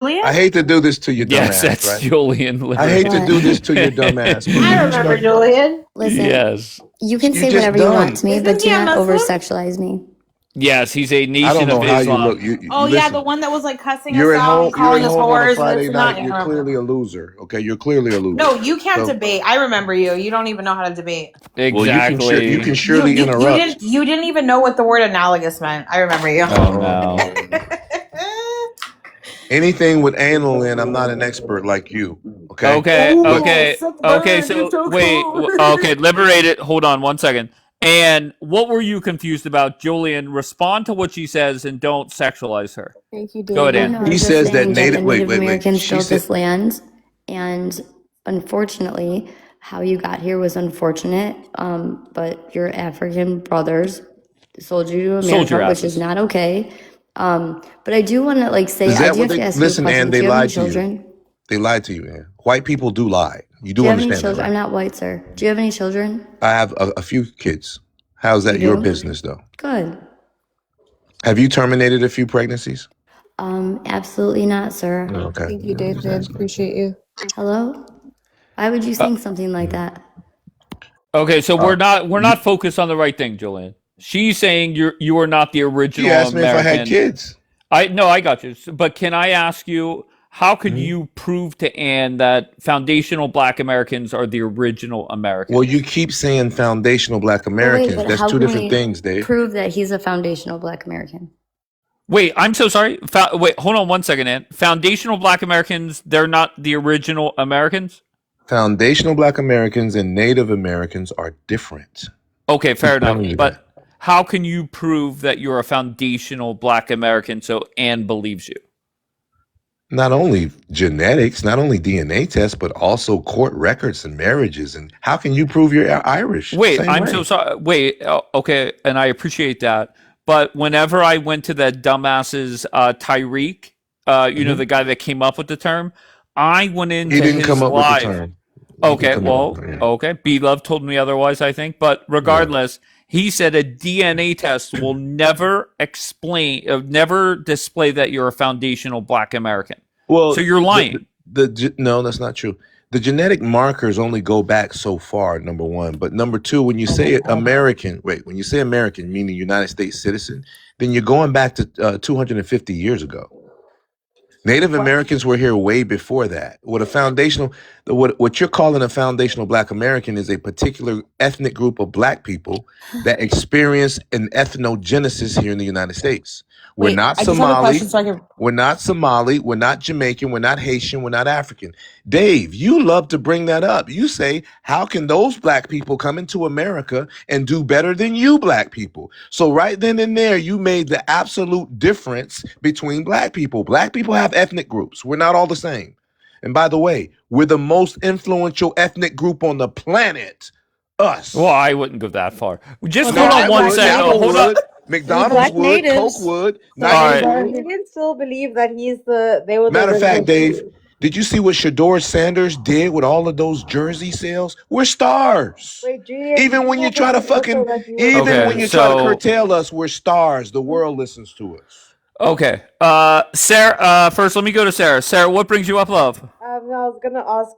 I hate to do this to your Yes, dumbass, that's right? Julian. I hate to do this to your dumbass. But I remember Julian. Listen, Yes. you can You're say just whatever you want dumb. to me, Isn't but do he a not Muslim? over-sexualize me. Yes, he's a I don't nation know of how you Islam. look. You Oh yeah, listen. the one that was like cussing You're us at out home. and You're calling at us home on a whores and Friday this and that. night. I You're remember. clearly a loser. Okay, you're clearly a loser. No, you can't So, debate. I remember you. You don't even know how to debate. well, you can Exactly. surely You interrupt. didn't even know what the word analogous meant. I remember you. Oh no. Anything with anal in, I'm not an expert like you. Okay. Okay, Ooh, okay, sick okay. burn. So You're so wait, cool. okay, liberate it. Hold on 1 second. And what were you confused about, Julian? Respond to what she says and don't sexualize her. Thank you, Go ahead, David. Ann. No, I He was just says that saying that the Native wait. Americans She built said, this land, and unfortunately, how you got here was unfortunate. But your African brothers sold you to Sold your America, which is asses. not okay. But I do want to say, is I that do what have they to ask you a listen, question. Ann? Do They you have any lied to you. children? They lied to you, Ann. White people do lie. You Do do you have any understand that, children? I'm right? not white, sir. Do you have any children? I have a few kids. How's You that your do? business, though? Good. Have you terminated a few pregnancies? Absolutely not, sir. Okay. Thank you, I'm just David. asking. Appreciate you. Hello? Why would you Uh, think something like that? okay, so Uh, we're you, not focused on the right thing, Julian. She's saying you are not the she original asked me if I had American. kids. I got you. But can I ask you, how could Mhm. you prove to Ann that foundational Black Americans are the original Americans? Well, you keep saying foundational Black Well, wait, Americans. but That's how two can different we things, Dave. prove that he's a foundational Black American? Wait, I'm so sorry. Wait, hold on 1 second, Ann. Foundational Black Americans, they're not the original Americans? Foundational Black Americans and Native Americans are different. Okay, fair Keep enough. telling you that. But how can you prove that you're a foundational Black American so Ann believes you? Not only genetics, not only DNA tests, but also court records and marriages. And how can you prove you're Irish? Wait, Same I'm way. so sorry. Wait, okay, and I appreciate that. But whenever I went to that dumbass's Tyreek, you know, Mhm. the guy that came up with the term, I went He into didn't his come up with the live. term. He didn't Okay, come up with well, the term. okay. B Love told me otherwise, I think. But Yeah. regardless, he said a DNA test will never never display that you're a foundational Black American. Well, So you're lying. no, that's not true. The genetic markers only go back so far, number one. But number two, when you say American, when you say American, meaning United States citizen, then you're going back to 250 years ago. Native Americans were here way before that. What you're calling a foundational Black American is a particular ethnic group of Black people that experienced an ethnogenesis here in the United States. We're Wait, not I just have a Somali. question so I can. We're not Somali. We're not Jamaican. We're not Haitian. We're not African. Dave, you love to bring that up. You say, how can those Black people come into America and do better than you Black people? So right then and there, you made the absolute difference between Black people. Black people have ethnic groups. We're not all the same. And by the way, we're the most influential ethnic group on the planet. Us. Well, I wouldn't go that far. Just Well, hold I on Black one would. second. natives. Apple Hold on. would. McDonald's Black would. Coke natives. would. So Nike All right. would. Julian still believe that they were the Matter of original fact, Dave, Jews. did you see what Shador Sanders did with all of those jersey sales? We're stars. Wait, Julian, Even you when you never try to said also fucking, that you were even Okay, when foundational. you try to so curtail us, we're stars. The world listens to us. okay. Sarah, first let me go to Sarah. Sarah, what brings you up, love? No, I was gonna ask,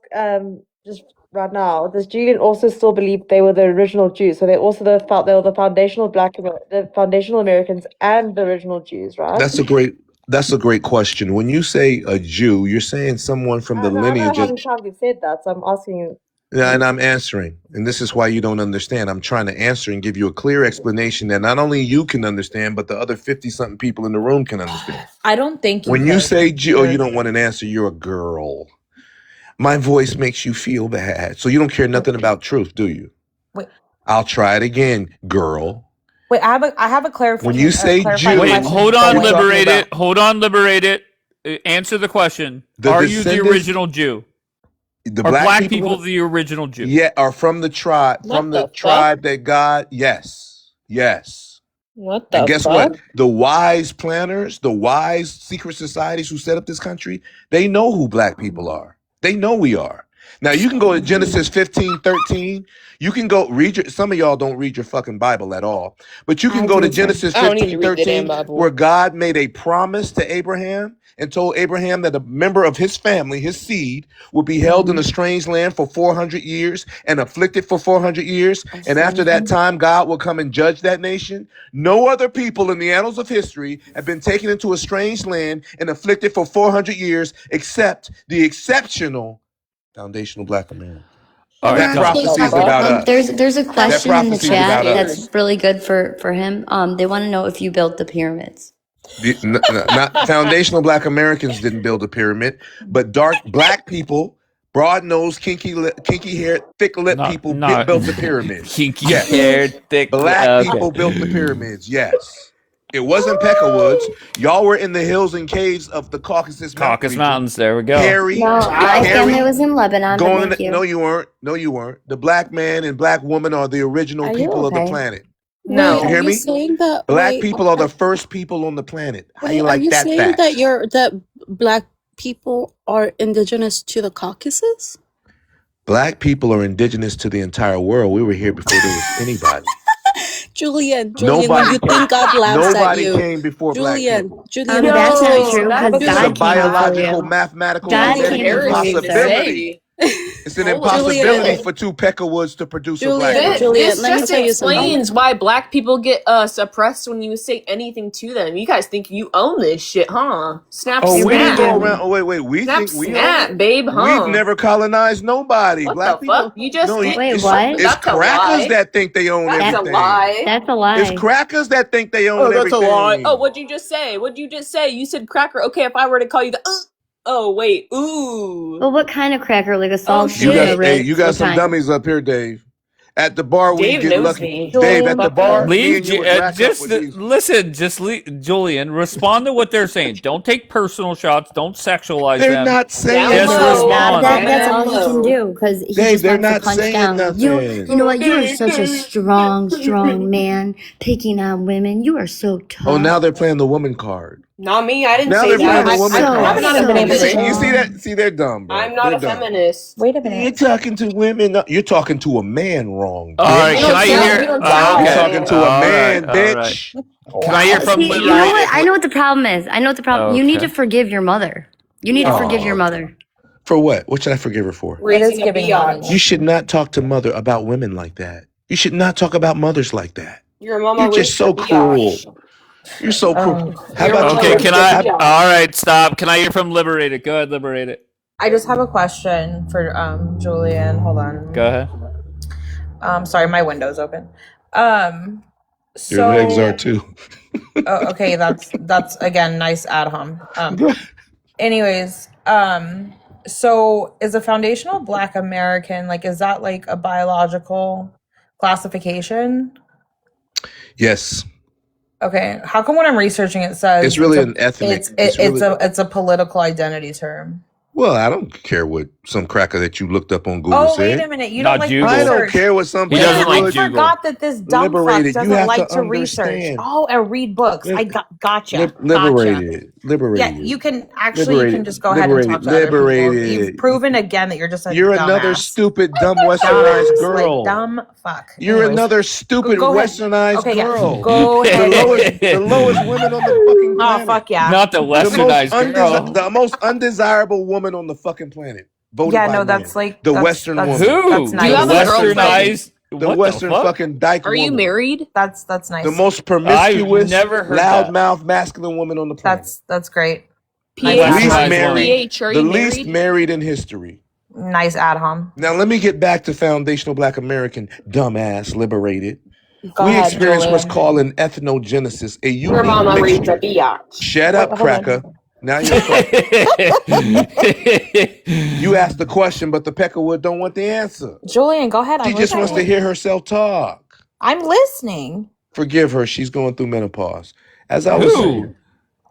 just right now, does Julian also still believe they were the original Jews? So they were the foundational the foundational Americans and the original Jews, right? That's a great question. When you say a Jew, you're saying someone from the No, I know lineage how of, many times you've said that, so I'm asking you. yeah, and I'm answering. And this is why you don't understand. I'm trying to answer and give you a clear explanation that not only you can understand, but the other 50 something people in the room can understand. I don't think you When you could. say Jew, oh, you don't want an answer, you're a girl. My voice makes you feel bad. So you don't care nothing about truth, do you? Wait, I'll try it again, girl. wait. I have a When clarification. you say Clarifying Jew, Wait, question. hold But on, you're wait, talking liberate about it. Hold on, liberate it. Answer the question. the Are you the descendants, original Jew? the Are black black people, people the original Jew? yeah, are from the what the fuck? tribe that God, yes, yes. What And the guess fuck? what? The wise planners, the wise secret societies who set up this country, they know who black people are. They know we are. Now you can go to Genesis 15:13. You can go read your. Some of y'all don't read your fucking Bible at all, but you can I go to do, sir. Genesis I don't need to read the 15:13, damn Bible. where God made a promise to Abraham and told Abraham that a member of his family, his seed, would be held in a strange land for 400 years and afflicted for 400 years. And after that time, God will come and judge that nation. No other people in the annals of history have been taken into a strange land and afflicted for 400 years except the exceptional foundational Black America. All That right, go. prophecy is about us. There's a That question in the prophecy is about chat us. that's really good for him. They want to know if you built the pyramids. Not foundational Black Americans didn't build a pyramid, but dark Black people, broad-nosed, kinky hair, thick-lipped Not, people not built the pyramids. kinky Yes. hair, thick. Black Okay. people built the pyramids. Yes. It wasn't Peckerwoods. Y'all were in the hills and caves of the Caucasus Caucasus region. Mountains. There we go. Hairy, No, my family hairy, was in Lebanon, but going. thank you. No, you weren't. No, you weren't. The Black man and Black woman are the original Are you people of the okay? planet. No. You hear Are you me? saying that? Black Wait, people are the first people on the planet. How wait, you are like you that saying fact? that Black people are indigenous to the Caucasus? Black people are indigenous to the entire world. We were here before there was anybody. Julian, Nobody when you came. think God laughs at Nobody you, came before Black people. Julian, That's not Yo, true that's because It's a God came before biological, you. mathematical, God genetic came before you, sir. impossibility. It's an impossibility Julian. for two Peckerwoods to produce a Black Julian, person. Julian, This let me just tell you something. explains why Black people get suppressed when you say anything to them. You guys think you own this shit, huh? Snap, Oh, we didn't snap. go around. Oh, wait. We Snap, think we own snap, it? babe, huh? We've never colonized nobody. What Black the people. fuck? You just No, did. Wait, it's, what? it's That's a crackers lie. that think they own That's a everything. lie. That's a It's lie. crackers that think they own Oh, that's everything. a lie. Oh, what'd you just say? What'd you just say? You said cracker. Okay, if I were to call you the oh wait, ooh. Well, what kind of cracker? Like a Oh saltine You or a shit. got, hey, Ritz? you got What some kind? dummies up here, Dave. At the bar, we Dave get knows lucky. me. Dave, at the Julian, bar, me Leave, and you would rack up just with these. listen. Just leave, Julian. Respond to what they're saying. Don't take personal shots. Don't sexualize They're them. not saying Down Just low. respond. That's all he can Down do because he Dave, just they're wants to not punch saying down. nothing. You know what? You are such a strong man picking on women. You are so tough. Oh, now they're playing the woman card. Not me. I didn't Now say they're playing that. the woman so- card. I'm not a so feminist. You see that? See, they're dumb, bro. I'm not They're a dumb. feminist. Wait a You're minute. talking to women. No, you're talking to a man wrong, All right, bitch. can I We don't hear? sound Okay. You're talking to a All man, right, all right. bitch. Can I hear from See, you know Liberated? what? I know what the problem is. I know what the problem. You need Okay. to forgive your mother. You need to forgive your mother. For what? What should I forgive her for? It is Raising a giving biatch. You should not talk to mother about women like that. You should not talk about mothers like that. Your mama You're just raised a so cruel. biatch. You're so cruel. How Your about mama Okay, raised can a I? biatch. All right, stop. Can I hear from Liberated? Go ahead, Liberated. I just have a question for Julian. Hold on. Go ahead. Sorry, my window's open. So Your legs are too. oh, okay, that's again nice ad hom. Anyways, so is a foundational Black American, like, is that like a biological classification? Yes. Okay, how come when I'm researching it says It's really an ethnic. it's a political identity term? Well, I don't care what some cracker that you looked up on Google Oh, said. wait a minute, you Not don't like Google. I don't research. care what some He people doesn't like I Google. forgot that this dumb Liberated, fuck you doesn't have like to to research. understand. Oh, and read books. I gotcha. Liberated. Yeah, you can just go ahead and talk to other people. Liberated. You've proven again that you're just a You're dumbass. another stupid, dumb, westernized Dumbass, girl. like, dumb fuck. You're Anyways, another stupid, go ahead. westernized Okay, yeah, girl. go The ahead. lowest women on the fucking Oh planet. fuck yeah. Not the The most, westernized girl. the most undesirable woman on the fucking planet. Voted Yeah, by no, men. that's like the that's, Western that's, woman. Who? That's nice. You have The a girlfriend. westernized. The What Western the fuck? fucking dyke Are you woman. married? That's nice. The most promiscuous, never heard that. loudmouth, masculine woman on the planet. That's great. PH, Westernized least woman. married, PH, are the you least married? married in history. Nice ad hom. Now let me get back to foundational Black American, dumbass, liberated. Go We ahead, experience what's Julian. called an ethnogenesis, a Your unique mama raised a mixture. biatch. Shut up, Hold on. cracker. Now you're You asked the question, but the Peckerwood don't want the answer. Julian, go ahead. She I'm just wants to listening. hear herself talk. I'm listening. Forgive her. She's going through menopause. As I was Who? saying,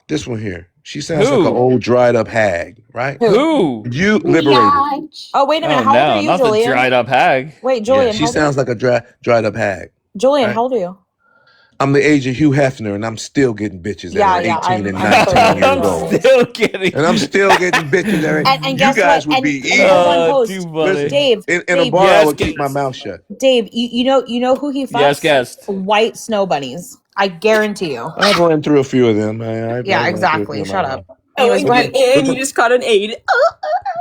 this one here. She sounds like Who? an old dried up hag, right? Who? You liberated. Biatch. Oh, wait a minute. Oh How old are no, you, not the Julian? dried up hag. Wait, Yeah, Julian. she how old are sounds like a dried up hag. you? Julian, right? how old are you? I'm the age of Hugh Hefner, and I'm still getting bitches that Yeah, are yeah, 18 and I'm 19 totally years I'm old. still kidding. And I'm still getting bitches that are, and you guess guys what? would be And hold on, easy. host. Too funny. Listen, Dave, in a Dave, bar, I Yes, would keep my guest. mouth shut. Dave, you know who he fucks? Yes, guest. White snow bunnies. I guarantee you. I've run through a few of them. I've Yeah, run through a few exactly. of Shut my up. Anyways, go ahead. and you just caught an aid.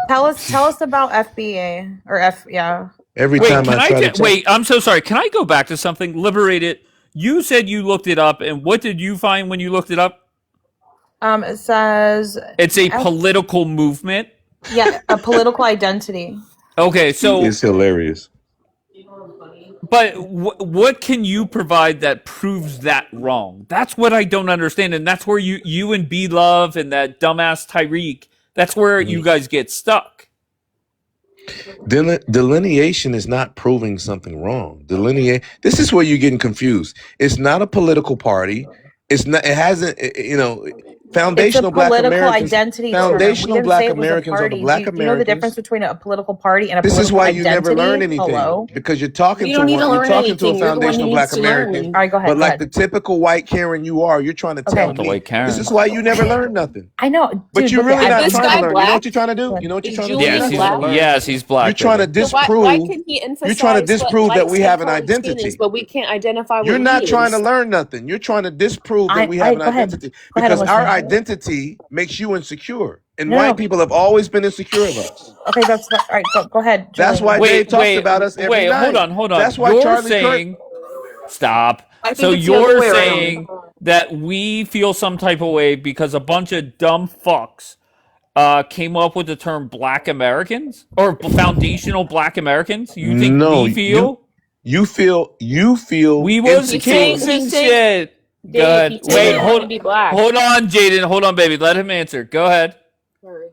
Tell us about FBA or F. Yeah. Every Wait, time can I I try to get, tell, wait, I'm so sorry. Can I go back to something? Liberated. You said you looked it up, and what did you find when you looked it up? It says It's a F- political movement. yeah, a political identity. Okay, so, it's hilarious. but what can you provide that proves that wrong? That's what I don't understand, and that's where you and B Love and that dumbass Tyreek, that's where you guys get stuck. Delineation is not proving something wrong. This is where you're getting confused. It's not a political party. It's not. It hasn't. It's a Foundational Black political Americans. identity term. We Foundational didn't Black say it was a Americans are the party. Black Do you know the difference Americans. between a political party and a This is political why you never identity? learn anything Hello. because you're talking You to don't need to one. You're learn talking to a anything. You're the one who foundational needs Black to American. learn. All right, go ahead. But Go like ahead. the typical white Karen you are, you're trying to Okay. tell Not the me. white Karen. This is why you never learn nothing. I know, dude, But you're really the not Is this trying to guy learn. You know black? what you're trying to do? You know what you're Is trying to do? Julian You're Yes, not he's trying to black? learn. yes, he's black. You're trying to baby. So why disprove. can he emphasize You're trying to what disprove that light we skin have an color skin is, identity. but we can't identify You're what not he trying to is? learn nothing. You're trying to disprove that we have an go ahead. identity Go ahead, I'm because our listening. identity makes you insecure, and No, white no. people have always been insecure of us. Okay, all right. Go ahead, That's Julian. why Dave talks about us every night. Hold on. That's why You're Charlie Kirk. saying, stop. I think So it's the other you're way around. saying that we feel some type of way because a bunch of dumb fucks came up with the term Black Americans or foundational Black Americans? You think No, we feel? you feel We was insecure. kings and He's saying- shit. Go Dave, ahead. he's saying Wait, we hold wanna be black. on, Jaden. Hold on, baby. Let him answer. Go ahead. Sorry.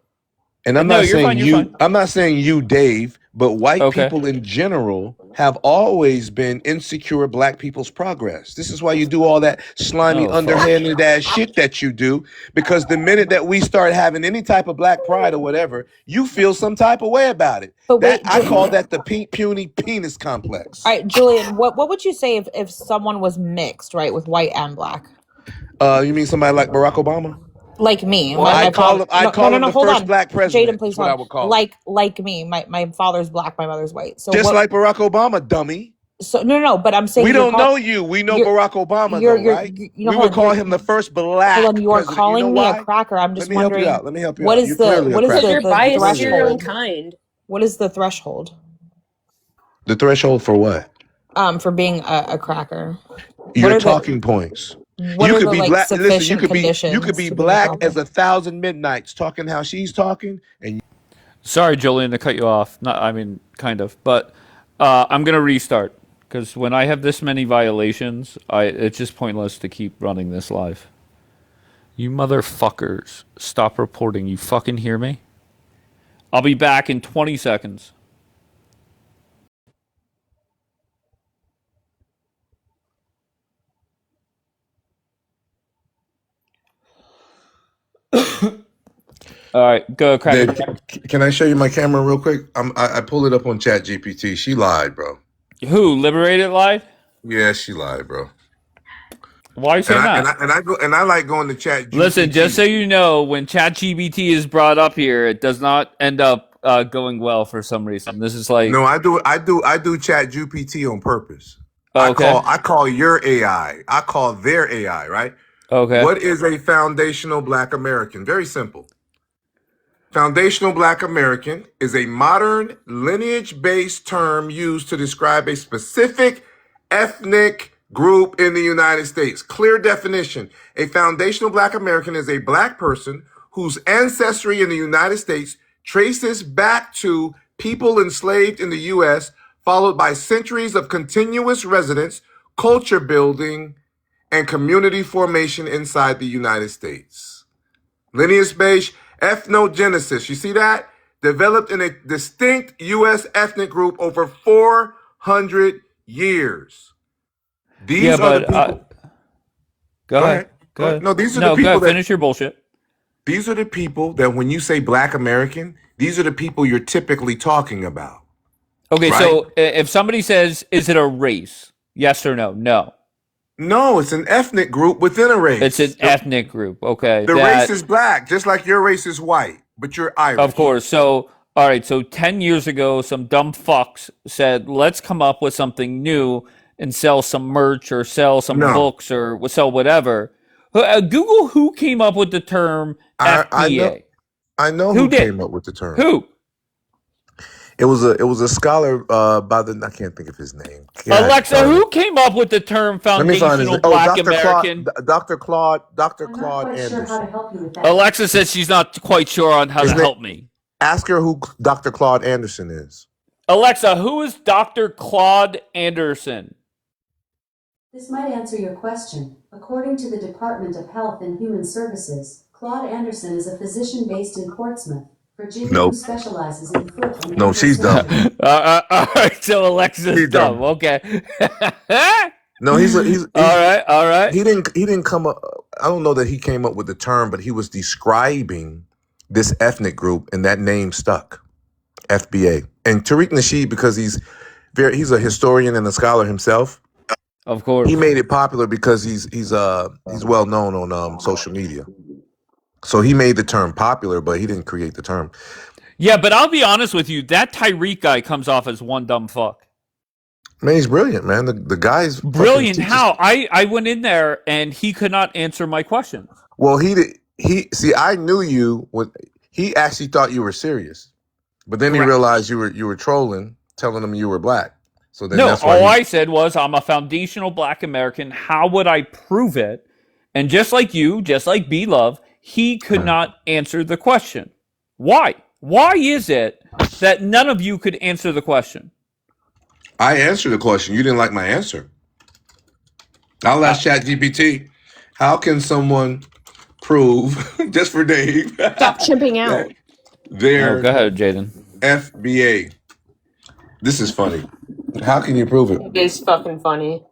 And I'm No, not you're saying fine, you're you. fine. I'm not saying you, Dave, but white Okay. people in general have always been insecure of black people's progress. This is why you do all that slimy, Oh, fuck. underhanded ass shit that you do. Because the minute that we start having any type of black pride or whatever, you feel some type of way about it. But wait, I call that the puny penis complex. All right, Julian, what would you say if someone was mixed, right, with white and black? You mean somebody like Barack Obama? Like me. I call him. I call him the hold first on. black president. Jaden, please That's what I hold would on. call him. Like me. My father's black, my mother's white. So Just what, like Barack Obama, dummy. so no, but I'm saying We you're don't know you. We know you're- Barack Obama, you're- though, you're- right? you know, We hold would on, call you're- him the first black Hold on, you are president. calling you know me why? a cracker. I'm just Let me help you wondering out. Let me help you what out. is You're the clearly a what is cracker. Because you're biased to your own threshold? kind. What is the threshold? The threshold for what? For being a cracker. Your are the- talking points. What You are could the be like black. Listen, sufficient you could be conditions to black a as cracker? 1,000 midnights, talking how she's talking, and Sorry, Julian, to cut you off. Not, I mean, kind of, but I'm gonna restart because when I have this many violations, it's just pointless to keep running this live. You motherfuckers, stop reporting. You fucking hear me? I'll be back in 20 seconds. All right, go crack. Dave, can I show you my camera real quick? I pulled it up on Chat GPT. She lied, bro. Who liberated lied? Yeah, she lied, bro. Why are you saying that? And I like going to Chat GPT. Listen, just so you know, when ChatGPT is brought up here, it does not end up going well for some reason. This is like No, I do Chat GPT on purpose. Okay. I call your AI. I call their AI, right? okay. What is a foundational Black American? Very simple. Foundational Black American is a modern lineage-based term used to describe a specific ethnic group in the United States. Clear definition. A foundational Black American is a Black person whose ancestry in the United States traces back to people enslaved in the U.S., followed by centuries of continuous residence, culture building, and community formation inside the United States. Lineage-based ethnogenesis, you see that? Developed in a distinct U.S. ethnic group over 400 years. These Yeah, are but the people. go ahead. Go ahead. No, these are No, the go people ahead. that Finish your bullshit. these are the people that when you say Black American, these are the people you're typically talking about. Okay, Right. so if somebody says, "Is it a race?" Yes or no? No. No, it's an ethnic group within a It's race. an ethnic group. Okay, The race that is black, just like your race is white, but you're of Irish. course. So all right. So 10 years ago, some dumb fucks said, "Let's come up with something new and sell some merch or sell some No, books or sell whatever." Google who came up with the term I know FBA. who Who did? came up with the term. Who? It was a scholar by the I can't think of his name. God Alexa, darn it. who came up with the term Let me find his foundational name. Oh, black Dr. American? Dr. I'm not Claude quite sure how to Anderson. help you with that. Alexa says she's not quite sure on how His to name. help me. Ask her who Dr. Claude Anderson is. Alexa, who is Dr. Claude Anderson? This might answer your question. According to the Department of Health and Human Services, Claude Anderson is a physician based in Portsmouth, Virginia, who Nope. specializes in foot and No, ankle she's dumb. surgery. All right, so Alexa's She's dumb. dumb. Okay. No, he's all right. he didn't come up. I don't know that he came up with the term, but he was describing this ethnic group, and that name stuck. FBA. And Tariq Nasheed, because he's a historian and a scholar himself, Of course. he made it popular because he's well known on social media. So he made the term popular, but he didn't create the term. Yeah, but I'll be honest with you, that Tyreek guy comes off as one dumb fuck. Man, he's brilliant, man. The guy's fucking Brilliant. teaches- How? I went in there and he could not answer my questions. Well, he see, I knew you when he actually thought you were serious, but then he Correct. realized you were trolling, telling him you were black. So then No, that's why all I said was I'm a foundational black American. How would I prove it? And just like you, just like B Love, he could not answer the question. Why? Why is it that none of you could answer the question? I answered the question. You didn't like my answer. I'll ask ChatGPT. How can someone prove just for Dave Stop chimping out. their Go ahead, Jaden. FBA? This is funny. How can you prove it? It is fucking funny.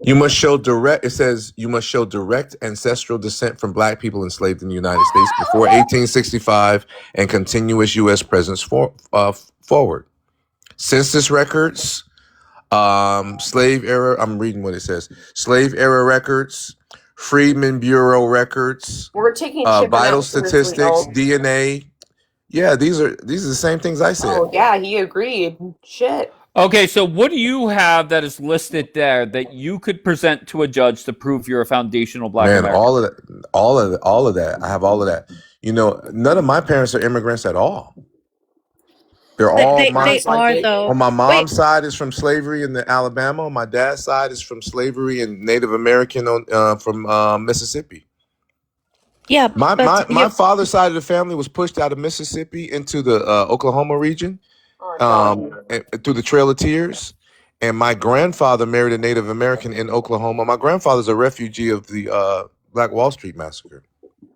You must show direct. It says you must show direct ancestral descent from black people enslaved in the United States before 1865 and continuous U.S. presence forward. Census records, slave era. I'm reading what it says. Slave era records, Freedmen Bureau records, We're taking chimping vital out seriously, statistics, though. DNA. Yeah, these are the same things I said. Oh yeah, he agreed. Shit. Okay, so what do you have that is listed there that you could present to a judge to prove you're a foundational black Man, American? all of that. I have all of that. You know, none of my parents are immigrants at all. They're all They Sounds like are it. though. on my Wait, mom's side is from slavery in Alabama. On my dad's side is from slavery and Native American from Mississippi. yeah, My but my father's side of the family was pushed out of Mississippi into the Oklahoma region Oh, God. through the Trail of Tears. And my grandfather married a Native American in Oklahoma. My grandfather's a refugee of the Black Wall Street massacre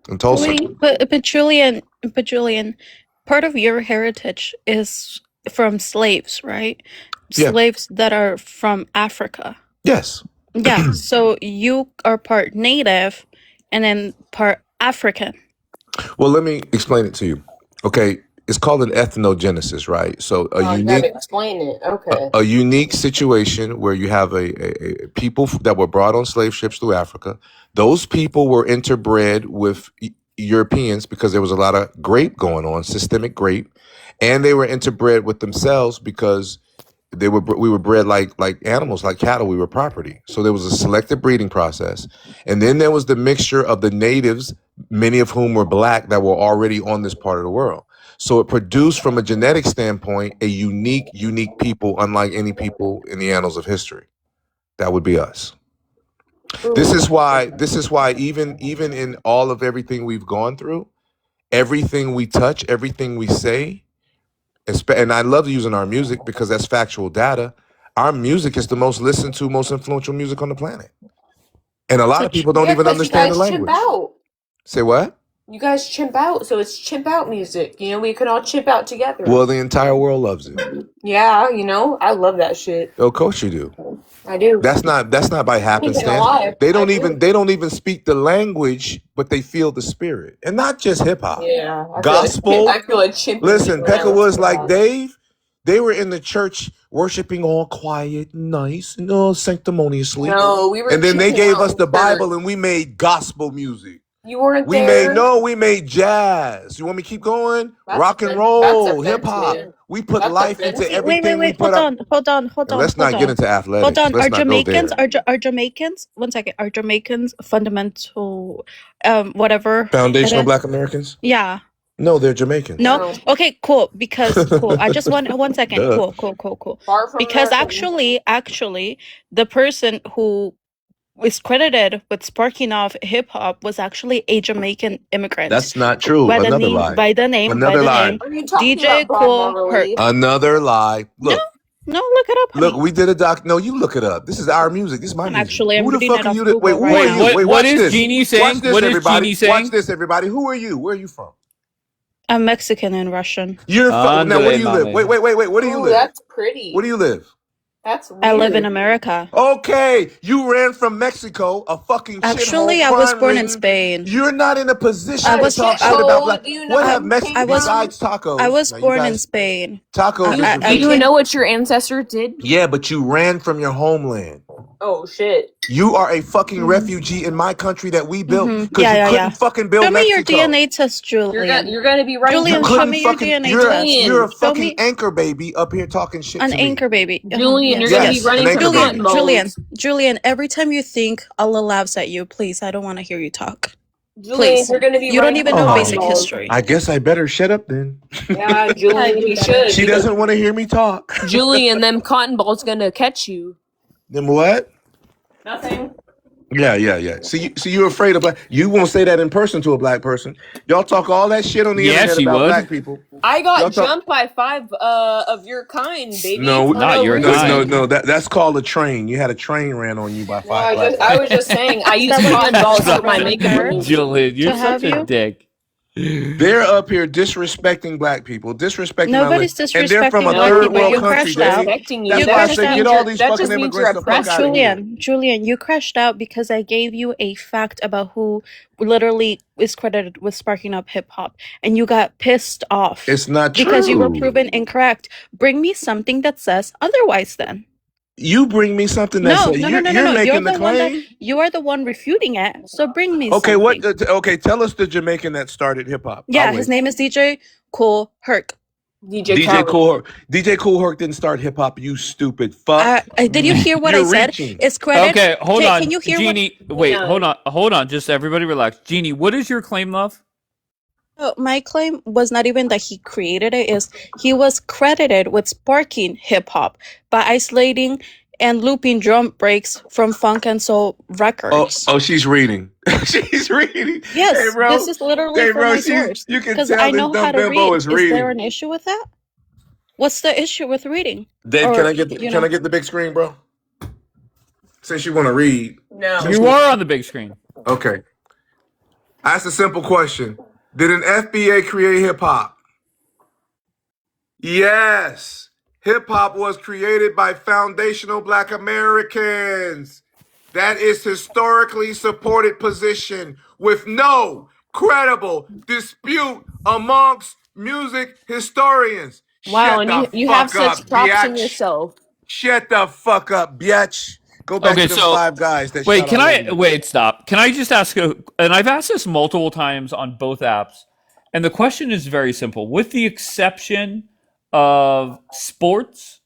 in Tulsa. wait, but Julian, part of your heritage is from slaves, right? Yeah. Slaves that are from Africa. Yes. Yeah, so you are part native and then part African. Well, let me explain it to you. Okay, it's called an ethnogenesis, right? So Oh, you gotta explain it. Okay. a unique situation where you have a people that were brought on slave ships through Africa. Those people were interbred with Europeans because there was a lot of grape going on, systemic grape, and they were interbred with themselves because we were bred like animals, like cattle. We were property. So there was a selective breeding process, and then there was the mixture of the natives, many of whom were black, that were already on this part of the world. So it produced, from a genetic standpoint, a unique people, unlike any people in the annals of history. That would be us. This is why even in all of everything we've gone through, everything we touch, everything we say, and I love using our music because that's factual data. Our music is the most listened to, most influential music on the planet. And a lot of people don't Yeah, even 'cause understand the you guys chimp language. out. Say what? You guys chimp out, so it's chimp out music. You know, we can all chimp out together. Well, the entire world loves it. Yeah, you know, I love that shit. Of course you do. I do. That's not by happenstance. lie. They don't I even speak the language, but they feel the spirit. And not just hip hop. Yeah. Gospel. I feel like chimp. Listen, Peckerwood's like Dave. They were in the church worshiping all quiet, nice, and all sanctimoniously. No, we were And then they chilling gave out us in the church. Bible and we made gospel music. You weren't We there. made jazz. You want me to keep going? That's Rock and That's roll, hip hop. offensive. We put That's life into offensive. everything we Wait. put Hold up. on. And let's not get into athletics. Hold on. Let's Are not go there. Jamaicans? Are Jamaicans? One second. Are Jamaicans fundamental? Whatever. Foundational it is? Black Americans? Yeah. No, they're Jamaicans. No. Okay. Cool. Because cool. I just want 1 second. Duh. Cool. Far from Because American. actually, the person who was credited with sparking off hip hop was actually a Jamaican immigrant. That's not true. by the Another name, lie. by the name, Another lie. Are you talking DJ about Bob Cool Marley? Another lie. Look, No, look it up, honey. look, we did a doc. No, you look it up. This is our music. This is my I'm music. actually- I'm Who the reading fuck it are off you? Wait, Google who right are now. you? Wait, What watch is this. Jeannie saying? Watch this, What is everybody. Jeannie saying? Watch this, everybody. Who are you? Where are you from? I'm Mexican and Russian. You're from. Now, where do you Andre, live? Wait. Where do you Ooh, live? that's pretty. Where do you live? That's weird. I live in America. Okay, you ran from Mexico, a fucking Actually, shithole, I was crime born in ridden. Spain. You're not in a position I to was- talk I shit was- about black. Do you know What where have you Mexico came from? besides tacos? I was Now, you born in guys- Spain. Tacos. I- is I Do you came- know what your ancestors did? Yeah, but you ran from your homeland. Oh shit. You are a fucking Mhm. refugee in my country that we built Mhm. because Yeah, you yeah, couldn't yeah. fucking build Show me your Mexico. DNA test, Julian. You're gonna be right. Julian, You show couldn't me your fucking. DNA You're, test. you're a Show fucking me anchor baby up here talking shit an to anchor baby. Julian, you're yes, gonna yes. be running An from anchor cotton baby. balls. Julian, every time you think, Allah laughs at you. Please, I don't want to hear you talk. Julian, Please. you're gonna be You don't running even from know Oh. basic cotton balls. history. I guess I better shut up then. Yeah, Julian, you should. She because doesn't want to hear me talk. Julian, them cotton balls gonna catch you. Then what? Nothing. Yeah. See, you're afraid of black. You won't say that in person to a black person. Y'all talk all that shit on the Yes, internet he about would. black people. I got Y'all talk- jumped by 5 of your kind, baby. No, for not your reason. kind. No. That's called a train. You had a train ran on you by No, five black I was just saying I use that what cotton you balls just for my said makeup there? removal. Julian, you're To have such a you? dick. They're up here disrespecting black people, disrespecting Nobody's my and they're from a disrespecting black third people. world You country. crashed out. Disrespecting you. That's You why I crashed say out. get all these That fucking just means immigrants you're the fuck out oppressed. of here. Julian, you crashed out because I gave you a fact about who literally is credited with sparking up hip hop, and you got pissed off It's not true. because you were proven incorrect. Bring me something that says otherwise. Then You bring me something that no, says no, you're, no, no, no, you're no. making You're the the one that claim. you are the one refuting it. So bring me Okay, something. okay, tell us the Jamaican that started hip hop. Yeah, I'll his wait. name is DJ Cool Herc. DJ DJ Khaled. Cool Herc. DJ Cool Herc didn't start hip hop. You stupid fuck. Did you hear what You're I said? reaching. It's credit. Okay, hold on. Can you hear Jeannie, what? wait, Yeah. hold on. Just everybody relax. Jeannie, what is your claim, love? My claim was not even that he created it, is he was credited with sparking hip hop by isolating and looping drum breaks from funk and soul records. Oh, she's reading. She's reading. Yes, Hey, bro. this is literally Hey, from bro, my source. you can Because tell I this know dumb how to bimbo read. is Is reading. there an issue with that? What's the issue with reading? Dave, Or, can I get you know- the big screen, bro? Since you want to read. No. You are on the big screen. Okay. Ask a simple question. Did an FBA create hip hop? Yes. Hip hop was created by foundational black Americans. That is historically supported position with no credible dispute amongst music historians. Wow, Shut and the you have fuck up, such props in biatch. yourself. Shut the fuck up, biatch. Go back Okay, to the so- 5 guys that Wait, shot can all I over you. wait? Stop. Can I just ask and I've asked this multiple times on both apps, and the question is very simple. With the exception of sports,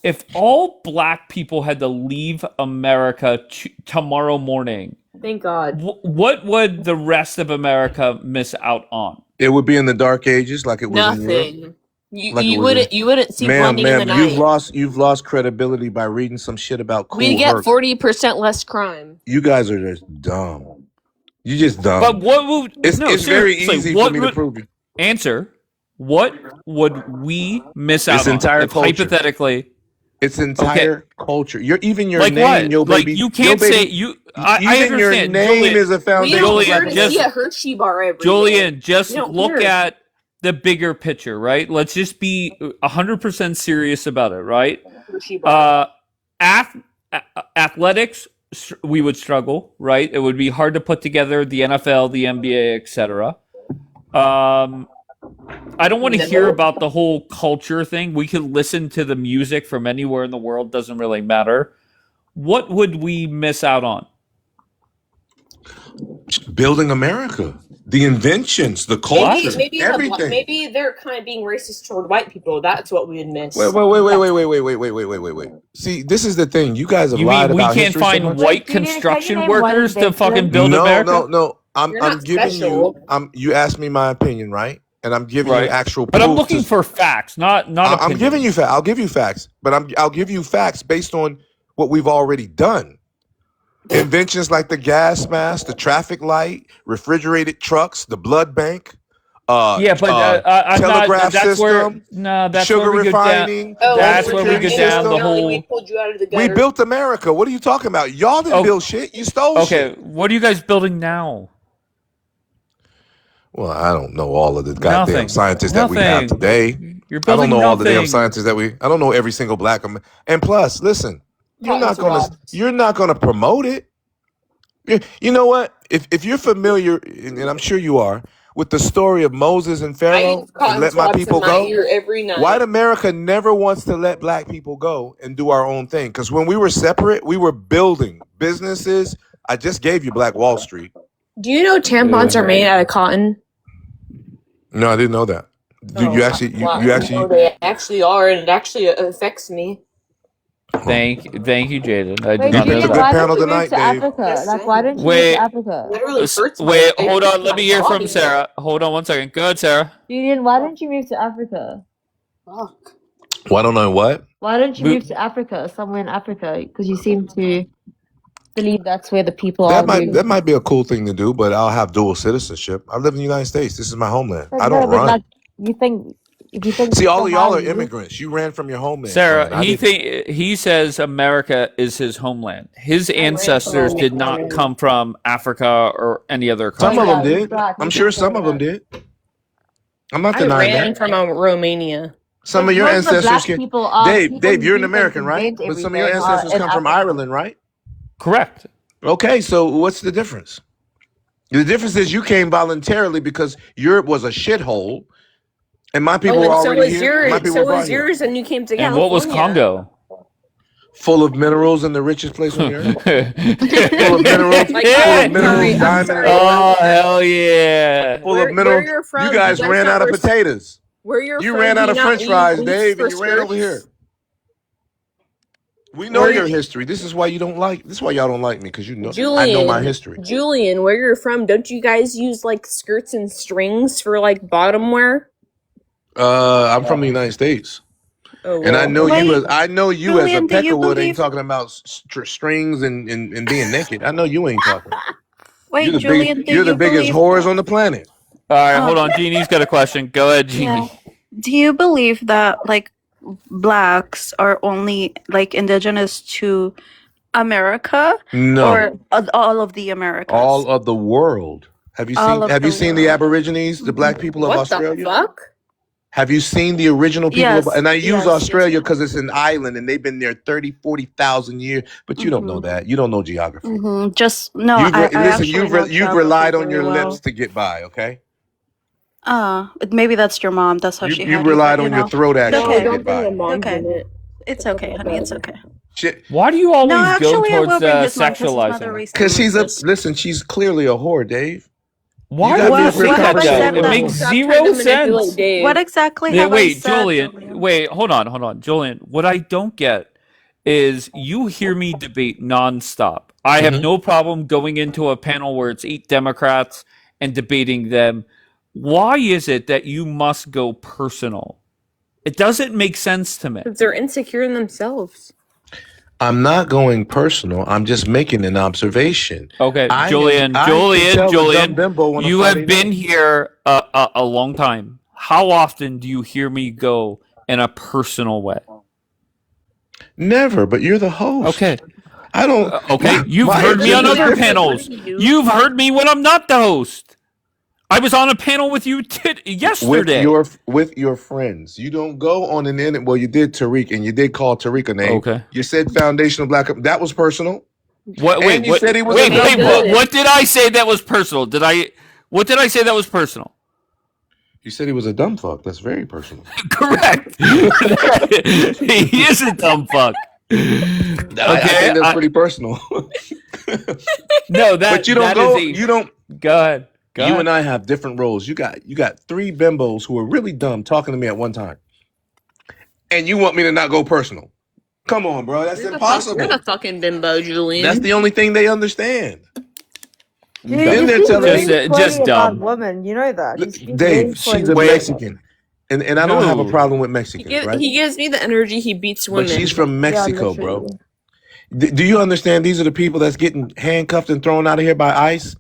if all black people had to leave America tomorrow morning, Thank God. what would the rest of America miss out on? It would be in the dark ages like it was in Europe. Nothing. You Like it you was wouldn't you wouldn't see Ma'am, blending in the night. you've lost credibility by reading some shit about Cool We get Herc. 40% less crime. You guys are just dumb. You just dumb. But what would it's very seriously, easy what for me to would- prove you. Answer. What would we miss out This on entire if culture. hypothetically? It's entire culture. Your Like name, what? your Like baby. you can't your say baby, you. I even your understand. name Julian, is a We foundation. don't Julian, care to just- see a Hershey bar every day. Julian, just We don't look care. at the bigger picture, right? Let's just be 100% serious about it, right? Hershey bar. Athletics, we would struggle, right? It would be hard to put together the NFL, the NBA, etc. I don't want to hear No. about the whole culture thing. We could listen to the music from anywhere in the world. Doesn't really matter. What would we miss out on? Building America, the inventions, the culture, everything. Maybe they're kind of being racist toward white people. That's what we would miss. Wait. See, this is the thing. You guys have You lied mean we about can't history so find much? white Julian, can you construction name one workers to fucking invention? build America? No. I'm You're not giving special. you. You asked me my opinion, right? And I'm giving you Right. actual But I'm proof looking for facts, not I'm opinions. giving you facts. I'll give you facts, but I'll give you facts based on what we've already done. Inventions like the gas mask, the traffic light, refrigerated trucks, the blood bank, Yeah, but I'm telegraph not. That's where. system, No, that's sugar where we go down. refining, That's home where we security get down the system. whole. We pulled you out of the We gutter. built America. What are you talking about? Y'all didn't Oh. build shit. You stole Okay, shit. what are you guys building now? Well, I don't know all of the goddamn Nothing. scientists that we have Nothing. today. You're I building don't know all the damn nothing. scientists that we. I don't know every single black. And plus, listen, you're not gonna promote it. You know what? If you're familiar, and I'm sure you are, with the story of Moses and I Pharaoh eat cotton and let my swabs people in my go, ear every night. white America never wants to let black people go and do our own thing. Because when we were separate, we were building businesses. I just gave you Black Wall Street. Do you know tampons are made out of cotton? No, I didn't know that. You actually, they actually are, and it actually affects me. Thank you, Jaden. I Wait, did not know Julian, Julian, good that. why panel don't you move tonight, to Dave. Africa? Like, why don't you move Wait. to Africa? Literally hurts my Wait, face. hold on. Let me hear from Body. Sarah. Hold on one second. Go ahead, Sarah. Julian, why don't you move to Africa? Fuck. Why don't I what? Why don't you Mo- move to Africa, somewhere in Africa? Because you seem to believe that's where the people are. That might be a cool thing to do, but I'll have dual citizenship. I live in the United States. This is my homeland. I don't No, but run. like, you think if you think See, all of y'all are somehow you- immigrants. You ran from your homeland. Sarah, Ryan. he says America is his homeland. His ancestors did not come from Africa or any other Some country. of them did. exactly. I'm sure some of them did. I'm not I denying ran that. from Romania. Some of But your most of the ancestors black came. people are people Dave, who you're an think they American, can right? invent But some of your everything are ancestors in come from Africa. Ireland, right? Correct. Okay, so what's the difference? The difference is you came voluntarily because Europe was a shithole, and my people were so already was here. My people were brought here. yours, and you came to And California. what was Congo? Full of minerals and the richest place on the earth. Full of Full minerals, diamonds. Oh hell yeah! Full of minerals. you're from, You guys ran out of potatoes. Where you're You from, ran do out of not French use fries, boots Dave, for and you ran over skirts? here. We know your history. This is why you don't like. This is why y'all don't like me because you know I know my history. Julian, where you're from, don't you guys use like skirts and strings for like bottom wear? I'm from the United States, Oh, and I know you as I know you as a Julian, do you peckerwood ain't believe- talking about strings and being naked. I know you ain't talking. Wait, You're Julian, you're the biggest whores on the planet. All right, hold on. Jeannie's got a question. Go ahead, Jeannie. Yeah. Do you believe that like blacks are only like indigenous to America No, or all of the Americas? all of the world. Have you All seen? of Have the you seen the world. Aborigines, the black people of what Australia? the fuck? Have you seen the original people? Yes, And I use yes, Australia yes. because it's an island and they've been there 30, 40,000 years. But you don't know that. You don't know geography. Just no. You've, I listen, actually you've, know you've relied on geography your very well. lips to get by, okay? Maybe that's your mom. That's how she You had relied you, on but, your throat action Okay. to don't get bring by. a mom's Okay. in it. It's okay, honey. It's okay. Shit. Why do you always No, go actually, I will towards bring his mom 'cause his mother sexualizing? raised Because him she's like a, this. listen, she's clearly a whore, Dave. Why You do gotta you be a say great that conversation. though? It makes Stop trying zero to manipulate sense. Dave. What exactly Yeah, have I wait, said, Julian. Wait, hold on, Julian. What I don't get is you hear me debate nonstop. I have no problem going into a panel where it's 8 Democrats and debating them. Why is it that you must go personal? It doesn't make sense to me. Because they're insecure in themselves. I'm not going personal. I'm just making an observation. Okay, I Julian, can tell the dumb bimbo on a you Friday have been night. here a long time. How often do you hear me go in a personal way? Never, but you're the host. Okay. I don't. Okay, you've my heard me on agenda is other different. panels. You've heard me when I'm not the host. I was on a panel with you yesterday. With your friends. You don't go on an internet. Well, you did Tariq, and you did call Tariq a name. Okay. You said foundational black. That was personal. What? And you said he was wait. a dumb What did I say that was personal? What did I say that was personal? You said he was a dumb fuck. That's very personal. Correct. He is a dumb fuck. I Okay. think that's pretty personal. No, that. But you don't that go. is a- You don't. Go ahead. Go You ahead. and I have different roles. You got 3 bimbos who are really dumb talking to me at one time, and you want me to not go personal? Come on, bro. That's impossible. You're the fucking bimbo, Julian. That's the only thing they understand. Dude, Then you they're speak telling very me, Just poorly about dumb. women. You know that. You speak very Dave, she's poorly. a Mexican, and I don't have a Who? problem with He, Mexicans, right? he gives me the energy he beats women. But she's from Yeah, Mexico, bro. literally. Do you understand? These are the people that's getting handcuffed and thrown out of here by ICE.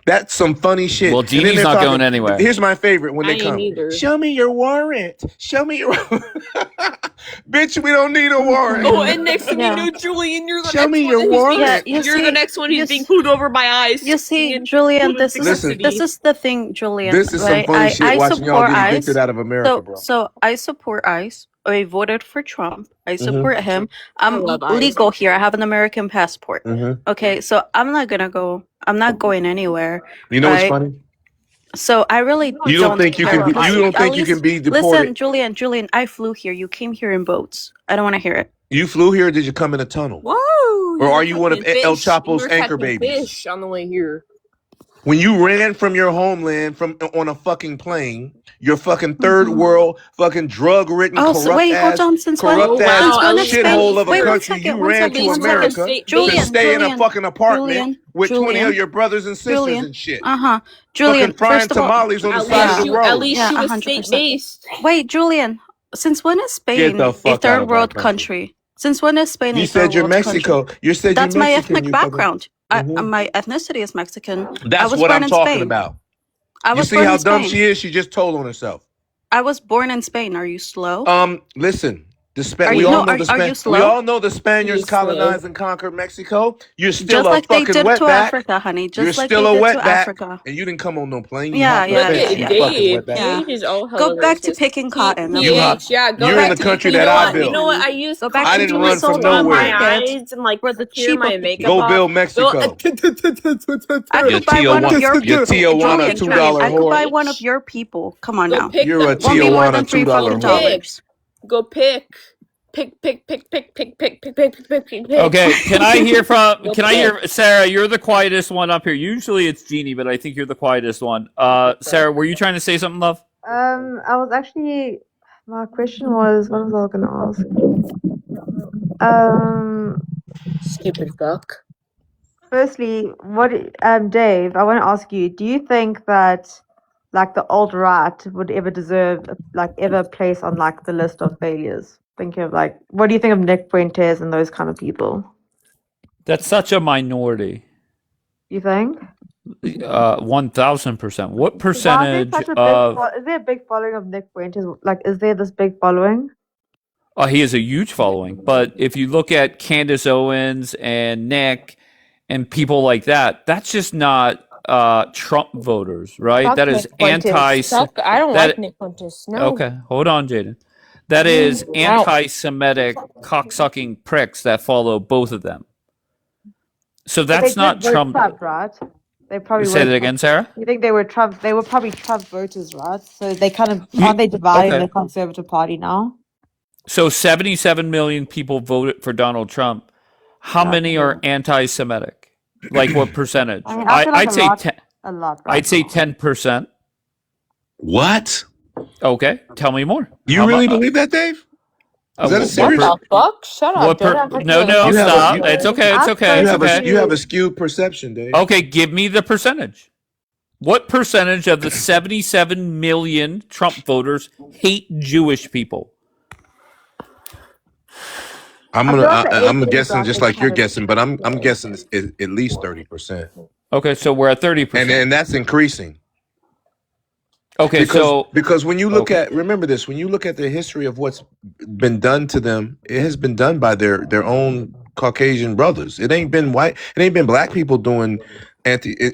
That's some funny shit. Well, And then Jeannie's they're not talking- going anywhere. Here's my favorite when I they ain't come. either. Show me your warrant. Show me your bitch. We don't need a warrant. Oh, and next thing Yeah. you know, Julian, you're the Show next me one your that he's warrant. being, Yeah, you you're the see- next one you he's being s- pulled over by ICE. You see, and Julian, pulled into Listen. custody. this is the thing, Julian. This is some right? funny shit. I Watching y'all support get ICE. evicted out of America, bro. So I support ICE. I voted for Trump. I support him. I'm love ICE. legal here. I have an American passport. Mhm. Okay, so I'm not going anywhere. You know what's Right. funny? So I really You don't think you care can? about You it. don't At think you least- can be Listen, deported? Julian, I flew here. You came here in boats. I don't want to hear it. You flew here, or did you come in a tunnel? Whoa! Or are you one of catching El fish. Chapo's You were anchor catching babies? Fish on the way here. When you ran from your homeland on a fucking plane, your fucking third world, fucking drug ridden, Oh, corrupt so wait, ass, hold on. Since when? corrupt Oh, ass wow. Since when is shithole Spain? of a Wait, one country, second, you one ran second, to one America second. to Julian, stay in a Julian, fucking apartment Julian, with 20 Julian. of your brothers and sisters Julian. and shit. Julian, Fucking frying first of all, tamales on the At side of least the you, road. at least Yeah, she was 100%. state-based. wait, Julian, since when is Get Spain the a fuck out third of my world country. country? Since when is Spain You a said third you're world Mexico. country? You said That's you're my Mexican. ethnic you fucking- background. Mhm. My ethnicity is Mexican. I That's was what born I'm in talking Spain. about. I You was see born how in dumb Spain. she is? She just told on herself. I was born in Spain. Are you slow? Listen. Are We you- all no, know are you we slow? all know the Spaniards You're slow. colonized and conquered Mexico. You're still Just a like they fucking did to wetback. Africa, honey. Just You're like still they a did to wetback, Africa. and you didn't come on no plane. You Yeah, hopped yeah, on Look fence, at yeah, you fucking Dave. wetback. Yeah. Dave is all Go hella back to racist. picking cotton. You okay? hop- Yeah, go you're back in the to country you that know I what? built. You know what? I use Go back I to didn't doing run so from well nowhere. my market. eyes and like For the clear my cheap- makeup Go off. build Mexico. I Your could buy one of your Your people. Tijuana Julian, $2 I could buy whore. one of your people. Come on Go now. pick You're a them. Won't be more than Tijuana $3 $2 fucking whore. dollars. Go pick. Pick. Okay, can I hear from? Go Can I pick. hear Sarah? You're the quietest one up here. Usually it's Jeannie, but I think you're the quietest one. Sarah, were you trying to say something, love? I was actually. My question was, what was I going to ask? Stupid fuck. Firstly, Dave, I want to ask you: do you think that, like, the alt right would ever deserve, like, ever a place on like the list of failures? Thinking of like, what do you think of Nick Fuentes and those kind of people? That's such a minority. You think? 1,000%. What Why percentage is there such a of? is there a big following of Nick Fuentes? Like, is there this big following? He has a huge following, but if you look at Candace Owens and Nick and people like that, that's just not Trump voters, right? Fuck that is Nick Fuentes. anti. Fuck, I don't that- like Nick Fuentes. No. Okay, hold on, Jaden. That is anti-Semitic cocksucking pricks that follow both of them. So that's They not did vote Trump. right? They probably Say were that again, Sarah. You think they were Trump? They were probably Trump voters, right? So they kind of Ye- aren't they dividing okay. the Conservative Party now? So 77 million people voted for Donald Trump. How many are anti-Semitic? Like what percentage? I mean, I feel like I'd a say lot. 10. A lot. Right I'd say now. 10%. What? Okay, tell me more. You How really mu- believe that, Dave? Is that a what serious? What the fuck? Shut up. What Don't per- act like no, you're no, You have a- stop. you- It's okay. It's I okay. thought It's You okay. have a skewed perception, Dave. Okay, give me the percentage. What percentage of the 77 million Trump voters hate Jewish people? I'm I gonna. feel like the I'm age guessing bracket just like kind you're of- guessing, but I'm guessing it's at least 30%, Okay, so we're at 30%. and that's increasing. Okay, Because when you look Okay. at, remember this, when you look at the history of what's been done to them, it has been done by their own Caucasian brothers. It ain't been white. It ain't been black people doing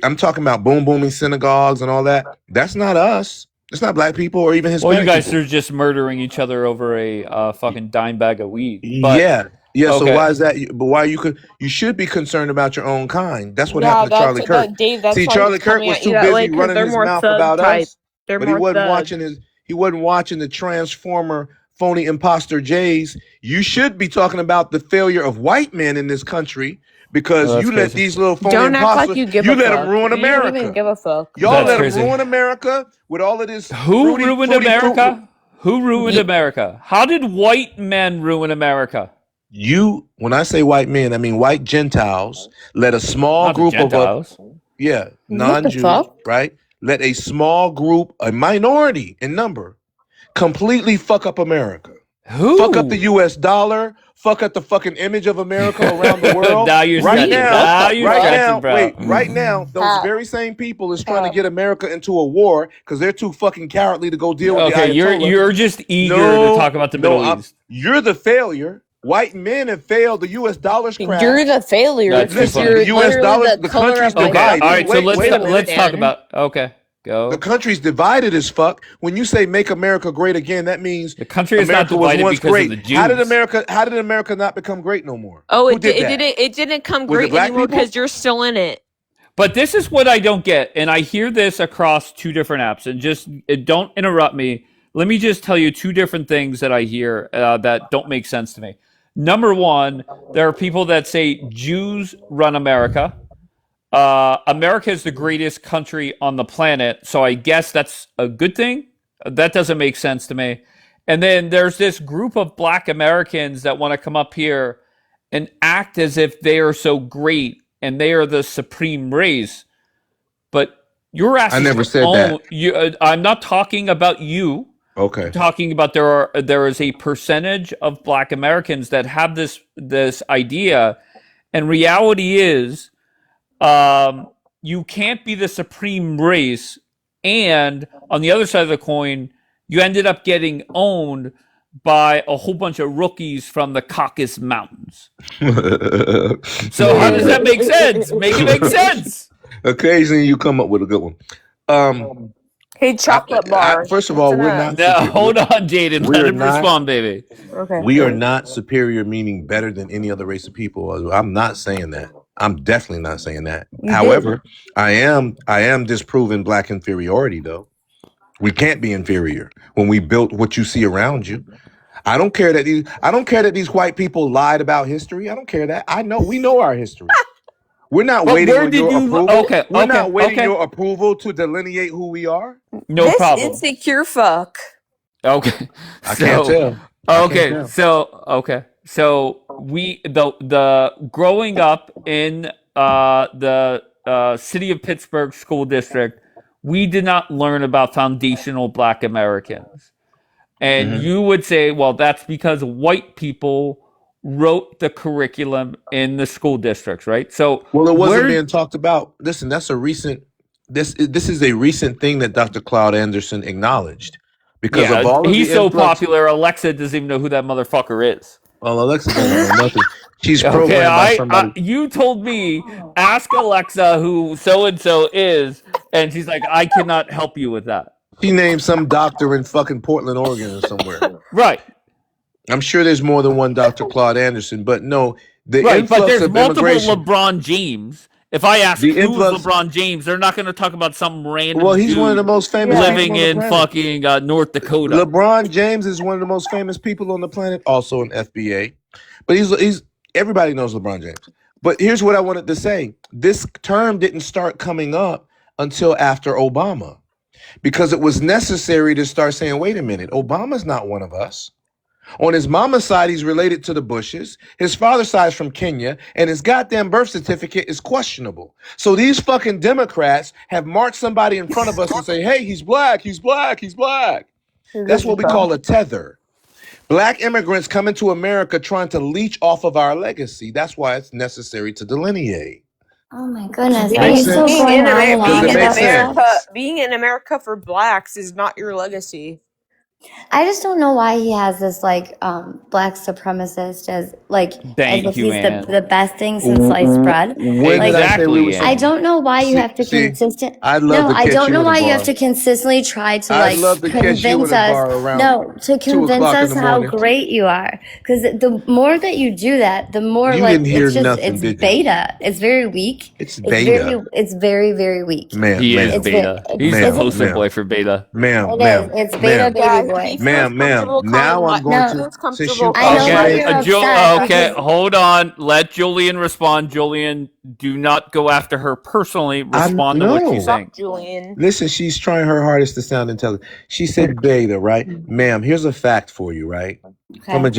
I'm talking about booming synagogues and all that. That's not us. It's not black people or even Hispanic well, you guys people. are just murdering each other over a fucking dime bag of weed. But yeah. So okay. why is that? But why you should be concerned about your own kind. That's what Yeah, happened to Charlie Kirk. Dave, that's See, why Charlie he's Kirk coming was at too you that busy way, 'cause running they're his more mouth thug about type. us. They're but he more wasn't thug. watching the Transformer phony imposter Jays. You should be talking about the failure of white men in this country because Oh, that's you let crazy. these little phony Don't act imposters, like you give you a let fuck. them ruin You don't even America. give a fuck. Y'all That's let crazy. them ruin America with all of this. Who ruined fruity America? Who ruined America? How did white men ruin America? When I say white men, I mean white Gentiles let a small Not the group of Gentiles. What the non-Jews, fuck? right? Let a small group, a minority in number, completely fuck up America. Who? Fuck up the U.S. dollar. Fuck up the fucking image of America around the world. Now you're right stretching. now, Now you're right stretching, now, bro. wait, right now, those very same people is trying to get America into a war because they're too fucking cowardly to go deal with the Okay, Ayatollah. you're just eager to talk about the Middle East. You're the failure. White men have failed. The U.S. dollar's crashed. You're the failure That's too because funny. you're The U.S. literally dollars, the the color country's of my Okay, all divided. right. So Wait a minute. let's talk Dan. about. Okay, go. The country's divided as fuck. When you say "make America great again," that means The country is America not was divided once because great. of the Jews. How did America not become great no more? Oh, Who it did that? didn't come Was it great black anymore people? because you're still in it. But this is what I don't get, and I hear this across two different apps. And just don't interrupt me. Let me just tell you two different things that I hear that don't make sense to me. Number one, there are people that say Jews run America. America is the greatest country on the planet, so I guess that's a good thing. That doesn't make sense to me. And then there's this group of black Americans that want to come up here and act as if they are so great and they are the supreme race. But you're asking. I never said that. I'm not talking about you. Okay. I'm talking about there is a percentage of black Americans that have this idea, and reality is, you can't be the supreme race, and on the other side of the coin, you ended up getting owned by a whole bunch of rookies from the Caucasus Mountains. So how does that make sense? Make it make sense. Occasionally, you come up with a good one. Hey, chocolate bar. First of all, we're not. Now, hold on, Jaden. Let him respond, baby. Okay. We are not superior, meaning better than any other race of people. I'm not saying that. I'm definitely not saying that. However, I am disproving black inferiority, though. We can't be inferior when we built what you see around you. I don't care that these white people lied about history. I don't care that. We know our history. We're not waiting on your approval. We're not waiting your approval to delineate who we are. No problem. Insecure fuck. Okay. I can't tell. So we the growing up in the city of Pittsburgh school district, we did not learn about foundational black Americans. And you would say, well, that's because white people wrote the curriculum in the school districts, right? So it wasn't being talked about. Listen, this is a recent thing that Dr. Cloud Anderson acknowledged because of all of he's the so influx. popular. Alexa doesn't even know who that motherfucker is. Well, Alexa doesn't know nothing. She's programmed by somebody. You told me, ask Alexa who so and so is, and she's like, I cannot help you with that. She named some doctor in fucking Portland, Oregon, or somewhere. Right. I'm sure there's more than one Dr. Claude Anderson, but no, but there's of multiple immigration. LeBron James. If I ask who's LeBron James, they're not going to talk about some random. Well, he's one of the most famous living in fucking North Dakota. LeBron James is one of the most famous people on the planet, also an FBA. But he's everybody knows LeBron James. But here's what I wanted to say: this term didn't start coming up until after Obama, because it was necessary to start saying, "Wait a minute, Obama's not one of us." On his mama's side, he's related to the Bushes. His father's side is from Kenya, and his goddamn birth certificate is questionable. So these fucking Democrats have marched somebody in front of us and say, hey, he's black, he's black, he's black. That's what we call a tether. Black immigrants come into America trying to leech off of our legacy. That's why it's necessary to delineate. Oh my goodness. Does it Are make you still sense? going on and on Does it make about sense? that? Being in America for blacks is not your legacy. I just don't know why he has this like black supremacist as Thank if you, he's the Ann. best thing since sliced bread. When did Like I say we were? Exactly, I Ann. don't know why you have to See, consistent. I'd love No, to I catch don't you know in a why you have bar. to consistently try to I'd like love to catch you in convince a us. bar around No, to 2 convince o'clock in us the how morning. great you are. Because the more that you do that, the more You like didn't hear nothing, it's did you? beta. It's very weak. It's It's beta, very very weak. ma'am, He is ma'am, It's very. beta. He's the ma'am, Isn't poster ma'am, boy for beta. ma'am, it is? ma'am, It's beta ma'am, baby Guys, boy. he feels ma'am. comfortable Now calling I'm going he No, to, feels since comfortable you I know calling why Okay, okay, you're myself upset okay, because hold on. Let Julian respond. Julian, do not go after her personally. I'm Respond to what she's no. saying. fuck Julian. Listen, she's trying her hardest to sound intelligent. She said beta, right? Ma'am, here's a fact for you, right? From okay.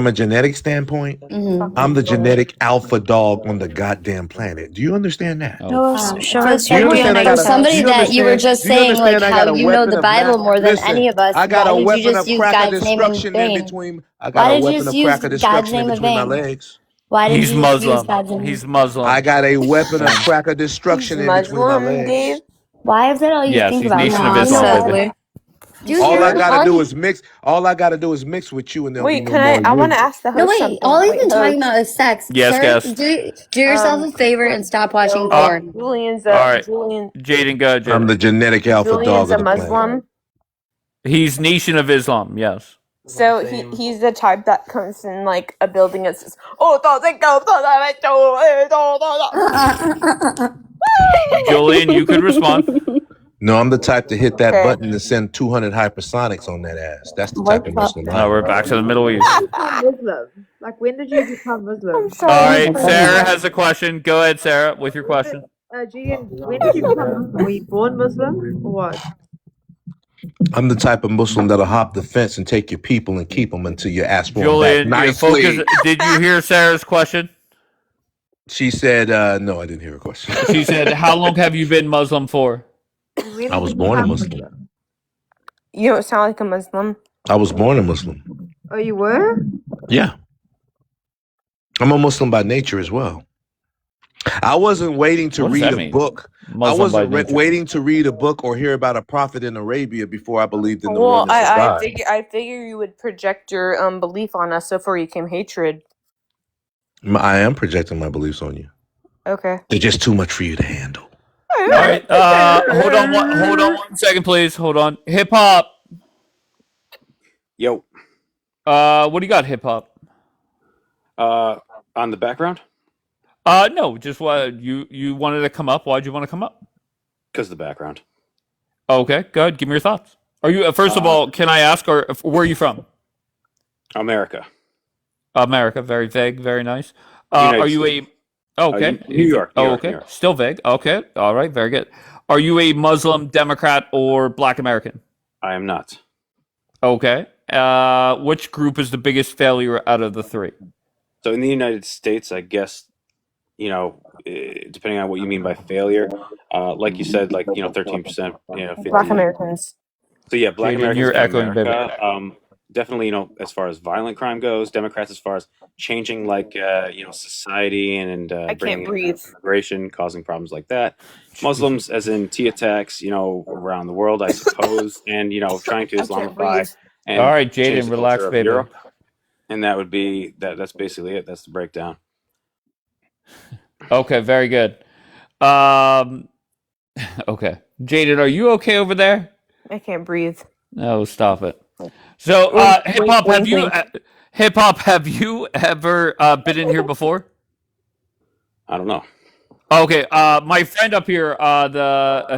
a genetic standpoint, Mm-hmm. I'm the genetic alpha dog on the goddamn planet. Do you understand that? Oh, No, fuck. show For us Do you your understand I DNA got a do somebody you test. that you were understand just do you saying like understand I how got a you know weapon the of Bible mass more than listen, any of us, I got why a did you weapon just of use crack of God's name in destruction in vain? between I got Why a did you weapon just of use crack of God's destruction in name in between my vain? legs. Why did He's you just use Muslim. God's name? He's Muslim. I got a weapon of And crack of He's destruction in between my Muslim, Dave. legs. Why is that all you yes, think he's about? Nation of Yeah, Do you know Islam, what? baby. sadly. Dude, All I you're gotta all do you. is mix. All I gotta do is mix with you, and there'll be Wait, no can I? more I want to you. ask the No, host wait. All something. you've Wait, been talking host. about is sex, Yes, sir. guest. Do yourself a favor and stop watching So Uh, porn. Julian's all a right. Julian. Jaden, go ahead, I'm Jaden. the genetic alpha Julian's dog of a the planet. Muslim. He's Nation of Islam, yes. So he's the type that comes in like a building and says, "Oh, Julian, you could respond. No, I'm the type to hit that okay." button and send 200 hypersonics on that ass. That's the type of Muslim I Now am. we're back to the Middle East. Muslim? Like, when did you become Muslim? I'm All sorry. right, Sarah has a question. Go ahead, Sarah, with your question. Julian, when did you become Muslim? Were you born Muslim or what? I'm the type of Muslim that'll hop the fence and take your people and keep them until you ask for them back Julian, your focus. nicely. Did you hear Sarah's question? She said, no, I didn't hear her question. She said, "How long have you been Muslim for?" When I did was you born a become Muslim. You don't sound like a Muslim. I was born a Muslim. Oh, you were? Yeah. I'm a Muslim by nature as well. I wasn't waiting to What does read that a mean? book. Muslim I wasn't by nature. waiting to read a book or hear about a prophet in Arabia before I believed in the Well, oneness of God. I figure you would project your belief on us, so before you came hatred. I am projecting my beliefs on you. Okay. They're just too much for you to handle. All right. Hold on 1 second, please. Hold on. Hip hop. Yo, What do you got, hip hop? on the background? No, just what you wanted to come up. Why'd you want to come up? Because the background. Okay, go ahead. Give me your thoughts. Are you first of all? Can I ask, or where are you from? America. America. Very vague. Very nice. United Are you States. okay? New York. New Oh, York. okay. New York. Still vague. Okay. All right. Very good. Are you a Muslim, Democrat, or Black American? I am not. Okay. Which group is the biggest failure out of the three? So in the United States, I guess, depending on what you mean by failure, like you said, 13%, 50. Black Americans. So yeah, Black Jaden, Americans you're in echoing, baby. America. Definitely, as far as violent crime goes, Democrats as far as changing society and I bringing can't breathe. immigration, causing problems like that. Muslims, as in T attacks, around the world, I suppose, and trying to I can't Islamify breathe. and All right, change Jaden, the relax, culture of baby. Europe. And that would be that. That's basically it. That's the breakdown. Okay, very good. Okay, Jaden, are you okay over there? I can't breathe. No, stop it. So, hip hop, have you ever been in here before? I don't know. Okay, my friend up here,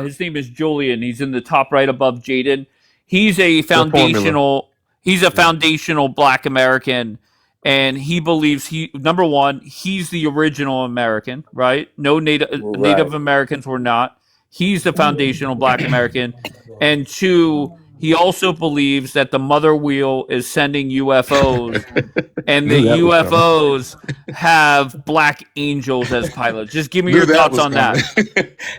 his name is Julian. He's in the top right above Jaden. He's a foundational. He's a foundational Black American, and he believes number one, he's the original American, right? No Native Americans were not. He's the foundational Black American, and two, he also believes that the mother wheel is sending UFOs, and the UFOs have black angels as pilots. Just give me your thoughts on that.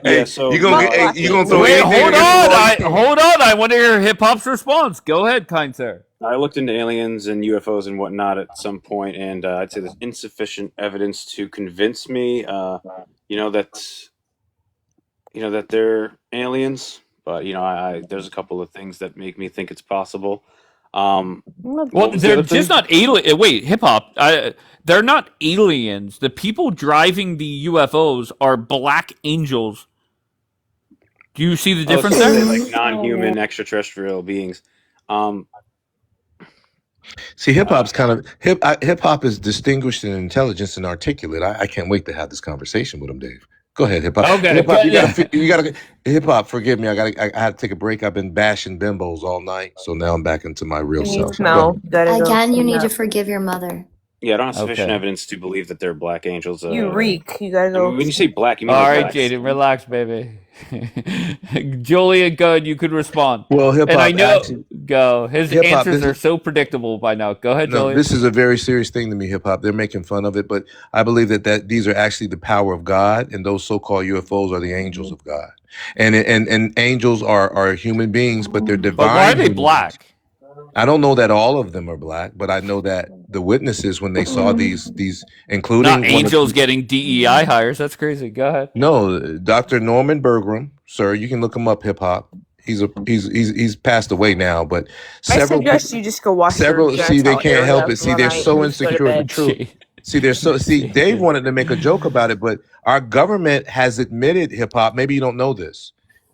Yeah, so you gonna throw Wait, anything hold against the on. wall? Hold on. I want to hear hip hop's response. Go ahead, kind sir. I looked into aliens and UFOs and whatnot at some point, and I'd say there's insufficient evidence to convince me, that they're aliens. But I there's a couple of things that make me think it's possible. Well, Well, what was the they're other just thing? not alien. Wait, hip hop. They're not aliens. The people driving the UFOs are black angels. Do you see the Oh, let's difference just say there? like non-human extraterrestrial beings. Um, See, hip uh, hop's kind of hip hop is distinguished in intelligence and articulate. I can't wait to have this conversation with him, Dave. Go ahead, hip hop. Okay, Hip hop, good. you gotta hip hop. Forgive me, I had to take a break. I've been bashing bimbos all night, so now I'm back into my real And you self. Go smell ahead. good as Again, you a need to nut. forgive your mother. yeah, I don't have sufficient Okay. evidence to believe that they're black angels. You reek. You guys I mean, go. when you say black, you mean All like right, black Jaden, skin? relax, baby. Julia, good. You could respond. Well, hip And I hop know, actually, go. His hip hop. answers This are is so predictable by now. Go ahead, no, Julia. this is a very serious thing to me. Hip hop. They're making fun of it, but I believe that these are actually the power of God, and those so-called UFOs are the angels of God. And angels are human beings, but they're But why are divine they human beings. black? I don't know that all of them are black, but I know that the witnesses when they saw these, Not including one of angels getting DEI hires. That's crazy. Go ahead. no, Dr. Norman Bergram, sir, you can look him up. Hip hop. He's passed away now, but I several suggest you just go wash your several see they genital can't help area it. See, one they're night so and just go to insecure of the bed. truth. Gee. See, they're so see. Dave wanted to make a joke about it, but our government has admitted hip hop. Maybe you don't know this.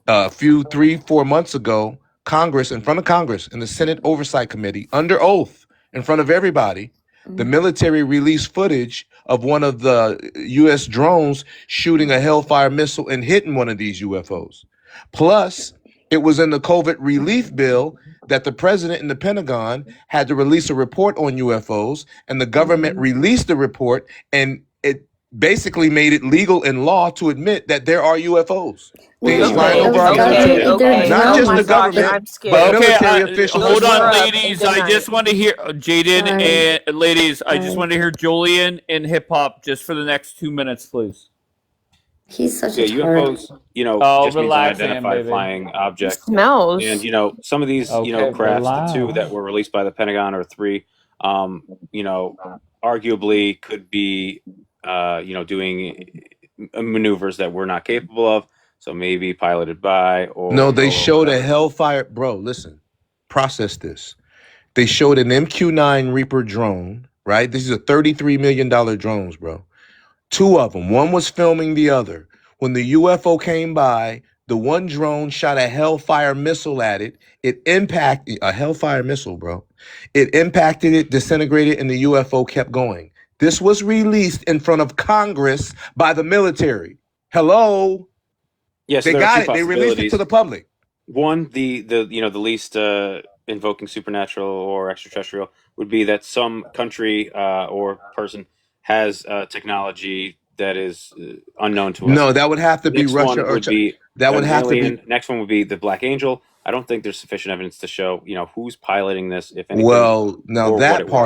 A few 3-4 months ago, Congress, in front of Congress, in the Senate Oversight Committee, under oath, in front of everybody, the military released footage of one of the U.S. drones shooting a Hellfire missile and hitting one of these UFOs. Plus, it was in the COVID relief bill that the president and the Pentagon had to release a report on UFOs, and the government released the report, and it basically made it legal in law to admit that there are UFOs. Things Well, flying but it over was our government. military. They're Not Oh just my the drones. gosh, government, I'm but scared. Okay, military officials hold as on, Screw well. up and ladies. good I just night. want to hear Jaden Sorry. and ladies. I just Sorry. want to hear Julian and hip hop just for the next 2 minutes, please. He's such Yeah, a turd. UFOs, Oh, just means relax, Sam, unidentified baby. flying It object. smells. And some of these, Okay, crafts, the two relax. that were released by the Pentagon or three, arguably could be, doing maneuvers that we're not capable of. So maybe piloted by No, or they showed a whatever. Hellfire. Bro, listen, process this. They showed an MQ-9 Reaper drone, right? These are $33 million drones, bro. Two of them. One was filming the other. When the UFO came by, the one drone shot a Hellfire missile at it. It impacted a Hellfire missile, bro. It impacted it, disintegrated, and the UFO kept going. This was released in front of Congress by the military. Hello? Yeah, so They there are got two it. They released it to possibilities. the public. One, the least invoking supernatural or extraterrestrial would be that some country or person has technology that is unknown to us. No, that would have to be Next Russia one or would China. be That would an have to be. alien. Next one would be the Black Angel. I don't think there's sufficient evidence to show, who's piloting this, if anything, Well, now or what it was.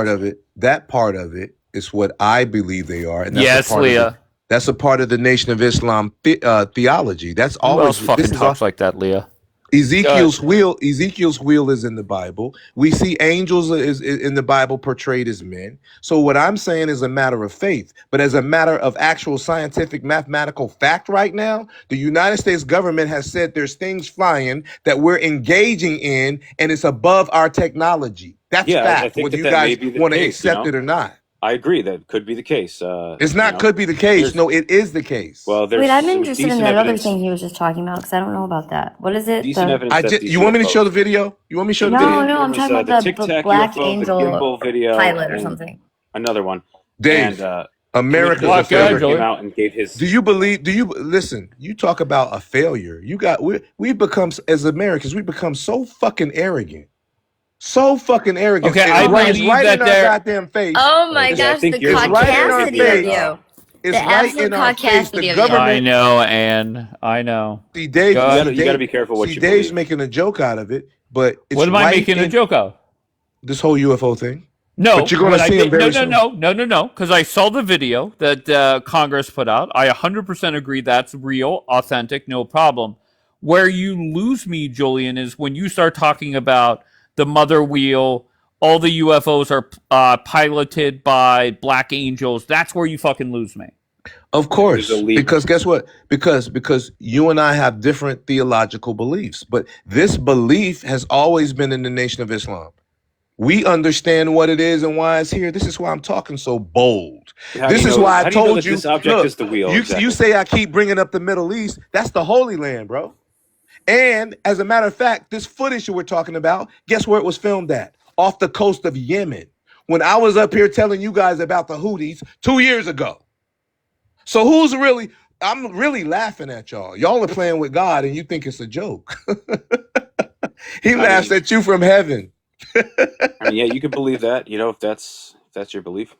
that part of it is what I believe they are, and that's Yes, a part of the, Leah. that's a part of the Nation of Islam theology. That's Who else always fucking this is all, talks like that, Leah? Ezekiel's wheel. Ezekiel's wheel is in the Bible. We see angels is in the Bible portrayed as men. So what I'm saying is a matter of faith, but as a matter of actual scientific mathematical fact, right now, the United States government has said there's things flying that we're engaging in, and it's above our technology. That's Yeah, I fact. think Whether you that may guys be the want to case. accept it or not, I agree that could be the case. it's not. Could be the case. there's No, it is the case. well, there's Wait, I'm some interested in decent that other evidence. thing he was just talking about because I don't know about that. What is it? Decent The evidence that these You want me to show the UFOs. video? You want me to show the no, video? no, I'm There talking was about the the Tic Tac Black UFO, the Angel gimbal video, pilot or and something. another one. Dave, And America's Commissioner a failure. came out and gave his. Do you believe? Do you listen? You talk about a failure. We've become, as Americans, we've become so fucking arrogant, so fucking arrogant. Okay, It's I right, it's believe right that in our they're. goddamn face. Oh my Yeah, I gosh, think the you're It's right in our caucasity of face. you. It's The right absolute in our face. The caucasity of you. I government. know, Anne. I know. See, Dave. Go ahead. You got to be careful what See, you Dave's believe. making a joke out of it, but it's What am I right making a in joke of? this whole UFO thing. No, But you're gonna see him very soon. no. Because I saw the video that Congress put out. I 100% agree that's real, authentic, no problem. Where you lose me, Julian, is when you start talking about the mother wheel. All the UFOs are piloted by black angels. That's where you fucking lose me. Of course, There's a leap. because guess what? Because you and I have different theological beliefs, but this belief has always been in the Nation of Islam. We understand what it is and why it's here. This is why I'm talking so bold. How do This you is know? why I How do you know told that you. this object Look, is the wheel? you Exactly. say I keep bringing up the Middle East. That's the Holy Land, bro. And as a matter of fact, this footage that we're talking about, guess where it was filmed at? Off the coast of Yemen. When I was up here telling you guys about the Houthis 2 years ago. So I'm really laughing at y'all. Y'all are playing with God and you think it's a joke. He laughs at you from heaven. Yeah, you can believe that, if that's your belief.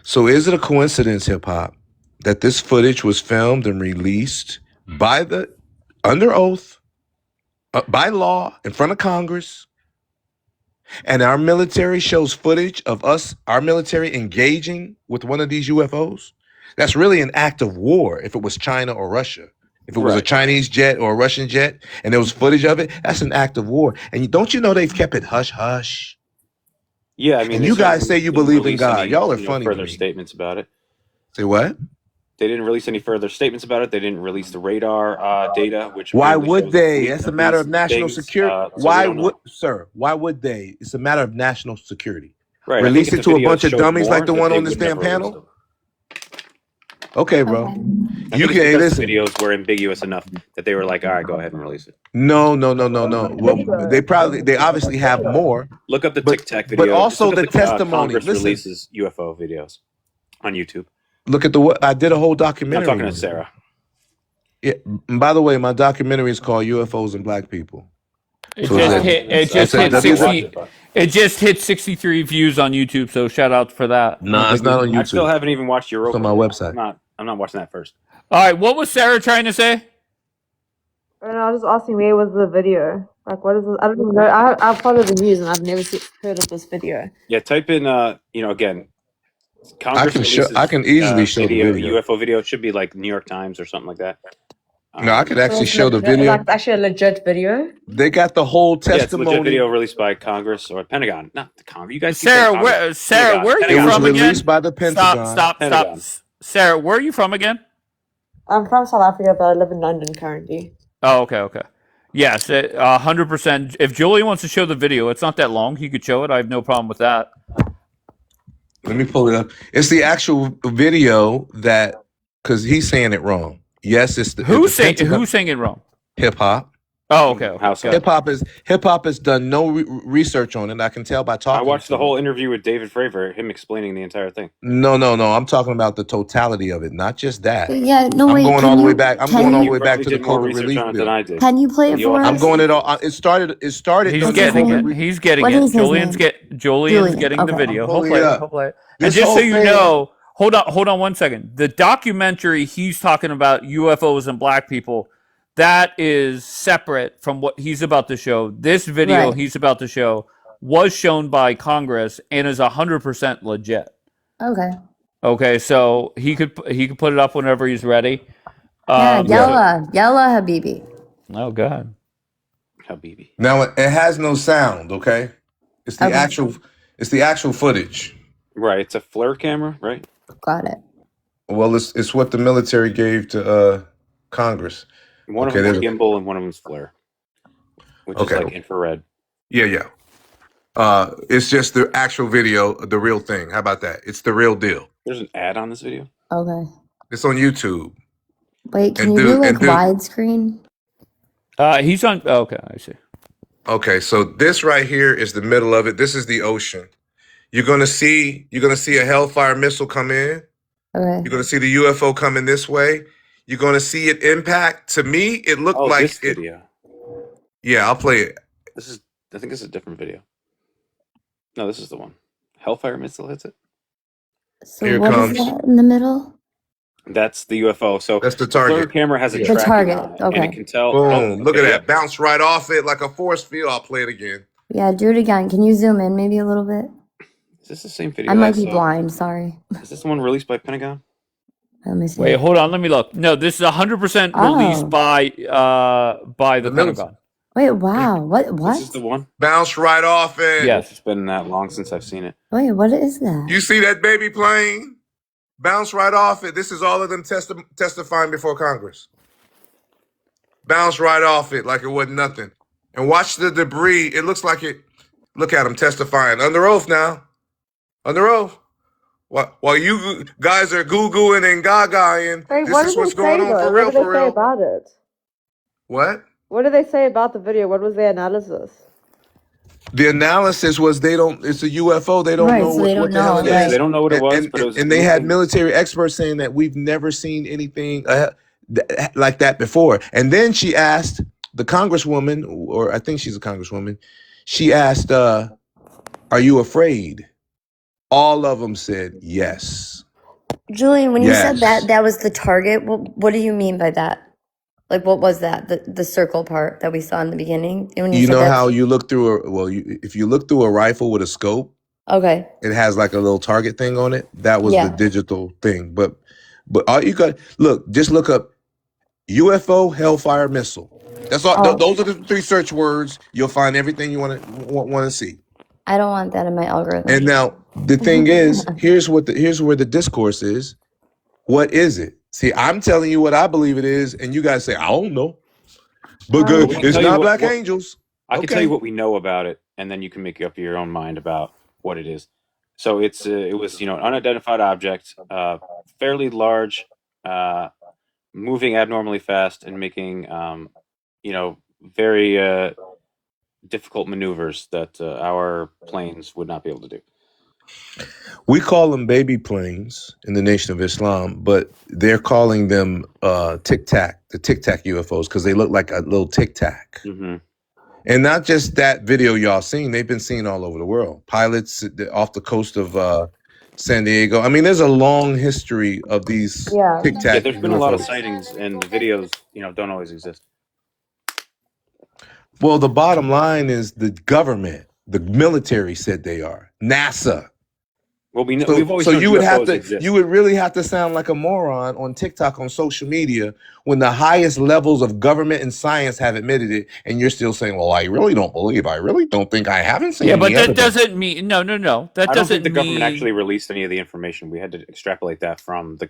So is it a coincidence, hip hop, that this footage was filmed and released under oath, by law, in front of Congress, and our military shows footage of our military engaging with one of these UFOs? That's really an act of war if it was China or Russia. If it was a Chinese jet or a Russian jet and there was footage of it, that's an act of war. And don't you know they've kept it hush-hush? Yeah, I mean, And they you guys certainly say you didn't believe in release God. any, Y'all are funny to further me. statements about it. Say what? They didn't release any further statements about it. They didn't release the radar data, which Why apparently would shows a they? fleet It's a of matter these of national things, security. so we Why don't know. would, sir? Why would they? It's a matter of national security. Right. Release I think it if to the a bunch videos of showed dummies like more, the that one they on this would never damn release panel. them. Okay, bro. Okay. I You think it's can because the listen. videos were ambiguous enough that they were like, all right, go ahead and release it. No. Well, they obviously have more, Look up the but Tic Tac but video. Just also look the up the testimony. Congress Listen, releases UFO videos on YouTube. look at I did a whole I'm documentary. talking to on it. Sarah. Yeah. And by the way, my documentary is called UFOs and Black People. It So just it's hit. It it's just a hit W- 60. It just hit 63 views on YouTube. So shout out for that. Nah, it's not on I still YouTube. haven't even watched It's Europa. on my website. I'm not watching that first. All right. What was Sarah trying to say? And I was just asking, where was the video? Like, what is this? I don't even know. I follow the news and I've never heard of this video. Yeah, type in again, Congress I can easily show the video. UFO video. It should be like New York Times or something like that. No, I could actually It's show the legit, video. like it's actually a legit video. They got the whole Yeah, it's a legit testimony. video released by Congress or Pentagon, not the Congress. You guys keep Sarah, saying where Congress. Sarah, where are It you was from again? released by the Pentagon. Stop. Pentagon. Sarah, where are you from again? I'm from South Africa, but I live in London currently. Oh, okay. Yes, 100%. If Julie wants to show the video, it's not that long. He could show it. I have no problem with that. Let me pull it up. It's the actual video because he's saying it wrong. Yes, it's the Who's saying Pentagon. it wrong? Hip hop. Oh, okay. Household. Hip hop has done no research on it. I can tell by talking. I watched to the him. whole interview with David Fravor, him explaining the entire thing. No. I'm talking about the totality of it, not just that. Yeah, no, I'm wait. going can all the you- way back. I'm can going all you- the way back to the did more COVID research relief on it bill. than I did. Can you play it You for all- I'm us? going it all. It started. He's from the getting COVID it. He's getting What it. is his Julian's name? Julian's Julian, getting the okay. video. I'm He'll pulling play it it. up. He'll play it. And This just so whole you thing- know, hold on 1 second. The documentary he's talking about UFOs and black people, that is separate from what he's about to show. This video Right. he's about to show was shown by Congress and is 100% legit. Okay. Okay, so he could put it up whenever he's ready. Yeah, Yalla Habibi. Oh God. Habibi. Now it has no sound. Okay, it's the Okay. actual footage. Right, it's a flare camera, right? Got it. Well, it's what the military gave to Congress. One of Okay, them is there's- gimbal and one of them's flare, which is Okay. like infrared. Yeah. It's just the actual video, the real thing. How about that? It's the real deal. There's an ad on this video. Okay. It's on YouTube. Wait, can And you dude- do like and dude- widescreen? He's on. Okay, I see. Okay, so this right here is the middle of it. This is the ocean. You're gonna see a Hellfire missile come in. Okay. You're gonna see the UFO coming this way. You're gonna see it impact. To me, it looked Oh, like this it. video. Yeah, I'll play it. I think this is a different video. No, this is the one. Hellfire missile hits it. So Here what is comes- that in the middle? That's the UFO. So That's the flare target. camera has a The tracking target, on it, okay. and it can tell. Boom! Look at okay, that. Bounce right off it like a force field. I'll play it again. Yeah, do it again. Can you zoom in maybe a little bit? Is this the same video? I might be saw? blind. Sorry. Is this the one released by Pentagon? Let me see. Wait, hold on. Let me look. No, this is 100% released Oh. by the The Pentagon. Wait, wow. What? This is the What? one. Bounce right off it. Yes. It's been that long since I've seen it. Wait, what is that? You see that baby plane? Bounce right off it. This is all of them testifying before Congress. Bounce right off it like it wasn't nothing. And watch the debris. It looks like it. Look at him testifying under oath now. Under oath. While you guys are goo-gooing and gaga-ing, Hey, this what is did they what's going say on though? for What real, did they for say real. about it? What? What did they say about the video? What was their analysis? The analysis was it's a UFO. They don't Right, know so they don't what the hell know, it Yeah, so is. they right. don't know what it was, And, but it was and they had moving. military experts saying that we've never seen anything like that before. And then she asked the congresswoman, or I think she's a congresswoman, she asked, are you afraid? All of them said yes. Julian, when you said Yes. that was the target, what do you mean by that? Like, what was that? The circle part that we saw in the beginning? When you You said know that? how you look through if you look through a rifle with a scope, Okay. it has like a little target thing on it. That was the Yeah. digital thing. But all you got, just look up UFO Hellfire missile. That's all. Oh, Those are the 3 search words. You'll find everything you want to see. I don't want that in my algorithm. And now the thing is, here's where the discourse is. What is it? See, I'm telling you what I believe it is, and you guys say I don't know. But Well, good, we can it's tell you not black what angels. I can tell you Okay. what we know about it, and then you can make up your own mind about what it is. So it was an unidentified object, fairly large, moving abnormally fast, and making very difficult maneuvers that our planes would not be able to do. We call them baby planes in the Nation of Islam, but they're calling them the Tic Tac UFOs, because they look like a little Tic Tac. Mm-hmm. And not just that video y'all seen, they've been seen all over the world. Pilots off the coast of San Diego. I mean, there's a long history of these Yeah. Tic Yeah, Tac there's been a lot of UFOs. sightings, and the videos, don't always exist. Well, the bottom line is the government, the military said they are. NASA. Well, we've always So known you would UFOs exist. you would really have to sound like a moron on TikTok, on social media, when the highest levels of government and science have admitted it, and you're still saying, "Well, I really don't believe. I really don't think. I haven't seen." Yeah, but any that evidence." doesn't mean no. That I don't think doesn't the government mean. actually released any of the information. We had to extrapolate that from the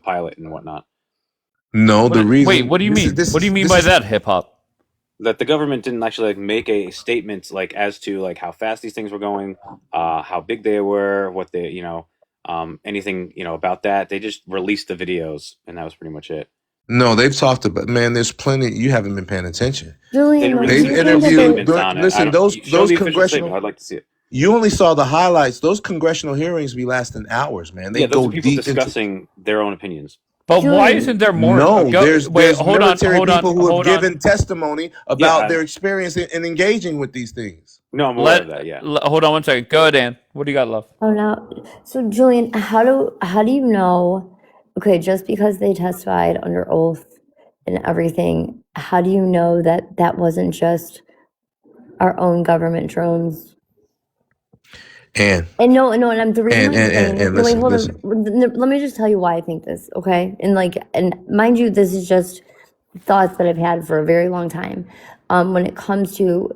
pilot and whatnot. No, the reason. Wait, what do you mean? What do you mean by that, hip hop? That the government didn't actually make a statement as to how fast these things were going, how big they were, what they anything about that. They just released the videos, and that was pretty much it. No, they've talked about. Man, there's plenty. You haven't been paying attention. Julian, They They've released do you official think that interviewed. statements on it. Listen, Show those the official statement. congressional. I'd like to see it. You only saw the highlights. Those congressional hearings be lasting hours, man. They Yeah, those go are people deep into. discussing their own opinions. But why Julian, isn't there more? No, there's hold military people who have hold on. given testimony about their experience in engaging with these things. No, I'm aware of that. Yeah. Hold on one second. Go ahead, Dan. What do you got, love? Oh no. So Julian, how do you know? Okay, just because they testified under oath and everything, how do you know that that wasn't just our own government drones? And No, and I'm the reason. and No, wait, listen, hold listen. on. Let me just tell you why I think this, okay? And mind you, this is just thoughts that I've had for a very long time. When it comes to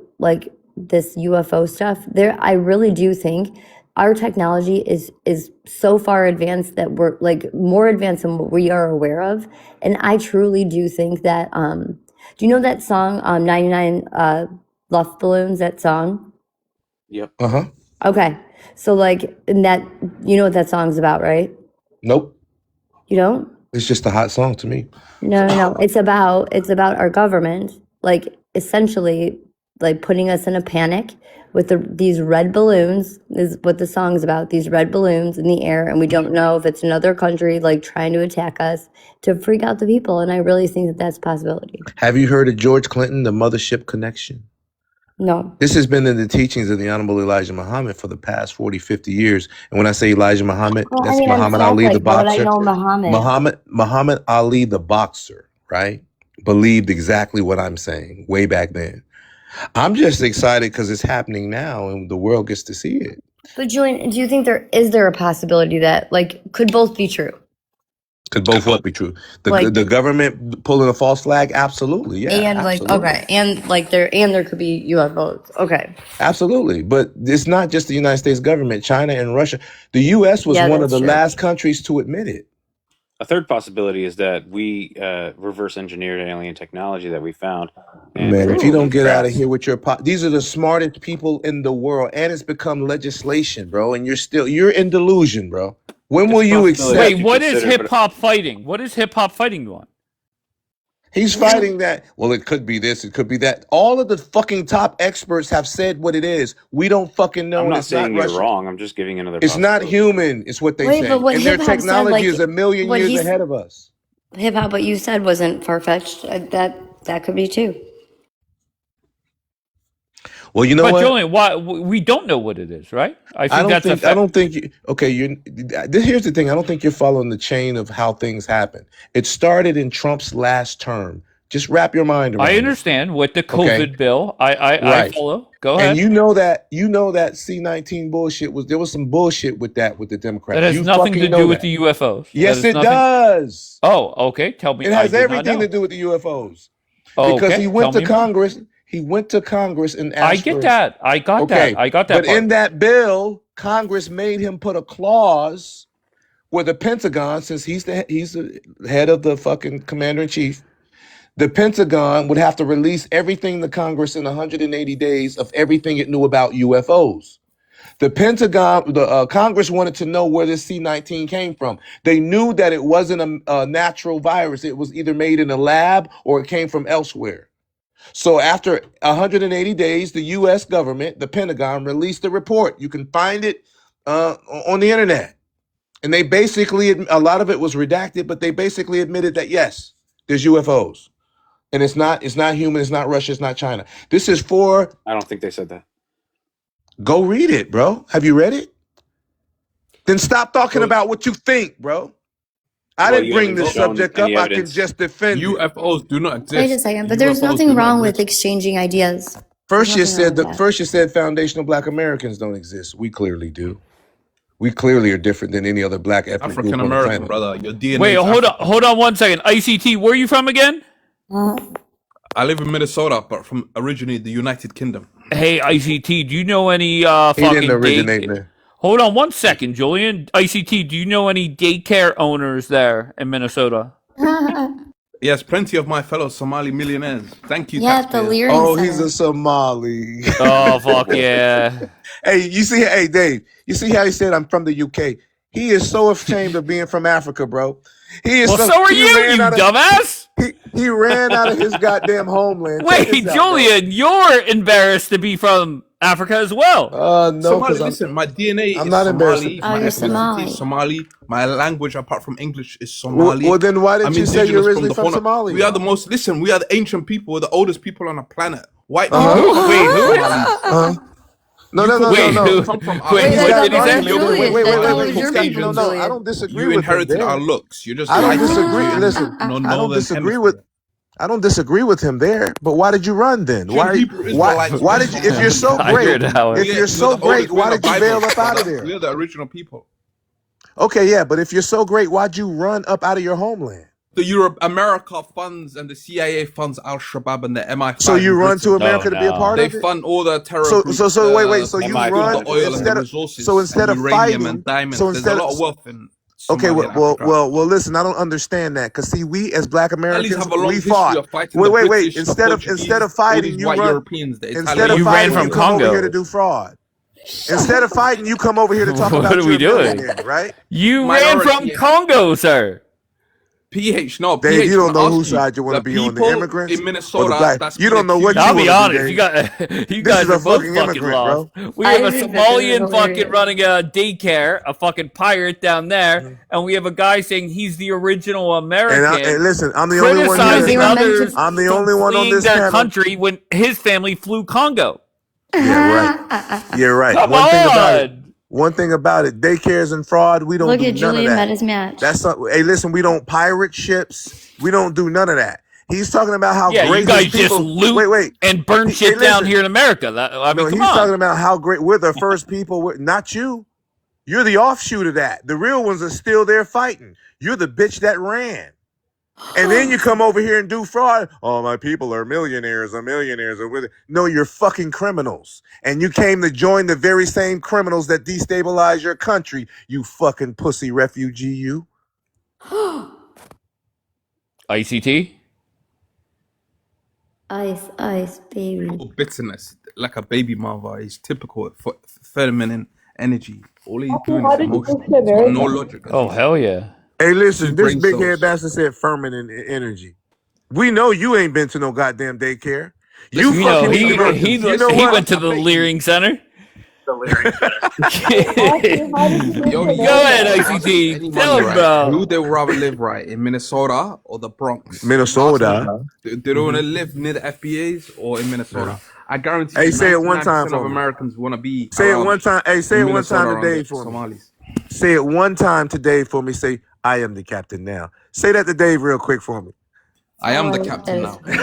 this UFO stuff, I really do think our technology is so far advanced that we're more advanced than what we are aware of. And I truly do think that do you know that song 99 Luft Balloons, that song? Yep. Uh-huh. Okay. So in that, you know what that song's about, right? Nope. You don't? It's just a hot song to me. No. It's about our government, essentially putting us in a panic with these red balloons is what the song's about. These red balloons in the air, and we don't know if it's another country trying to attack us to freak out the people. And I really think that that's a possibility. Have you heard of George Clinton, the mothership connection? No. This has been in the teachings of the Honorable Elijah Muhammad for the past 40, 50 years. And when I say Elijah Muhammad, Well, that's I'm Muhammad Ali, the Catholic. How would I boxer. know Muhammad? Muhammad Ali, the boxer, right? Believed exactly what I'm saying way back then. I'm just excited because it's happening now and the world gets to see it. But Julian, do you think is there a possibility that could both be true? Could both what be true? The government pulling a false flag? Absolutely. Yeah. And absolutely. okay, and there could be UFOs. Okay. Absolutely. But it's not just the United States government, China and Russia. The US was one of the last countries to admit it. A third possibility is that we reverse engineered alien technology that we found. And Man, if you don't get out of craft. here with your these are the smartest people in the world, and it's become legislation, bro. And you're in delusion, bro. When will It's a you possibility accept? Wait, to what is consider, but hip hop fighting? What is hip hop fighting you on? He's fighting that. Well, it could be this, it could be that. All of the fucking top experts have said what it is. We don't fucking know, I'm and not it's not saying you're Russian. wrong. I'm just giving another It's not possibility. human. It's what they Wait, but say, what and their hip hop said, technology is like a million what years he's ahead of us. hip hop, what you said wasn't far fetched. That could be too. Well, you know But what? Julian, why we don't know what it is, right? I think that's a I don't think you, okay, here's the thing. I don't think you're following the chain of how things happen. It started in Trump's last term. Just wrap your mind around I it. understand with the Okay. COVID bill. I Right. follow. Go And ahead. you know that C-19 bullshit there was some bullshit with the Democrats. That has You nothing to fucking do know with that. the UFOs. Yes, That is it nothing. does. Oh, okay. Tell me. It I has did not everything know. to do with the UFOs. Because Okay. he went Tell to me more. Congress. He went to Congress and I asked get for that. I got okay. that. I got that But part. in that bill, Congress made him put a clause where the Pentagon, since he's the head of the fucking commander in chief, the Pentagon would have to release everything to Congress in 180 days of everything it knew about UFOs. The Congress wanted to know where this C-19 came from. They knew that it wasn't a natural virus. It was either made in a lab or it came from elsewhere. So after 180 days, the U.S. government, the Pentagon, released a report. You can find it on the internet. And they basically, a lot of it was redacted, but they basically admitted that, yes, there's UFOs. And it's not human, it's not Russia, it's not China. This is for, I don't think they said that. go read it, bro. Have you read it? Then stop talking So about what you think, bro. I Well, didn't you bring haven't this shown subject any up. I can evidence. just defend it. UFOs do not exist. Wait a second, but there's UFOs nothing do not wrong with exist. exchanging ideas. First There's nothing wrong with you said foundational Black Americans don't exist. We clearly do. We clearly are different than any other Black ethnic African group on the American, planet. brother. Your DNA. Wait, is hold African. on. Hold on one second. ICT, where are you from again? I live in Minnesota, but from originally the United Kingdom. Hey, ICT, do you know any He fucking didn't originate, man. Hold on one second, Julian. ICT, do you know any daycare owners there in Minnesota? that. Yes, plenty of my fellow Somali millionaires. Thank you, Yeah, at the taxpayers. Leering Oh, Center. he's a Somali. Oh, fuck yeah. Hey, Dave, you see how he said I'm from the UK? He is so ashamed of being from Africa, bro. He is Well, so are you, ran you out of- dumbass. He ran out of his goddamn homeland. Check Wait, this out, bro. Julian, you're embarrassed to be from Africa as well. No, Somali, because listen, my DNA I'm is not embarrassed. Somali. Oh, My you're ethnicity Somali. is Somali. My language, apart from English, is Somali. Well, then why didn't I'm you say you're indigenous originally the from Horn of- Somalia? We are the most. Listen, we are the ancient people. We're the oldest people on the planet. White Uh-huh. people. Wait, who? Uh-huh. No, no, no, Wait, no, who? no. Come from Wait, He's what got did he say? argument there. Julian, Wait. that was He's your got, people, no, Julian. I don't disagree You with him inherited there. our looks. You're just. I don't like disagree. from Listen, no I don't northern disagree hemisphere. with. I don't disagree with him there. But why did you run then? Why did you? If you're so great, if you're so great, why did you bail up out of there? We're the original people. Okay, yeah, but if you're so great, why'd you run up out of your homeland? The Europe, America funds and the CIA funds Al Shabaab and the MI5. So you in run to Britain. America to be a no. part They of it? fund all the terror So groups. wait. So you MI5 run the oil and the instead of resources. so instead and of uranium fighting. and diamonds. So There's instead a lot of of wealth in. okay, Somalia and well, Africa. listen. I don't understand that because see, we as Black At least Americans, have a long we history fought. of fighting the Wait. British, the Instead Portuguese, of all fighting, these you white run. Europeans, the Instead Italians. of You ran fighting, from you come over Congo. here to do fraud. Instead of fighting, you come over here to talk What about are your we doing? millionaire, right? You ran Minority, from yeah. Congo, sir. PH, no, Dave, PH, you don't can know ask whose you, side you want to be on, the people immigrants in or the Minnesota. Black. That's You been don't know what accused- I'll be wanna be, honest. Dave. You This guys is a are both fucking fucking immigrant, lost. bro. We I have a think that this is Somalian fucking hilarious. running a daycare, a fucking pirate down there, and we have a guy saying he's the original American. And listen, I'm the only one criticizing here. They were meant to- others I'm the for only one on fleeing this their panel. country when his family flew Congo. Yeah, right. You're right. Come One thing about it, daycares and fraud, we don't Look do at none Julian of met that. his match. Hey, listen, we don't pirate ships. We don't do none of that. He's talking about how Yeah, great you guys his people. just loot Wait. and burn Hey, shit listen. down here in America. I mean, No, come he's on. talking about how great we're the first people. Not you. You're the offshoot of that. The real ones are still there fighting. You're the bitch that ran. And then you come over here and do fraud. Oh, my people are millionaires. No, you're fucking criminals. And you came to join the very same criminals that destabilize your country. You fucking pussy refugee, you. ICT? Ice, baby. Or bitterness, like a baby mother, is typical for feminine energy. All he's doing is emotional. It's got no logic. Oh, hell yeah. Hey, Two listen, this brain big cells. head bastard said ferment energy. We know you ain't been to no goddamn daycare. You Listen, You know, fucking need to go. he You know he what? went to the Leering Center. Go Yo, ahead, ask ICT. any Tell man, him, right, who bro. they would rather live, right, in Minnesota or the Bronx? Minnesota. Ask them. They don't want to live near the FBAs or in Minnesota. I guarantee Hey, you, say it one time 99% for of me. Americans want to be Say it around one time. Hey, say in it one time Minnesota around today the for me. Somalis. Say it one time today for me. Say, I am the captain now. Say that to Dave real quick for me. I am the Oh, captain that now. is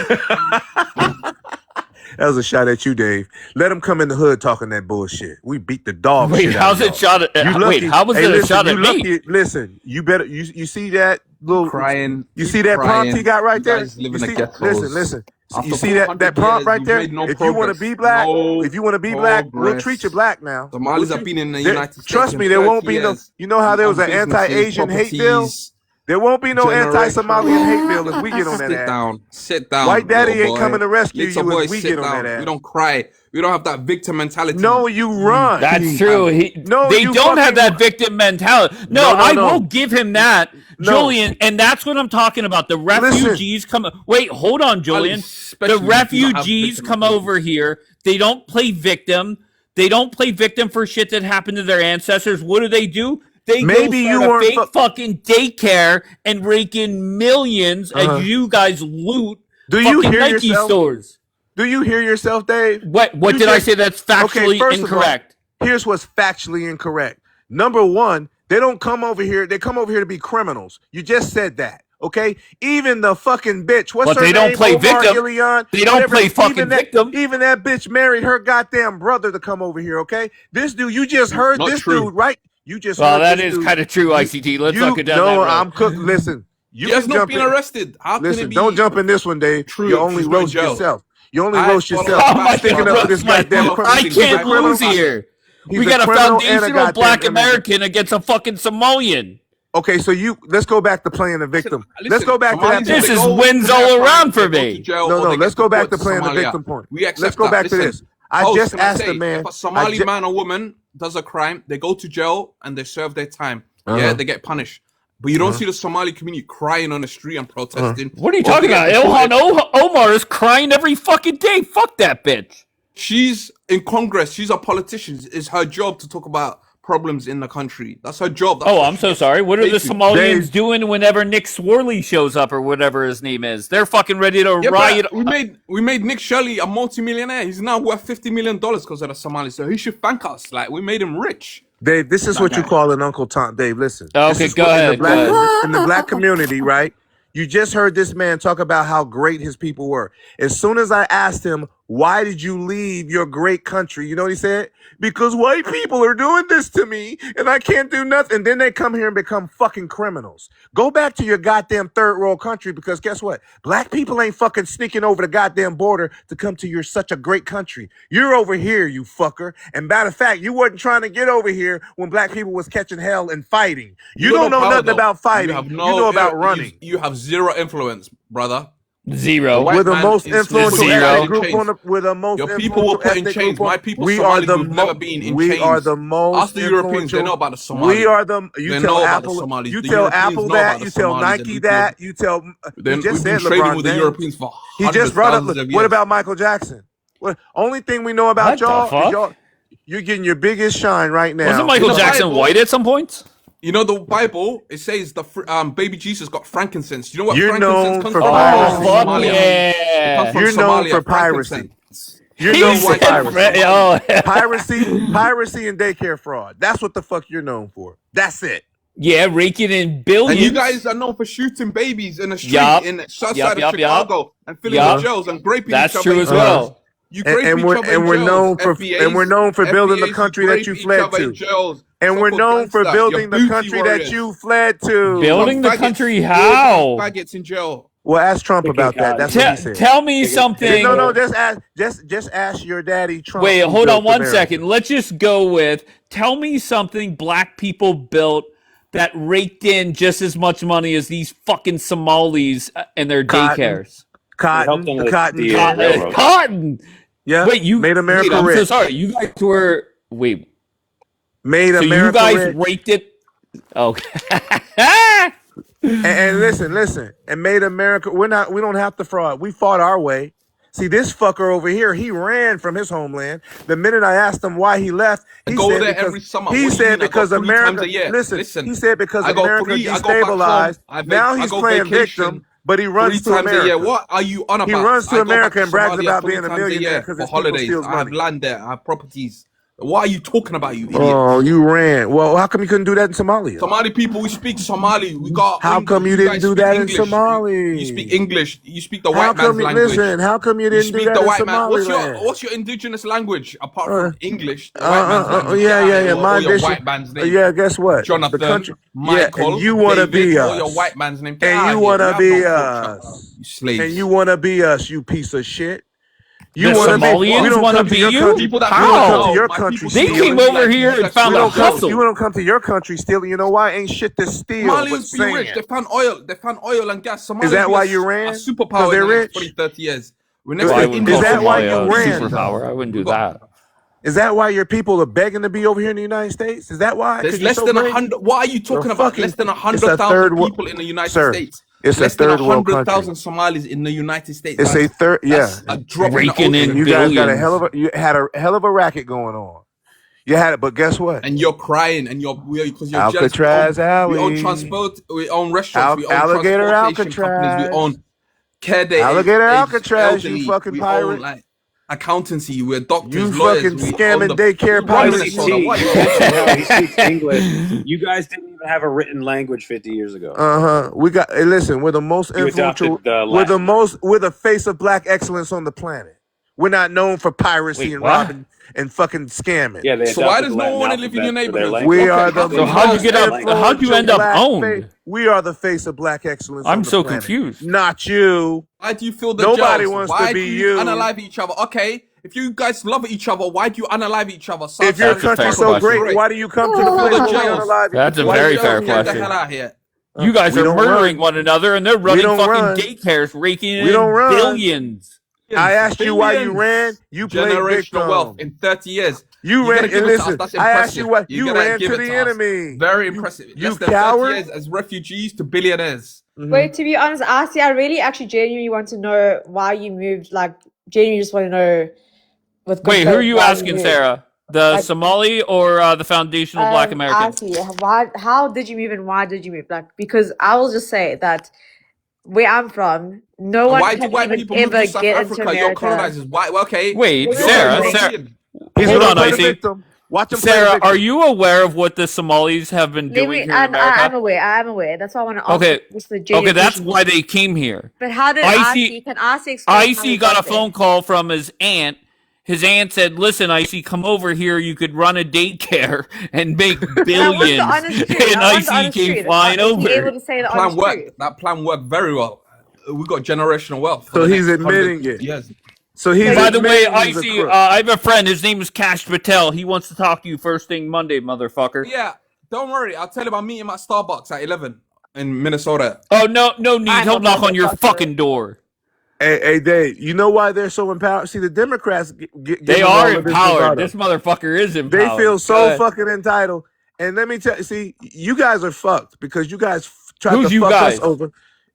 That was a shot at you, Dave. Let him come in the hood talking that bullshit. We beat the dog Wait, shit out how's of it y'all. shot at? You Wait, lucky. how was Hey, it a listen, shot you at lucky. me? Listen, you better. You see that little Crying. You keep see that prompt he crying. got right You there? guys live You in the see? ghettos. Listen. After You see that 400 prompt years, right you've there? made no If you want to progress. be black, No if you want to be black, we'll treat you progress. black now. Somalis have been in the There- United States trust in me, there 30 won't be no. years. You know how there was On an businesses, anti-Asian hate bill? properties, There won't be no anti-Somalian hate bill if generational. we get on that Sit ass. down. Sit down, White daddy little ain't coming boy. to rescue Little you boy, if we sit get on that down. We ass. don't cry. We don't have that victim mentality. No, you run. That's true. No, They you don't have fucking that victim mentality. No, No, I will give him that, No. Julian, and that's what I'm talking about. The refugees come. Wait, hold on, Julian. The especially do not have refugees victim come mentality. over here. They don't play victim. They don't play victim for shit that happened to their ancestors. What do? They Maybe go you start a weren't fake fucking daycare and rake in millions Uh-huh. as you guys loot Do you fucking hear Nike yourself? stores. Do you hear yourself, Dave? What You did I just- say that's factually first of all, incorrect? here's what's factually incorrect. Number one, they don't come over here. They come over here to be criminals. You just said that. Okay? Even the fucking bitch. What's But her they name? don't play Omar victim. Gillian, They don't play fucking even that, victim. Even that bitch married her goddamn brother to come over here, okay? This dude, you just heard Not this true. dude, right? You just Well, heard that this is dude. kind of true, ICT. Let's You not go down that road. I'm cooked. Listen, you He has can not jump been in. arrested. How can Listen, it be? don't jump in this one, Dave. True, You if only he's not in roast jail. yourself. You only I roast follow yourself. How am I Sticking gonna up for roast this my? goddamn criminal. I He's a can't criminal. lose here. He's We a got a criminal and a foundational goddamn black immigrant. American against a fucking Somalian. Okay, so let's go back to playing the victim. Let's go back to that. Somalis, This if they is go wins commit a all crime, around for they go me. to jail No, or no, they let's get go back to deported playing the Somalia. victim point. We accept Let's go that. back to Listen, this. I host, just can I asked say, the man. if a Somali man or woman does a crime, they go to jail and they serve their time. Yeah, they get punished. But you don't see the Somali community crying on the street and protesting. What are you Or talking they about? get Ilhan deported. Omar is crying every fucking day. Fuck that bitch. She's in Congress. She's a politician. It's her job to talk about problems in the country. That's her job. That's Oh, what I'm she so gets sorry. What are paid the to. Somalians Dave. doing whenever Nick Swarley shows up or whatever his name is? They're fucking ready to Yeah, riot. but we made Nick Shirley a multi-millionaire. He's now worth $50 million because of the Somalis. So he should thank us. Like, we made him rich. Dave, this is what you call an Uncle Tom. Dave, listen. This Okay, is go what- ahead. Go ahead. In the black community, right? You just heard this man talk about how great his people were. As soon as I asked him, why did you leave your great country? You know what he said? Because white people are doing this to me and I can't do nothing. And then they come here and become fucking criminals. Go back to your goddamn third world country because guess what? Black people ain't fucking sneaking over the goddamn border to come to your such a great country. You're over here, you fucker. And matter of fact, you wasn't trying to get over here when black people was catching hell and fighting. You don't know power, nothing though. about fighting. You know about running. You have zero influence, brother. Zero. White We're the man most is influential Zero. ethnic in group chains. on the. We're the most. Your people were put in ethnic chains. group on- My people, we Somalis, are the we've never been in we chains. are the most. Ask the Europeans, they know about the Somalis. We are the. You They tell know about Apple. the Somalis. You The tell Europeans Apple know that. about the You tell Somalis Nike and that. You tell. Then You just we've been said trading LeBron with the James. Europeans for He hundreds, just brought up. thousands of What years. about Michael Jackson? Well, only thing we know about What the y'all fuck? is y'all. You're getting your biggest shine right now. Wasn't Michael In the Jackson Bible- white at some point? You know the Bible, it says the baby Jesus got frankincense. You know what You're frankincense known comes for from? Oh, piracy. fuck Somalia. It yeah. comes from You're known Somalia, for piracy. frankincense. You're He known for said piracy. oh, Piracy and daycare fraud. That's what the fuck you're known for. That's it. yeah, raking in billions. And you guys are known for shooting babies in the street Yup. in south Yup, side yup, of yup. Chicago and filling Yup. the jails and graping That's each other true in as jails. well. You grape And each we're other in known jails, for FBAs, and we're known for building the FBAs, country grape that you each fled other in to. jails. And we're So-called known for gangster, building your the booty country that warriors. you fled to. Building the Faggots. country You how? faggots in jail. Well, ask Trump about that. That's what he said. Tell me something. No, just ask your daddy Trump. Wait, who hold built on one America. second. Let's just go with tell me something black people built that raked in just as much money as these fucking Somalis and their Cotton. daycares. helped them The with cotton the gin. railroad. Cotton. Yeah. Wait, made America I'm rich. so sorry. You guys were Made So America you guys rich. raked it. Okay. And listen, and made America. We don't have to fraud. We fought our way. See, this fucker over here, he ran from his homeland. The minute I asked him why he left, he go said there because every summer. he What do you said mean? I go because 3 America. times a year. Listen, he said because I go America I go back destabilized. home. Now he's playing victim, but he runs 3 to times a year. America. What are you on about? He runs to I go back America and brags Somalia about 3 being a times a millionaire year because for his people holidays. steals I have money. land there. I have properties. What are you talking about, you idiot? Oh, you ran. Well, how come you couldn't do that in Somalia? Somali people, we speak Somali. We got. How come you didn't guys do speak that in English. Somali? You speak English. You speak the How white man's come? language. Listen, how come you You didn't do speak that the in white man. Somaliland? What's your indigenous language apart Uh, from English? The white man's language. Yeah. Or My your bishop. white man's name. Yeah, guess what? Jonathan, The country. Michael, and you want to David, be or your us. white man's name. And Get out you of want here. to You be have no culture. us. You slaves. And you want to be us, you piece of shit. You The want to be. Somalians We don't wanna come to be your you? country. People that We don't come How? to your my country people They steal came stealing. over here and found We a don't come. hustle. You don't come to your country stealing. You know why? Ain't shit to steal. But Malians be rich. sand. They found oil. They found oil and gas. Somalia Is that be why a, you a ran? 'Cause superpower they're in the next rich. 20, 30 years. We're Well, next I to wouldn't Is call India. that why you Somalia a ran, superpower. though? I wouldn't do We got- that. Is that why your people are begging to be over here in the United States? Is that why? There's 'Cause you're less so than great? 100. What are you talking about? fucking- Less than it's a 100,000 third wo- people in the United Sir, States. it's a Less than third world 100,000 Somalis in the United States. It's a third. That's Yeah. a drop in the Raking ocean. in And you guys got a billions. hell of a. You had a hell of a racket going on. You had it, but guess what? And you're crying, and because you're Alcatraz jealous. We Alley. own transport, we own restaurants, we own Alligator transportation companies, Alcatraz. we own care day, Alligator aged Alcatraz, you elderly, fucking we pirate. own like accountancy, we're doctors, You lawyers, fucking we own scamming the daycare we own pirates. Minnesota. What are you Bro, he speaks English. You guys didn't even have a written language 50 years ago. We got. Hey, listen, we're the most You influential. adopted We're the Latin. most. We're the face of black excellence on the planet. We're not known for piracy Wait, and what? robbing and fucking scamming. Yeah, they So why adopted does the no Latin one want to live in your alphabet for their neighborhood? language. We are the So how'd you most get up- how'd you end up influential black owned? face. We are the face of black excellence. I'm on the so planet. confused. Not you. Why do you feel the Nobody jealous? wants Why to be do you. unalive each other? Okay, if you guys love each other, why do you unalive each other? If your That's a fair country's so question. great, why do you come to the Feel place the where we jealous. unalive you? That's a Why very you fair don't Get the question. hell out of here. You guys We are don't murdering run. one another, and they're running don't fucking run. daycares, raking We in don't run. billions. I asked you why you Billions. ran. You played Generational victim. wealth in 30 years. You ran. gotta give And it to us. listen, That's I asked you impressive. why You you gotta ran give to it the to us. enemy. Very impressive. You Less than coward. 30 years as refugees to billionaires. Wait, to be honest, I really actually genuinely want to know why you moved. Like, genuinely just want to know. With Wait, who are you why asking, moved. Sarah? The Like- Somali or the foundational Black American? Actually, how did you move and why did you move? Like, because I will just say that where I'm from, no one Why do can white even people move ever to South get Africa? into You're America. colonizers. Why? Well, okay. Wait, You're Sarah, European. He's Hold gonna on, play the Icy. victim. Watch him play the Sarah, victim. are you aware of what the Somalis have been Let doing me, here in I'm America? aware. I'm aware. That's why I want to ask. Okay. What's the genuine Okay, that's question. why they came here. But how did Icy- Icy? Can Icy explain? how Icy he got a there? phone call from his aunt. His aunt said, "Listen, Icy, come over here. You could run a daycare and make But I want the billions." honest truth. And I want the Icy honest came truth. flying Is he over. able to say the Plan honest worked. truth? That plan worked very well. We got generational wealth. for So the he's next admitting 100 it. years. So he's By the way, admitting he's a Icy, crook. I have a friend. His name is Cash Patel. He wants to talk to you first thing Monday, motherfucker. Yeah, don't worry. I'll tell him I'll meet him at Starbucks at 11 in Minnesota. Oh, no need. I'm He'll a knock on your motherfucker. fucking door. Hey, Dave, you know why they're so empowered? See, the Democrats give They them all are of this empowered. bravado. This motherfucker is They empowered. feel Go so ahead. fucking entitled. And let me tell you, see, you guys are fucked because you guys tried Who's to you fuck guys? us over.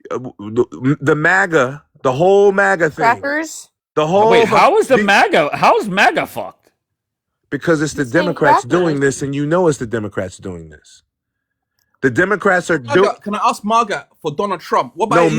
The MAGA, the whole MAGA thing. Crackers. The whole Wait, how is the the- MAGA? How's MAGA fucked? Because it's the He's saying Democrats crackers. doing this, and you know it's the Democrats doing this. The Democrats are doing. Margaret, can I ask Margaret for Donald Trump? What about his,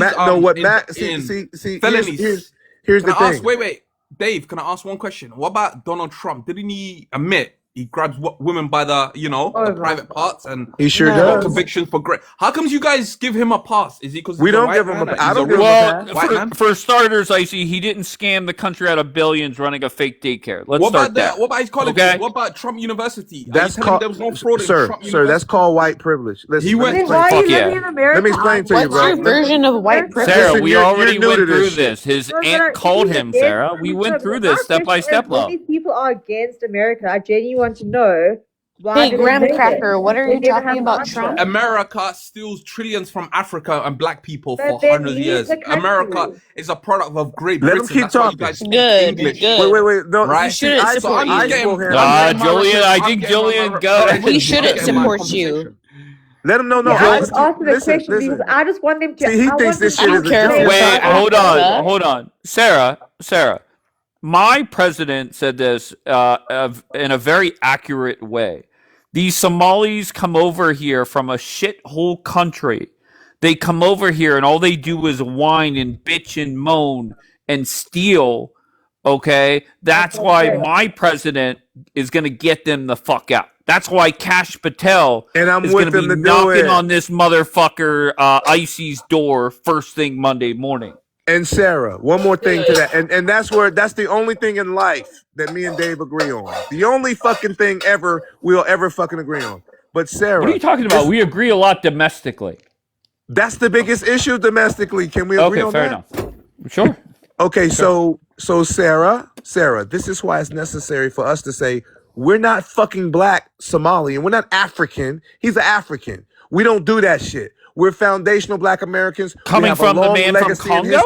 felonies? Here's Can the I ask? thing. Wait, Dave. Can I ask one question? What about Donald Trump? Didn't he admit he grabs women by the, the my private parts and He sure No. got does. convictions for great? How comes you guys give him a pass? Is he because We don't give him a- I don't give him a Well, pass. white man? for starters, Icy, he didn't scam the country out of billions running a fake daycare. Let's What start about there. that? What about his colleges? Okay. What about Trump University? Are That's you telling called, me there was no fraud in sir. Trump That's University? called white privilege. Listen, He let went- me Then explain why to are you. you Fuck living yeah. in America? Let me explain to you, What's bro. your version of white privilege? Sarah, Listen, we you're already new went to through this this. shit. His No, aunt called he's him, against- Sarah. We no, went but through my this step by question is, step, when love. these people are against America, I genuinely want to know Why Hey, did Graham invade it? Cracker, what are They you never talking have an about answer. Trump? America steals trillions from Africa and black people for But then hundreds of leave years. the country. America is a product of Great Let him Britain. keep That's why you talking. guys speak Good, English. good. Wait. No, Right? We shouldn't I So support I'm just you. getting, him. I'm getting my Jillian, I I'm think getting my Jillian, go. representation. We I'm shouldn't getting my support you. conversation. Let him know. No, Yeah, I just asked him a question because listen. I just want them to. See, he I thinks want this them I shit to don't is a care if joke. you're Wait, from Africa. hold on. Sarah. My president said this in a very accurate way. These Somalis come over here from a shithole country. They come over here and all they do is whine and bitch and moan and steal. Okay? That's why my president is going to get them the fuck out. That's why Kash Patel And I'm is going with to him be to do knocking it. on this motherfucker Icy's door first thing Monday morning. And Sarah, one more thing to that. And that's the only thing in life that me and Dave agree on. The only fucking thing ever we'll ever fucking agree on. But Sarah, What are you talking about? We agree a lot domestically. that's the biggest issue domestically. Can we agree Okay, on fair that? enough. Sure. Okay, so Sarah, this is why it's necessary for us to say we're not fucking black Somali and we're not African. He's an African. We don't do that shit. We're foundational black Americans. Coming from the man from Congo?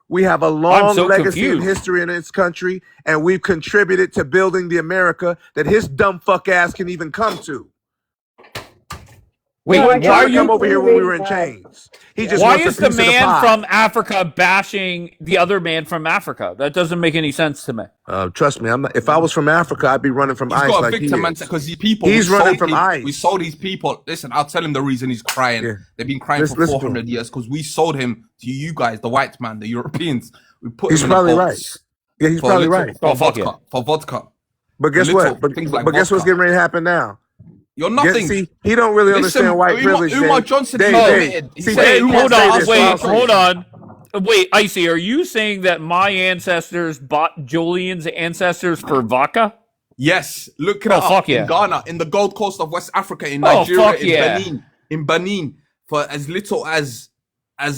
We have a I'm long so legacy and confused. history in this country, and we've contributed to building the America that his dumb fuck ass can even come to. Wait, He wouldn't why try are to come you? over here when we were in chains. He just Why wants is a the piece of the man pie. from Africa bashing the other man from Africa? That doesn't make any sense to me. Trust me, I'm not. If I was from Africa, I'd be running from He's ICE got a like he victim is. mindset because these people. He's running from ICE. We sold these people. Listen, I'll tell him the reason he's crying. Yeah. They've been crying Listen for to him. 400 years because we sold him to you guys, the white man, the Europeans. We put He's him in a probably box right. Yeah, he's for probably little- right. For Oh, fuck vodka. For vodka. But guess little what? But things like guess what's vodka. getting ready to happen now? You're nothing. See, he don't really understand white privilege. Umar Dave. Johnson Dave, admitted. He see, said Dave, Umar Hold say on. this, Wait, I'll say hold this. on. Wait, Icy, are you saying that my ancestors bought Julian's ancestors for vodka? Yes, look it Oh, up fuck yeah. in Ghana, in the Gold Coast of West Africa, in Oh, Nigeria, fuck in yeah. Benin, for as little as A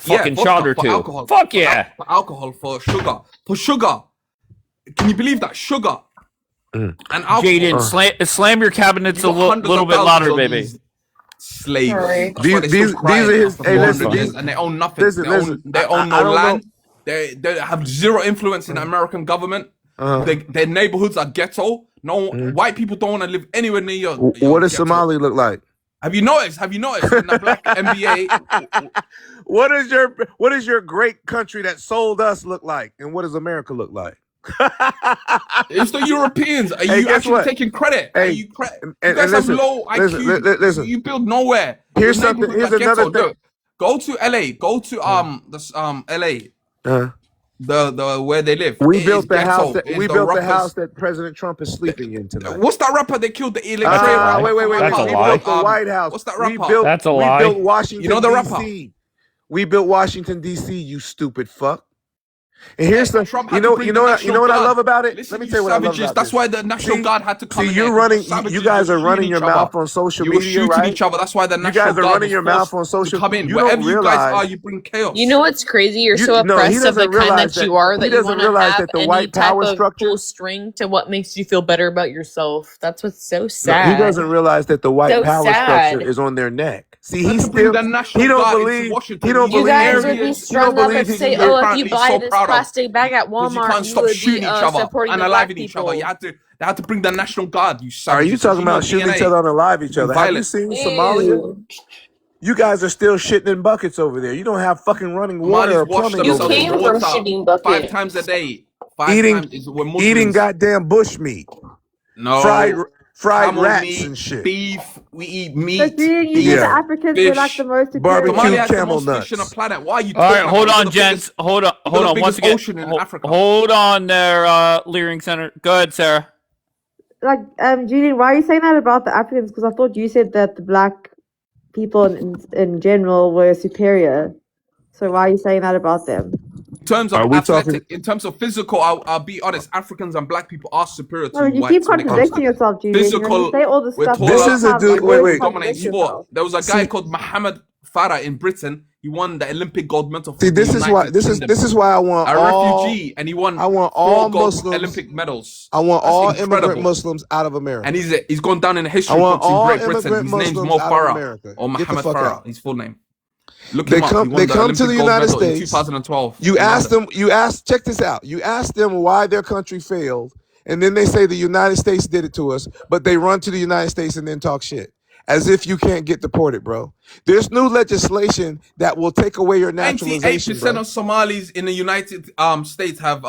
fucking vodka, shot or for two. alcohol, Fuck yeah. for alcohol, for sugar. Can you believe that sugar and alcohol? Jaden, slam your cabinets You a got hundreds little of bit louder, thousands of baby. these slaves. Sorry. That's why they're still These crying are his. after Hey, 400 listen. years, and they own nothing. Listen. They own I no don't land. They have zero influence in the American government. Their neighborhoods are ghetto. No white people don't want to live anywhere near your What does ghetto. Somali look like? Have you noticed in the black NBA? What is your great country that sold us look like, and what does America look like? It's the Europeans. Are Hey, you guess actually what? taking credit? Hey, you and guys have listen, low IQ. listen. You build nowhere. Here's Your something. neighborhoods Here's are another ghetto. thing. Go to LA. Go to LA. The where they live. We It built is the ghetto. house that It's we the built the rappers. house that President Trump is sleeping in tonight. What's that rapper they killed the electric? lie. Wait. That's a We lie. built the White House. What's that We rapper? built, That's a we lie. built Washington, You know the rapper? D.C. We built Washington, D.C., you stupid fuck. And here's the, Trump you had to know, bring you the know what National I Guard. love about it? Listen, Let me you tell you what I love savages. about That's this. why the National Guard had to come in you're there. running, Savages, you guys were are running shooting your each other. mouth on social You were media, shooting right? each other. That's why the You National guys are Guard running was your forced mouth on social. to come in. You Wherever don't you guys realize. are, you bring chaos. You know what's crazy? You're so No, he oppressed of the doesn't kind realize that you are he that you doesn't want to realize have that the any white type power of structure. pull string to what makes you feel better about yourself. That's what's so No, sad. he doesn't realize that the white So power sad. structure is on their neck. See, Had he to bring still the National he don't Guard into believe Washington. he don't You believe guys he would be can, he strung don't up believe and he say, can get. "Oh, if apparently you buy so this proud of. plastic bag at Because you Walmart, can't you stop would shooting be each other supporting and the black aliving each other. people." They had to bring the National Guard. You Are savages. you talking It's in your about shooting each DNA. other on alive each other? Have you Violent. seen Somalia? Ew. You guys are still shitting in buckets over there. You don't have fucking running water Somalis or wash plumbing You over themselves came in there. from water shitting 5 buckets. times a day. Eating We're Muslims. eating goddamn bushmeat, No. fried Camel rats meat, and shit. beef. We eat So meat. Julian, you said Yeah. the Africans were like Fish. the most superior. Barbecue Somalia has the camel most fish on the nuts. planet. Why are you All talking right, about hold it? We're on, the gents. biggest- Hold on. we're the Once biggest again, ocean in Africa. hold on there, Leering Center. Go ahead, Sarah. Like, Julian, why are you saying that about the Africans? Because I thought you said that the black people in general were superior. So why are you saying that about them? In terms of Are we athletic, talking? in terms of physical, I'll be honest. Africans and black people are superior to No, you whites keep when it comes contradicting to yourself, Julian. You physical. say all this We're stuff. taller. This is a Like, dude. you always Wait. Dominate contradict sport. yourself. There was a guy See- called Mohammed Farah in Britain. He won the Olympic gold medal for See, the United Kingdom. this is why I want A all refugee, and he won I want 4 all gold Muslims. Olympic medals. I want That's all incredible. immigrant Muslims out of America. And he's gone down in the history I want books in all Great Britain. immigrant His name's Muslims Mo out of Farah America. or Get the Mohammed fuck Farah. out. His full name. Look They him up. come He won they the come Olympic to the gold United medal in States. 2012. You in ask London. them, check this out. You ask them why their country failed, and then they say the United States did it to us, but they run to the United States and then talk shit. As if you can't get deported, bro. There's new legislation that will take away your naturalization, 98% bro. of Somalis in the United States have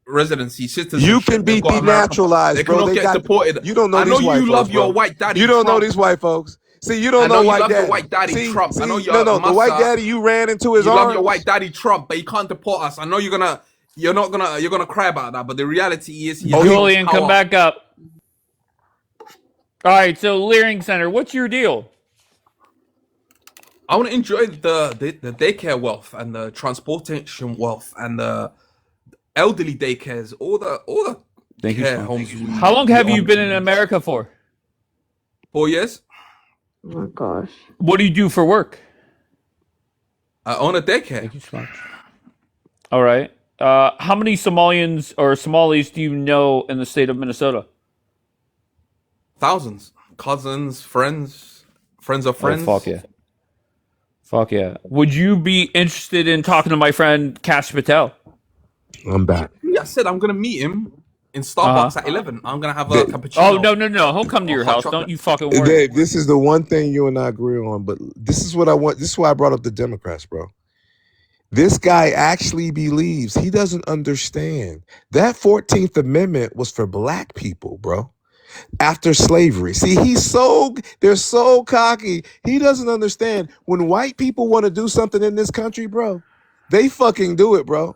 residency, citizenship. You can be They've got American- denaturalized, They bro. cannot They get got deported. You don't know I know these white you folks, love bro. your white daddy. You don't know Trump. these white folks. See, you I don't know you white love daddy. your white daddy See, Trump. I know you're the white Massa. daddy you ran into his You arms. love your white daddy Trump, but you can't deport us. I know you're gonna cry about that, but the reality is, Julian, come back up. All right, so Leering Center, what's your deal? I want to enjoy the daycare wealth and the transportation wealth and the elderly daycares, all the Thank you, care Sean. homes. How long have you been in America for? 4 years. Oh my gosh. What do you do for work? I own a daycare. Thank you so much. All right. How many Somalians or Somalis do you know in the state of Minnesota? Thousands, cousins, friends of friends. Oh, fuck yeah. Fuck yeah. Would you be interested in talking to my friend Kash Patel? I'm back. Yeah, I said I'm gonna meet him in Starbucks at 11. I'm gonna have a cappuccino. Oh, no. He'll come to your hot house. chocolate. Don't you fucking worry. Dave, this is the one thing you and I agree on, but this is what I want. This is why I brought up the Democrats, bro. This guy actually believes, he doesn't understand. That 14th Amendment was for black people, bro. After slavery. See, they're so cocky. He doesn't understand. When white people want to do something in this country, bro, they fucking do it, bro.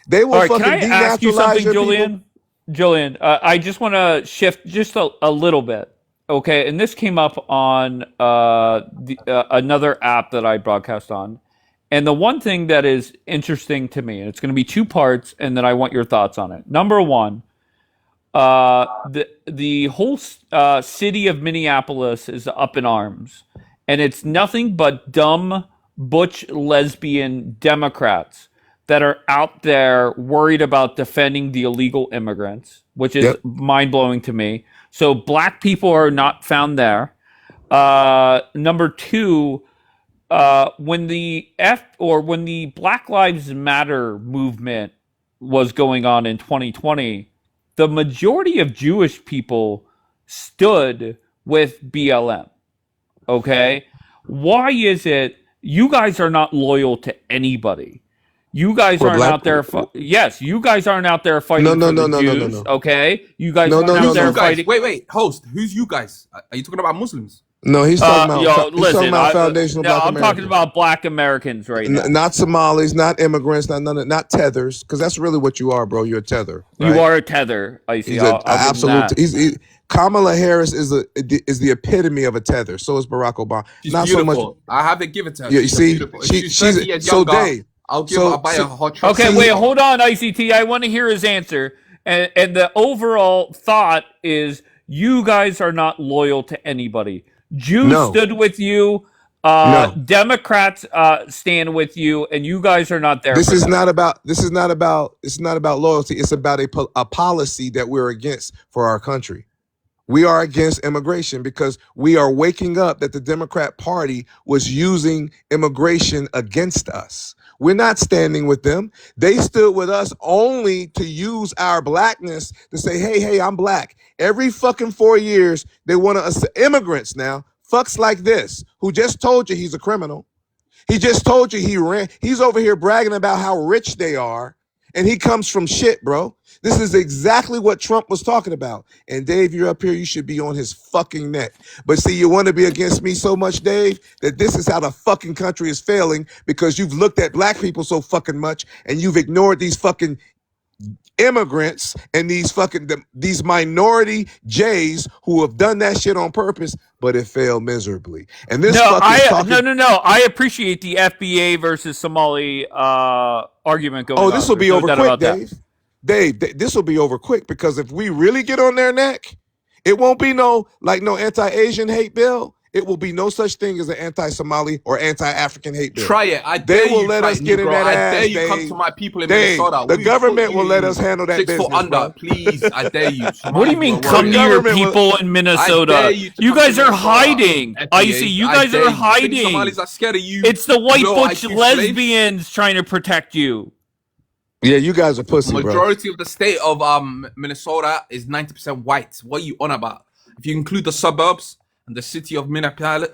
They will All right, fucking can I ask you denaturalize something, your Julian? people. Julian, I just want to shift just a little bit, okay? And this came up on another app that I broadcast on. And the one thing that is interesting to me, and it's going to be 2 parts, and then I want your thoughts on it. Number one, the whole city of Minneapolis is up in arms, and it's nothing but dumb, butch, lesbian Democrats that are out there worried about defending the illegal immigrants, which is mind-blowing to me. So black people are not found there. Number 2, when the Black Lives Matter movement was going on in 2020, the majority of Jewish people stood with BLM. Okay? Why is it you guys are not loyal to anybody? You guys aren't out there. Yes, you guys aren't out there fighting for the Jews. No. Okay, you guys aren't out there fighting. Wait, host. Who's you guys? Are you talking about Muslims? No, he's talking about. He's talking about foundational Black I'm Americans. talking about Black Americans right now. Not Somalis, not immigrants, not tethers, because that's really what you are, bro. You're a tether. Right? You are a tether. I see. He's an absolute. Kamala Harris is the epitome of a tether. So is Barack Obama. She's not beautiful. so much. I have to give it to her. Yeah, you see, she's 30 years younger. so Dave. I'll buy her a hot chocolate. Okay, wait, hold on, ICT. I want to hear his answer. And the overall thought is you guys are not loyal to anybody. Jews stood with you. Democrats stand with you, and you guys are not there. This is not about loyalty. It's about a policy that we're against for our country. We are against immigration because we are waking up that the Democrat Party was using immigration against us. We're not standing with them. They stood with us only to use our blackness to say, hey, I'm black. Every fucking 4 years, they want to immigrants now, fucks like this, who just told you he's a criminal. He just told you he ran. He's over here bragging about how rich they are. And he comes from shit, bro. This is exactly what Trump was talking about. And Dave, you're up here. You should be on his fucking neck. But see, you want to be against me so much, Dave, that this is how the fucking country is failing because you've looked at black people so fucking much and you've ignored these fucking immigrants and these minority Jays who have done that shit on purpose, but it failed miserably. And this No, I appreciate the FBA versus Somali argument going on. Oh, this will be over quick, Dave. Dave, this will be over quick because if we really get on their neck, it won't be no anti-Asian hate bill. it will be no such thing as an anti-Somali or anti-African hate bill. Try it. I They dare will you let try us it, get in Negro. that I ass, dare you come Dave. to my people in Dave, Minnesota. the We government will fucking let us handle that 6 foot business, under. bro. Please, I dare you. What do Somali, you mean we're come to The your warriors. government will- people in I dare Minnesota? you to You come to guys are Minnesota. hiding. I FBA. see. You I guys dare are you. You think hiding. Somalis are scared of you? It's the white Low butch IQ slaves? lesbians trying to protect you. Yeah, you guys are pussy, bro. Majority of the state of Minnesota is 90% white. What are you on about? If you include the suburbs and the city of Minneapolis,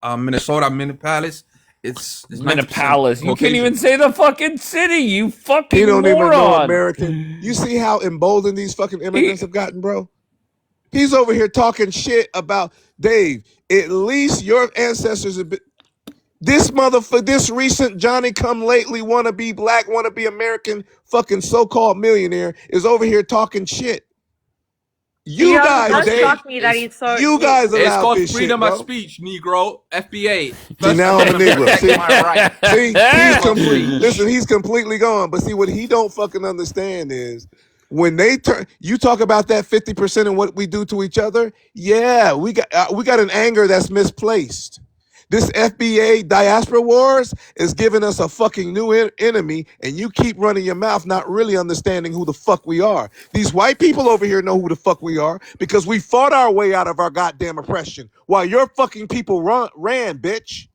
Minneapolis, it's 90% Minneapolis. You can't Caucasian. even say the fucking city. You fucking He don't even know moron. American. You see how emboldened these fucking immigrants have gotten, bro? He's over here talking shit about Dave. At least your ancestors have been. This motherfucker, this recent Johnny come lately wanna be black, wanna be American, fucking so-called millionaire is over here talking shit. You Yeah, guys, it does Dave, shock me that he's so. you guys It's allowed called this shit, freedom of bro. speech, Negro. FBA. See, now I'm a Negro. See, My right. see, he's Freedom of complete. speech. Listen, he's completely gone. But see, what he don't fucking understand is when they turn. You talk about that 50% and what we do to each other. Yeah, we got an anger that's misplaced. This FBA diaspora wars is giving us a fucking new enemy, and you keep running your mouth, not really understanding who the fuck we are. These white people over here know who the fuck we are because we fought our way out of our goddamn oppression while your fucking people ran, bitch.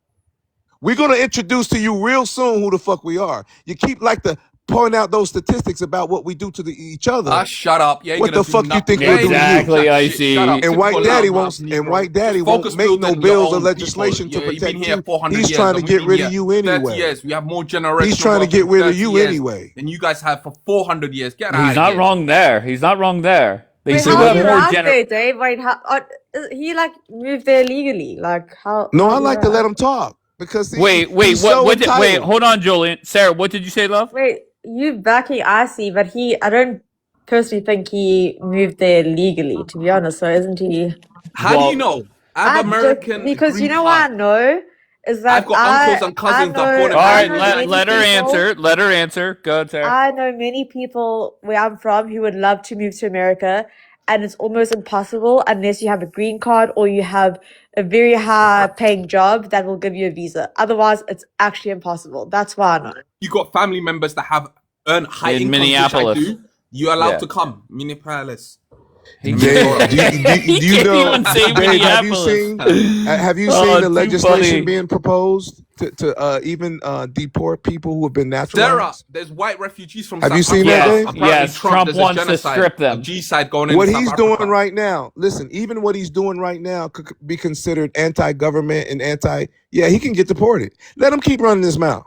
We're gonna introduce to you real soon who the fuck we are. You keep like to point out those statistics about what we do to each other. Shut up. Yeah, What the fuck you think we're we're doing to you? Exactly, I see. Shut up. And white Typical daddy loudmouth won't. Negro. And white daddy Just won't focus make no building your bills or own legislation people. to You've been protect here you. 400 He's years, trying to and get we've rid been of here you 30 anyway. years. We have more generational He's trying to wealth get in rid of 30 you years anyway. than you guys have for 400 years. Get out He's of not here. wrong there. He's not wrong there. They Wait, said do how what is have he now? more right there, Dave? Wait, how? He like moved there legally. Like how? No, I how's he like to right? let him talk because Wait, he's so wait, entitled. hold on, Julian. Sarah, what did you say, love? Wait, you backing Icy, but I don't personally think he moved there legally, to be honest. So isn't he? How do you know? I have American because you green know what I card. know is that I've got uncles and cousins that born All in right, many let her people- answer. Let her answer. Go ahead, Sarah. I know many people where I'm from who would love to move to America, and it's almost impossible unless you have a green card or you have a very high paying job that will give you a visa. Otherwise, it's actually impossible. That's why I know. You got family members that have earned high In incomes, Minneapolis. which I do. You're allowed Yeah. to come, Minneapolis. Dave, do you can't know? even say Dave, have you Minneapolis. have you Oh, seen the too legislation funny. being proposed to even deport people who have been Sarah, naturalized? there's white refugees from Have South you seen Africa. that, Dave? Apparently Yes, Trump there's a wants to genocide, strip them. a G-side going in What South he's Africa. doing right now, listen, even what he's doing right now could be considered anti-government and yeah, he can get deported. Let him keep running his mouth.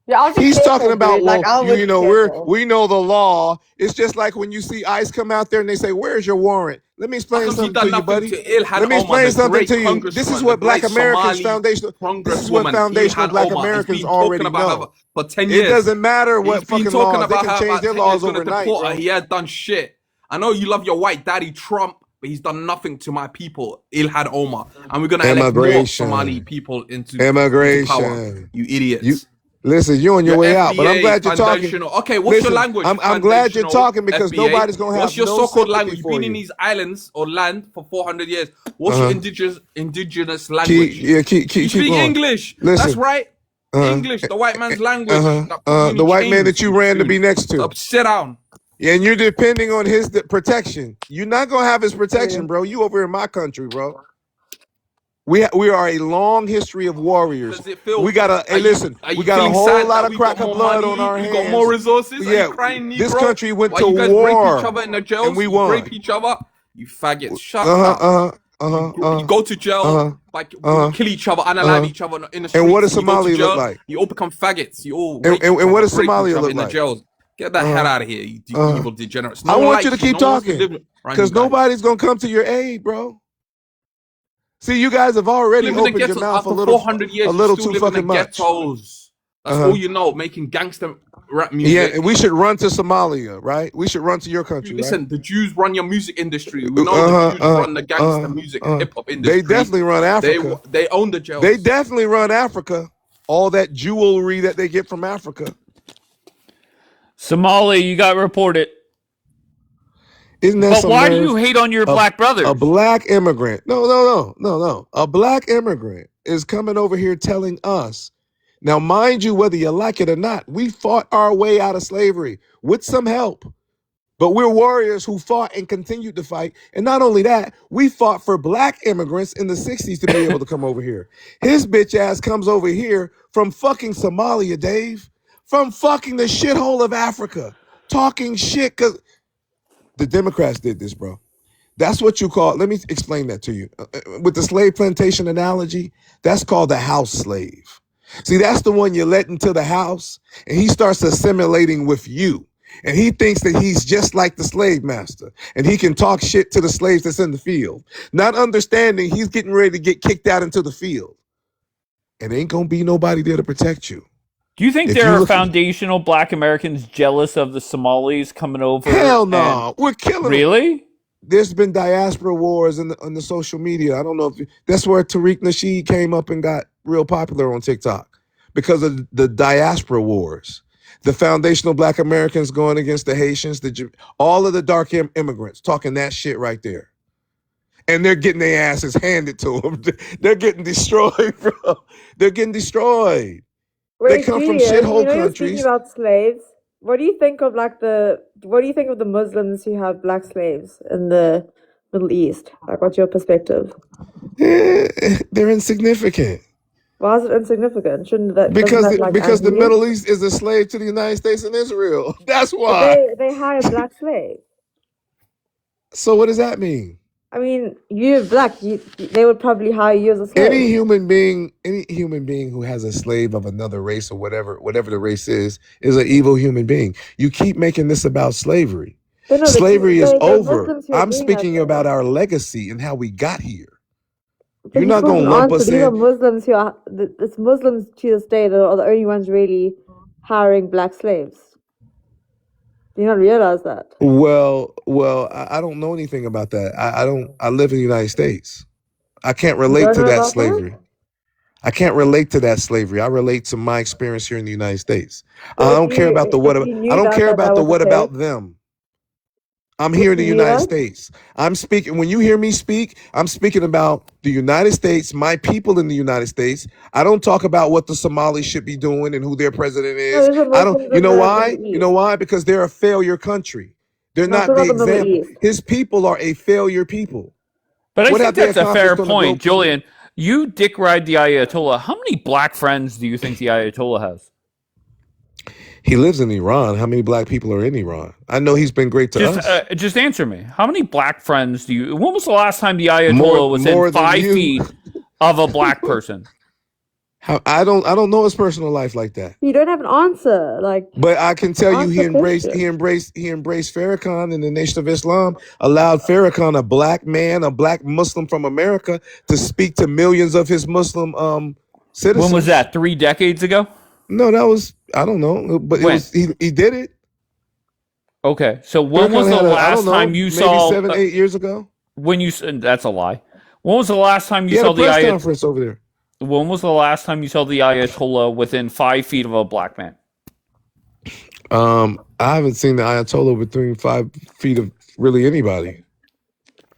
Yeah, I'll be He's careful, talking about, dude. Like, I would you be know, careful. we know the law. It's just like when you see ICE come out there and they say, "Where's your warrant?" Let me explain How come he something done to you, nothing buddy. to Ilhan Let me Omar, explain the something great to you. This is congresswoman, what the Black great Americans Somali foundational. This is what congresswoman, foundational Ilhan Black Omar, has Americans been already talking about know. her for 10 It years. doesn't matter what He's been fucking talking laws. They about can how change about their 10 years laws gonna overnight, deport her. bro. He has done shit. I know you love your white daddy Trump, but he's done nothing to my people, Ilhan Omar. And we're gonna elect more Immigration. Somali people into Immigration. power. You idiots. Listen, you're on your way out, but I'm glad you're talking. foundational. Okay, what's your Listen, language? I'm glad you're Foundational talking because FBA. nobody's gonna have What's your no so-called sympathy language? You've for been in you. these islands or land for 400 years. What's your indigenous language? Keep You speak going. English. Listen. That's right. English, the white man's language. That put you in The white man chains that you ran to soon. be next to. So sit down. And you're depending on his protection. You're not gonna have his protection, bro. You over in my country, bro. We are a long history of warriors. Does it feel? We got a are you- listen. are you We got a feeling whole sad lot that of we crack got of more blood money, on our we hands. got more resources. Are Yeah, you crying, Negro? this country went Why to you guys war, rape each other in the jails and we You won. rape each other. You faggots. Shut up. You go to jail, like you kill each other, unalive each other in the streets. And what does you go to Somalia jail, look like? You all become faggots. You all And- rape and each what other, does rape each Somalia other look in the like? jails? Get the hell out of here, you evil degenerates. I one want you likes to keep No one wants to talking live around because you guys. nobody's gonna come to your aid, bro. See, you guys have already Live in the opened your ghettos mouth after a little, 400 years. a little you still too live in fucking the much. ghettos. That's all you know, making gangster rap Yeah, music. and we should run to Somalia, right? We should run to your country, Listen, right? the Jews run your music industry. We know the Jews run the gangster music and hip hop industry. They definitely run Africa. They own the jails. They definitely run Africa. All that jewelry that they get from Africa. Somali, you got reported. Isn't that But some why do nerve? you hate on your black brothers? A black immigrant. No. A black immigrant is coming over here telling us. Now, mind you, whether you like it or not, we fought our way out of slavery with some help. But we're warriors who fought and continued to fight. And not only that, we fought for black immigrants in the 60s to be able to come over here. His bitch ass comes over here from fucking Somalia, Dave. From fucking the shithole of Africa. Talking shit, because the Democrats did this, bro. That's what you call, let me explain that to you. With the slave plantation analogy, that's called the house slave. See, that's the one you let into the house, and he starts assimilating with you. And he thinks that he's just like the slave master, and he can talk shit to the slaves that's in the field, not understanding he's getting ready to get kicked out into the field. And ain't gonna be nobody there to protect you. Do you think If there you are look- foundational black Americans jealous of the Somalis coming over? Hell no, we're killing them. Really? There's been diaspora wars on the social media. I don't know if that's where Tariq Nasheed came up and got real popular on TikTok because of the diaspora wars. The foundational black Americans going against the Haitians, all of the dark immigrants talking that shit right there. And they're getting their asses handed to them. They're getting destroyed, bro. They're getting destroyed. They Wait, come from Julian, shithole you know, you're countries. speaking about slaves. What do you think of what do you think of the Muslims who have black slaves in the Middle East? Like, what's your perspective? They're insignificant. Why is it insignificant? Shouldn't that Because doesn't that, like, because the anger you? Middle East is a slave to the United States and Israel. That's But why. they hire black slaves. So what does that mean? I mean, you're black. They would probably hire you as a slave. Any human being who has a slave of another race or whatever the race is an evil human being. You keep making this about slavery. But no, Slavery is the over. Muslims who are I'm doing speaking that, about though. our legacy and how we got here. But You're you not still going to haven't lump answered. us These are in. Muslims who are. It's Muslims to this day that are the only ones really hiring black slaves. Do you not realize that? Well, I don't know anything about that. I live in the United States. I can't You relate don't to know that about that? slavery. I can't relate to that slavery. I relate to my experience here in the United States. So I if don't care about the what. if you I knew don't care that about the was the what about case, them. I'm here in the you knew United that? States. I'm speaking. When you hear me speak, I'm speaking about the United States, my people in the United States. I don't talk about what the Somalis should be doing and who their president No, is. these are I don't. Muslims You in know the why? Middle You know East. why? Because they're a failure country. They're No, I'm not talking the about the Middle example. East. His people are a failure people. But I What have think they that's a fair accomplished on the point, global? Julian. You dick ride the Ayatollah. How many black friends do you think the Ayatollah has? He lives in Iran. How many black people are in Iran? I know he's been great to us. Just answer me. How many black friends do you? When was the last time the Ayatollah More was than in 5 you. feet of a black person? I don't know his personal life like that. You don't have an answer. Like, But I can tell you ask he the embraced Farrakhan and the Nation of Islam, allowed Farrakhan, a black man, a black Muslim from America, to speak to millions of his Muslim citizens. When was that? 3 decades ago? No, that was, I don't know, but it When? was he did it. Okay, so when was Farrakhan the had last time you maybe saw? 7-8 years ago. When you that's a lie. When was the last time He you had saw a the press Ayatollah? conference over there. When was the last time you saw the Ayatollah within 5 feet of a black man? I haven't seen the Ayatollah within 5 feet of really anybody.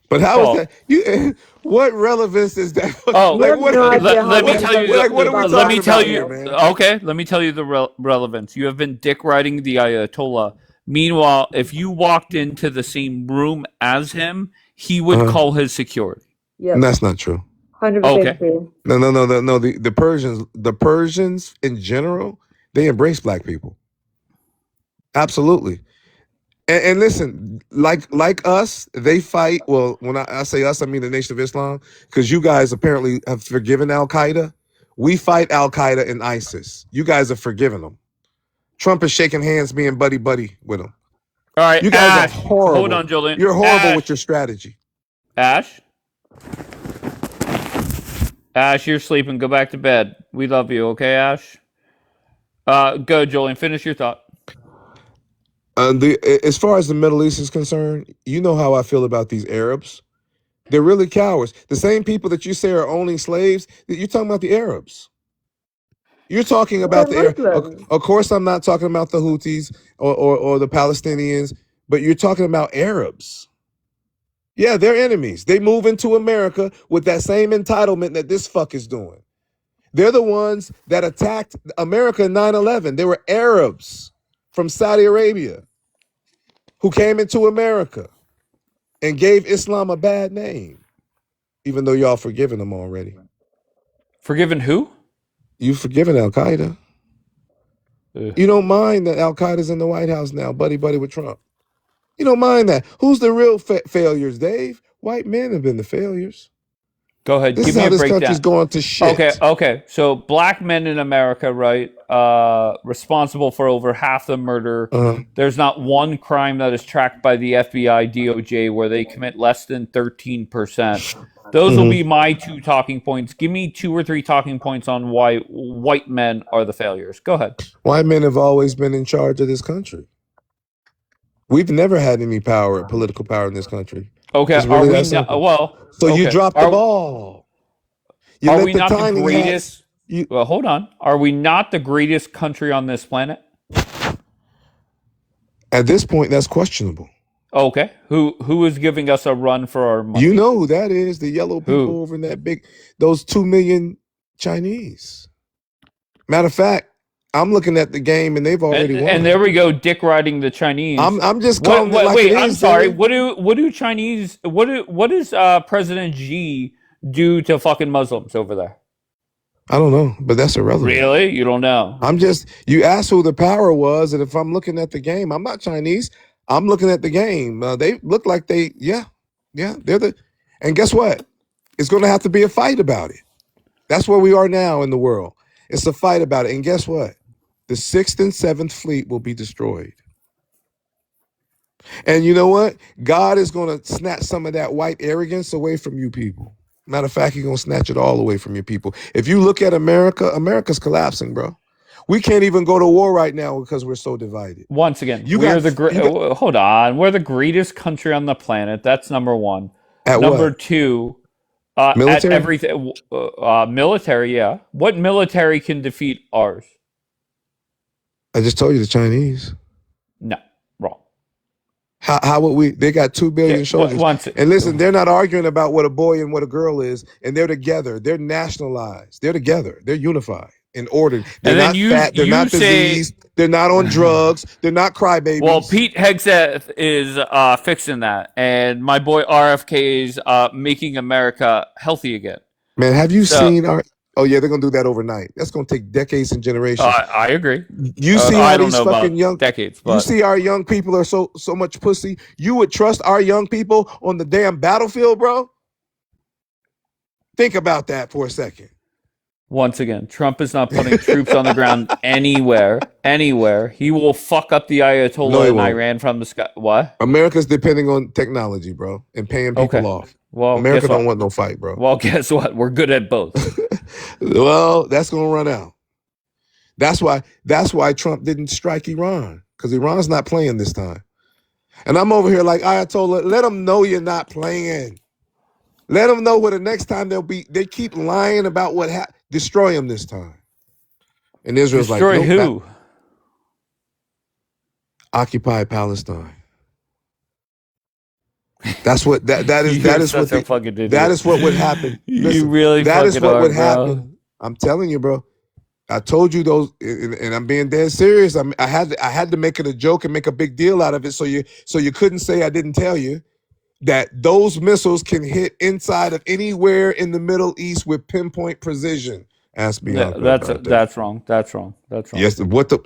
But how is that? You, what relevance is that? Oh, like what? let me tell you. Like what are we Let me talking tell about you. here, man? Okay, let me tell you the relevance. You have been dick riding the Ayatollah. Meanwhile, if you walked into the same room as him, he would call his security. Yep. And that's not true. 100% Okay. true. No. The Persians in general, they embrace black people. Absolutely. And listen, like us, they fight. Well, when I say us, I mean the Nation of Islam, because you guys apparently have forgiven Al Qaeda. We fight Al Qaeda and ISIS. You guys have forgiven them. Trump is shaking hands, being buddy with them. All right, You guys Ash. are horrible. Hold on, Julian. You're horrible Ash. with your strategy. Ash, you're sleeping. Go back to bed. We love you, okay, Ash? Go, Julian. Finish your thought. As far as the Middle East is concerned, you know how I feel about these Arabs. They're really cowards. The same people that you say are owning slaves, you're talking about the Arabs. You're talking about the Arabs. Of course, I'm not talking about the Houthis or the Palestinians, but you're talking about Arabs. Yeah, they're enemies. They move into America with that same entitlement that this fuck is doing. They're the ones that attacked America in 9/11. They were Arabs from Saudi Arabia who came into America and gave Islam a bad name, even though y'all forgiven them already. Forgiven who? You've forgiven Al Qaeda. You don't mind that Al Qaeda's in the White House now, buddy with Trump. You don't mind that. Who's the real failures, Dave? White men have been the failures. Go ahead. This Give is me how a this breakdown. country's going to shit. Okay. So black men in America, right? Responsible for over half the murder. There's not one crime that is tracked by the FBI, DOJ, where they commit less than 13%. Those will be my 2 talking points. Give me 2 or 3 talking points on why white men are the failures. Go ahead. White men have always been in charge of this country. We've never had any power, political power in this country. Okay, It's really are we that simple. not? Well, So okay. you dropped the ball. You Are let we the not the tiny greatest? hats. Well, hold on. Are we not the greatest country on this planet? At this point, that's questionable. Okay. Who is giving us a run for our money? You know who that is? The yellow people Who? over in that those 2 million Chinese. Matter of fact, I'm looking at the game and they've already won. And there we go, dick riding the Chinese. I'm just calling it like wait, it I'm is, sorry. David. What do Chinese? What does President Xi do to fucking Muslims over there? I don't know, but that's irrelevant. Really? You don't know? You asked who the power was, and if I'm looking at the game, I'm not Chinese. I'm looking at the game. They look like they're and guess what? It's going to have to be a fight about it. That's where we are now in the world. It's a fight about it. And guess what? The 6th and 7th fleet will be destroyed. And you know what? God is going to snatch some of that white arrogance away from you people. Matter of fact, he's going to snatch it all away from you people. If you look at America, America's collapsing, bro. We can't even go to war right now because we're so divided. Once again, hold on. We're the greatest country on the planet. That's number 1. At number what? 2, military? at everything. Military, yeah. What military can defeat ours? I just told you the Chinese. No, wrong. How would we? They got 2 billion soldiers. And listen, they're not arguing about what a boy and what a girl is, and they're together. They're nationalized. They're together. They're unified and ordered. They're not fat. They're not diseased. They're not on drugs. They're not crybabies. Well, Pete Hegseth is fixing that, and my boy RFK is making America healthy again. Man, have you seen our? Oh yeah, they're gonna do that overnight. That's gonna take decades and generations. I agree. You see how I don't these know fucking about young decades. But you see our young people are so much pussy. You would trust our young people on the damn battlefield, bro? Think about that for a second. Once again, Trump is not putting troops on the ground anywhere. He will fuck up the Ayatollah in Iran from the sky. What? America's depending on technology, bro, and paying people off. Well, America don't want no fight, bro. Well, guess what? We're good at both. Well, that's gonna run out. That's why Trump didn't strike Iran, because Iran's not playing this time. And I'm over here like Ayatollah. Let them know you're not playing. Let them know what the next time they'll be. They keep lying about what happened. Destroy them this time. And Israel's Destroy like, who? Occupy Palestine. That's what that is. That is what that is what would happen. Listen, you really that is what would happen. Bro. I'm telling you, bro. I told you those, and I'm being dead serious. I had to make it a joke and make a big deal out of it, so you couldn't say I didn't tell you that those missiles can hit inside of anywhere in the Middle East with pinpoint precision. Ask Bianca. That's wrong. That's wrong. Yes. What the?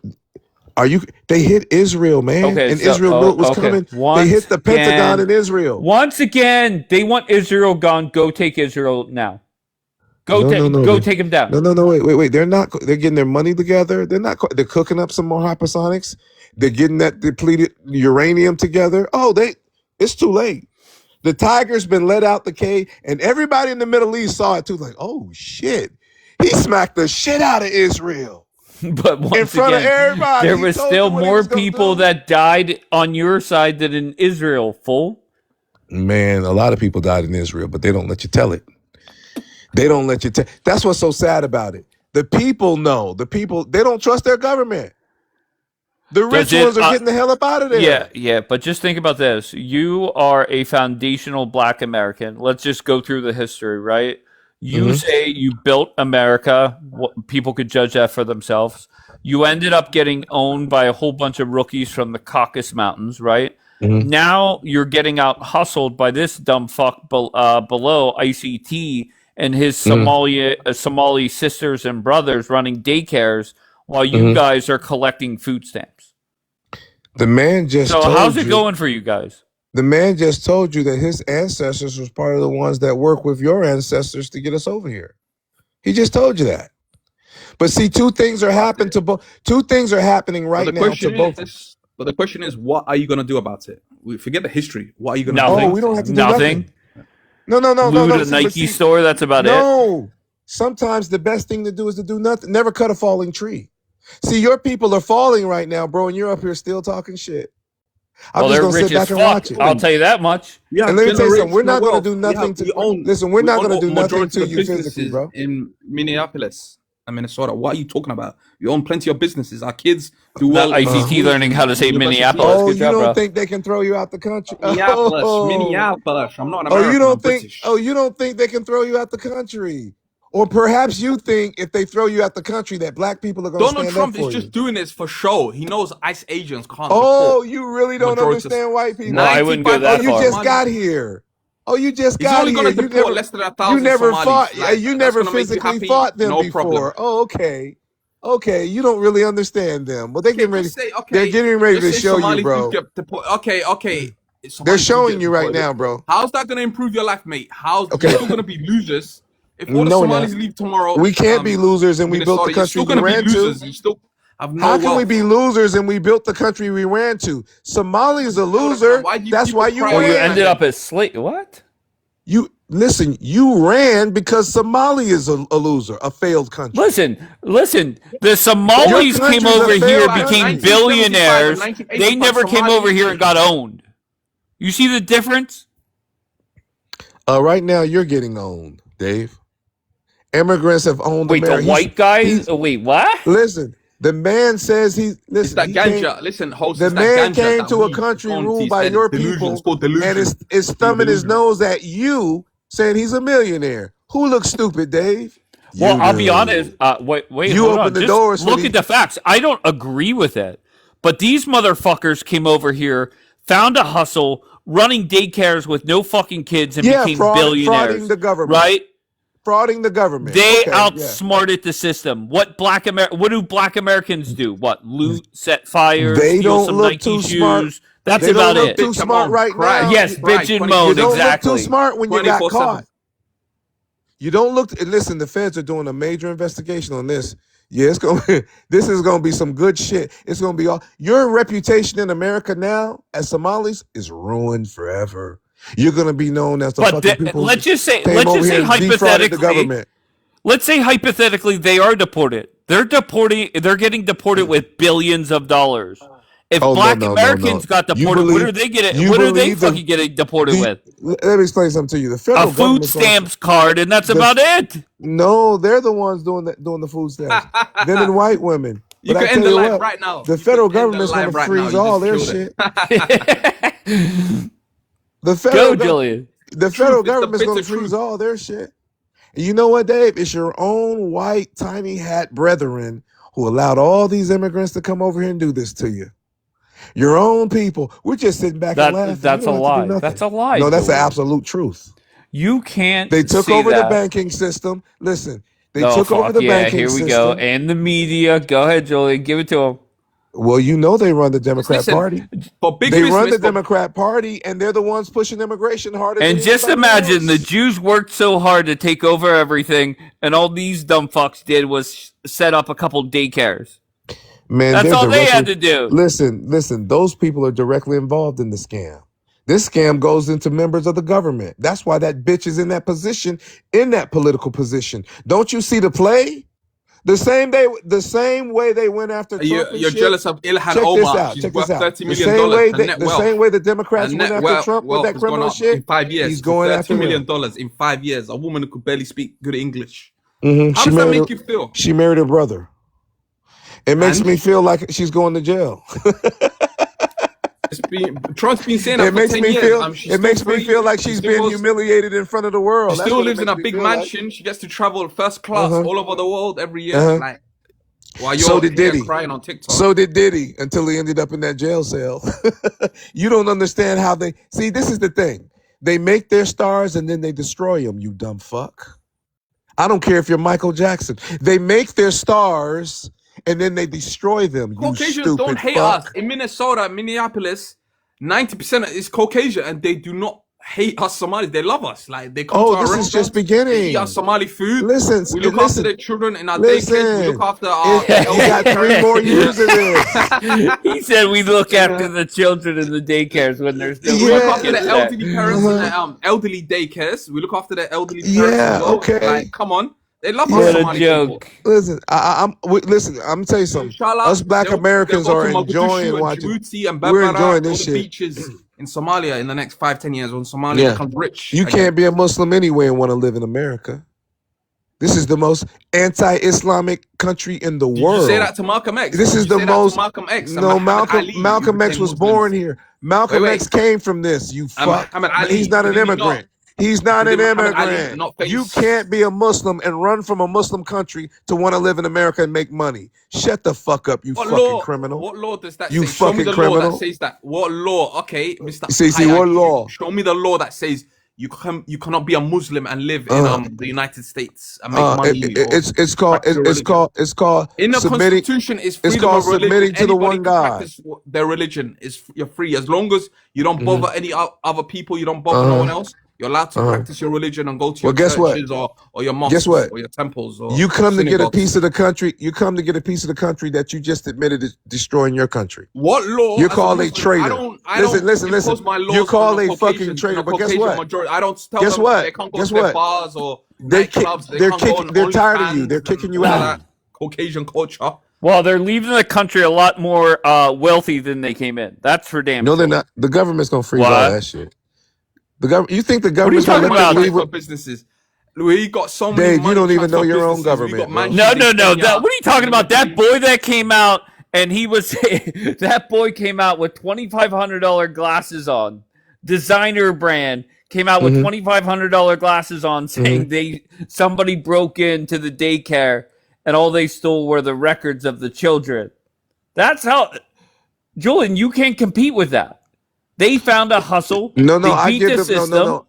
Are you? They hit Israel, man. Okay, and Israel was coming. They hit the Pentagon in Israel. Once again, they want Israel gone. Go take Israel now. Go take him down. No. Wait. They're not. They're getting their money together. They're cooking up some more hypersonics. They're getting that depleted uranium together. It's too late. The tiger's been let out the cave, and everybody in the Middle East saw it too. Like, oh shit, he smacked the shit out of Israel. But once in front of everybody, there was still more people that died on your side than in Israel. Fool. Man, a lot of people died in Israel, but they don't let you tell it. They don't let you tell. That's what's so sad about it. The people know. The people, they don't trust their government. The rich ones are getting the hell up out of there. Yeah. But just think about this. You are a foundational Black American. Let's just go through the history, right? You say you built America. People could judge that for themselves. You ended up getting owned by a whole bunch of rookies from the Caucasus Mountains, right? Now you're getting out hustled by this dumb fuck below, ICT, and his Somali sisters and brothers running daycares while you guys are collecting food stamps. The man just So told how's it you- going for you guys? The man just told you that his ancestors was part of the ones that work with your ancestors to get us over here. He just told you that. But see, two things are happening right now to both. But the question is, what are you gonna do about it? We forget the history. What are you gonna Nothing. do? Oh, we don't have to do Nothing. No. Loot a See, Nike store. That's about it. No. Sometimes the best thing to do is to do nothing. Never cut a falling tree. See, your people are falling right now, bro, and you're up here still talking shit. I'm Well, just they're gonna rich sit back as and fuck. watch it. I'll tell you that much. Yeah, And let me tell you something. We're not going to do nothing to. Listen, we're not going to do nothing to you physically, bro. In Minneapolis and Minnesota, what are you talking about? You own plenty of businesses. Our kids do well. ICT learning how to say Minneapolis. Oh, Good you job, don't bro. think they can throw you out the country? Minneapolis, Oh. Minneapolis. I'm not an Oh, American. you don't I'm think? British. Oh, you don't think they can throw you out the country? Or perhaps you think if they throw you out the country that black people are going to stand Donald Trump up for is you. just doing this for show. He knows ICE agents can't. Oh, deport you really don't majority of- understand white people. No, I wouldn't go 95 that Oh, you far. just got here. Oh, you just He's got only here. going to You deport never, less than 1,000 you never Somalis. fought. Like, You that's never gonna make you physically happy? fought them No before. problem. Oh, okay. Okay, you don't really understand them. But they getting ready. Just say, okay, They're getting ready to just say show you, Somalis bro. do get deport- Okay. They're Somalis do showing get you right deported. now, bro. How's that going to improve your life, mate? How's Okay. you're still going to be losers if all the No, we're Somalis not. leave tomorrow? We can't be losers, and we built the Minnesota, you're country still we going to ran be to. losers. You still have no How can we wealth. be losers and we built the country we ran to? Somalia's a loser. Why do you That's people why you cry Oh, you ran. ended up as slave. What? You listen. You ran because Somalia is a loser, a failed country. Listen. The Somalis Your came country's a over here, failed became country. billionaires. 1975, They never came Somali over here and got owned. You see the difference? Right now, you're getting owned, Dave. Immigrants have owned Wait, America. the white guy? he's- Wait, what? Listen, the man says It's listen. that he came- ganja. Listen, host. the it's that man ganja, came that to a weed. country It's on ruled his by head. your It's delusion. people, It's called delusion. and is thumbing his delusional. nose at you, saying he's a millionaire. Who looks stupid, Dave? Well, You I'll be do. honest. Wait. You hold open on. the Just doors for look these- at the facts. I don't agree with it, but these motherfuckers came over here, found a hustle, running daycares with no fucking kids, and Yeah, became frauding billionaires. the government. Right? Frauding the government. They Okay, yeah. outsmarted the system. What do Black Americans do? What, loot, set fires, They steal don't some look Nike too shoes? smart. That's They about don't look it. too Bitch, come smart on, right cry. now. Yes, Right, bitch and 20 moan. You don't Exactly. look too smart when you got 24/7. caught. You don't look. Listen, the feds are doing a major investigation on this. Yeah, it's gonna. This is gonna be some good shit. It's gonna be all. Your reputation in America now as Somalis is ruined forever. You're gonna be known as the But fucking people. let's just say came over here and defrauded the hypothetically, government. let's say hypothetically they are deported. They're getting deported with billions of dollars. If Oh, Black no. Americans got You deported, what believe- are they getting? you What are they believe the- fucking getting deported with? Let me explain something to you. The A federal food government's gonna- stamps card, and that's The- about it. No, they're the ones doing the food stamps. Them and white women. You But I can end tell the you live what, right now. the You federal can end the government's live gonna right freeze now. You all their just killed shit. it. The federal Go, gov- Julian. The federal It's the government's gonna bitter truth. freeze all their shit. And you know what, Dave? It's your own white tiny hat brethren who allowed all these immigrants to come over here and do this to you. Your own people. We're just sitting back and laughing. That's You a don't have to do lie. nothing. That's a lie. No, that's the Julian. absolute truth. You can't. They took say over the that. banking system. Listen, they No, took over fuck the yeah, banking here we system. go. And the media. Go ahead, Julian. Give it to them. Well, you know they run the Democrat Listen, Party. For big They business, run the for- Democrat Party, and they're the ones pushing immigration harder. And than just anybody imagine the else. Jews worked so hard to take over everything, and all these dumb fucks did was set up a couple daycares. Man, That's they're all they had directly- to do. Listen. Those people are directly involved in the scam. This scam goes into members of the government. That's why that bitch is in that position, in that political position. Don't you see the play? The same way they went after Trump. You're, and you're shit. jealous of Ilhan Check this Omar. out. She's Check worth this out. $30 The million. same way Her that net the wealth. same way the Democrats Her went net after wealth Trump with has that gone criminal up shit. in 5 years. He's going after $30 million him. in 5 years. A woman who could barely speak good English. Mhm. How does that make you feel? She married her brother. It makes And me feel like she's going to jail. Trump's been saying that It for makes 10 me years. feel. She's It still makes me free. feel like She she's still being goes. humiliated in front of the She world. That's still what it lives in makes a me big feel like. mansion. She gets to travel first class Uh-huh. all over the world every year. Uh-huh. Like, while So you're did here Diddy. crying on TikTok. So did Diddy until he ended up in that jail cell. You don't understand how they see. This is the thing. They make their stars and then they destroy them. You dumb fuck. I don't care if you're Michael Jackson. They make their stars and then they destroy them. You Caucasians don't stupid hate us. fuck. In Minnesota, Minneapolis, 90% is Caucasian, and they do not hate us Somalis. They love us. Like, they come to Oh, our this is just restaurants. They eat our beginning. Somali food. Listen, We look after listen, their children in our daycares. We look listen. after our You got elderly 3 more parents. years of this. He said we look after the children in the daycares when there's no We look Yeah. after the kids there. elderly parents in Uh-huh. the elderly daycares. We look after the elderly parents as Yeah. well. Okay. Like, come on. They love us What a Somali people. joke. Listen, listen. I'm gonna tell you something. Inshallah, Us Black they'll Americans go are to Mogadishu enjoying and watching. Djibouti and We're Berbera, enjoying all this the shit. beaches in Somalia in the next 5-10 years when Somalia Yeah. becomes rich. You again. can't be a Muslim anyway and want to live in America. This is the most anti-Islamic country in the Did you world. say that to Malcolm X? This Did is you the say that most. to Malcolm X and No, Muhammad Ali, who Malcolm X became was Muslims? born here. Malcolm Wait, X came from this. You and fuck. Muhammad But Ali, he's not an did he not? immigrant. He's not Did an Muhammad Ali immigrant. not You face? can't be a Muslim and run from a Muslim country to want to live in America and make money. Shut the fuck up, you What fucking law? criminal. What law does that You say? Show me fucking the law that criminal. says that. What law? Okay, Mr. See, High what IQ, law? show me the law that says you cannot be a Muslim and live in the United States and make money. It's called practice your religion. In the submitting. Constitution is It's freedom called of religion. submitting to the Anybody one can God. practice their religion. You're free as long as you don't Mhm. bother any other people. You don't bother no one else. You're allowed to practice your religion and go to Well, your guess what? churches or your mosques Guess what? or your temples or You come to get a synagogues. piece of the country. You come to get a piece of the country that you just admitted is destroying your country. What law? You're as called a Muslim, traitor. I Listen, don't listen. impose my laws You're called on a the fucking Caucasians traitor. and the But guess Caucasian what? majority. I don't tell Guess them what? they can't go Guess to their what? bars or They nightclubs. They they're can't go on they're tired of you. OnlyFans They're and kicking you all out. that Caucasian culture. Well, they're leaving the country a lot more wealthy than they came in. That's for damn No, sure. they're not. The government's gonna freeze all What? that shit. The government. You think the What are you government's gonna talking let them about? leave? For businesses. We got so many Dave, you money don't even know transfer your own businesses. We government, got bro. mansions No, in no, no. Kenya. What are you talking about? That boy that came out and he was that boy came out with $2,500 glasses on, designer brand. Came out with Mhm. $2,500 glasses on, saying somebody broke into the daycare and all they stole were the records of the children. That's how, Julian. You can't compete with that. They found a hustle. No, They I beat give the them no, system. no.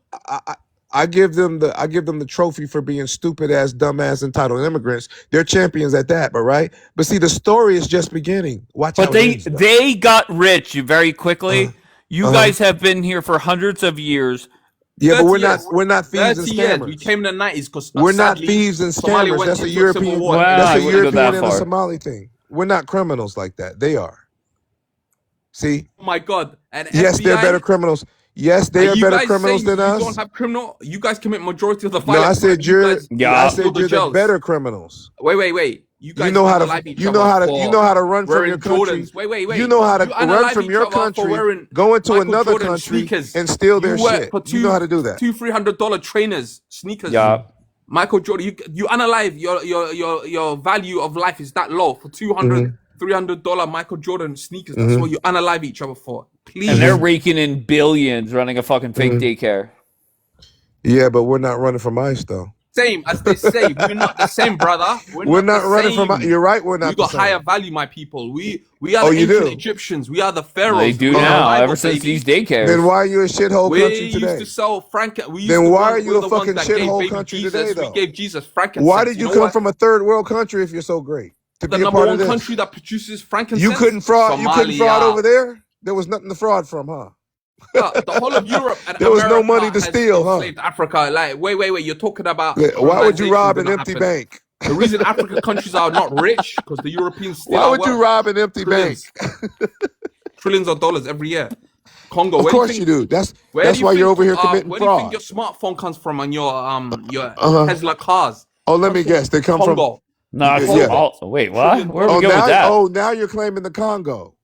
I give them the trophy for being stupid ass, dumbass, entitled immigrants. They're champions at that, but right. But see, the story is just beginning. Watch But how it they ends, though. they got rich very quickly. You uh-huh. guys have been here for hundreds of years. Yeah, but 30 we're years. not thieves and 30 years. We scammers. came in the 90s because We're not sadly, thieves and Somalia scammers. went That's a into a civil European. war. Well, I That's a wouldn't go European that and a far. Somali thing. We're not criminals like that. They are. See? Oh my God! And Yes, FBI, they're better criminals. Yes, they are you better guys criminals saying than you us. don't have criminal? You guys commit majority of the No, violent I said crime. You you're. guys Yeah. I fill said the you're the jails. better criminals. Wait. You guys You know how to. unalive each You know other how to. for You know how to run from wearing your country. Jordans. Wait. You know how to You run unalive from each your other for country, wearing go into Michael another Jordan country sneakers. and steal their You work shit. for You know how to do that. $200-$300 trainers, sneakers. Yeah. Michael Jordan, you unalive your value of life is that low for $200-$300 Michael Jordan sneakers. That's what you unalive each other for. Please. And they're raking in billions running a fucking fake daycare. Yeah, but we're not running from ICE though. Same as they say, we're not the same, brother. We're not the running same. from. You're right. We're not. We got the higher same. value, my people. We are Oh, the you ancient do? Egyptians. We are the pharaohs. They do We are the now, Bible, ever since baby. these daycares. Then why are you a shithole We country used today? to sell We Then used why to are you we're a the ones fucking that gave shithole baby country Jesus. today, We though? gave Jesus frankincense. Why did you know come what? from a third world country if you're so great to The be a number part one of this? country that produces frankincense? You couldn't fraud. You couldn't fraud Somalia. over there. There was nothing to fraud from, huh? The whole of Europe and There was no America money to has steal, huh? enslaved Africa. Like, wait. You're talking about Why would you colonization rob an didn't empty happen. bank? The reason African countries are not rich because the Europeans steal Why our would you wealth. rob an empty bank? Trillions of dollars every year. Congo. Of where course do you think, do. That's where do you why you're think, over here committing where do you think fraud. your smartphone comes from and your Uh-huh. Tesla cars? Oh, let me guess. They come from. Congo. No, it's Yeah. wait, what? Where are we going with that? Now you're claiming the Congo.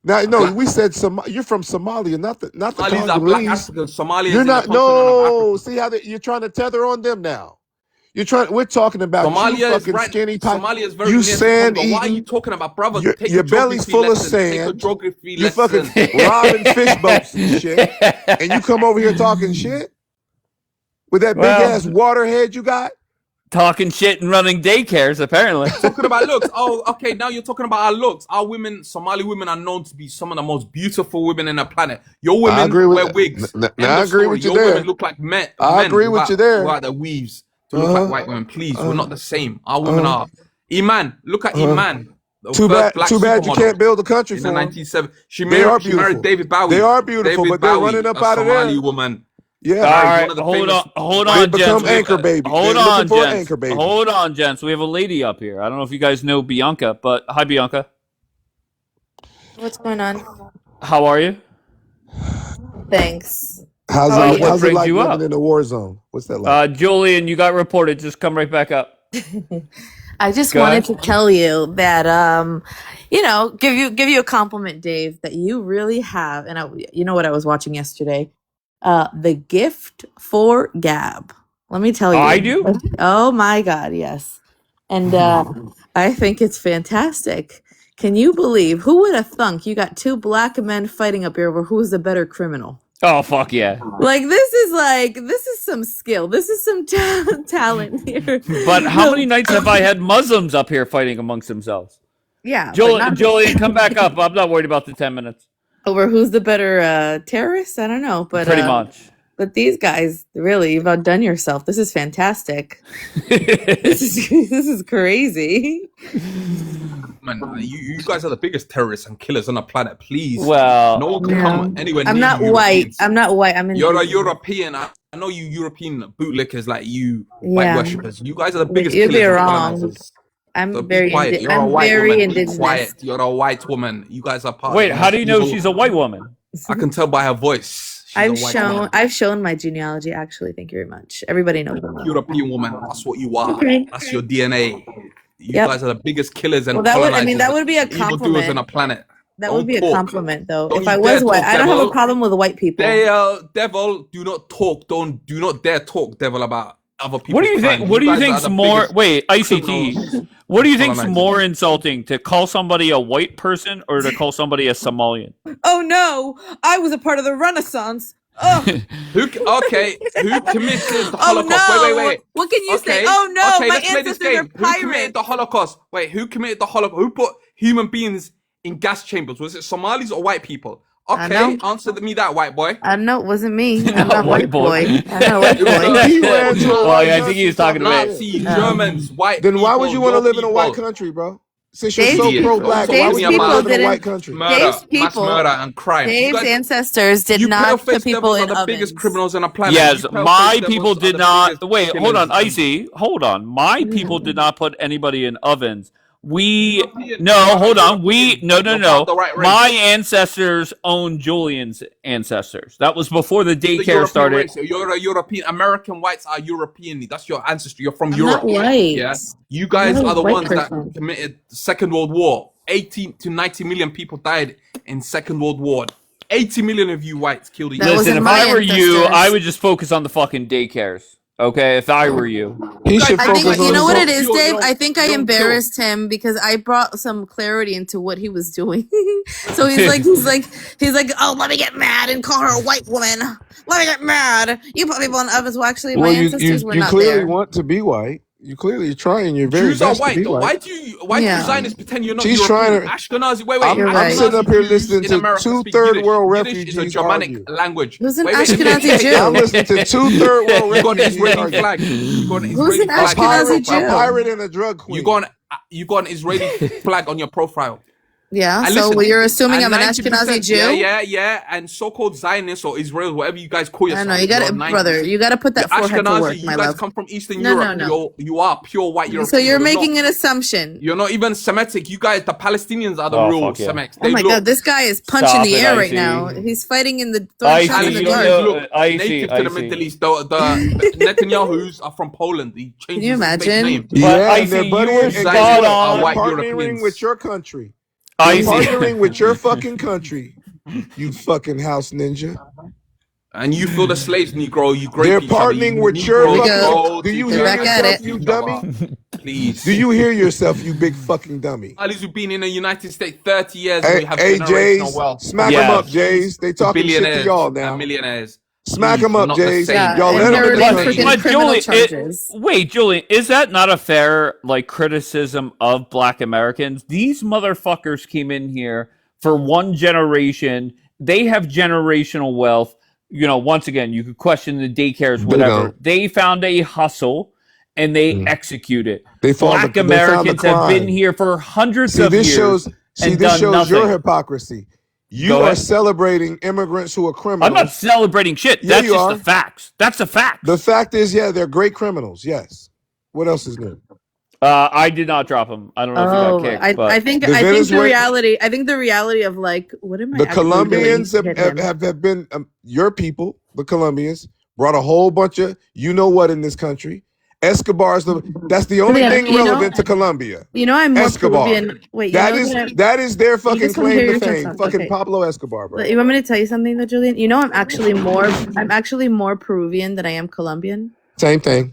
Now, no, we said you're from Somalia, not the Somalis are black Congolese. Africans. Somalia You're is not. in the continent of Africa. No, see how you're trying to tether on them now. We're talking about you Somalia is fucking right. skinny pipe. Somalia is very You near to sand Congo. What are you eating. talking about, brother? Take Your a belly's geography full of lesson. Take a sand. geography You lesson. fucking robbing fish boats and shit. And you come over here talking shit with that big ass waterhead you got. Talking shit and running daycares, apparently. Talking about looks. Oh, okay. Now you're talking about our looks. Our women, Somali women, are known to be some of the most beautiful women in the planet. Your women wear wigs. I agree with you Your there. women look like men. I agree with you there. Without the weaves to look like white women. Please, we're not the same. Our women are. Iman, look at Iman. Too bad you can't build a country for in the them. 1970s. She married David Bowie. They are beautiful, but they're running up out of there. Somali woman. Yeah. All right, hold on, gents. Anchor baby. Hold on, gents. Anchor baby. Hold on, gents. We have a lady up here. I don't know if you guys know Bianca, but hi, Bianca. What's going on? How are you? Thanks. How's it like living in a war zone? What's that like? Julian, you got reported. Just come right back up. I just wanted to tell you that, give you a compliment, Dave, that you really have. And you know what I was watching yesterday? The Gift for Gab. Let me tell you. I do? Oh my God, yes. And I think it's fantastic. Can you believe, who would have thunk you got two black men fighting up here over who's the better criminal? Oh, fuck yeah. This is some skill. This is some talent here. But how many nights have I had Muslims up here fighting amongst themselves? Yeah. Julian, come back up. I'm not worried about the 10 minutes. Over who's the better terrorist? I don't know. But pretty much. But these guys, really, you've outdone yourself. This is fantastic. this is crazy. Man, you guys are the biggest terrorists and killers on the planet. Please, well, no one can come anywhere. I'm near not you white. Europeans. I'm not white. You're a European. I know you European bootlickers like you, white worshippers. You guys are the biggest You'd killers. be on the wrong. planet. I'm So very, be quiet. You're a I'm white very woman. indigenous. Be quiet. You're a white woman. You guys are part. Wait, of how do you know evil. she's a white woman? I can tell by her voice. I've shown my genealogy. Actually, thank you very much. Everybody knows. European woman. That's what you are. Okay. That's your DNA. You guys are the biggest killers and that would be a evildoers compliment. on the planet. That would be a compliment, though. Don't if I you was dare white, talk, I don't have devil. a problem with white people. Devil, do not talk. Do not dare talk, devil, about other people. What do you think? What do you think's more? Wait, ICT. What do you think's more insulting, to call somebody a white person or to call somebody a Somalian? Oh no, I was a part of the Renaissance. Oh. Who committed the Holocaust? No. Wait. What can you say? Oh no, my let's play this ancestors are game. Who committed pirates. the Holocaust? Wait, who committed the Holocaust? Who put human beings in gas chambers? Was it Somalis or white people? Okay, answer me that, white boy. I know it wasn't me. I'm not white boy. I know It white was boy. Well, I think he was talking about Nazis, Germans, white. Then why would you want to live in a people. white country, bro? Since you're so pro-black, why would you want to live in a white country? Mass murder and crime. Dave's ancestors did not put people in the ovens. biggest criminals on the planet. Yes, my people did not. biggest Wait, hold on, killers. Icy. Hold on. My people did not put anybody in ovens. Hold on. No. The right race. My ancestors owned Julian's ancestors. That was before the daycare started. Race. You're a European. American whites are European. That's your ancestry. You're from I'm Europe. not white. Yeah. You guys I'm not are the a white ones person. that committed the Second World War. 18 to 90 million people died in Second World War. 80 million of you whites killed each other. Listen, if I were you, I would just focus on the fucking daycares. Okay, if I were you. He should I focus think on you know his what own- it is, Dave. I think I don't embarrassed him because I brought some clarity into what he was doing. So he's like, oh, let me get mad and call her a white woman. Let me get mad. You put people in ovens. Well, actually, my ancestors were you not clearly there. want to be white. You clearly trying your very Jews are best to white. be Though. white. Why do you Zionists pretend you're not She's European? trying to- Ashkenazi. Wait. I'm right. sitting up here Jews listening in to America two speak third Yiddish. world Yiddish is a refugees Germanic argue. language. Who's an Wait. Ashkenazi Jew? I'm listening to two third world You got an refugees Israeli argue. flag. You got an Who's Israeli an flag. Ashkenazi A Jew? pirate and a drug queen. You got an Israeli flag on your profile. Yeah. And So listen, you're assuming and I'm an 90%, Ashkenazi Jew? Yeah. And so-called Zionists or Israel, whatever you guys call I yourself. don't know. You got you're to, 90%. brother. You got to put that You're forehead to Ashkenazi. work, You my guys love. come from Eastern No, Europe. no. You are pure white European. So you're not- making an assumption. You're not even Semitic. You guys, the Palestinians are the Oh, real fuck yeah. Semites. Oh my God, this guy is punching Stop the it, air right Icy. now. He's fighting in the Icy, throwing shots in the you dark. know- Look, I see, native to I the see. Middle East. The Netanyahu's are from Poland. He changed Can you his fake imagine? name. But Yeah, I and they're see buddying you were and spot guess what? on. They're White partnering Europeans. with your country. I They're see. partnering with your fucking country. You fucking house ninja. And you feel the slaves, Negro. You grape They're each other. partnering You with your Negroes fucking. go Do you together. hear back at yourself, it. you dummy? Please. Do you hear yourself, you big fucking dummy? At least we've been in the United States 30 years and we have Hey, generational Jays, wealth. smack Yeah. them up, Jays. They To talking shit to billionaires y'all and now. millionaires. Smack Please, them we're up, not the Jays. same. Yeah, Y'all let them in the inheriting country. freaking criminal charges. Wait, Julian, is that not a fair like criticism of Black Americans? These motherfuckers came in here for one generation. They have generational wealth. You know, once again, you could question the daycares, They whatever. don't. They found a hustle and they execute it. They found Black the- they found the Americans have been crime. here for hundreds See, of this years shows. See, and this done shows nothing. your hypocrisy. You Go are ahead. celebrating immigrants who are criminals. I'm not celebrating shit. Yeah, That's you just are. the facts. That's the facts. The fact is, yeah, they're great criminals. Yes. What else is new? I did not drop him. I don't know if he got kicked, but I think The the Venezuelan- reality. I think the reality of like, what am I? The actually Colombians doing? have been your people. The Colombians brought a whole bunch of you know what in this country. Escobar's that's the only Julian, thing relevant to Colombia. You know, I'm more Escobar. Peruvian. Wait, you That know is that that is their fucking just wanna claim hear to your fame. thoughts. Fucking Okay. Pablo Escobar, bro. But you want me to tell you something though, Julian? You know, I'm actually more Peruvian than I am Colombian. Same thing.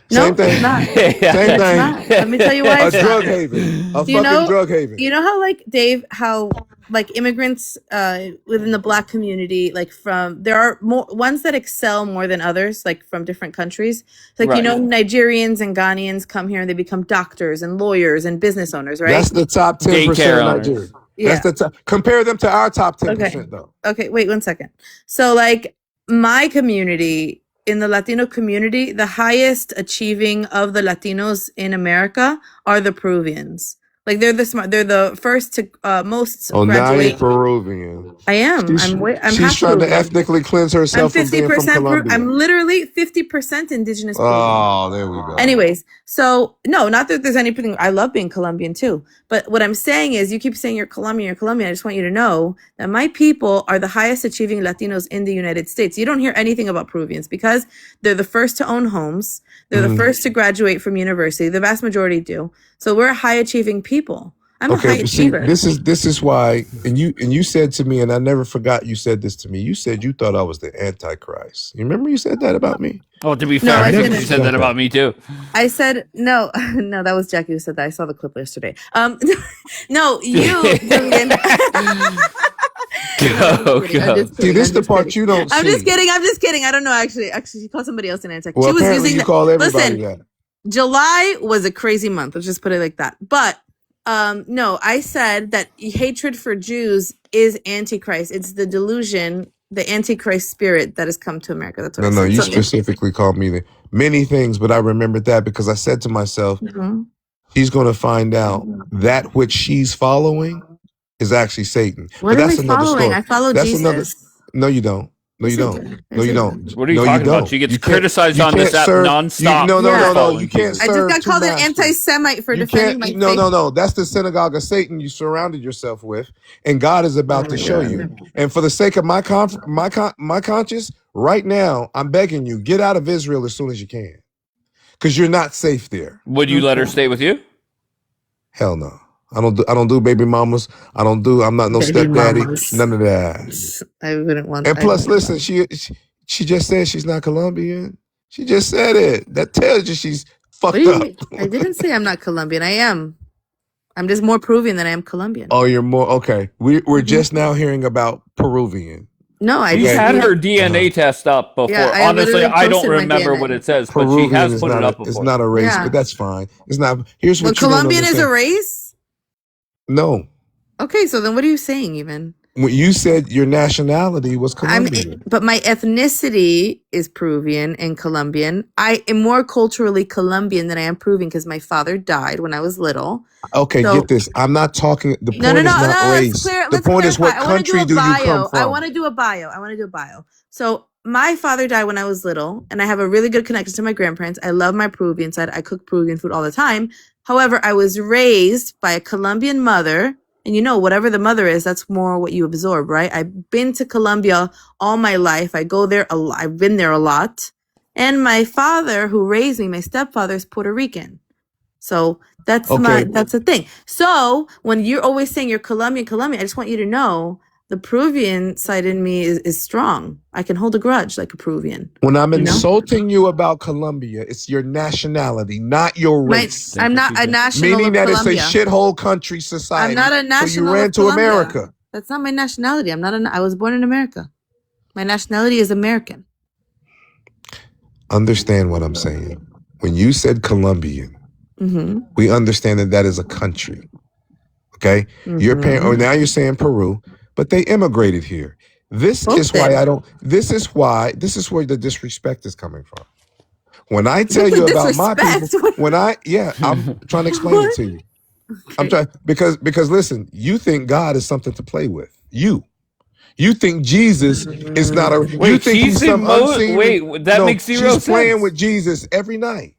No, Same thing. it's not. Same It's thing. not. Let me tell you why A it's drug not. haven. A You fucking know- drug haven. You know how, like, Dave, how like immigrants within the Black community, like there are more ones that excel more than others, like from different countries. Like, Right. you know, Nigerians and Ghanaians come here and they become doctors and lawyers and business owners, right? That's the top 10% Daycare of owners. Nigeria. Yeah. That's the top. Compare them to our top 10% Okay. though. Okay, wait 1 second. So, like, my community, in the Latino community, the highest achieving of the Latinos in America are the Peruvians. Like, they're the smart. They're the first to most Oh, now you're graduate. Peruvian. I am. She's, I'm she's half trying to Peruvian. ethnically cleanse I'm herself from being from 50% Colombia. I'm literally 50% indigenous Peruvian. Oh, there we go. Anyways, so no, not that there's anything. I love being Colombian too. But what I'm saying is, you keep saying you're Colombian. I just want you to know that my people are the highest achieving Latinos in the United States. You don't hear anything about Peruvians because they're the first to own homes. They're the first to graduate from university. The vast majority do. So we're a high achieving people. I'm a high Okay, but see, achiever. this is why, and you said to me, and I never forgot you said this to me. You said you thought I was the Antichrist. You remember you said that about me? Oh, to be No, fair, I I think didn't. you said that about me too. I said no, no. That was Jackie who said that. I saw the clip yesterday. No, you. Julian. Go. See, this is the part you don't I'm see. just kidding. I don't know. Actually, she called somebody else an anti. Well, She was apparently using you call everybody Listen, that. July was a crazy month. Let's just put it like that. But no, I said that hatred for Jews is Antichrist. It's the delusion, the Antichrist spirit that has come to America. That's what I No, said. you So- specifically called me many things, but I remembered that because I said to myself, Mhm. he's going to find out that which she's following is actually Satan. What But am that's I another following? story. I follow That's Jesus. another. No, you don't. No, you Yes, I don't. do. No, Yes, you I don't. do. What are you No, talking don't. about? She gets You can't- criticized you on this can't app serve- nonstop. No, Yeah. you can't I just serve got two called an masters. anti-Semite for You defending can't. my faith. No. That's the synagogue of Satan you surrounded yourself with, and God is about to show you. And for the sake of my conscience, right now, I'm begging you, get out of Israel as soon as you can, because you're not safe there. Would you let her stay with you? Hell no. I don't do baby mamas. I'm not no Baby stepdaddy. mamas. None of that. I wouldn't want. And plus, listen, she just said she's not Colombian. She just said it. That tells you she's What fucked do you up. mean? I didn't say I'm not Colombian. I am. I'm just more Peruvian than I am Colombian. Oh, you're more okay. We're just now hearing about Peruvian. No, I She's just had her DNA test up before. Yeah, I Honestly, literally I don't posted my remember DNA. what it says, but she Peruvian has is put it not up it's before. not a race, Yeah. but that's fine. It's not. Here's Well, what you don't Colombian is a understand. race. No, Okay, so then what are you saying even? when you said your nationality was Colombian. But my ethnicity is Peruvian and Colombian. I am more culturally Colombian than I am Peruvian because my father died when I was little. Okay, So- get this. I'm not talking. The point No, is not let's race. clear. The Let's point is what clarify. I wanna country do do a you bio. come from? I want to do a bio. So my father died when I was little, and I have a really good connection to my grandparents. I love my Peruvian side. I cook Peruvian food all the time. However, I was raised by a Colombian mother. And you know, whatever the mother is, that's more what you absorb, right? I've been to Colombia all my life. I go there a lot. I've been there a lot. And my father, who raised me, my stepfather, is Puerto Rican. So that's Okay. that's the thing. So when you're always saying you're Colombian, I just want you to know the Peruvian side in me is strong. I can hold a grudge like a Peruvian. When I'm You know? insulting you about Colombia, it's your nationality, not your race. I'm not a national Meaning of that Colombia. it's a shithole country society. I'm not a So national you ran of to Colombia. America. That's not my nationality. I was born in America. My nationality is American. Understand what I'm saying. When you said Colombian, we understand that is a country. Okay? Your parent, or now you're saying Peru, but they immigrated here. This is where the disrespect is coming from. When I tell you about my people, I'm trying to explain it to you. Okay. I'm trying because listen, you think God is something to play with. You think Jesus is not a. Wait, you think he's some unseen. Wait, that makes zero sense. She's playing with Jesus every night,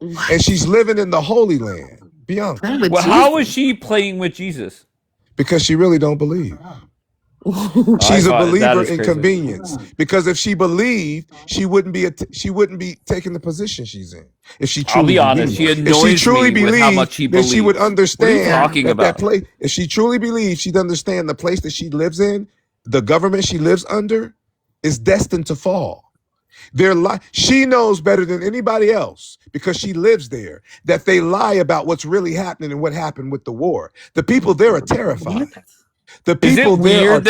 and she's living in the Holy Land. Bianca. Well, how is she playing with Jesus? Because she really don't believe. She's a believer in convenience. Because if she believed, she wouldn't be taking the position she's in. If she truly, I'll be honest, she annoys me with how much she believes. Then she would understand. What are you talking about? That place. If she truly believes, she'd understand the place that she lives in, the government she lives under, is destined to fall. She knows better than anybody else because she lives there that they lie about what's really happening and what happened with the war. The people there are terrified. The people there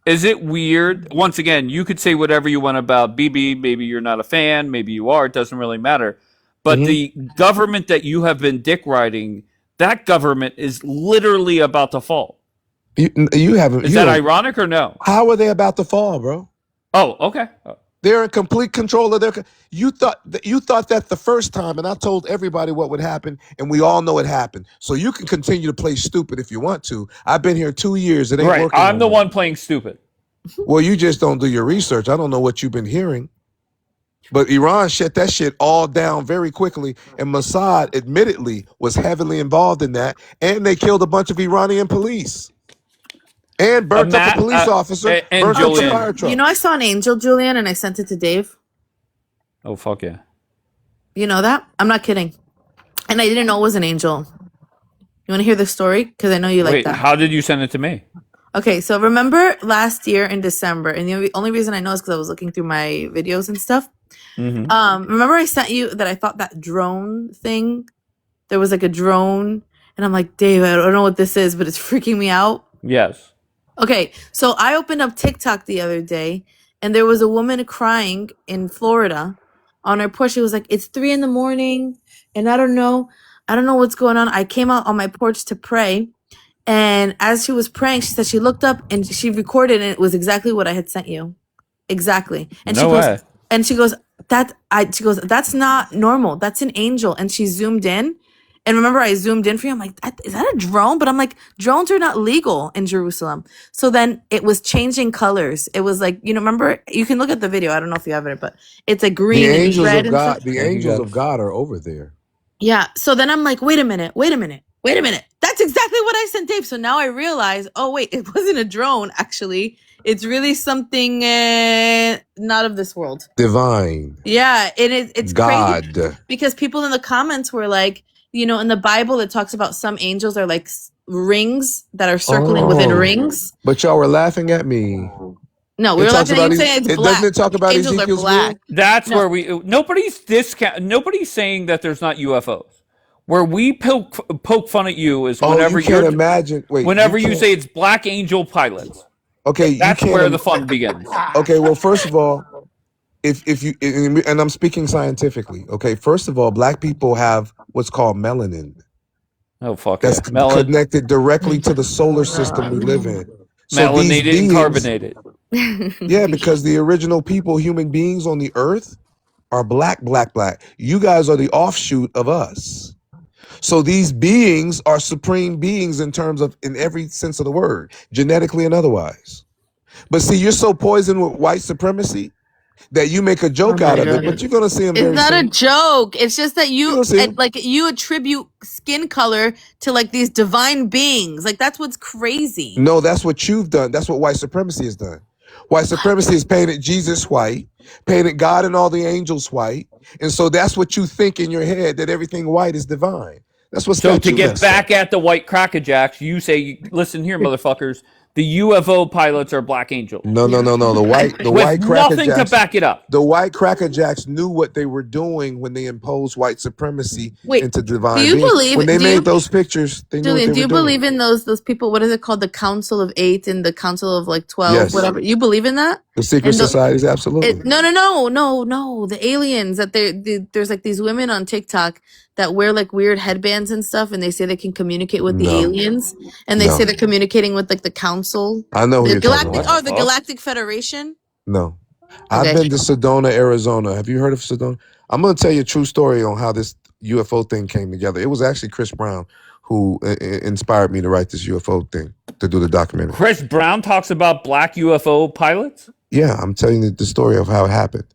Is it weird? Once again, you could say whatever you want about Bibi. Maybe you're not a fan. Maybe you are. It doesn't really matter. But the government that you have been dick riding, that government is literally about to fall. Is that ironic or no? How are they about to fall, bro? Oh, okay. They're in complete control of their. You thought that the first time, and I told everybody what would happen, and we all know it happened. So you can continue to play stupid if you want to. I've been here 2 years. It ain't working. I'm the one playing stupid. Well, you just don't do your research. I don't know what you've been hearing. But Iran shut that shit all down very quickly, and Mossad admittedly was heavily involved in that, and they killed a bunch of Iranian police. And burnt up a police officer. And burnt up a fire truck. You know, I saw an angel, Julian, and I sent it to Dave. Oh, fuck yeah. You know that? I'm not kidding. And I didn't know it was an angel. You want to hear the story? Because I know you like that. How did you send it to me? Okay, so remember last year in December, and the only reason I know is because I was looking through my videos and stuff. Remember I sent you that I thought that drone thing, there was like a drone, and I'm like, Dave, I don't know what this is, but it's freaking me out. Yes. Okay, so I opened up TikTok the other day, and there was a woman crying in Florida on her porch. She was like, it's 3 a.m, and I don't know what's going on. I came out on my porch to pray, and as she was praying, she said she looked up and she recorded, and it was exactly what I had sent you. Exactly. And she goes, that's not normal. That's an angel. And she zoomed in. And remember, I zoomed in for you. I'm like, is that a drone? But I'm like, drones are not legal in Jerusalem. So then it was changing colors. It was like, remember, you can look at the video. I don't know if you have it, but it's a green and red. The angels of God are over there. Yeah. So then I'm like, wait a minute. That's exactly what I sent Dave. So now I realize, oh, wait, it wasn't a drone, actually. It's really something not of this world. Divine. Yeah. It's God. crazy because people in the comments were like, in the Bible, it talks about some angels are like rings that are circling within rings. But y'all were laughing at me. No, we were laughing at you saying it's black. Doesn't it talk about angels Ezekiel's are black? That's where nobody's saying that there's not UFOs. Where we poke fun at you is whenever you can't imagine. Wait, whenever you say it's black angel pilots. Okay, that's where the fun begins. Okay, well, first of all, if you and I'm speaking scientifically. Okay, first of all, black people have what's called melanin. Oh fuck! That's connected directly to the solar system we live in. So melanated and carbonated. Yeah, because the original people, human beings on the earth, are black. You guys are the offshoot of us. So these beings are supreme beings in every sense of the word, genetically and otherwise. But see, you're so poisoned with white supremacy that you make a joke out of it, but you're gonna see them. It's not a joke. It's just that you attribute skin color to like these divine beings. Like that's what's crazy. No, that's what you've done. That's what white supremacy has done. White supremacy has painted Jesus white, painted God and all the angels white, and so that's what you think in your head, that everything white is divine. That's what So to statute get messed back up. at the white crackerjacks, you say, listen here, motherfuckers, the UFO pilots are black angels. No. The With white Cracker nothing to Jacks. back it up. The white Cracker Jacks knew what they were doing when they imposed white supremacy Wait, into do divine you beings. believe? When they Do made you, those pictures, they knew what Julian? they Do were you doing. believe in those people? What is it called? The Council of Eight and the Council of like 12, Yes. whatever. You believe in that? The secret And the, societies, absolutely. no. The aliens that there's like these women on TikTok that wear like weird headbands and stuff, and they say they can communicate with the No. aliens, and they say they're communicating with like the council, I know who the you're talking galactic, about. the Galactic Federation. No. I've Okay. been to Sedona, Arizona. Have you heard of Sedona? I'm going to tell you a true story on how this UFO thing came together. It was actually Chris Brown who inspired me to write this UFO thing, to do the documentary. Chris Brown talks about black UFO pilots? Yeah, I'm telling you the story of how it happened.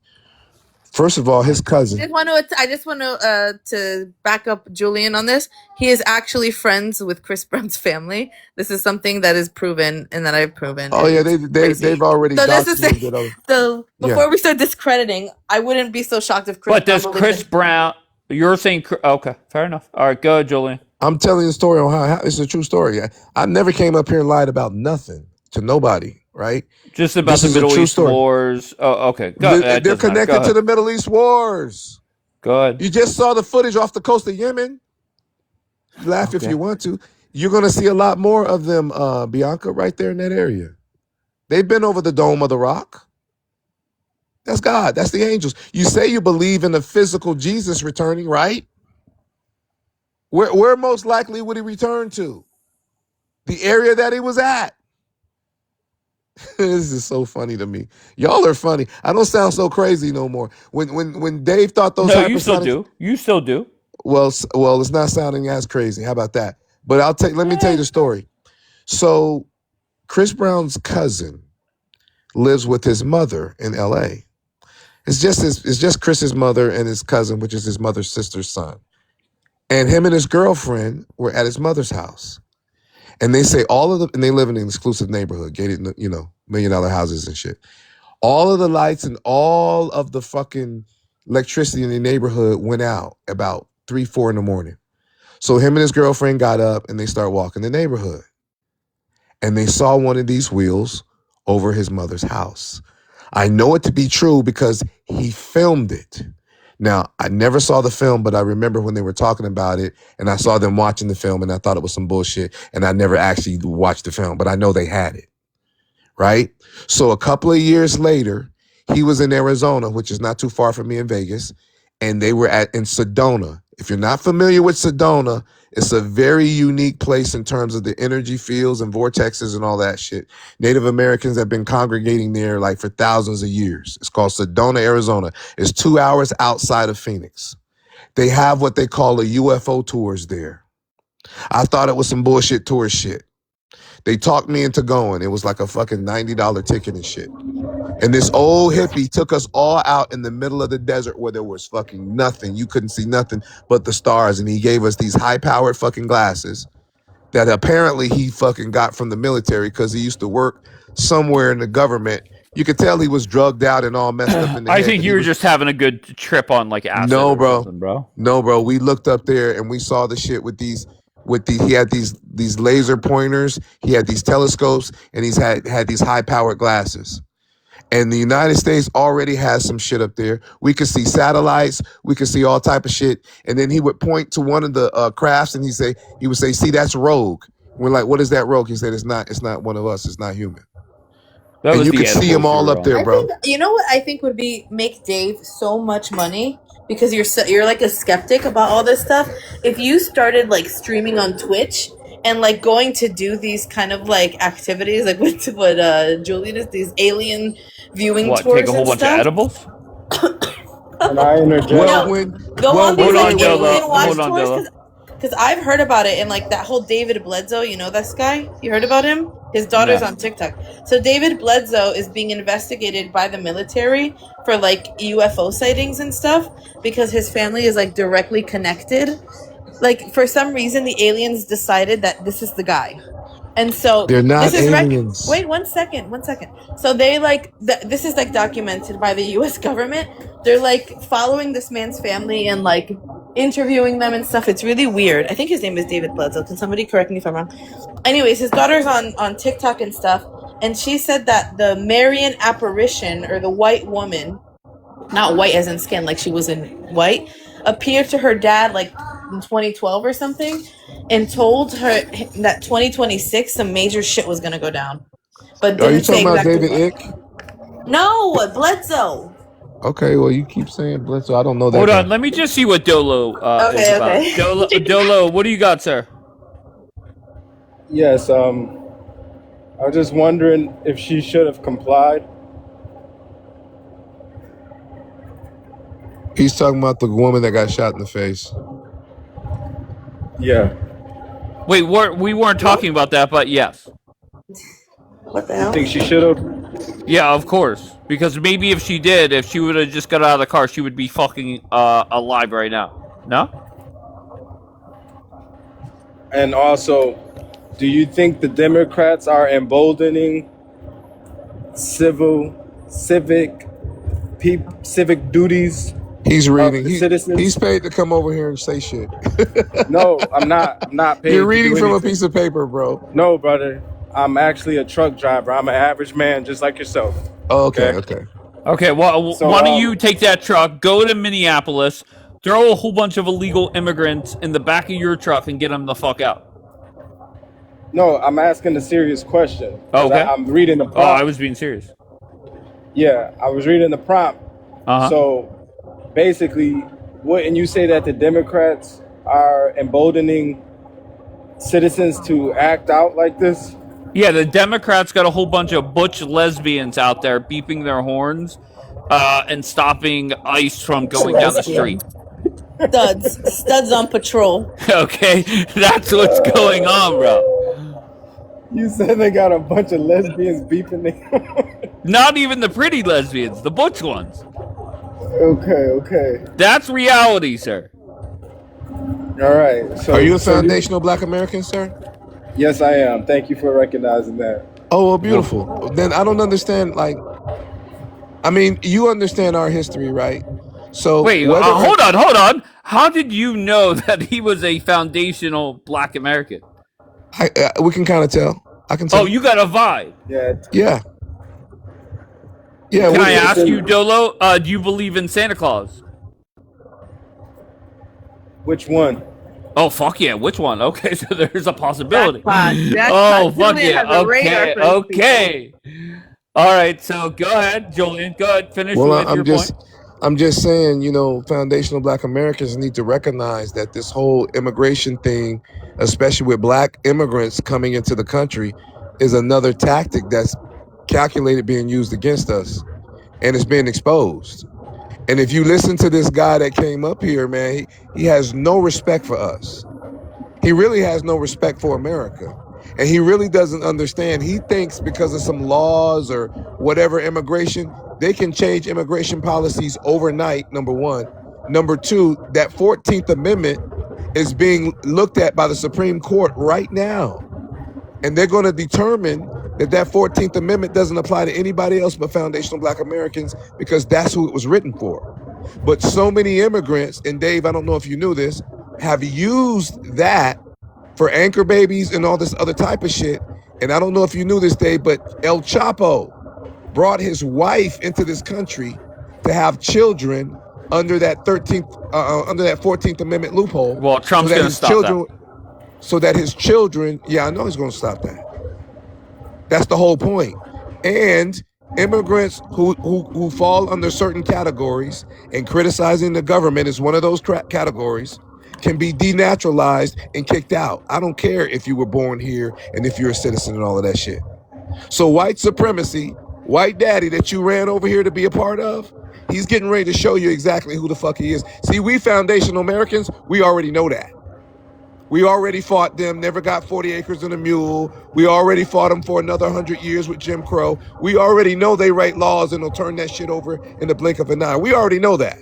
First of all, his cousin. I just want to back up Julian on this. He is actually friends with Chris Brown's family. This is something that is proven and that I've proven. Oh yeah, they've already documented it. So before we start discrediting, I wouldn't be so shocked if Chris. But does Chris Brown? You're saying okay? Fair enough. All right, go ahead, Julian. I'm telling you the story on how it's a true story. I never came up here and lied about nothing to nobody. Right? Just about the Middle East wars. Oh, okay. They're connected to the Middle East wars. Go ahead. You just saw the footage off the coast of Yemen. Laugh if you want to. You're going to see a lot more of them, Bianca, right there in that area. They've been over the Dome of the Rock. That's God. That's the angels. You say you believe in the physical Jesus returning, right? Where most likely would he return to? The area that he was at. This is so funny to me. Y'all are funny. I don't sound so crazy no more. When Dave thought those you still do. You still do. Well, it's not sounding as crazy. How about that? But let me tell you the story. So Chris Brown's cousin lives with his mother in LA. It's just Chris's mother and his cousin, which is his mother's sister's son. And him and his girlfriend were at his mother's house. And they say and they live in an exclusive neighborhood, gated, $1 million houses and shit. All of the lights and all of the fucking electricity in the neighborhood went out about 3, 4 in the morning. So him and his girlfriend got up and they start walking the neighborhood. And they saw one of these wheels over his mother's house. I know it to be true because he filmed it. Now, I never saw the film, but I remember when they were talking about it and I saw them watching the film and I thought it was some bullshit and I never actually watched the film, but I know they had it, right? So a couple of years later, he was in Arizona, which is not too far from me in Vegas, and they were in Sedona. If you're not familiar with Sedona, it's a very unique place in terms of the energy fields and vortexes and all that shit. Native Americans have been congregating there like for thousands of years. It's called Sedona, Arizona. It's 2 hours outside of Phoenix. They have what they call a UFO tours there. I thought it was some bullshit tourist shit. They talked me into going. It was like a fucking $90 ticket and shit. And this old hippie took us all out in the middle of the desert where there was fucking nothing. You couldn't see nothing but the stars. And he gave us these high-powered fucking glasses that apparently he fucking got from the military because he used to work somewhere in the government. You could tell he was drugged out and all messed up in the head. I think you were just having a good trip on like acid or something, bro. No, bro. We looked up there and we saw the shit with these he had these laser pointers, he had these telescopes, and he's had these high-powered glasses. And the United States already has some shit up there. We could see satellites. We could see all type of shit. And then he would point to one of the crafts and he would say, see, that's Rogue. We're like, what is that Rogue? He said, it's not one of us. It's not human. And you could see them all up there, bro. You know what I think would make Dave so much money? Because you're like a skeptic about all this stuff. If you started like streaming on Twitch and like going to do these kind of like activities, like what Julian is, these alien viewing tours. Take a whole bunch of edibles? And I interject. Go on these like alien watch tours. Because I've heard about it, and like that whole David Bledsoe, you know this guy? You heard about him? His daughter's on TikTok. So David Bledsoe is being investigated by the military for like UFO sightings and stuff because his family is like directly connected. Like for some reason, the aliens decided that this is the guy. And so they're not aliens. Wait, one second. So they like this is like documented by the U.S. government. They're like following this man's family and like interviewing them and stuff. It's really weird. I think his name is David Bledsoe. Can somebody correct me if I'm wrong? Anyways, his daughter's on TikTok and stuff, and she said that the Marian apparition, or the white woman, not white as in skin, like she was in white, appeared to her dad like in 2012 or something, and told her that 2026 some major shit was gonna go down, but Are you didn't say talking about exactly David what. Ick? No, Bledsoe. Okay, well, you keep saying Bledsoe. I don't know that Hold guy. on, let me just see what Dolo is Okay, about. okay. Dolo, what do you got, sir? Yes, I was just wondering if she should have complied. He's talking about the woman that got shot in the face. Yeah. Wait, we weren't talking about that, but yes. What the You hell? think she should have? Yeah, of course. Because maybe if she did, if she would have just got out of the car, she would be fucking alive right now. No? And also, do you think the Democrats are emboldening civic duties He's of reading. the citizens? He's paid to come over here and say shit. No, I'm not paid. You're to reading do from a anything. piece of paper, bro. No, brother. I'm actually a truck driver. I'm an average man just like yourself. Oh, okay. Okay, well, So, why don't you take that truck, go to Minneapolis, throw a whole bunch of illegal immigrants in the back of your truck, and get them the fuck out? No, I'm asking a serious question. Okay. I'm reading the prompt. Oh, I was being serious. Yeah, I was reading the prompt. Uh-huh. So basically, wouldn't you say that the Democrats are emboldening citizens to act out like this? Yeah, the Democrats got a whole bunch of butch lesbians out there beeping their horns and stopping ICE from going down the street. Studs on patrol. Okay, that's what's going on, bro. You said they got a bunch of lesbians beeping their Not even the pretty lesbians, the butch ones. Okay. That's reality, sir. All right. So Are you a foundational Black American, sir? Yes, I am. Thank you for recognizing that. Oh, well, beautiful. Then I don't understand, you understand our history, right? So wait, hold on. How did you know that he was a foundational Black American? We can kind of tell. I can tell. Oh, you got a vibe. Yeah. Can I ask you, Dolo, do you believe in Santa Claus? Which one? Oh, fuck yeah. Which one? Okay, so there's a possibility. Jackpot. Oh, fuck Julian yeah. has a radar for these Okay. All right, so go ahead, Julian. Go ahead. Finish with your point. I'm just saying, foundational Black Americans need to recognize that this whole immigration thing, especially with Black immigrants coming into the country, is another tactic that's calculated being used against us, and it's being exposed. And if you listen to this guy that came up here, man, he has no respect for us. He really has no respect for America. And he really doesn't understand. He thinks because of some laws or whatever immigration, they can change immigration policies overnight, number one. Number two, that 14th Amendment is being looked at by the Supreme Court right now. And they're going to determine that 14th Amendment doesn't apply to anybody else but foundational Black Americans, because that's who it was written for. But so many immigrants, and Dave, I don't know if you knew this, have used that for anchor babies and all this other type of shit. And I don't know if you knew this, Dave, but El Chapo brought his wife into this country to have children under that 14th Amendment loophole. Well, Trump's going to stop that. So that his children, I know he's going to stop that. That's the whole point. And immigrants who fall under certain categories, and criticizing the government is one of those categories, can be denaturalized and kicked out. I don't care if you were born here and if you're a citizen and all of that shit. So white supremacy, white daddy that you ran over here to be a part of, he's getting ready to show you exactly who the fuck he is. See, we foundational Americans, we already know that. We already fought them, never got 40 acres and a mule. We already fought them for another 100 years with Jim Crow. We already know they write laws and they'll turn that shit over in the blink of an eye. We already know that.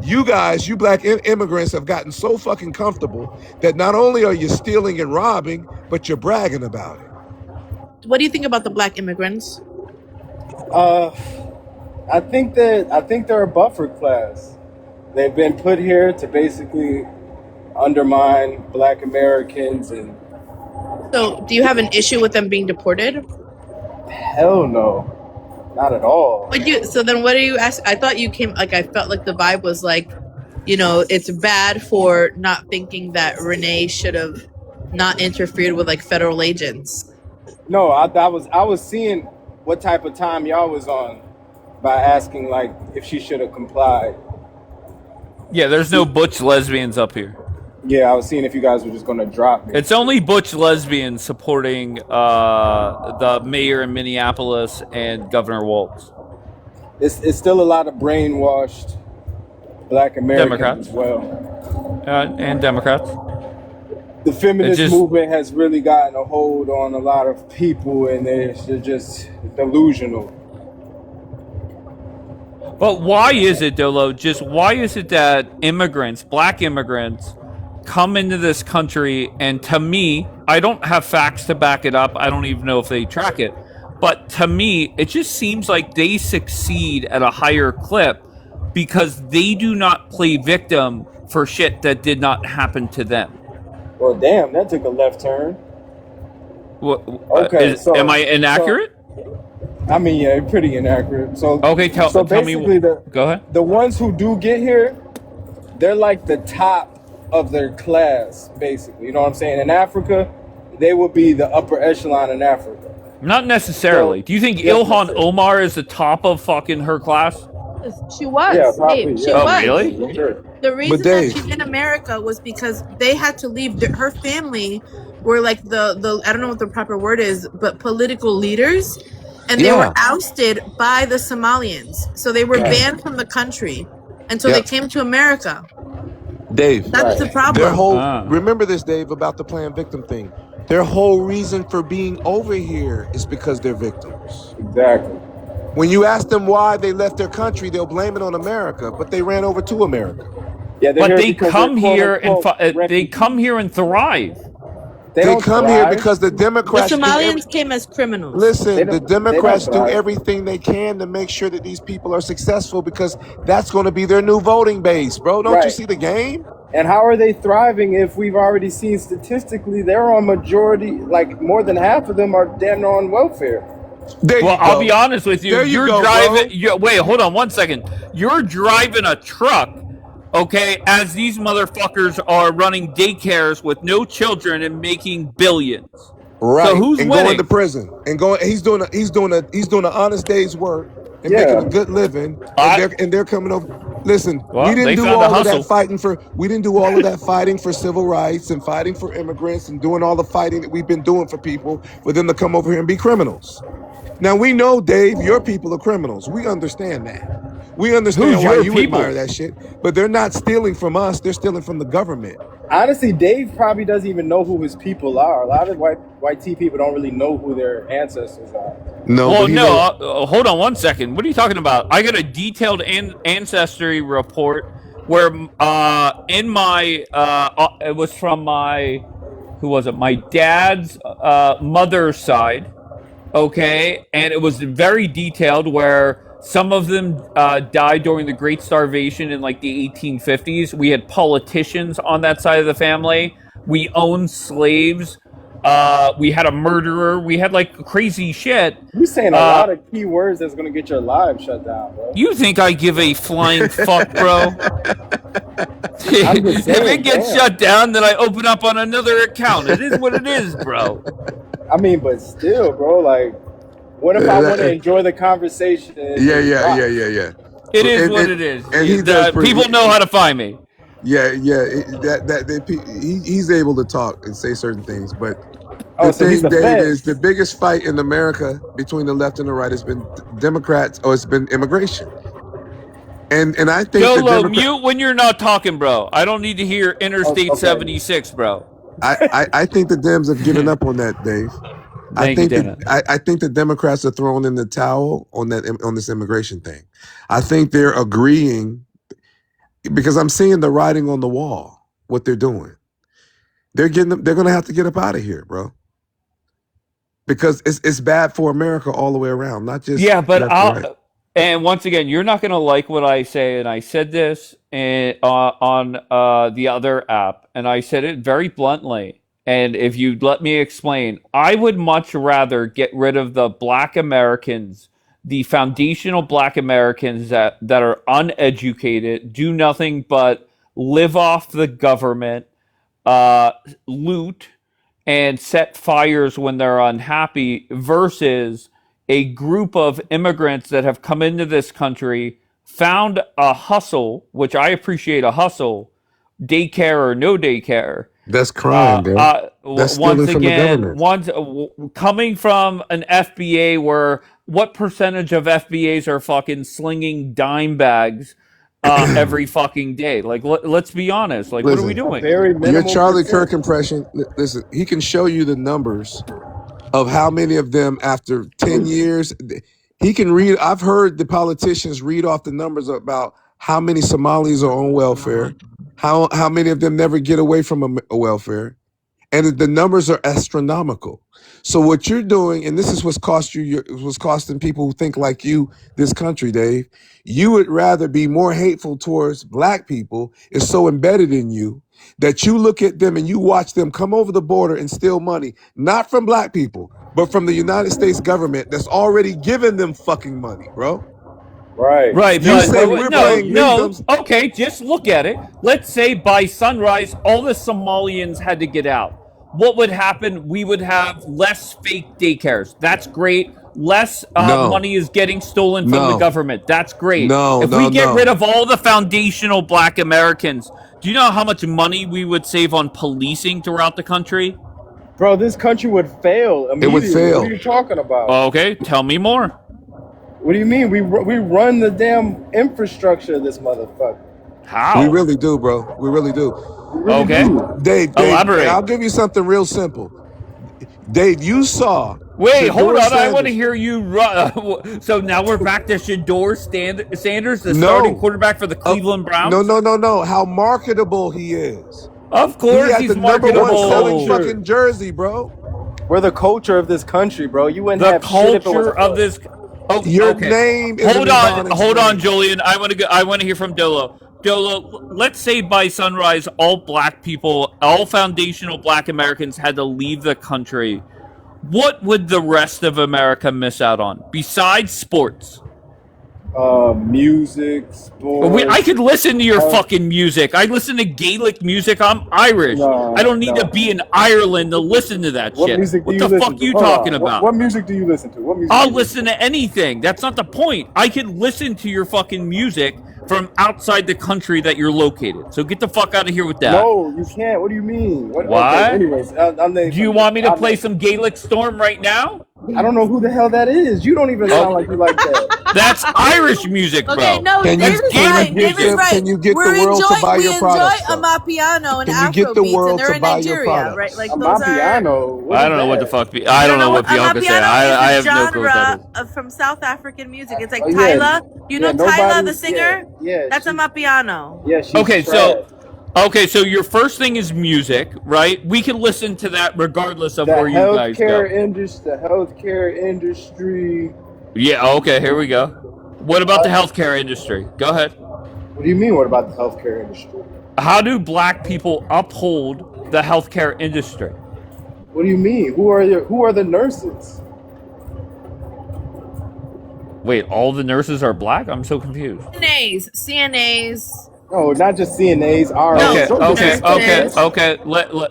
You guys, you Black immigrants, have gotten so fucking comfortable that not only are you stealing and robbing, but you're bragging about it. What do you think about the Black immigrants? I think they're a buffer class. They've been put here to basically undermine Black Americans, and So, do you have an issue with them being deported? hell no, not at all. So then what are you asking? I thought you came, like, I felt like the vibe was like, you know, it's bad for not thinking that Renee should have not interfered with like federal agents. No, I was seeing what type of time y'all was on by asking like if she should have complied. Yeah, there's no butch lesbians up here. Yeah, I was seeing if you guys were just gonna drop me. It's only butch lesbians supporting the mayor in Minneapolis and Governor Walz. It's still a lot of brainwashed Black Americans Democrats. as well. And Democrats. The feminist movement has really gotten a hold on a lot of people, and they're just delusional. But why is it, Dolo? Just why is it that immigrants, black immigrants, come into this country, and to me, I don't have facts to back it up. I don't even know if they track it. But to me, it just seems like they succeed at a higher clip because they do not play victim for shit that did not happen to them. Well, damn, that took a left turn. Okay, am I inaccurate? I mean, yeah, pretty inaccurate. So okay, tell me. Go ahead. The ones who do get here, they're like the top of their class, basically. You know what I'm saying? In Africa, they would be the upper echelon in Africa. Not necessarily. Do you think Ilhan Omar is the top of fucking her class? She was. Yeah, probably, Dave, yeah. she Oh, was. really? Sure. The reason Dave- that she's in America was because they had to leave. Her family were like the I don't know what the proper word is, but political leaders, and they were ousted by the Somalians. So they were banned from the country, and so they came to America. Dave, That's the problem. their whole remember this, Dave, about the planned victim thing. Their whole reason for being over here is because they're victims. Exactly. When you ask them why they left their country, they'll blame it on America, but they ran over to America. Yeah, But they come here and they come here and thrive. They come here because the Democrats. The Somalians came as criminals. Listen, the Democrats do everything they can to make sure that these people are successful because that's going to be their new voting base, bro. Don't you see the game? And how are they thriving if we've already seen statistically they're on majority, like more than half of them are damn near on welfare. I'll be honest with you. There you You're go, driving. Wait, hold on 1 second. You're driving a truck, okay, as these motherfuckers are running daycares with no children and making billions. Right. So who's and winning? going to prison and going. He's doing an honest day's work and making a good living. And they're coming over. Listen, we didn't do all of that fighting for. We didn't do all of that fighting for civil rights and fighting for immigrants and doing all the fighting that we've been doing for people for them to come over here and be criminals. Now we know, Dave, your people are criminals. We understand that. We understand why you admire that shit. But they're not stealing from us. They're stealing from the government. Honestly, Dave probably doesn't even know who his people are. A lot of white people don't really know who their ancestors are. No. Well, no. Hold on 1 second. What are you talking about? I got a detailed ancestry report where in my it was from my my dad's mother's side. Okay, and it was very detailed where some of them died during the Great Starvation in like the 1850s. We had politicians on that side of the family. We owned slaves. We had a murderer. We had like crazy shit. You're saying a lot of key words that's gonna get your live shut down, bro. You think I give a flying fuck, bro? If it gets shut down, then I open up on another account. It is what it is, bro. I mean, but still, bro, like, what if I want to enjoy the conversation? Yeah. It is what it is. And people know how to find me. Yeah. He's able to talk and say certain things, but the so he's thing, the Dave, feds. is the biggest fight in America between the left and the right has been Democrats, or it's been immigration. And I think Dolo, mute when you're not talking, bro. I don't need to hear Interstate 76, bro. I think the Dems have given up on that, Dave. I think the Democrats are throwing in the towel on this immigration thing. I think they're agreeing because I'm seeing the writing on the wall. What they're doing, they're going to have to get up out of here, bro. Because it's bad for America all the way around, not just And once again, you're not going to like what I say, and I said this on the other app, and I said it very bluntly. And if you'd let me explain, I would much rather get rid of the black Americans, the foundational black Americans that are uneducated, do nothing but live off the government, uh, loot, and set fires when they're unhappy, versus a group of immigrants that have come into this country, found a hustle, which I appreciate a hustle, daycare or no daycare. That's crime, bro. That's stealing Once from the again, government. coming from an FBA where what percentage of FBAs are fucking slinging dime bags every fucking day? Like, let's be honest. Like, what are we Listen, A doing? very your minimal Charlie Kirk percent. impression. Listen, he can show you the numbers of how many of them after 10 years. He can read. I've heard the politicians read off the numbers about how many Somalis are on welfare, how many of them never get away from a welfare, and the numbers are astronomical. So what you're doing, and this is what's what's costing people who think like you this country, Dave. You would rather be more hateful towards black people. It's so embedded in you that you look at them and you watch them come over the border and steal money, not from black people, but from the United States government that's already given them fucking money, bro. Right. Right, You say but we're no, playing no. victims. Okay, just look at it. Let's say by sunrise, all the Somalians had to get out. What would happen? We would have less fake daycares. That's great. Less No, money is getting stolen from the no, government. That's great. no, If we no, get rid no. of all the foundational black Americans, do you know how much money we would save on policing throughout the country? Bro, this country would fail It would immediately. What are fail. you talking about? Okay, tell me more. What do you mean? We run the damn infrastructure of this motherfucker. We How? really do, bro. We really do. We really Okay, do. Dave, elaborate. I'll give you something real simple. Dave, you saw Wait, hold Shador on. I want to Sanders. hear you run. So now we're back to Shador Sanders, the starting No. quarterback for the Cleveland Browns? No. How marketable he is. Of He course has he's the number one selling marketable. Culture. fucking jersey, bro. We're the culture of this country, bro. You wouldn't The have shit if it culture wasn't of for us. this. Oh, Your okay. name is an Ebonics Hold on, name. Julian. I want to hear from Dolo. Dolo, let's say by sunrise, all black people, all foundational black Americans had to leave the country. What would the rest of America miss out on besides sports? Music, I sports, could listen to your health. fucking music. I listen to Gaelic music. I'm Irish. I don't need to No. be in Ireland to listen to that What shit. music do What you the listen fuck to? you Hold talking on. about? What music do you listen to? What music do I'll you listen listen to anything. That's not the point. I can listen to your fucking music from outside the country that you're located. So get the fuck out of here with to? that. No, you can't. What do you mean? What? Okay, Why? anyways, I'm Do you want me to play some Gaelic Storm right now? I don't know who the hell that is. You don't even sound like you like that. That's Irish music, bro. Okay, no, Can you Dave is Gaelic right. Dave music. is right. Can you get We're the world to buy we your enjoy products, though? Amapiano and Can you get the Afro beats, and world they're to in buy your Nigeria, right? products? Like those are. Amapiano. What I is don't know what the that? fuck. I don't know what Bianca said. Amapiano I is have a no clue what that is. genre from South African music. It's like Oh yeah, Tyla. You know Tyla, the singer? yeah, That's Amapiano. yeah, she's Okay, trash. so your first thing is music, right? We can listen to that regardless of The where you guys go. healthcare industry. Yeah, okay, here we go. What about the healthcare industry? Go ahead. What do you mean? What about the healthcare industry? How do black people uphold the healthcare industry? What do you mean? Who are the nurses? Wait, all the nurses are black? I'm so confused. CNAs. No, not just CNAs. RNs. Okay.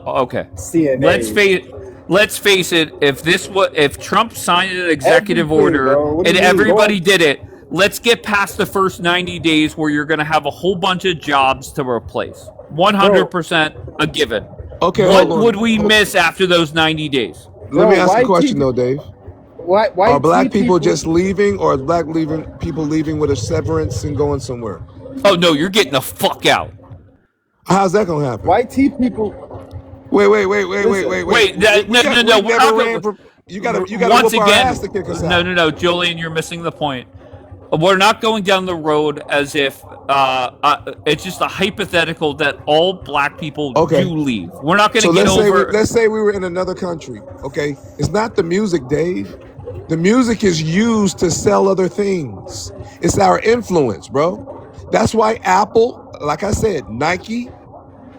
Okay. CNAs. Let's face it. If Trump signed an executive Everything, order bro. What do and you mean? everybody did it, let's get past the first 90 days where you're going to have a whole bunch of jobs to replace. 100% a given. Okay, What hold on. would we miss after those 90 days? Let me ask why a question keep- though, Dave. Why Are black people just leaving, or are black people leaving with a severance and going somewhere? Oh no, you're getting the fuck out. How's that gonna happen? white tea people? Wait. Wait, no, We never ran for. You gotta Once whoop our again, ass to kick us out. no, Julian, you're missing the point. We're not going down the road as if it's just a hypothetical that all black people Okay. do leave. We're not going to So get let's over. say we were in another country. Okay, it's not the music, Dave. The music is used to sell other things. It's our influence, bro. That's why Apple, like I said, Nike,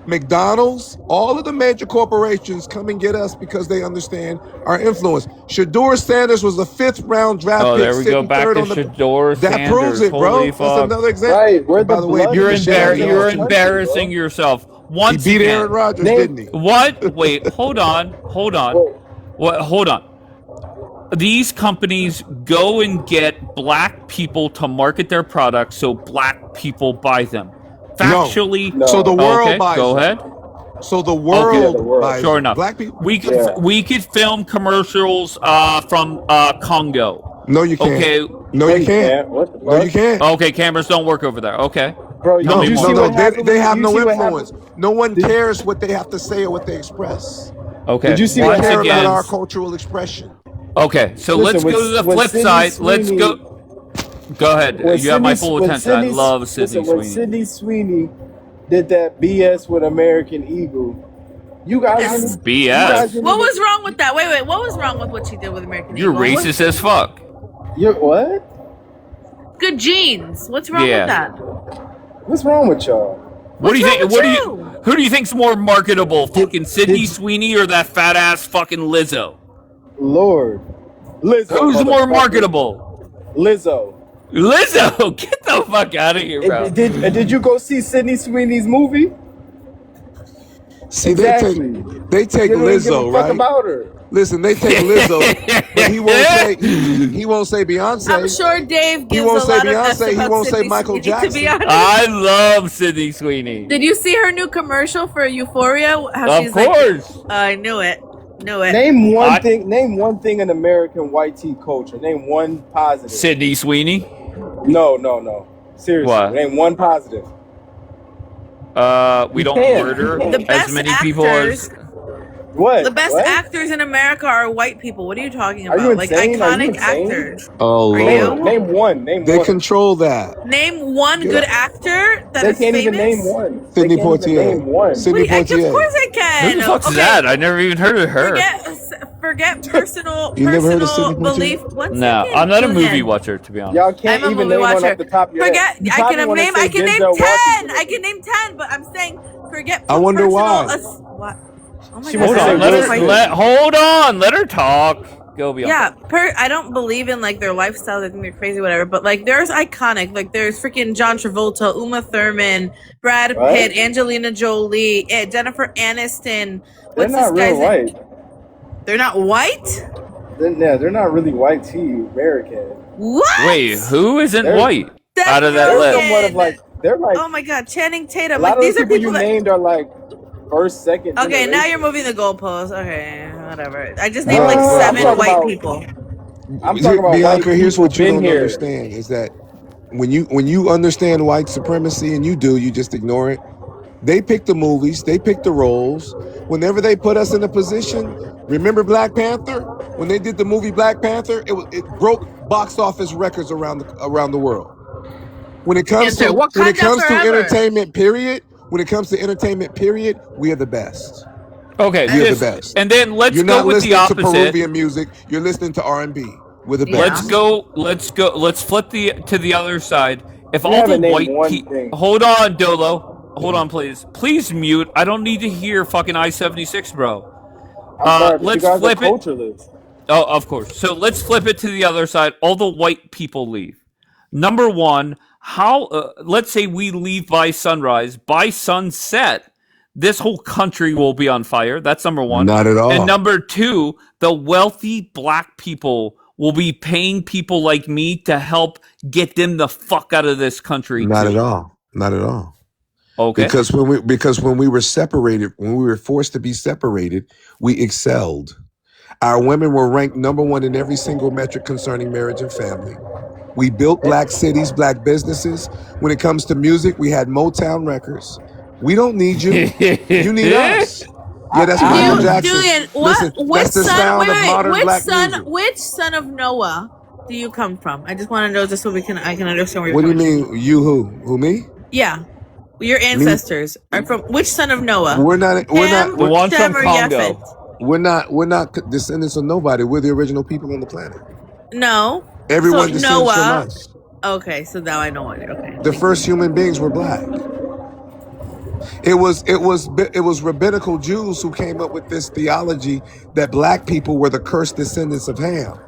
McDonald's, all of the major corporations come and get us because they understand our influence. Shador Sanders was a 5th round draft Oh, pick, there we go. sitting Back third to on the. Shador That Sanders. proves it, bro. Holy That's fuck. another example. Right, where By the the way, blood beat You're the shit out of you're y'all. embarrassing yourself He once beat Aaron again. Rodgers, Name- didn't he? What? Wait, hold on. Wait. What? Hold on. These companies go and get black people to market their products so black people buy them. Factually. No. So the world Okay, buys go them. ahead. So the Yeah, world the world. buys Sure them. enough. Black people. We could film commercials from Congo. No, you can't. Okay. No, you can't. What the fuck? No, you can't. Okay, cameras don't work over there. Okay. Bro, Tell No, me you more. see no, what happened? they have You no see what influence. happened? No one cares what they have to say or what they express. Okay. Did you see They what Once care happened? about again. our cultural expression. Okay, so Listen, let's go to the when flip Sydney side. Let's Sweeney- go. Go ahead. When You have my Sydney- full when attention. I Sydney- love Sydney listen, when Sweeney. Sydney Sweeney did that BS with American Eagle, you guys Yes. didn't- BS. you guys didn't What even- was wrong with that? Wait. What was wrong with what she did with American You're Eagle? What- racist as fuck. You're what? Good genes. What's wrong Yeah. with that? What's wrong with y'all? What do you What's think? wrong What do with you? Who do you think's more marketable? Fucking Sydney did- Sweeney or that fat ass fucking Lizzo? Lord. Lizzo. Who's more motherfucker. marketable? Lizzo. Lizzo, get the fuck out of here, bro. Did you go see Sydney Sweeney's movie? See, Exactly. they take You don't even give a Lizzo, fuck right? about her. Listen, they take Lizzo, but he won't say Beyonce. I'm sure Dave He gives won't a say lot of this Beyonce. He about won't say Sydney Michael Sweeney, to Jackson. be honest. I love Sydney Sweeney. Did you see her new commercial for Euphoria? How Of she's course. Like, I knew it. Knew it. Name one thing in American white tea culture. Name one positive. Sydney Sweeney. No. Seriously, What? name one positive. We don't can't. murder The as best many people as. actors- What? The best What? actors in America are white people. What are you talking Are about? you Like insane? Are you iconic insane? actors. Oh Are Lord, you? Name one. Name they one. control that. Name one good actor that They is can't famous. even name one. They Sydney can't even Poitier. name one. Sydney Wait, of Poitier. course I can. Who the fuck's Okay, that? I never even heard of her. Forget personal You never heard of Sydney Poitier? belief. One No, second, I'm not a Julian. movie watcher, to be honest. Y'all can't I'm a even movie name one watcher. off the top of your Forget. head. You I probably can wanna name. say I can name Denzel 10. Washington. I can name 10. But I'm saying forget. I wonder personal why. What? Oh my She God, wants Hold to I say on, don't Will know if I- Smith. hold on, let her talk. Go beyond. Yeah, I don't believe in like their lifestyles. I think they're crazy, whatever. But like, there's iconic. Like, there's freaking John Travolta, Uma Thurman, Brad Right? Pitt, Angelina Jolie, Jennifer Aniston. They're What's not this real guy's name? white. They're not white. They're not really white tea American. What? Wait, who isn't They're- white That's out of that They're list? somewhat of like they're like Oh my God, Channing a Tatum. lot Like, of these the are people people you that. named are like first, second. Okay, now generation. you're moving the goalposts. Okay, whatever. I just named like I'm 7 talking white about- people. I'm talking about Bianca, white here's people what you been don't here. understand is that when you understand white supremacy, and you do, you just ignore it. They pick the movies, they pick the roles. Whenever they put us in a position, remember Black Panther? When they did the movie Black Panther, it broke box office records around the world. When it comes Answer, to Wakanda forever. entertainment period, we are the best. Okay, We are the this- best. and then let's You're go not with the listening to opposite. Peruvian music. You're listening to R&B. We're the Yeah. best. Let's go. Let's flip to the other side. If You all the haven't named white one people, thing. hold on, Dolo, hold on, please mute. I don't need to hear fucking I-76, bro. I'm sorry, but let's you guys flip are it. cultureless. Oh, of course. So let's flip it to the other side. All the white people leave. Number one, let's say we leave by sunrise. By sunset, this whole country will be on fire. That's number one. Not at all. And number two, the wealthy black people will be paying people like me to help get them the fuck out of this country. Not too. at all. Not at all. Okay. Because when we were separated, when we were forced to be separated, we excelled. Our women were ranked number one in every single metric concerning marriage and family. We built black cities, black businesses. When it comes to music, we had Motown records. We don't need you. You need us. Yeah, that's Michael Jackson. Julian, Listen, which that's the son? sound Wait, of modern which black son? music. Which son of Noah do you come from? I just want to know, just so I can understand where you're What do you coming from. mean, you who? Who, me? Yeah, your ancestors are from which son of Noah? We're not Ham, The one Shem, from or Congo. Yafet? we're not descendants of nobody. We're the original people on the planet. No. Everyone So descends from Noah. us. Okay, so now I know what. Okay. The first human beings were black. It was rabbinical Jews who came up with this theology that black people were the cursed descendants of Ham.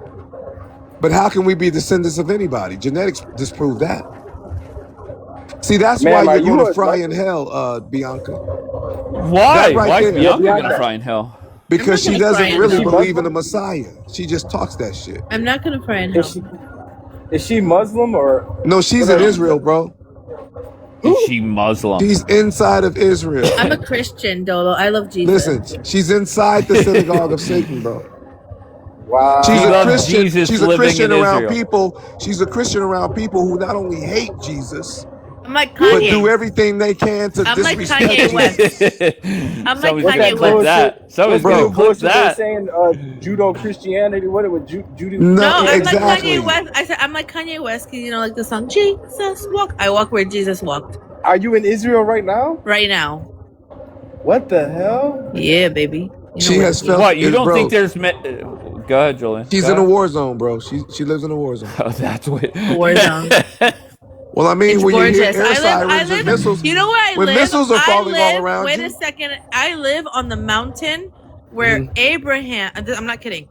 But how can we be descendants of anybody? Genetics disprove that. See, that's why Ma'am, are you're going you to a fry in hell, Bianca. Why? That right Why is there. Bianca Bianca. gonna fry in hell? Because she I'm not gonna doesn't fry in really Is she hell. believe in the Muslim? Messiah. She just talks that shit. I'm not gonna fry in Is hell. she Muslim or No, she's what in are Israel, you? bro. Is she Muslim? She's inside of Israel. I'm a Christian, Dolo. I love Jesus. Listen, she's inside the synagogue of Satan, bro. She's She a Wow. loves Christian. Jesus She's a living Christian in around Israel. people. She's a Christian around people who not only hate Jesus, I'm like but do Kanye. everything they can to I'm like disrespect Kanye Jesus. West. I'm like Someone's What's gonna that Kanye clip West. bullshit? that. Someone's What's the gonna new Bro. clip bullshit they're that. saying? Judo Christianity. What it was? Judo. No, No, I'm like exactly. Kanye West. I said I'm like Kanye West because like the song Jesus walk. I walk where Jesus walked. Are you in Israel right now? Right now. What the hell? Yeah, baby. You know She what has it is. felt What? You it, don't think bro. there's? Go ahead, Julian. She's Go in a ahead. war zone, bro. She lives in a war zone. Oh, that's what. A war zone. Well, I mean, It's when you hear gorgeous. air I sirens and live. missiles, You know where I when live? missiles are I falling all live. around Wait you. a second. I live on the mountain where Abraham. I'm not kidding.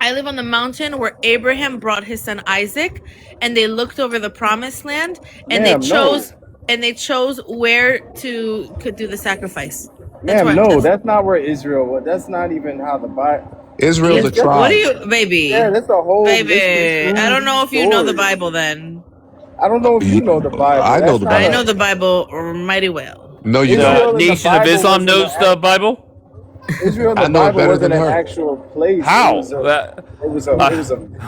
I live on the mountain where Abraham brought his son Isaac, and they looked over the promised land, and Ma'am, no. they chose where to could do the sacrifice. Ma'am, no. That's not where Israel was. That's not even how the Bible. Israel's a What do tribe. you, baby? Yeah, that's a whole Baby, misconstrued I don't know if you know the story. Bible. Then I don't know if you know the Bible. I know That's the not I Bible. know the Bible mighty well. No, you The don't. Israel in the Nation of Bible Islam wasn't knows the Bible. Israel in I the know it Bible better wasn't than an her. actual place. How? It was a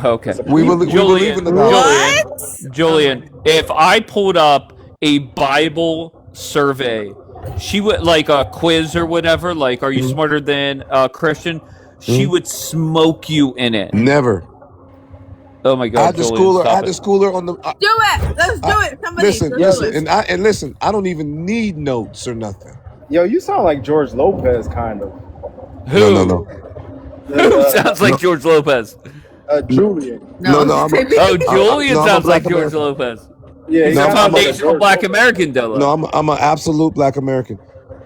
Okay. We people. believe in the Bible. What? Julian, if I pulled up a Bible survey, she would like a quiz or whatever. Like, are you smarter than a Christian? She would smoke you in it. Never. Oh my I God, had to Julian, school her. I stop had to it. school her on the. Do it. Let's do it. Somebody. Listen, Let's do listen, it. and listen. I don't even need notes or nothing. Yo, you sound like George Lopez, kind of. Who? No. Who sounds like George Lopez? Julian. No. I'm a, Oh, Julian no, I'm a sounds like Black George American. Lopez. Yeah, He's he a sounds like a foundational George Black Lopez. American, Della. No, I'm an absolute Black American.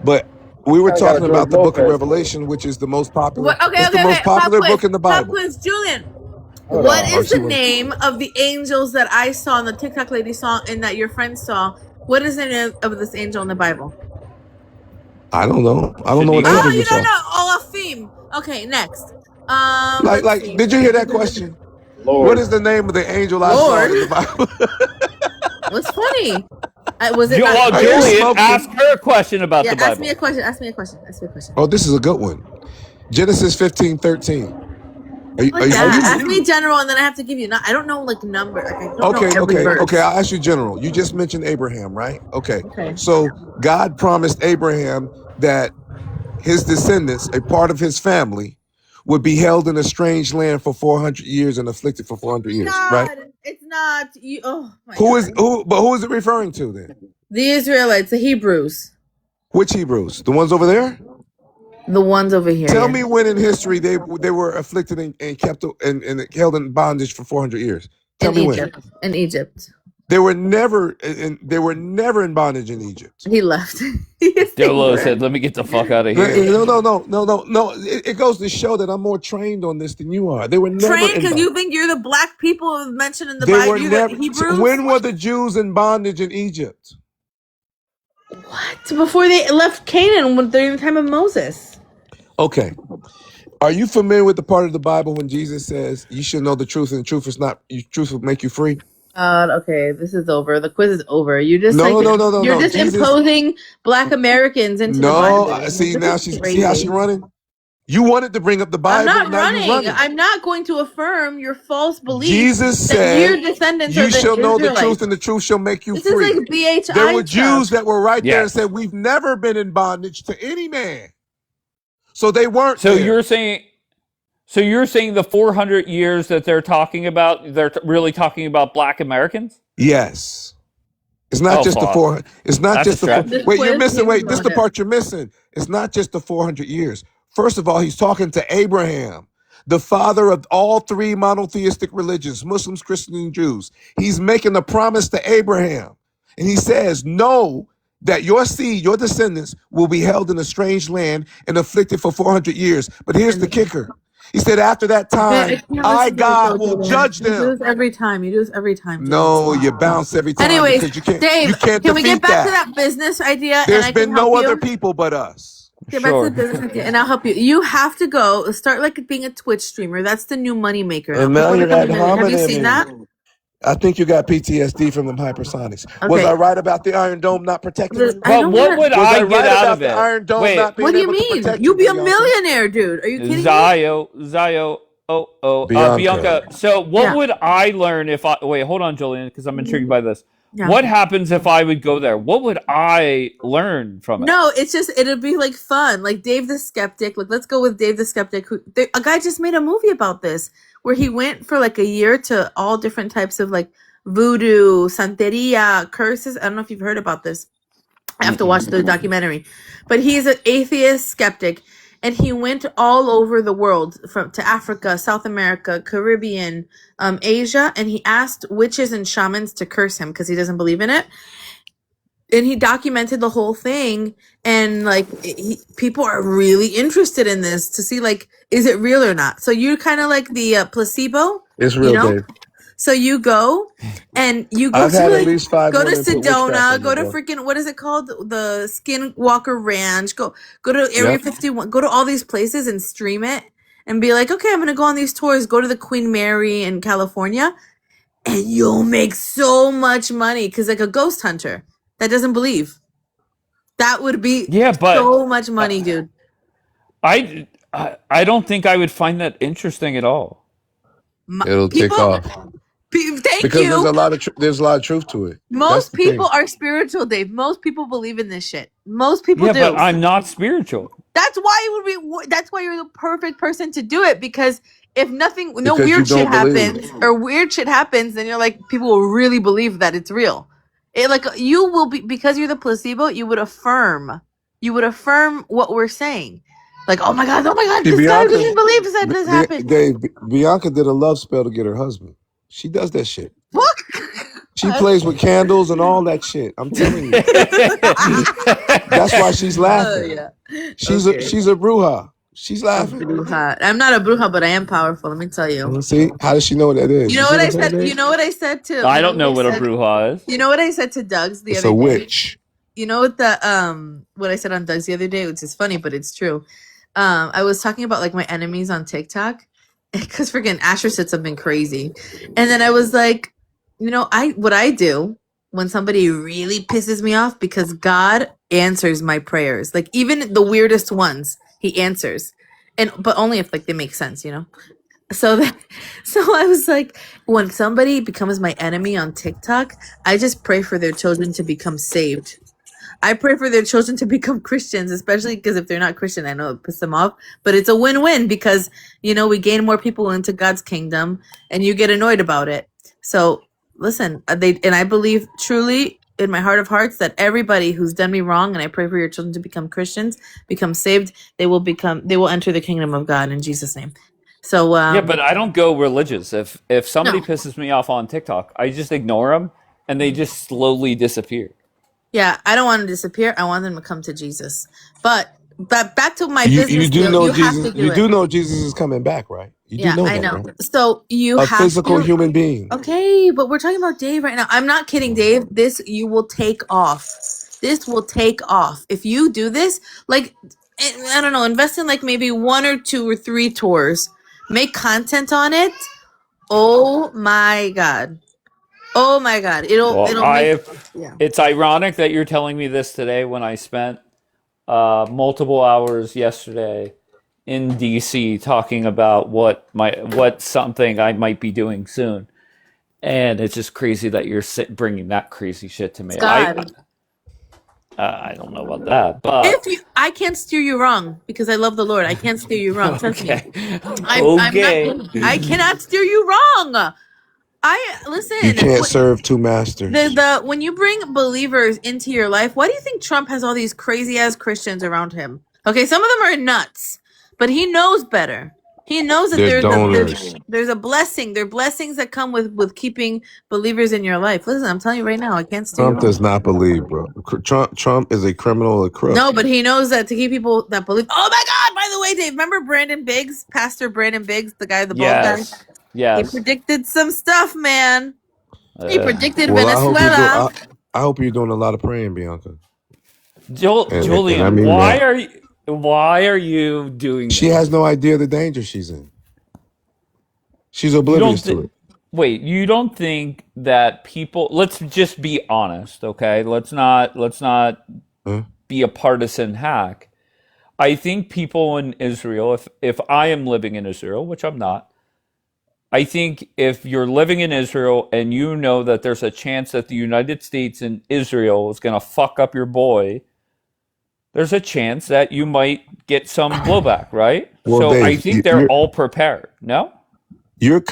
But we were Kinda got a talking about George the Book of Lopez. Revelation, which is the most popular. What? Okay. It's the most Pop popular quiz. book in the Pop Bible. quiz, Julian. Hold What on. is she the went- name of the angels that I saw and the TikTok lady saw and that your friend saw? What is the name of this angel in the Bible? I don't know. I don't know what Oh, angel You you saw. don't know. Oh, a theme. Okay, next. Like, Let's see. did you hear that question? Lord. What is the name of the angel I saw Lord. in the Bible? What's funny? Was it Well, not? Are you Julian, smoking? ask her a question about Yeah, the ask Bible. me a question. Ask me a question. Ask me a question. Oh, this is a good one. Genesis 15:13. Are you? Like that. Ask me general, and then I have to give you. I don't know like number. Like I don't know every verse. Okay. I'll ask you general. You just mentioned Abraham, right? Okay. Okay. So God promised Abraham that his descendants, a part of his family, would be held in a strange land for 400 years and afflicted for 400 years, right? It's not you. Oh my Who God. is who? But who is it referring to then? The Israelites, the Hebrews, Which Hebrews? The ones over there? the ones over here. Tell me when in history they were afflicted and kept and held in bondage for 400 years. Tell in me Egypt. In Egypt, They were never in bondage in Egypt. he left. Dolo said, "Let me get the fuck out of here." No. It goes to show that I'm more trained on this than you are. They were never Trained in because bondage. you think you're the black people mentioned in the They were Bible. You're never. the Hebrews. When were the Jews in bondage in Egypt? What? Before they left Canaan during the time of Moses. Okay. Are you familiar with the part of the Bible when Jesus says, "You should know the truth, and the truth will make you free"? Okay, this is over. The quiz is over. You just No. You're just Jesus, imposing Black Americans into the Bible. no. See This now is see how crazy. she's running. You wanted to bring up the Bible. I'm not now running. you're running. I'm not going to affirm your false belief. Jesus that said, your descendants "You are the shall know the Israelites. truth, and the truth shall make you This free." is like BHI There were stuff. Jews that were right there and Yes. said, "We've never been in bondage to any man." So they weren't So there. you're saying the 400 years that they're talking about, they're really talking about Black Americans? Yes. It's not Oh, just the fuck. 400. It's not That's a just the stretch. This wait, you're quiz missing. is Wait, this is the about it. part you're missing. It's not just the 400 years. First of all, he's talking to Abraham. the father of all three monotheistic religions, Muslims, Christians, and Jews. He's making a promise to Abraham. And he says, know that your seed, your descendants, will be held in a strange land and afflicted for 400 years. But here's the kicker. He said, after that time, I, God, will judge You do them. this every time. You do this every time. No, you bounce every time Anyways, because you can't Dave, can we defeat get back to that. that business idea? And There's I been can help no other you? people but us. Get back to the business idea, and I'll help you. You have to go start like being a Twitch streamer. That's the new money maker. And now you're ad Have you seen hominem. that? I think you got PTSD from them hypersonics. Okay. Was I right about the Iron Dome not protecting you? But what would Was I I get right out about of the it? Iron Dome Wait, not being What do you able to mean? protect You'll be a Bianca? millionaire, dude. Are you kidding me? Zio, Bianca. So what would I learn if I wait? Hold on, Julian, because I'm intrigued by this. Yeah. What happens if I would go there? What would I learn from it? No, it's just it'll be like fun. Like Dave the Skeptic. Like let's go with Dave the Skeptic. A guy just made a movie about this where he went for like a year to all different types of like voodoo, santeria, curses. I don't know if you've heard about this. I have to watch the documentary, but he's an atheist skeptic, and he went all over the world, to Africa, South America, Caribbean, Asia, and he asked witches and shamans to curse him because he doesn't believe in it. And he documented the whole thing, and like people are really interested in this to see like is it real or not. So you're kind of like the placebo. It's real, Dave. So you go and you go I've to had like, at least 5 go to women put witchcraft Sedona, on go me, to bro. freaking what is it called? The Skinwalker Ranch, go to Area 51, go to all these places and stream it and be like, okay, I'm gonna go on these tours, go to the Queen Mary in California, and you'll make so much money because like a ghost hunter that doesn't believe. That would be so much money, dude. I don't think I would find that interesting at all. It'll tick off. Thank because you. there's a lot of truth to it. Most people are spiritual, Dave. Most people believe in this shit. Most people do. But I'm not spiritual. That's why it would be. That's why you're the perfect person to do it. Because if no Because weird you shit don't believe. happens or weird shit happens, then you're like people will really believe that it's real. It like you will be because you're the placebo. You would affirm. You would affirm what we're saying. Like, oh my god, this guy doesn't believe that this happened. Dave, Bianca did a love spell to get her husband. She does that shit. What? She plays with candles and all that shit. I'm telling you. That's why she's laughing. Oh, yeah. She's a bruja. She's laughing. I'm not a bruja, but I am powerful. Let me tell you. See, how does she know what that is? You know what I said? You know what I said to? I don't know what a bruja is. You know what I said to Doug's the It's other a day? witch. You know what what I said on Doug's the other day, which is funny, but it's true. I was talking about like my enemies on TikTok because freaking Asher said something crazy, and then I was like, what I do when somebody really pisses me off, because God answers my prayers, like even the weirdest ones, He answers, but only if like they make sense, So I was like, when somebody becomes my enemy on TikTok, I just pray for their children to become saved. I pray for their children to become Christians, especially because if they're not Christian, I know it pisses them off, but it's a win-win because, we gain more people into God's kingdom and you get annoyed about it. So listen, and I believe truly in my heart of hearts that everybody who's done me wrong, and I pray for your children to become Christians, become saved, they will enter the kingdom of God in Jesus' name. So, but I don't go religious. If somebody pisses me off on TikTok, I just ignore them and they just slowly disappear. Yeah, I don't want them to disappear. I want them to come to Jesus. But back to my business. You do deal, know you Jesus. have to do You it. do know Jesus is coming back, right? You do know I that, know. right? So you A have physical to, human being. Okay, but we're talking about Dave right now. I'm not kidding, Dave. You will take off. This will take off if you do this. Like, I don't know. Invest in like maybe 1 or 2 or 3 tours. Make content on it. Oh my god. Oh my god. It's ironic that you're telling me this today when I spent multiple hours yesterday in DC talking about what something I might be doing soon, and it's just crazy that you're bringing that crazy shit to me. I don't know about that, but I can't steer you wrong because I love the Lord. I can't steer you wrong. Trust me. I cannot steer you wrong. Listen. You can't serve 2 masters. When you bring believers into your life, why do you think Trump has all these crazy ass Christians around him? Okay, some of them are nuts, but he knows better. He knows that They're there's donors. a blessing. There are blessings that come with keeping believers in your life. Listen, I'm telling you right now, I can't steer you Trump does wrong. not believe, bro. Trump is a criminal, a crook. No, but he knows that to keep people that believe. Oh my God! By the way, Dave, remember Brandon Biggs, Pastor Brandon Biggs, the guy, the bald guy? Yes. He Yes. predicted some stuff, man. He predicted Well, Venezuela. I hope you're doing a lot of praying, Bianca. Julian, I mean why that. are you doing She this? has no idea the danger she's in. She's You oblivious don't to it. wait, you don't think that people, let's just be honest, okay? Let's not Huh? be a partisan hack. I think people in Israel, if I am living in Israel, which I'm not, I think if you're living in Israel and you know that there's a chance that the United States and Israel is going to fuck up your boy, there's a chance that you might get some blowback, right? Well, So I Dave, think they're all prepared. No? you're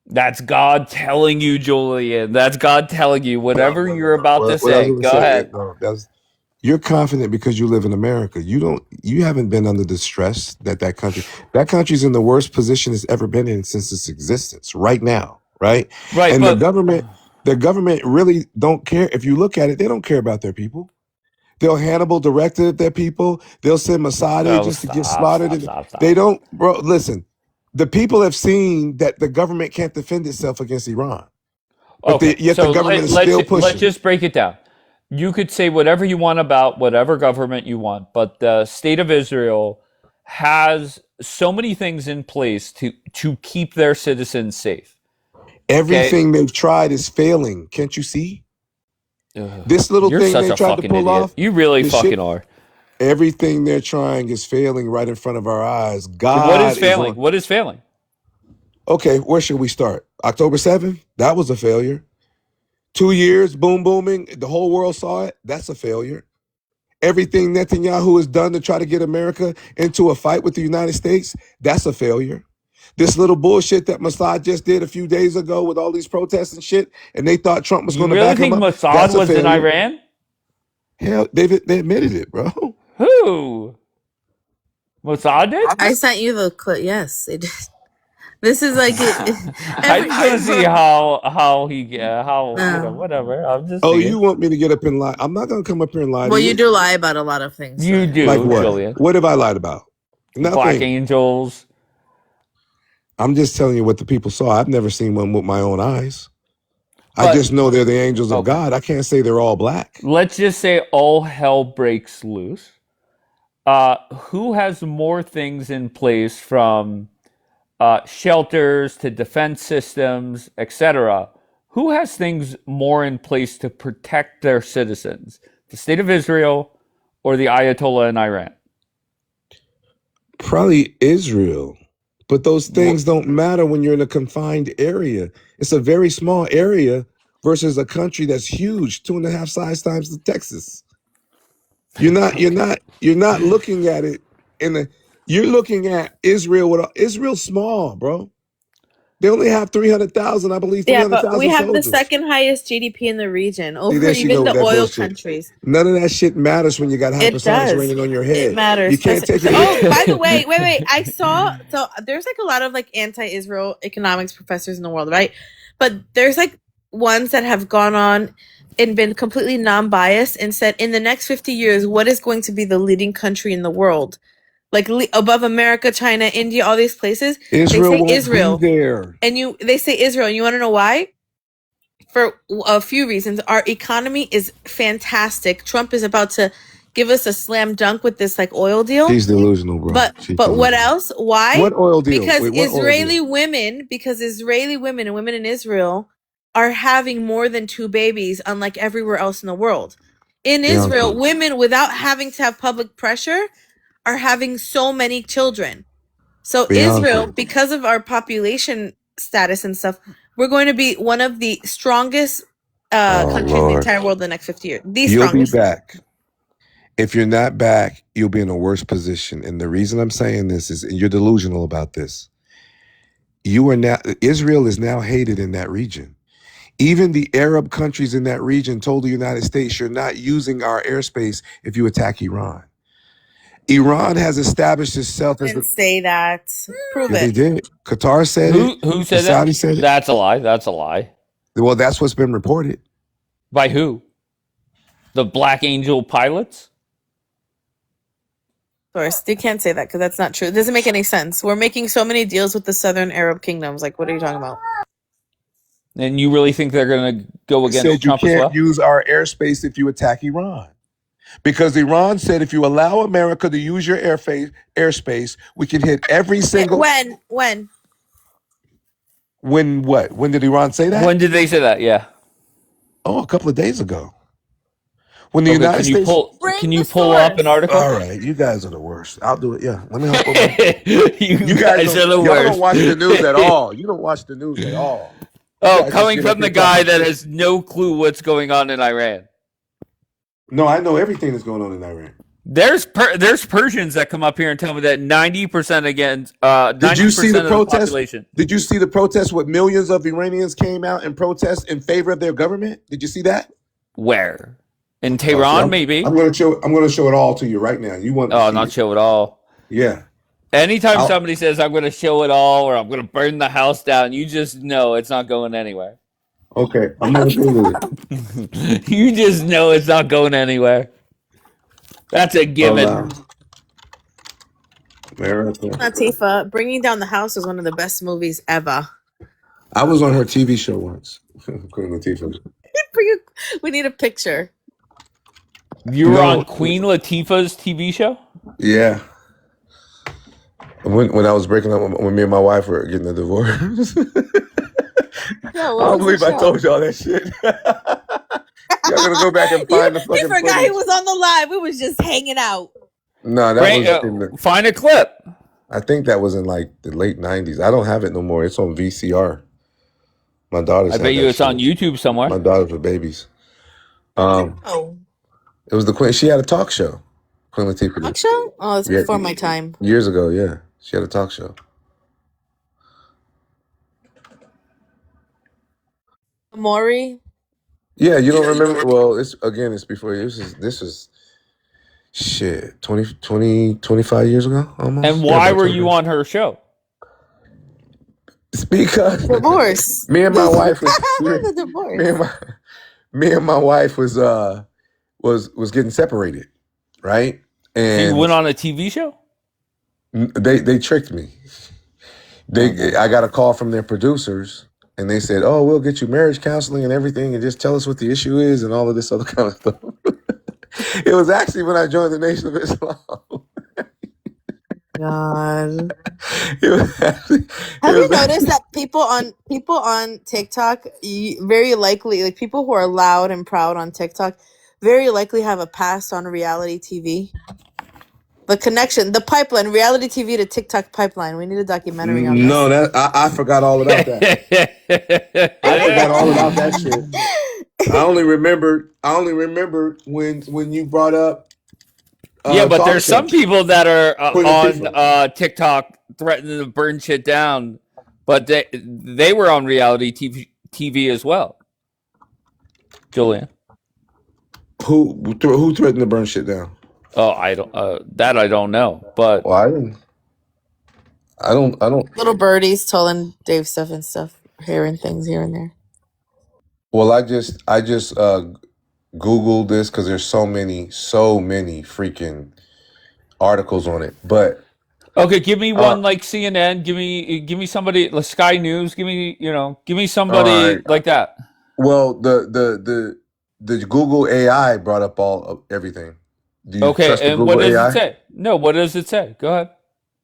That's God telling you, Julian. That's God telling you whatever you're about to what I was say. gonna Go say. ahead. No, you're confident because you live in America. You haven't been under the stress that country's in the worst position it's ever been in since its existence. Right now, right? Right, And but the government really don't care. If you look at it, they don't care about their people. They'll Hannibal directive their people. They'll send Mossad oh, agents to get stop, slaughtered. stop, stop, They stop. don't, bro. Listen, the people have seen that the government can't defend itself against Iran, but Okay, yet the so government is let's still pushing. just break it down. You could say whatever you want about whatever government you want, but the state of Israel has so many things in place to keep their citizens safe. Everything they've tried is failing. Can't you see? This little You're thing such they a tried to fucking pull idiot. off, You really this fucking shit, are. everything they're trying is failing right in front of our eyes. What God is is failing? on. What is failing? Okay, where should we start? October 7th? That was a failure. 2 years, boom, booming. The whole world saw it. That's a failure. Everything Netanyahu has done to try to get America into a fight with the United States, that's a failure. This little bullshit that Mossad just did a few days ago with all these protests and shit, and they thought Trump was You going to really back him think up, Mossad that's a was in failure. Iran? Hell, they admitted it, bro. Who? Mossad did? I sent you the clip. Yes, it did. This is like I just want to see how whatever. I'm just Oh, seeing. you want me to get up and lie? I'm not going to come up here and lie Well, to you you. do lie about a lot of things. You so. do, Like what? Julian. What have I lied about? Black Nothing. angels. I'm just telling you what the people saw. I've never seen one with my own eyes. I But just know they're the angels of okay. God. I can't say they're all black. Let's just say all hell breaks loose. Who has more things in place from shelters to defense systems, etc.? Who has things more in place to protect their citizens? The state of Israel or the Ayatollah in Iran? Probably Israel. But those things don't matter when you're in a confined area. It's a very small area versus a country that's huge, 2.5 size times the Texas. You're not looking at it you're looking at Israel Israel's small, bro. They only have 300,000, I believe, Yeah, but we 300,000 have the soldiers. second highest GDP in the region, See, over there she even go the with that oil bullshit. countries. None of that shit matters when you got It hypersonics does. raining on your It head. matters. You can't take it. Oh, by the way, wait. I saw, so there's like a lot of like anti-Israel economics professors in the world, right? But there's like ones that have gone on and been completely non-biased and said in the next 50 years, what is going to be the leading country in the world? Like above America, China, India, all these places. Israel they say won't Israel. be there. And they say Israel. And you want to know why? For a few reasons. Our economy is fantastic. Trump is about to give us a slam dunk with this like oil deal. She's delusional, bro. But what else? Why? What oil deal? Because Wait, what oil Israeli deal? women and women in Israel are having more than 2 babies, unlike everywhere else in the world. In Israel, women, without having to have public pressure, are having so many children. So Israel, because of our population status and stuff, we're going to be one of the strongest countries in the entire world in the next 50 years. You'll be back. If you're not back, you'll be in a worse position. And the reason I'm saying this is, and you're delusional about this, Israel is now hated in that region. Even the Arab countries in that region told the United States, you're not using our airspace if you attack Iran. Iran has established itself as Didn't the. say that. Prove Yeah, they it. did. Qatar said it. Who The said that? Saudis said it. That's a lie. That's a lie. Well, that's what's been reported. By who? The Black Angel pilots? Of course, you can't say that because that's not true. It doesn't make any sense. We're making so many deals with the Southern Arab kingdoms. Like, what are you talking about? And you really think they're going to go They against said you Trump as can't well? use our airspace if you attack Iran. Because Iran said if you allow America to use your airspace, we can hit every single. When? When what? When did Iran say that? When did they say that? Yeah. Oh, a couple of days ago. When the Okay, United States. can you pull up an article? All right, you guys are the worst. I'll do it. Yeah, let me help them. you guys are the y'all worst. don't watch the news at all. You don't watch the news at all. You Oh, guys coming just get from up the here guy talking that shit. has no clue what's going on in Iran. No, I know everything that's going on in Iran. There's Persians that come up here and tell me that 90% against 90% Did you see the of the protest? population. Did you see the protest with millions of Iranians came out and protest in favor of their government? Did you see that? Where? In Oh, see, Tehran, maybe? I'm gonna show it all to you right now. You want to Oh, see not it? show it all. Yeah. Anytime I'll- somebody says I'm going to show it all or I'm going to burn the house down, you just know it's not going anywhere. Okay, I'm gonna do it. You just know it's not going anywhere. That's a given. America. Latifah, Bringing Down the House is one of the best movies ever. I was on her TV show once. Queen Latifah. We need a picture. You were No. on Queen Latifah's TV show? Yeah. When I was breaking up when me and my wife were getting a divorce. Yeah, I don't believe I told y'all that shit. Y'all gonna go back and find the You fucking forgot he footage. was on the live. We was just hanging out. No, that was in the, Find a clip. I think that was in like the late 90s. I don't have it no more. It's on VCR. My daughters I had bet you that it's shit. on YouTube somewhere. My daughters were babies. Oh, It was the Queen. She had a talk show. Queen Latifah. talk show? Oh, it's Yeah. before my time. Years ago, yeah. She had a talk show. Maury? Yeah, you don't remember? Well, it's before you. This is shit, 25 years ago almost. And Yeah, why about were 20. you on her show? It's because Divorce. me and my wife was The divorce. me and my wife was getting separated, right? So you And went on a TV show? they tricked me. I got a call from their producers and they said, "Oh, we'll get you marriage counseling and everything and just tell us what the issue is and all of this other kind of stuff." It was actually when I joined the Nation of Islam. God. It was actually, Have you noticed that people on TikTok very likely, like people who are loud and proud on TikTok, very likely have a past on reality TV? The connection, the pipeline, reality TV to TikTok pipeline. We need a documentary on this. No, that I forgot all about that. I forgot all about that shit. I only remember when you brought up. Yeah, but talk there's some shows. people that are Queen Latifah. on TikTok threatening to burn shit down, but they were on reality TV as well. Julian. Who threatened to burn shit down? Oh, I don't know, but Well, I don't. Little birdies telling Dave stuff and stuff, hearing things here and there. Well, I just Googled this because there's so many freaking articles on it. But okay, give me one like CNN. Give me somebody like Sky News. Give me somebody right. like that. Well, the Google AI brought up everything. Do you Okay, trust the and Google what does AI? it say? No, what does it say? Go ahead.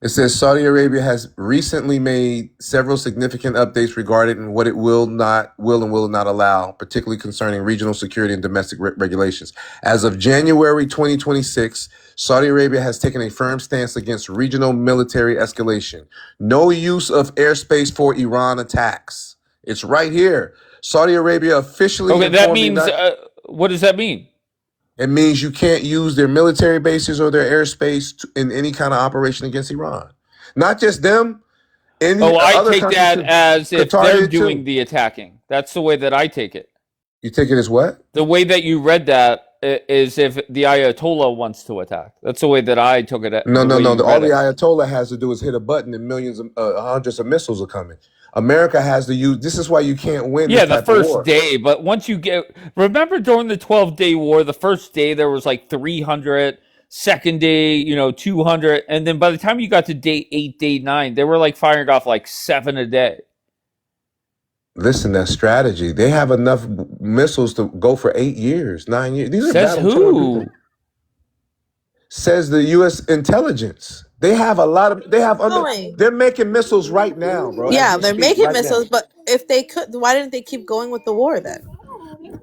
It says Saudi Arabia has recently made several significant updates regarding what it will and will not allow, particularly concerning regional security and domestic regulations. As of January 2026, Saudi Arabia has taken a firm stance against regional military escalation. No use of airspace for Iran attacks. It's right here. Saudi Arabia officially. Okay, that means what does that mean? It means you can't use their military bases or their airspace in any kind of operation against Iran. Not just them. I take that as if they're doing too. the attacking. That's the way that I take it. You take it as what? The way that you read that, is if the Ayatollah wants to attack. That's the way that I took it. No, The no, way no. you All read the it. Ayatollah has to do is hit a button, and millions of hundreds of missiles are coming. America has to use. This is why you can't win this Yeah, the type of first war. day, but once you remember during the 12-day war, the first day there was like 300, second day, 200, and then by the time you got to day 8, day 9, they were like firing off like 7 a day. Listen, that strategy. They have enough missiles to go for 8 years, 9 years. These are Says battle-torn people. who? Says the U.S. intelligence. They have a lot of. They have Going. They're making missiles right now, bro. Yeah, as we they're speak, making right now. missiles, but if they could, why didn't they keep going with the war then?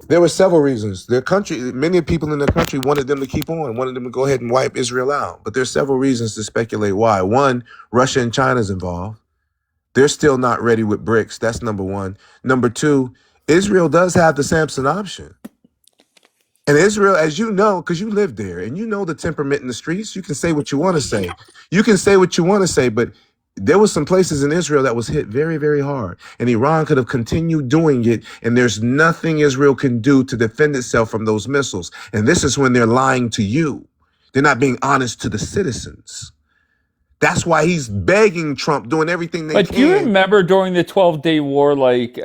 There were several reasons. Their country, many people in the country wanted them to keep on, wanted them to go ahead and wipe Israel out. But there's several reasons to speculate why. One, Russia and China's involved. They're still not ready with BRICS. That's number one. Number two, Israel does have the Samson option. And Israel, as you know, because you live there and you know the temperament in the streets, you can say what you want to say. You can say what you want to say, but there was some places in Israel that was hit very, very hard. And Iran could have continued doing it. And there's nothing Israel can do to defend itself from those missiles. And this is when they're lying to you. They're not being honest to the citizens. That's why he's begging Trump, doing everything they But can. do you remember during the 12-day war, like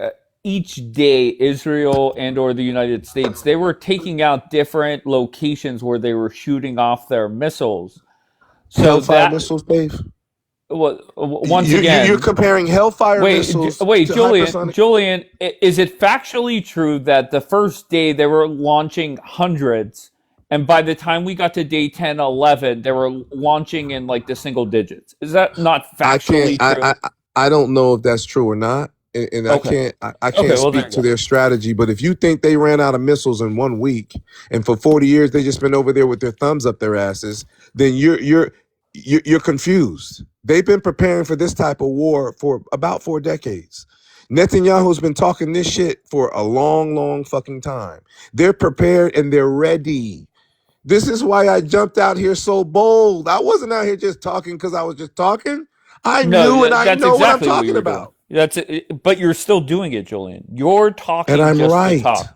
each day, Israel and or the United States, they were taking out different locations where they were shooting off their missiles. So Hellfire missiles, Dave? Once again, you're comparing Hellfire missiles to hypersonic. Julian, is it factually true that the first day they were launching hundreds, and by the time we got to day 10, 11, they were launching in like the single digits? Is that not factually true? I don't know if that's true or not, and Okay. I can't speak to their strategy. But if you think they ran out of missiles in 1 week, and for 40 years they just been over there with their thumbs up their asses, then you're confused. They've been preparing for this type of war for about 4 decades. Netanyahu's been talking this shit for a long, long fucking time. They're prepared and they're ready. This is why I jumped out here so bold. I wasn't out here just talking because I was just talking. I knew and I know what I'm talking about. That's it, but you're still doing it, Julian. You're talking And I'm just right. to talk.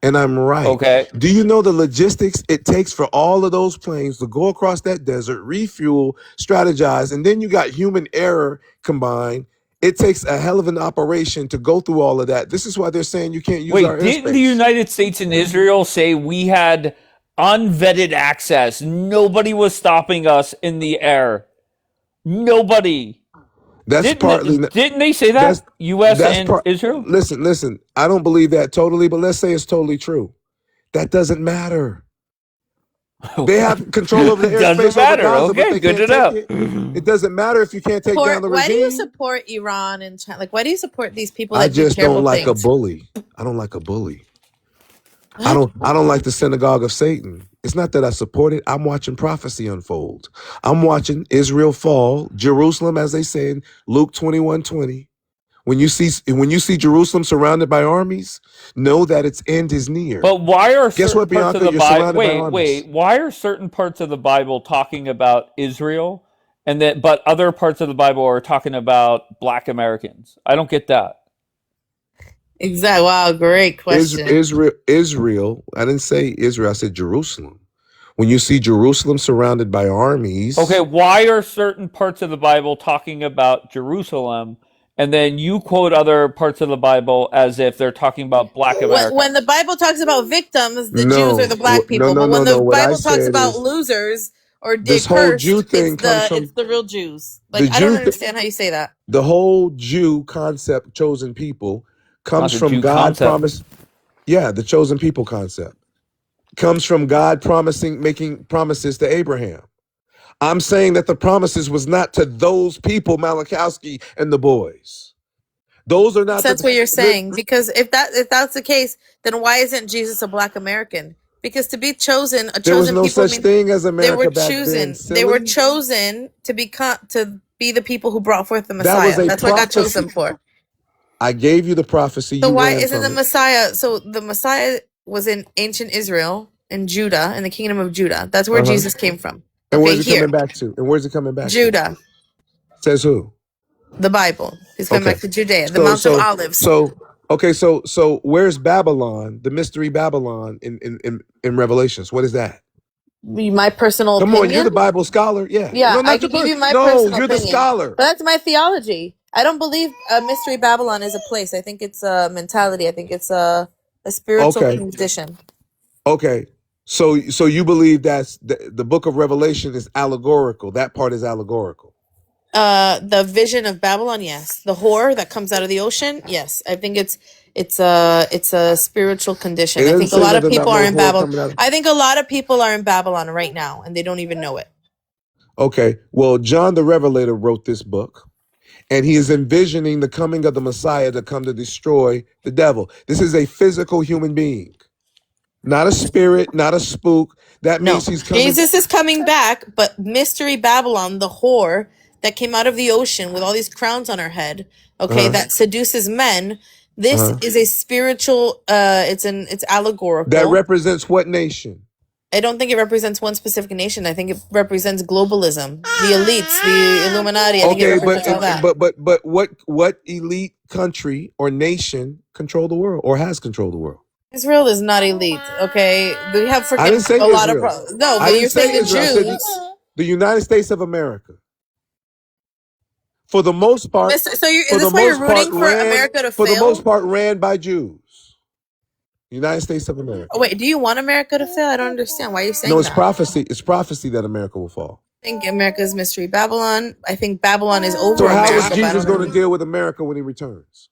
And I'm right. Okay. Do you know the logistics it takes for all of those planes to go across that desert, refuel, strategize, and then you got human error combined? It takes a hell of an operation to go through all of that. This is why they're saying you can't use our airspace. Didn't the United States and Israel say we had unvetted access? Nobody was stopping us in the air. Nobody. Didn't they say that? U.S. and Israel? Listen. I don't believe that totally, but let's say it's totally true. That doesn't matter. They have control over the airspace over Gaza, but they can't take it. It doesn't matter if you can't take down the regime. Why do you support Iran and China? Like, why do you support these people that I just do terrible don't like things? a bully. I don't like a bully. I don't like the synagogue of Satan. It's not that I support it. I'm watching prophecy unfold. I'm watching Israel fall, Jerusalem, as they say in Luke 21:20. When you see Jerusalem surrounded by armies, know that its end is near. But why are Guess what, certain parts of Bianca? the You're Bible? surrounded by armies. Wait. Why are certain parts of the Bible talking about Israel, but other parts of the Bible are talking about Black Americans? I don't get that. Exactly. Wow, great question. Israel. I didn't say Israel. I said Jerusalem. When you see Jerusalem surrounded by armies. Okay, why are certain parts of the Bible talking about Jerusalem, and then you quote other parts of the Bible as if they're talking about Black Americans? When the Bible talks about victims, the Jews are the Black people. But when the Bible talks about losers or this whole Jew thing it's the real Jews. Like, I don't understand how you say that. The whole Jew concept, chosen people, comes from God promise. Yeah, the chosen people concept comes from God making promises to Abraham. I'm saying that the promises was not to those people, Malachowski and the boys. Those are not. That's what you're saying. Because if that's the case, then why isn't Jesus a Black American? Because to be chosen, there was no such thing as America. They were chosen. They were chosen to be the people who brought forth the Messiah. That's what God chose them for. I gave you the prophecy. So why isn't the Messiah? So the Messiah was in ancient Israel, in Judah, in the kingdom of Judah. That's where Jesus came from. And where's he coming back to? And where's he coming back to? Judah. Says who? The Bible. He's coming back to Judea, the Mount of Olives. So, Okay, so where's Babylon, the mystery Babylon in Revelations? What is that? My personal Come on, you're the opinion. Bible scholar. Yeah. Yeah, No, I not your can give you my No, personal you're the opinion, scholar. but that's my theology. I don't believe Mystery Babylon is a place. I think it's a mentality. I think it's a spiritual Okay. condition. Okay. So you believe that's the book of Revelation is allegorical. That part is allegorical. The vision of Babylon, yes. The whore that comes out of the ocean, yes. I think it's a spiritual condition. It I doesn't think a say lot of nothing about people no are in whore Babylon. coming out. I think a lot of people are in Babylon right now, and they don't even know it. Okay. Well, John the Revelator wrote this book, and he is envisioning the coming of the Messiah to come to destroy the devil. This is a physical human being, not a spirit, not a spook. That No, means he's coming. Jesus is coming back, but Mystery Babylon, the whore that came out of the ocean with all these crowns on her head, okay, that seduces men. This is a spiritual. It's allegorical. That represents what nation? I don't think it represents one specific nation. I think it represents globalism, the elites, the Illuminati. I think it Okay, represents all that. but what elite country or nation control the world or has controlled the world? Israel is not elite, okay? We have I didn't say freaking a lot of Israel. no, I but didn't you're say saying the Israel. I said Jews. the United States of America. For the most part, So is for the this why you're most part, rooting for America to for the most fail? part, ran by Jews. United States of America. Oh, wait, do you want America to fail? I don't understand. Why are you saying No, it's that? prophecy. It's prophecy that America will fall. I think America's Mystery Babylon. I think Babylon is over So how America. is but I Jesus don't going to know. deal with America when he returns?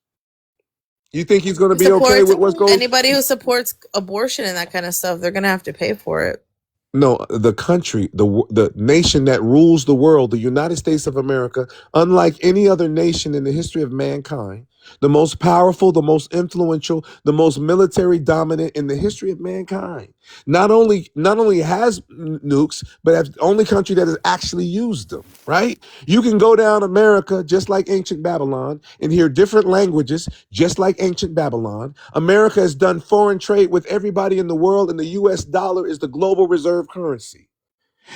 You think he's going to Who be okay supports with what's going? anybody who supports abortion and that kind of stuff? They're gonna have to pay for it. No, the country, the nation that rules the world, the United States of America, unlike any other nation in the history of mankind, the most powerful, the most influential, the most military dominant in the history of mankind. Not only has nukes, but as the only country that has actually used them, right? You can go down America just like ancient Babylon and hear different languages just like ancient Babylon. America has done foreign trade with everybody in the world, and the US dollar is the global reserve currency.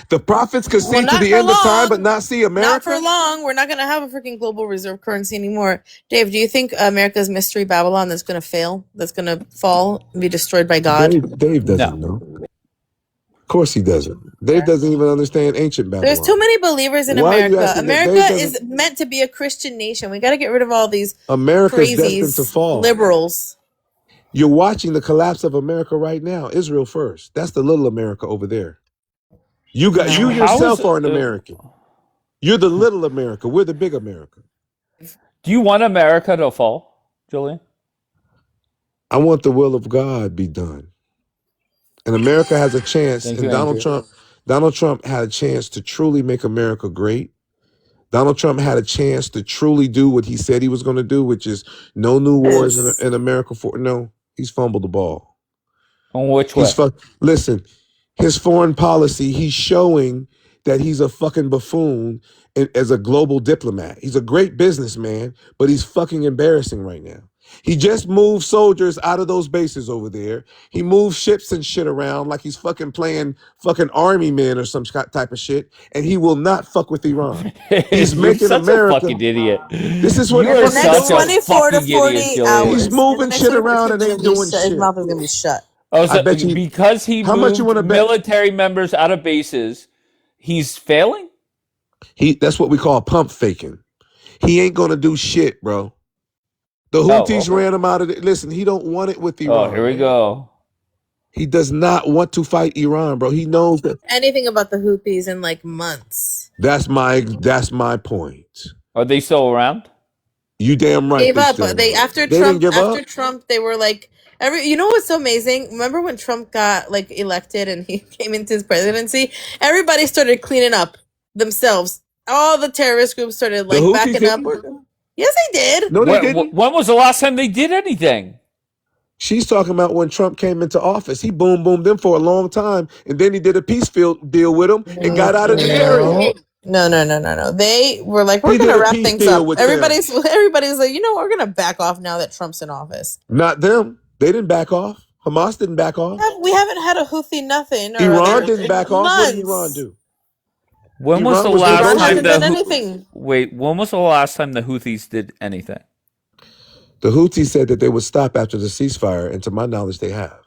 The prophets could see Well, to not the for end of time, but long. not see Not for America. long. We're not gonna have a freaking global reserve currency anymore. Dave, do you think America's Mystery Babylon is gonna fail? That's gonna fall and be destroyed by God? Dave doesn't No. know. Of course he doesn't. Dave doesn't even understand ancient There's too Babylon. many believers in Why are you America. asking that? America Dave doesn't. is meant to be a Christian nation. We got to get rid of all these America's destined to crazies, fall. liberals. You're watching the collapse of America right now. Israel first. That's the little America over there. You No. you How is yourself are an American. You're the little America. We're the big America. Do you want America to fall, Julian? I want the will of God be done. And America has a chance. Thank And you, Andrew. Donald Trump had a chance to truly make America great. Donald Trump had a chance to truly do what he said he was going to do, which is no new wars in America. No, he's fumbled the ball. On which way? Listen, his foreign policy, he's showing that he's a fucking buffoon as a global diplomat. He's a great businessman, but he's fucking embarrassing right now. He just moved soldiers out of those bases over there. He moved ships and shit around like he's fucking playing fucking army men or some type of shit. And he will not fuck with Iran. He's You're making such America. a fucking idiot. This is what You are he's Next such a 24 to fucking 48 idiot, Julian. hours. He's moving Next shit 24 around and he's ain't gonna be doing shut. His shit. mouth is gonna be shut. Oh, so I bet you. because he How much you moved want to bet? military members out of bases, he's failing? That's what we call pump faking. He ain't gonna do shit, bro. The Houthis ran him out of it. Listen, he don't want it with Iran. Oh, here we go. He does not want to fight Iran, bro. He knows that. Anything about the Houthis in like months. That's my point. Are they still around? You damn right. Gave up. Still They around. after They Trump didn't give after up. Trump they were like you know what's so amazing? Remember when Trump got like elected and he came into his presidency? Everybody started cleaning up themselves. All the terrorist groups started like backing up. Yes, they did. No, they didn't. When was the last time they did anything? She's talking about when Trump came into office. He boomed them for a long time, and then he did a peace deal with them and got out of the area. No. They were like, we're He gonna did a wrap peace things deal up. with them. Everybody's like, you know what, we're gonna back off now that Trump's in office. Not them. They didn't back off. Hamas didn't back off. We haven't had a Houthi nothing. Iran didn't back off. Months. What did Iran do? When was the Iran was last Iran time hasn't done anything. Wait, when was the last time the Houthis did anything? The Houthis said that they would stop after the ceasefire, and to my knowledge, they have.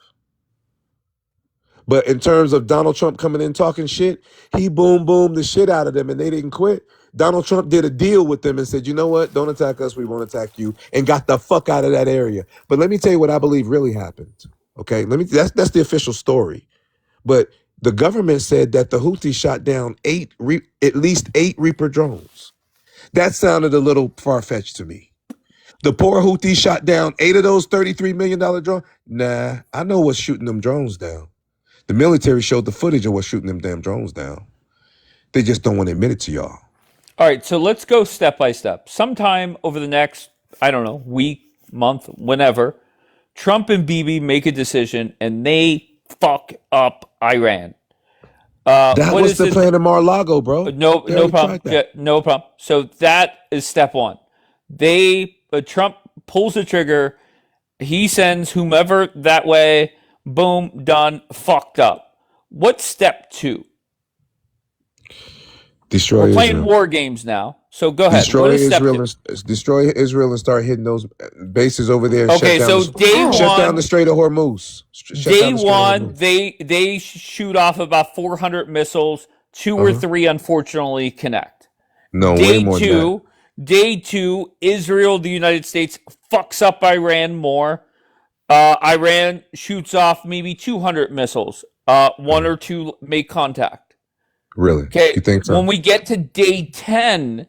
But in terms of Donald Trump coming in talking shit, he boomed the shit out of them, and they didn't quit. Donald Trump did a deal with them and said, you know what? Don't attack us. We won't attack you, and got the fuck out of that area. But let me tell you what I believe really happened. Okay, that's the official story. But the government said that the Houthis shot down at least 8 Reaper drones. That sounded a little far-fetched to me. The poor Houthis shot down 8 of those $33 million drones. Nah, I know what's shooting them drones down. The military showed the footage of what's shooting them damn drones down. They just don't want to admit it to y'all. All right, so let's go step by step. Sometime over the next, I don't know, week, month, whenever, Trump and Bibi make a decision and they fuck up Iran. That was the plan of Mar-a-Lago, bro. No problem. Yeah, no problem. So that is step one. Trump pulls the trigger. He sends whomever that way. Boom, done, fucked up. What's step 2? We're playing Israel. war games now. So go ahead. Destroy Israel and start hitting those bases over there. Okay, so shut down the Strait of Hormuz. Day one, they shoot off about 400 missiles. 2 or 3, unfortunately, connect. No, way more than that. Day 2, Israel, the United States, fucks up Iran more. Iran shoots off maybe 200 missiles. 1 or 2 make contact. Really? Okay. You think so? When we get to day 10,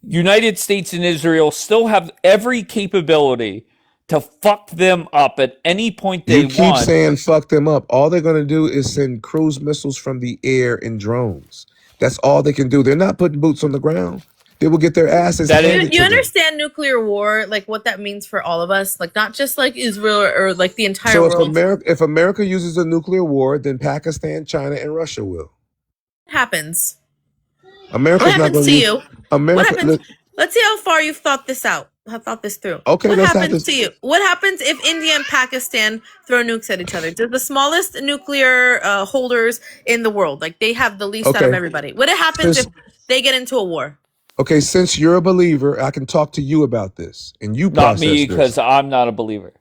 United States and Israel still have every capability to fuck them up at any point they want. You keep saying fuck them up. All they're going to do is send cruise missiles from the air and drones. That's all they can do. They're not putting boots on the ground. They will get their asses handed to You them. understand nuclear war, like what that means for all of us, like not just like Israel or like the entire world. So if America uses a nuclear war, then Pakistan, China, and Russia will. What happens? America's what happens to you? America, what happens? Let's see how far you've thought this out. Have thought this through. Okay, what happens to you? What happens if India and Pakistan throw nukes at each other? They're the smallest nuclear holders in the world. Like they have the least out of everybody. What happens if they get into a war? Okay, since you're a believer, I can talk to you about this, and you not me because I'm not a believer.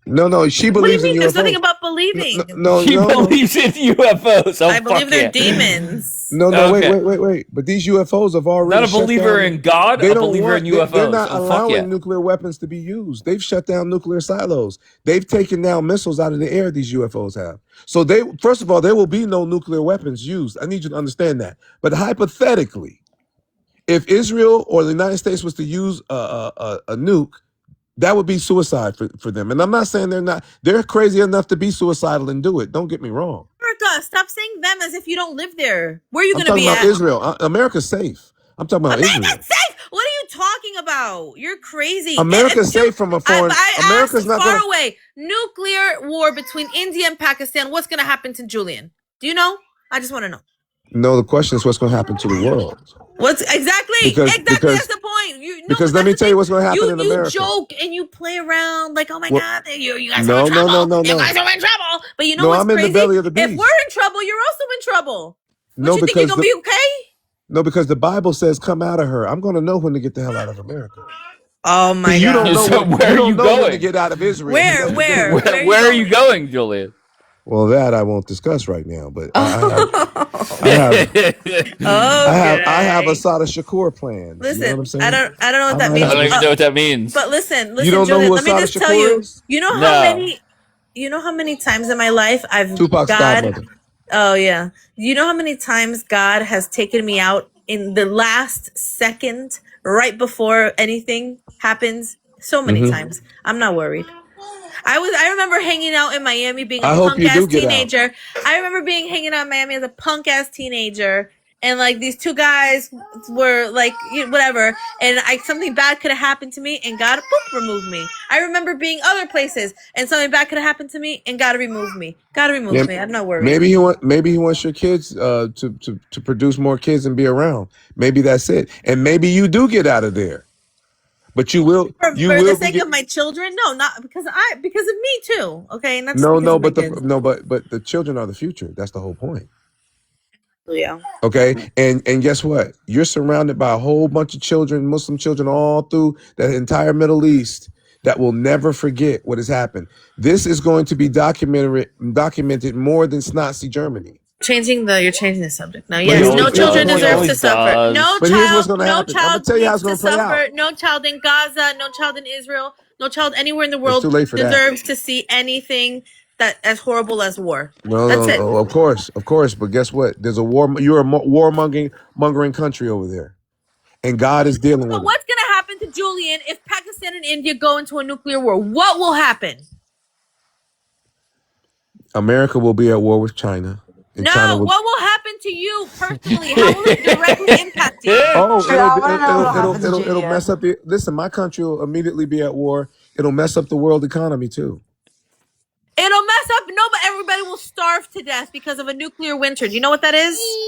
No, she believes in UFOs. There's nothing about believing. She believes in UFOs. Oh, I believe they're demons. No, wait. But these UFOs have already not a believer in God, a believer in UFOs. They're not allowing nuclear weapons to be used. They've shut down nuclear silos. They've taken now missiles out of the air, these UFOs have. So first of all, there will be no nuclear weapons used. I need you to understand that. But hypothetically, if Israel or the United States was to use a nuke, that would be suicide for them. And I'm not saying they're crazy enough to be suicidal and do it. Don't get me wrong. America, stop saying them as if you don't live there. Where are you going to be at? I'm talking about Israel. America's safe. I'm talking about Israel. America's safe? What are you talking about? You're crazy. America's safe from a foreign... America's not far away. Nuclear war between India and Pakistan. What's going to happen to Julian? Do you know? I just want to know. No, the question is what's going to happen to the world. What's exactly that's the point. Because let me tell you what's going to happen in America. You joke and you play around like, oh my God, you guys are in trouble. No. You guys are in trouble. But you know what's I'm crazy? In the belly of the beast. If we're in trouble, you're also in trouble. Don't you think you're going to be okay? No, because the Bible says, come out of her. I'm going to know when to get the hell out of America. Oh my God. You don't know, where are you going? When to get out of Israel. Where are you going, Julian? Well, that I won't discuss right now, but I have a Sada Shakur plan. Listen, you know what I'm saying? I don't know what that means. I don't even know what that means. But listen, you don't Julian, know who let me just tell you. You know how many times in my life I've Tupac's godmother. Oh yeah. You know how many times God has taken me out in the last second, right before anything happens? So many times. I'm not worried. I remember hanging out in Miami being a punk ass teenager. I remember hanging out in Miami as a punk ass teenager, and like these 2 guys were like whatever, and something bad could have happened to me, and God removed me. I remember being other places, and something bad could have happened to me, and God removed me. God removed me. I'm not worried. Maybe he wants your kids to produce more kids and be around. Maybe that's it, and maybe you do get out of there. But you will. For the sake of my children, no, not because of me too. Okay, and that's but the children are the future. That's the whole point. Yeah. Okay, and guess what? You're surrounded by a whole bunch of children, Muslim children, all through the entire Middle East. that will never forget what has happened. This is going to be documented more than Nazi Germany. You're changing the subject now. But Yes, here's no here's what's children going to deserves happen. to suffer. No But here's what's child, going to no happen. I'm going child to tell you how needs it's going to to play out. suffer. No child in Gaza, no child in Israel, no child anywhere in the It's world too late for that. deserves to see anything that as horrible as war. No, That's it. of course. But guess what? There's a war. You're a warmongering country over there, and God is dealing So with it. what's gonna happen to Julian if Pakistan and India go into a nuclear war? What will happen? America will be at war with China, and China will. What will happen to you personally? How will it directly impact you? Oh, True, I want to know what happened to it'll mess Julian. up the. Listen, my country will immediately be at war. It'll mess up the world economy too. It'll mess up. No, but everybody will starve to death because of a nuclear winter. Do you know what that is?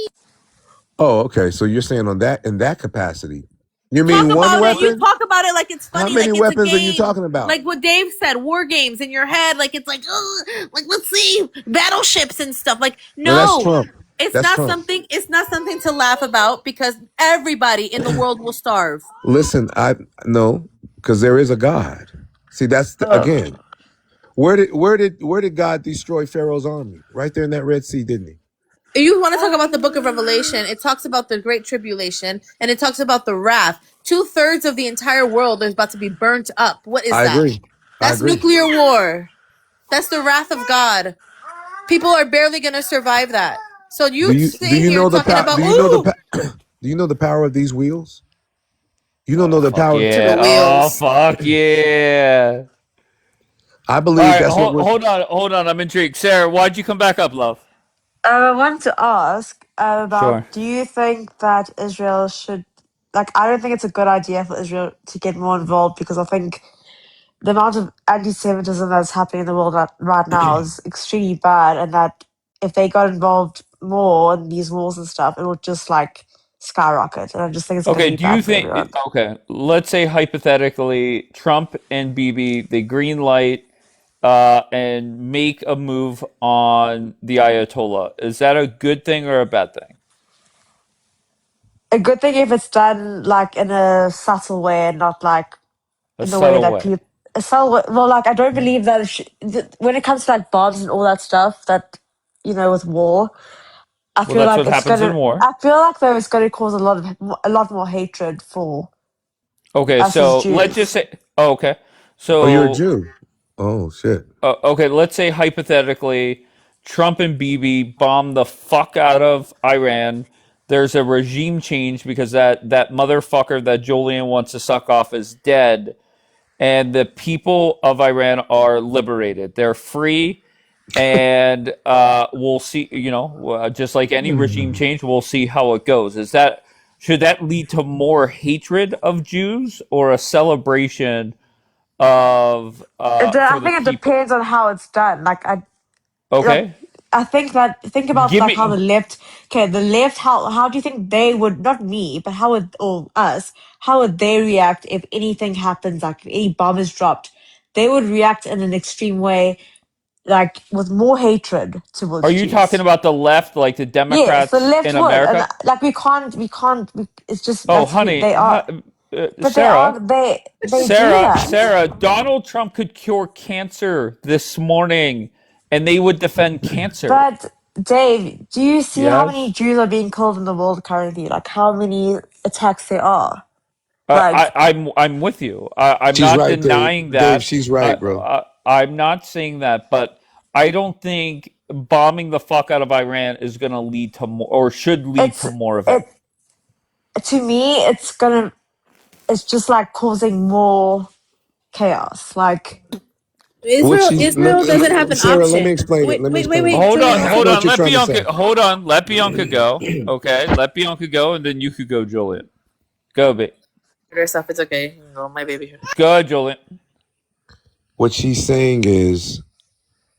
Oh, okay. So you're saying in that capacity. You mean Talk one about it. You weapon? talk about it like it's How funny, many like it's a weapons are you game. talking about? Like what Dave said, war games in your head. Like it's like, oh, like let's see battleships and stuff. Like No, that's no, Trump. it's That's not Trump. something. It's not something to laugh about because everybody in the world will starve. Listen, I no, because there is a God. See, that's again. Where did God destroy Pharaoh's army? Right there in that Red Sea, didn't he? You want to talk about the book of Revelation? It talks about the great tribulation and it talks about the wrath. 2/3 of the entire world is about to be burnt up. What is I that? agree. That's nuclear war. That's the wrath of God. People are barely going to survive that. So Do you know the power? Do you know the power of these wheels? You don't know the Fuck power. yeah! Oh fuck yeah! I All believe right, that's what we're. hold on. I'm intrigued. Sarah, why'd you come back up, love? I want to ask Sure. about, do you think that Israel should, like, I don't think it's a good idea for Israel to get more involved because I think the amount of anti-Semitism that's happening in the world right now is extremely bad, and that if they got involved more in these wars and stuff, it would just like skyrocket. And I just think it's going to Okay, be do you bad for think? everyone. Okay, let's say hypothetically, Trump and Bibi they green light and make a move on the Ayatollah. Is that a good thing or a bad thing? A good thing if it's done like in a subtle way and not like A in the way subtle that way. people. Well, like I don't believe that when it comes to like bombs and all that stuff that with war, I Well, feel that's like what it's happens in gonna. war. I feel like though it's gonna cause a lot more hatred for Okay, us as so let's just Jews. say. Oh, okay, Oh, you're a so Jew. Oh shit. okay, let's say hypothetically, Trump and Bibi bomb the fuck out of Iran. There's a regime change because that motherfucker that Julian wants to suck off is dead, and the people of Iran are liberated. They're free, and we'll see. Just like any regime change, we'll see how it goes. Should that lead to more hatred of Jews or a celebration of I for the think it people? depends on how it's done. Like Okay, I think about give like how the me. left. Okay, the left. How do you think they would, not me, but how would, or us? How would they react if anything happens? Like if any bomb is dropped, they would react in an extreme way, like with more hatred Are towards you talking Jews. about the left, like the Yes, the Democrats left in would, and America? like it's just Oh, that's who honey, they are. But Sarah, they do that. Sarah, Donald Trump could cure cancer this morning, and they would defend cancer. But Dave, do you see how many Yes. Jews are being killed in the world currently? Like how many attacks there are? I, Like I'm with you. I'm She's not right, Dave. denying Dave, that. she's right, bro. I'm not saying that, but I don't think bombing the fuck out of Iran is going to lead to more, or should lead it's to more of it. it to me, it's just like causing more chaos. Like What Israel doesn't have an Sarah, let me option. explain it. Let me explain it. Wait, Hold on, Julian. I hold know on. what you're Let trying to Bianca. say. Hold on. Let Bianca go. Okay, let Bianca go, and then you could go, Julian. Go, Herself, it's okay. No, my baby. go, Julian. What she's saying is,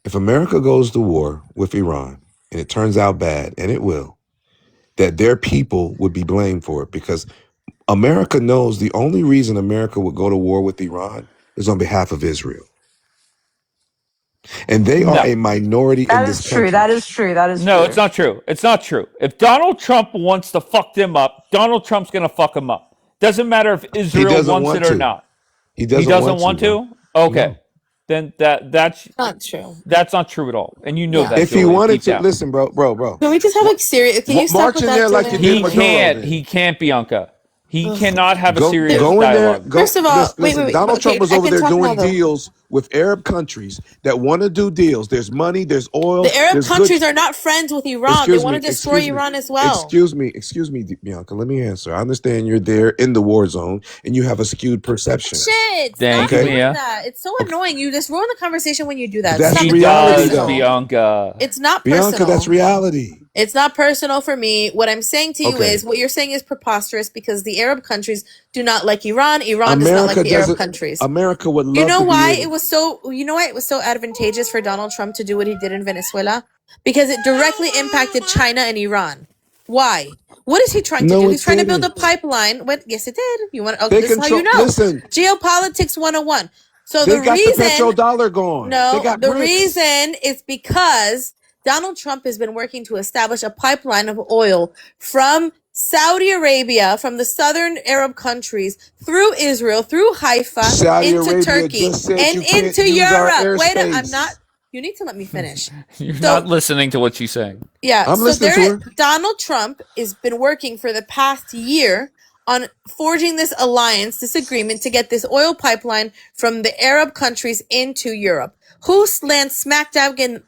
if America goes to war with Iran and it turns out bad, and it will, that their people would be blamed for it because America knows the only reason America would go to war with Iran is on behalf of Israel. And they are No. a minority in that this is true. country. That is true. That is No, it's true. not true. It's not true. If Donald Trump wants to fuck them up, Donald Trump's going to fuck them up. Doesn't matter if He Israel doesn't wants it want or to. not. He He doesn't doesn't want to, want bro. to? Okay, No. then that's Not true. not true at all, and you know Yeah. that, If he Julian, wanted deep to, down. listen, bro. Can we just have like serious? Can you stop March with in that, there like you Julian? did Maduro. Then He can't, Bianca. He Ugh. cannot have a serious go in there. dialogue. Go First of all, wait, listen. wait, wait. Donald Okay, Trump was I over can there talk now doing though. deals with Arab countries that want to do deals. There's money. There's oil. The Arab There's good. countries are not friends with Iran. They Excuse want me. to destroy Iran as well. Excuse me, Bianca. Let me answer. I understand you're there in the war zone and you have a skewed perception. Shit! Thank Stop you, Okay. doing Mia. that. It's so Okay. annoying. You just ruin the conversation when you do that. That's Stop. He It's not reality, does, though. personal. Bianca. It's not Bianca, that's personal. reality. It's not personal for me. What I'm saying to you Okay. is what you're saying is preposterous because the Arab countries do not like Iran. Iran does not like America the Arab doesn't. countries. America would You love know to be why able. it was so you know why it was so advantageous for Donald Trump to do what he did in Venezuela? Because it directly impacted China and Iran. Why? What is he trying to No, do? it He's trying to build a didn't. pipeline. What? Yes, it did. You want? Oh, They this is how you control. know. Listen, Geopolitics 101. So they the got the reason petrodollar going. They no, got the bricks. reason is because Donald Trump has been working to establish a pipeline of oil from Saudi Arabia, from the southern Arab countries, through Israel, through Haifa, Saudi into Arabia Turkey, just said and you can't into use our Europe. Wait, I'm not. airspace. You need to let me finish. You're So not listening to what she's saying. yeah, I'm so listening to her. Donald Trump has been working for the past year on forging this alliance, this agreement to get this oil pipeline from the Arab countries into Europe. Who lands smack dab in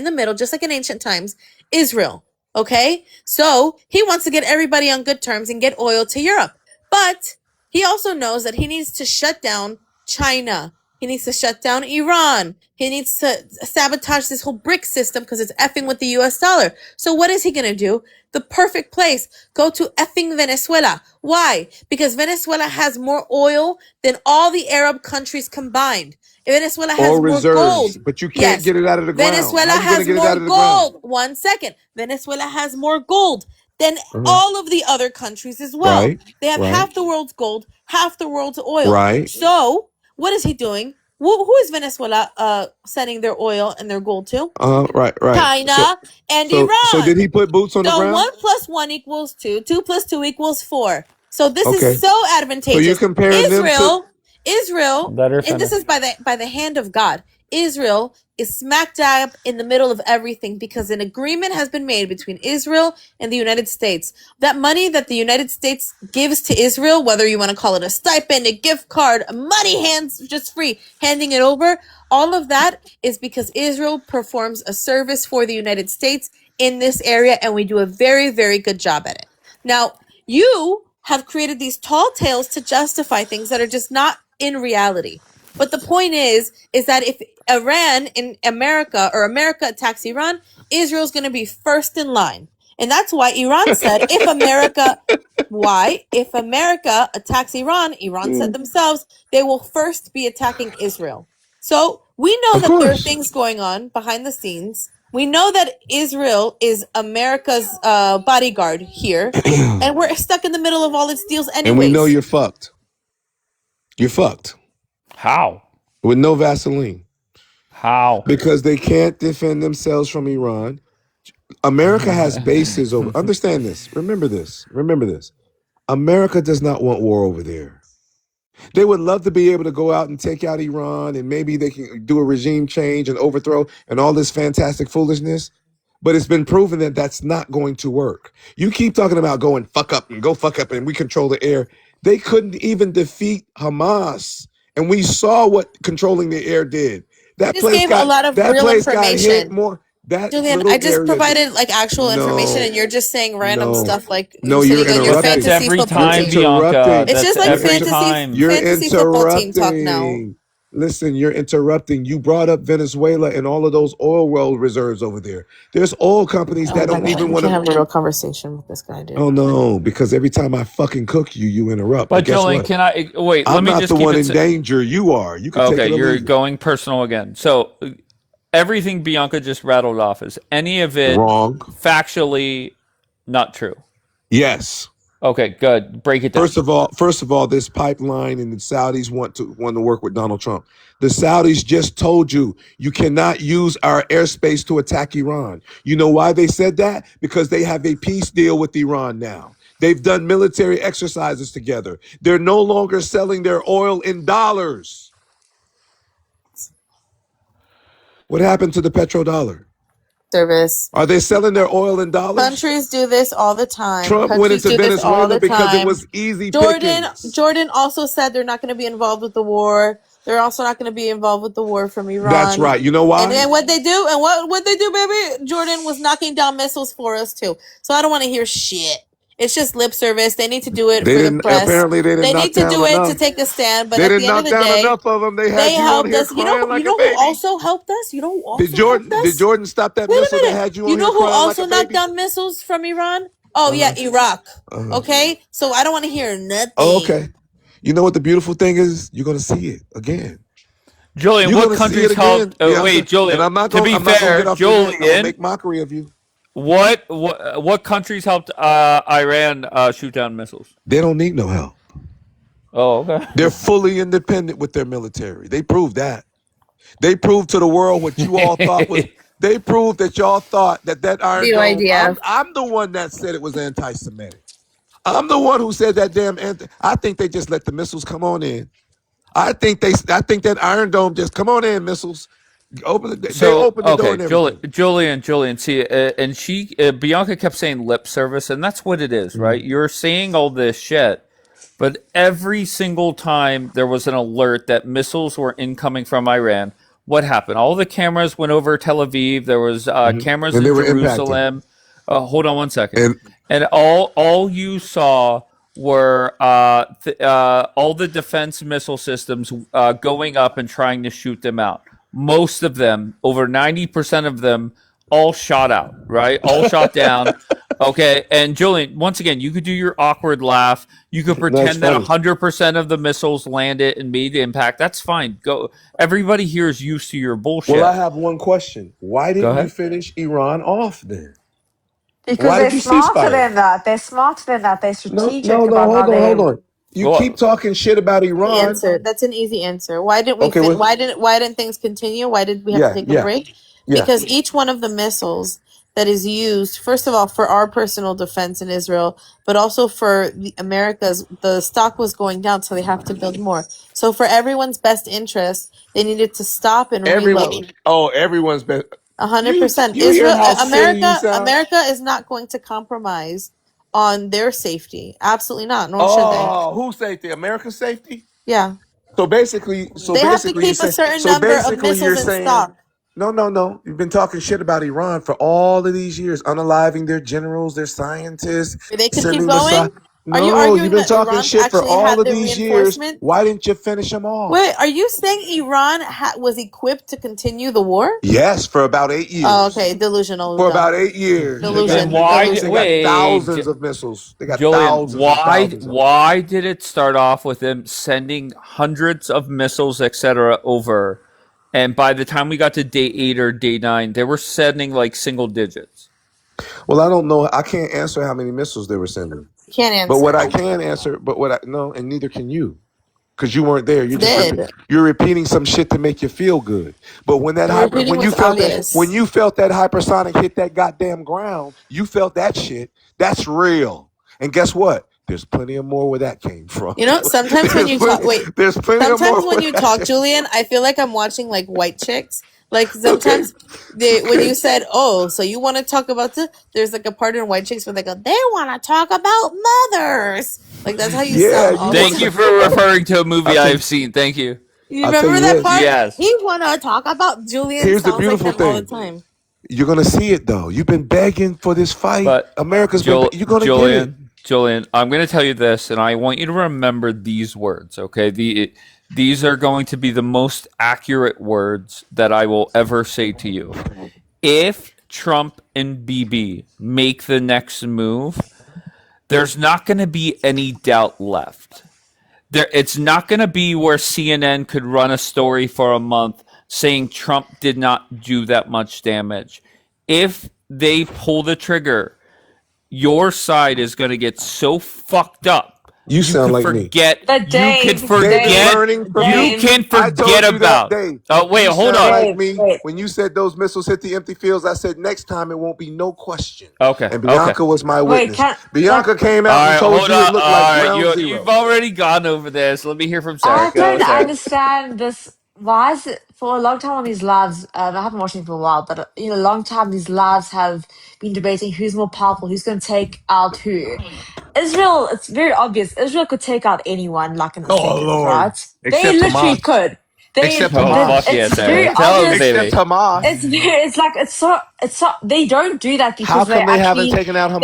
the middle, just like in ancient times? Israel. Okay? So he wants to get everybody on good terms and get oil to Europe. But he also knows that he needs to shut down China. He needs to shut down Iran. He needs to sabotage this whole BRIC system because it's effing with the US dollar. So what is he going to do? The perfect place. Go to effing Venezuela. Why? Because Venezuela has more oil than all the Arab countries combined. Venezuela has Or more reserves, gold. but you can't Yes. get it out of the ground. Venezuela How you gonna has get it more out of the ground? gold. 1 second. Venezuela has more gold than Mhm. all of the other countries as well. Right, They have right, half the world's gold, half the world's oil. right. So what is he doing? Who is Venezuela sending their oil and their gold to? Right. So, China and so Iran. did he put boots on the So ground? 1 + 1 = 2. 2 + 2 = 4. So this Okay. is so So you're advantageous. comparing them to. Israel, Let her and this finish. is by the hand of God. Israel is smack dab in the middle of everything because an agreement has been made between Israel and the United States. That money that the United States gives to Israel, whether you want to call it a stipend, a gift card, money hands just free, handing it over, all of that is because Israel performs a service for the United States in this area, and we do a very, very good job at it. Now, you have created these tall tales to justify things that are just not in reality. But the point is that if Iran in America or America attacks Iran, Israel's going to be first in line. And that's why Iran said if America attacks Iran, Iran said themselves, they will first be attacking Israel. So we know Of that there are course. things going on behind the scenes. We know that Israel is America's bodyguard here, and we're stuck in the middle of all its deals And we know anyways. you're fucked. You're fucked How? with no Vaseline How? because they can't defend themselves from Iran. America has bases over. Understand this. Remember this. Remember this. America does not want war over there. They would love to be able to go out and take out Iran and maybe they can do a regime change and overthrow and all this fantastic foolishness. But it's been proven that that's not going to work. You keep talking about going fuck up and go fuck up and we control the air. They couldn't even defeat Hamas. And we saw what controlling the air did. That Just place gave a got lot of that real place got hit information. more. That Julian, little I just area. provided like actual information, No, and you're just saying random no, stuff like no. you're You're sitting on your But that's interrupting. fantasy every football You're time, team. Bianca. It's interrupting. just That's like You're every time. You're fantasy football team talk now. interrupting. Listen, you're interrupting. You brought up Venezuela and all of those oil well reserves over there. There's oil companies Oh that my don't god, even you want can't to. have a real conversation with this guy, dude. Oh no, because every time I fucking cook you, you interrupt. But But guess Jillian, what? can I wait? Let I'm me not just the keep one it. in danger. You are. You can take Okay, it or you're leave it. going personal again. So everything Bianca just rattled off, is any of it Wrong. factually not true? Yes. Okay, good. Break it down. First of all, this pipeline and the Saudis want to work with Donald Trump. The Saudis just told you you cannot use our airspace to attack Iran. You know why they said that? Because they have a peace deal with Iran now. They've done military exercises together. They're no longer selling their oil in dollars. What happened to the petrodollar? Service. Are they selling their oil in dollars? Countries do this all the time. Trump went Countries into do this all Venezuela the because it time. was easy pickings. Jordan also said they're not going to be involved with the war. They're also not going to be involved with the war from Iran. That's right. You know why? And then what they do, and what they do, baby, Jordan was knocking down missiles for us too. So I don't want to hear shit. It's just lip service. They need to do it They for the didn't. press. Apparently, they didn't They knock need to down do it enough. to take a stand. But They at didn't the end knock of the down day, enough of them. They had they you on helped here us. You crying know like a who baby. also helped us? You know who also Did Jordan? helped us? Did Jordan stop that Wait a missile that minute. had you on You here know who crying also like a knocked baby? down missiles from Iran? Oh yeah, Iraq. Okay, so I don't want to hear nothing. Oh, okay. You know what the beautiful thing is? You're gonna see it again. Julian, You're what gonna see countries it again, helped? Bianca. Wait, Julian. And I'm not To gonna. be I'm not gonna fair, get off your neck. I'm gonna Julian, make mockery of you. what countries helped Iran shoot down missiles? They don't need no help. Oh, okay. They're fully independent with their military. They proved that. They proved to the world what you all thought was. They proved that y'all thought that Iron Dome. BYDF. I'm the one that said it was anti-Semitic. I'm the one who said that damn I think they just let the missiles come on in. I think that Iron Dome just come on in missiles. They opened the door and everything. Julian. See, and Bianca kept saying lip service, and that's what it is, right? You're saying all this shit, but every single time there was an alert that missiles were incoming from Iran, what happened? All the cameras went over Tel Aviv. There was cameras And in they were Jerusalem. Hold on one second. And And all you saw were all the defense missile systems going up and trying to shoot them out. Most of them, over 90% of them, all shot out, right? All shot down. Okay, and Julian, once again, you could do your awkward laugh. You could pretend that 100% of the missiles landed and made the impact. That's fine. Go. Everybody here is used to your bullshit. Well, I have one question. Why Go didn't you ahead. finish Iran off then? Because Why they're did you smarter ceasefire? than that. They're smarter than that. They're strategic No. about how Hold they. on. You keep talking shit about Iran. Answer. That's an easy answer. Why didn't we? Okay, well- why didn't things continue? Why did we have to take a break? Yeah. Because each one of the missiles that is used, first of all, for our personal defense in Israel, but also for the Americas, the stock was going down, so they have to build more. So for everyone's best interest, they needed to stop and reload. Everyone's been 100%. You hear how silly you sound? America is not going to compromise on their safety. Absolutely not. Nor should they. Oh, whose safety? America's safety? Yeah. So basically, They have to keep a certain number of missiles in stock. No. You've been talking shit about Iran for all of these years, unaliving their generals, their scientists. They could sending keep missiles. going? Are you No, arguing you've been that talking Iran shit for actually all had of the these years. reinforcement? Why didn't you finish them off? Wait, are you saying Iran was equipped to continue the war? Yes, for about 8 years. Oh, okay, delusional. For about 8 years. Delusion. They got thousands of missiles. They got thousands. Why did it start off with them sending hundreds of missiles, etc., over, and by the time we got to day 8 or day 9, they were sending like single digits? Well, I don't know. I can't answer how many missiles they were sending. Can't answer. But what I can answer, and neither can you, because you weren't there. You're repeating some shit to make you feel good. But when you felt that hypersonic hit that goddamn ground, you felt that shit. That's real. And guess what? There's plenty of more where that came from. You know, sometimes when you talk, there's plenty of more. Sometimes when you talk, Julian, I feel like I'm watching like White Chicks. Like sometimes when you said, "Oh, so you want to talk about there's like a part in White Chicks where they go, they want to talk about mothers." Like that's how you sound. Thank you for referring to a movie I've seen. Thank you. You remember that part? Yes. He want to talk about Julian. Here's the sounds beautiful like that all the thing. time. You're gonna see it though. You've been begging for this fight. But America's you're gonna get it. Julian, I'm going to tell you this, and I want you to remember these words, okay? These are going to be the most accurate words that I will ever say to you. If Trump and Bibi make the next move, there's not going to be any doubt left. It's not going to be where CNN could run a story for a month saying Trump did not do that much damage. If they pull the trigger, your side is going to get so fucked up. You sound like me. But Dave, You can forget about. Oh wait, hold on. Like me, when you said those missiles hit the empty fields, I said next time it won't be no question. Okay. And Bianca was my witness. Bianca came out and told you it looked like ground zero. You've already gone over this. Let me hear from Sarah. I don't understand this why is it for a long time on these lives? I haven't watched it for a while, but a long time these lives have been debating who's more powerful, who's going to take out who. Israel, it's very obvious. Israel could take out anyone like in a Oh second, Lord. right? They Except literally Hamas. could. Except Oh Hamas. fuck yeah, It's very Sarah. Tell us, obvious. Except baby. Hamas. It's like it's so they don't do that How because come they haven't taken out Hamas?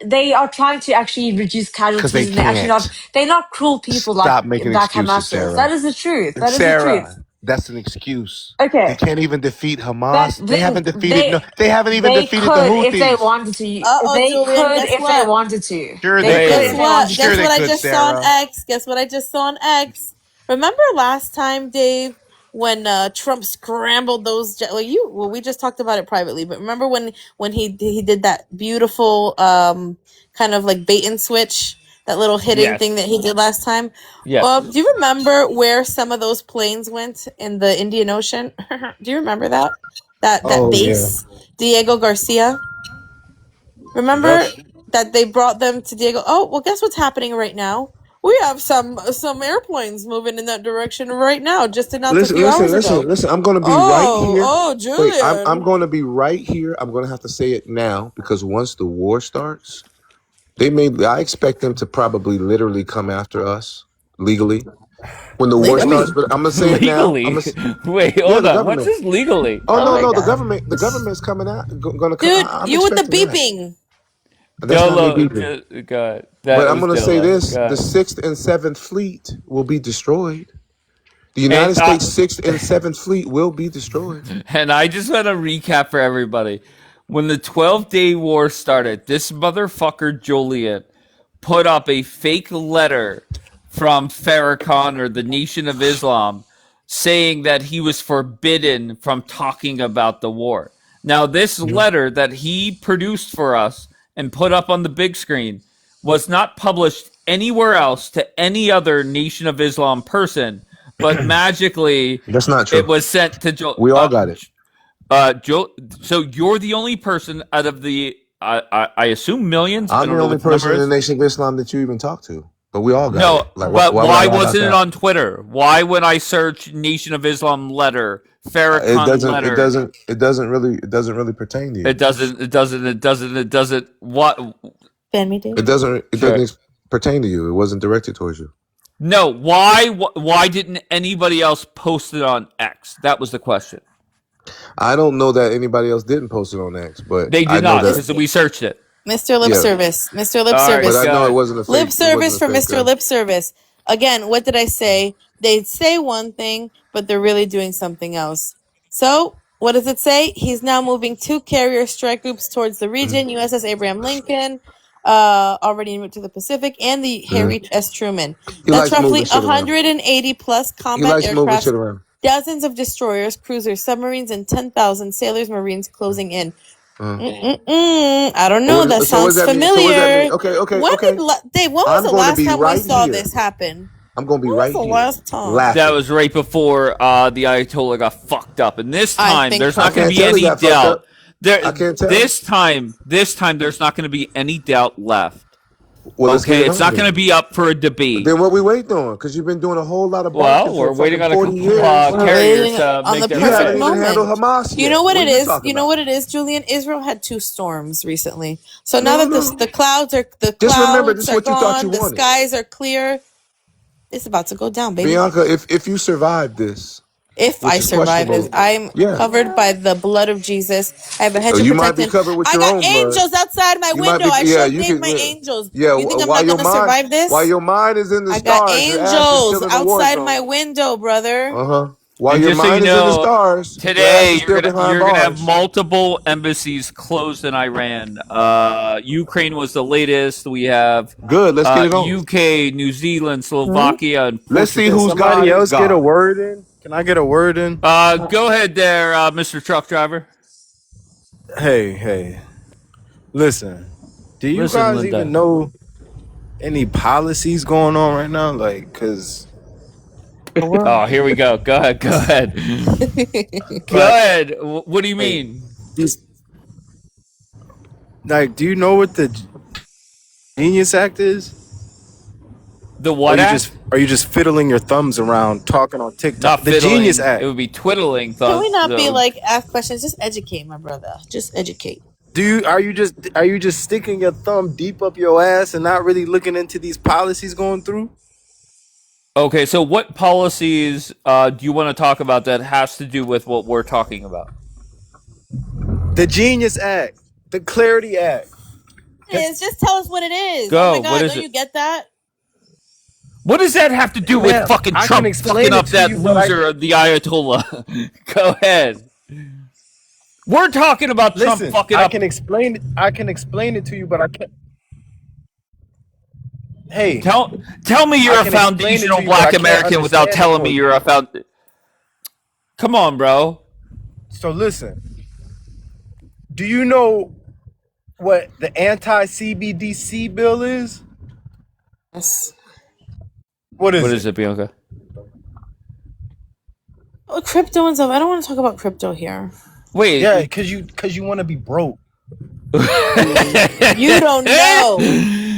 they are trying to actually reduce Because they casualties, and can't. they're not cruel people Stop making like excuses, Hamas is. That Sarah. is the truth. That is the truth. Sarah, that's an excuse. They Okay. can't even defeat But Hamas. They then haven't defeated they haven't even they defeated the could if they Houthis. wanted to. Uh-oh, They Julian, could guess if they what? wanted to. Sure They they could Guess if could. they what? wanted Guess Sure to. they what I could, just saw on Sarah. X? Guess what I just saw on X? Remember last time, Dave, when Trump scrambled those we just talked about it privately, but remember when he did that beautiful kind of like bait and switch, that little hitting thing that Yes. he did last time? Yes. Do you remember where some of those planes went in the Indian Ocean? Do you remember that? That Oh yeah. base, Diego Garcia? Yep. Remember that they brought them to Diego? Oh, well, guess what's happening right now? We have some airplanes moving in that direction right now, just announced a Listen, few listen, hours listen, ago. listen. I'm gonna be right Oh, here. oh, Wait, I'm Julian. gonna be right here. I'm gonna have to say it now because once the war starts, I expect them to probably literally come after us legally when the war Legally? starts. But I'm gonna say it now. Legally? Wait, Yeah, hold the on. What's government. this legally? Oh Oh no, my no, god. the government's coming out. Gonna come. Dude, I'm you with the expecting that. beeping. That's not me Dolo, beeping. God, But that I'm was gonna say Dolo. this: the God. 6th and 7th Fleet will be destroyed. The And United States 6th and 7th Fleet will be destroyed. and I just want to recap for everybody. When the 12-day war started, this motherfucker Julian put up a fake letter from Farrakhan or the Nation of Islam saying that he was forbidden from talking about the war. Now, this letter that he produced for us and put up on the big screen was not published anywhere else to any other Nation of Islam person, but magically That's not it true. was sent to Joel. We all got it. Joel. So you're the only person out of the, I assume millions. I I'm don't the know only what the number person in the is. Nation of Islam that you even talk to. But we all got No, it. Like, but why would why I lie about wasn't it that? on Twitter? Why when I search Nation of Islam letter, It Farrakhan doesn't. It letter, doesn't. It doesn't really. It doesn't really pertain to you. it doesn't. It doesn't. It doesn't. It doesn't. What? Fan me, Dave. It doesn't. It Sure. doesn't pertain to you. It wasn't directed towards you. No. Why? Why didn't anybody else post it on X? That was the question. I don't know that anybody else didn't post it on X, but They I did know not that. because we searched it. Mr. Lip Yeah, Service. Mr. Lip All right, but Service. I know it God. wasn't a fake. Lip It service wasn't a for fake. Mr. Lip Service. Again, what did I say? They say one thing, but they're really doing something else. So, what does it say? He's now moving 2 carrier strike groups towards the region. USS Abraham Lincoln, already en route to the Pacific, and the Harry S. Truman. He That's likes moving roughly shit around. 180 plus He combat likes moving aircraft, shit around. dozens of destroyers, cruisers, submarines, and 10,000 sailors, Marines closing in. I don't know. That So what does sounds that mean? So what does that mean? familiar. Okay. Dave, when was I'm the going to last be time we right saw here. this happen? I'm going to be When was right the here. last time? Laughing. That was right before the Ayatollah got fucked up, and this I time think there's I not going to can't be tell he any got fucked doubt. up. There, I can't tell. this time there's not going to be any doubt left. Well, let's get Okay, it it's on not going to then. be up for a debate. Then what we waiting on? Because you've been doing a whole lot of barking Well, for we're waiting fucking on a 40 couple years. We're carriers waiting to on make the their You haven't perfect mistake. even handled moment. Hamas You yet. know what What it are you is? talking You know about? what it is, Julian? Israel had 2 storms recently. So now No, that no. the clouds Just remember, this is are what you thought you gone, the wanted. skies are clear, it's about to go down, baby. Bianca, if you survive this, If which I is survive this, questionable, I'm yeah. covered by the blood of Jesus. I have a hedge of You might be protection. covered with I your got own blood. angels outside my You might window. be, I yeah, showed you Dave could, my angels. yeah, You think I'm while not gonna survive while this? your mind is in the I got stars, your ass is angels still in the war outside my zone. window, brother. Uh-huh. While And your just so you mind is in the know, stars, your ass today is still behind you're gonna have bars. multiple embassies closed in Iran. Ukraine was the latest. We have Good, let's get it on. UK, New Zealand, Hmm? Slovakia, and Let's see Can who's God somebody is else get a God. word in? Can I get a word in? Go ahead there, Mr. Truck Driver. Hey. Listen, do you Listen, guys Linda. even know any policies going on right now? Like, cause Oh, here we go. Go ahead. Go ahead. Go ahead. What do you mean? these, like, do you know what the Genius Act is? The Or what act? are you just fiddling your thumbs around talking on TikTok? Not The fiddling. Genius Act. It would be twiddling. Can we not be like ask questions? Just educate, my brother. Just educate. Are you just sticking your thumb deep up your ass and not really looking into these policies going through? Okay, so what policies do you want to talk about that has to do with what we're talking about? The Genius Act, the Clarity Act. Just tell us what it is. Go. Oh my God, What is don't it? you get that? What does that have to do with fucking Trump fucking up that loser, the Ayatollah? Go ahead. We're talking about Trump fucking up. I can explain it to you, but I can't. Hey, tell me you're a foundational black American without telling me you're a found. Come on, bro. So listen. Do you know what the anti-CBDC bill is? Yes. What is it, Bianca? Oh, crypto and stuff. I don't want to talk about crypto here. Wait. Yeah, because you want to be broke. You don't know,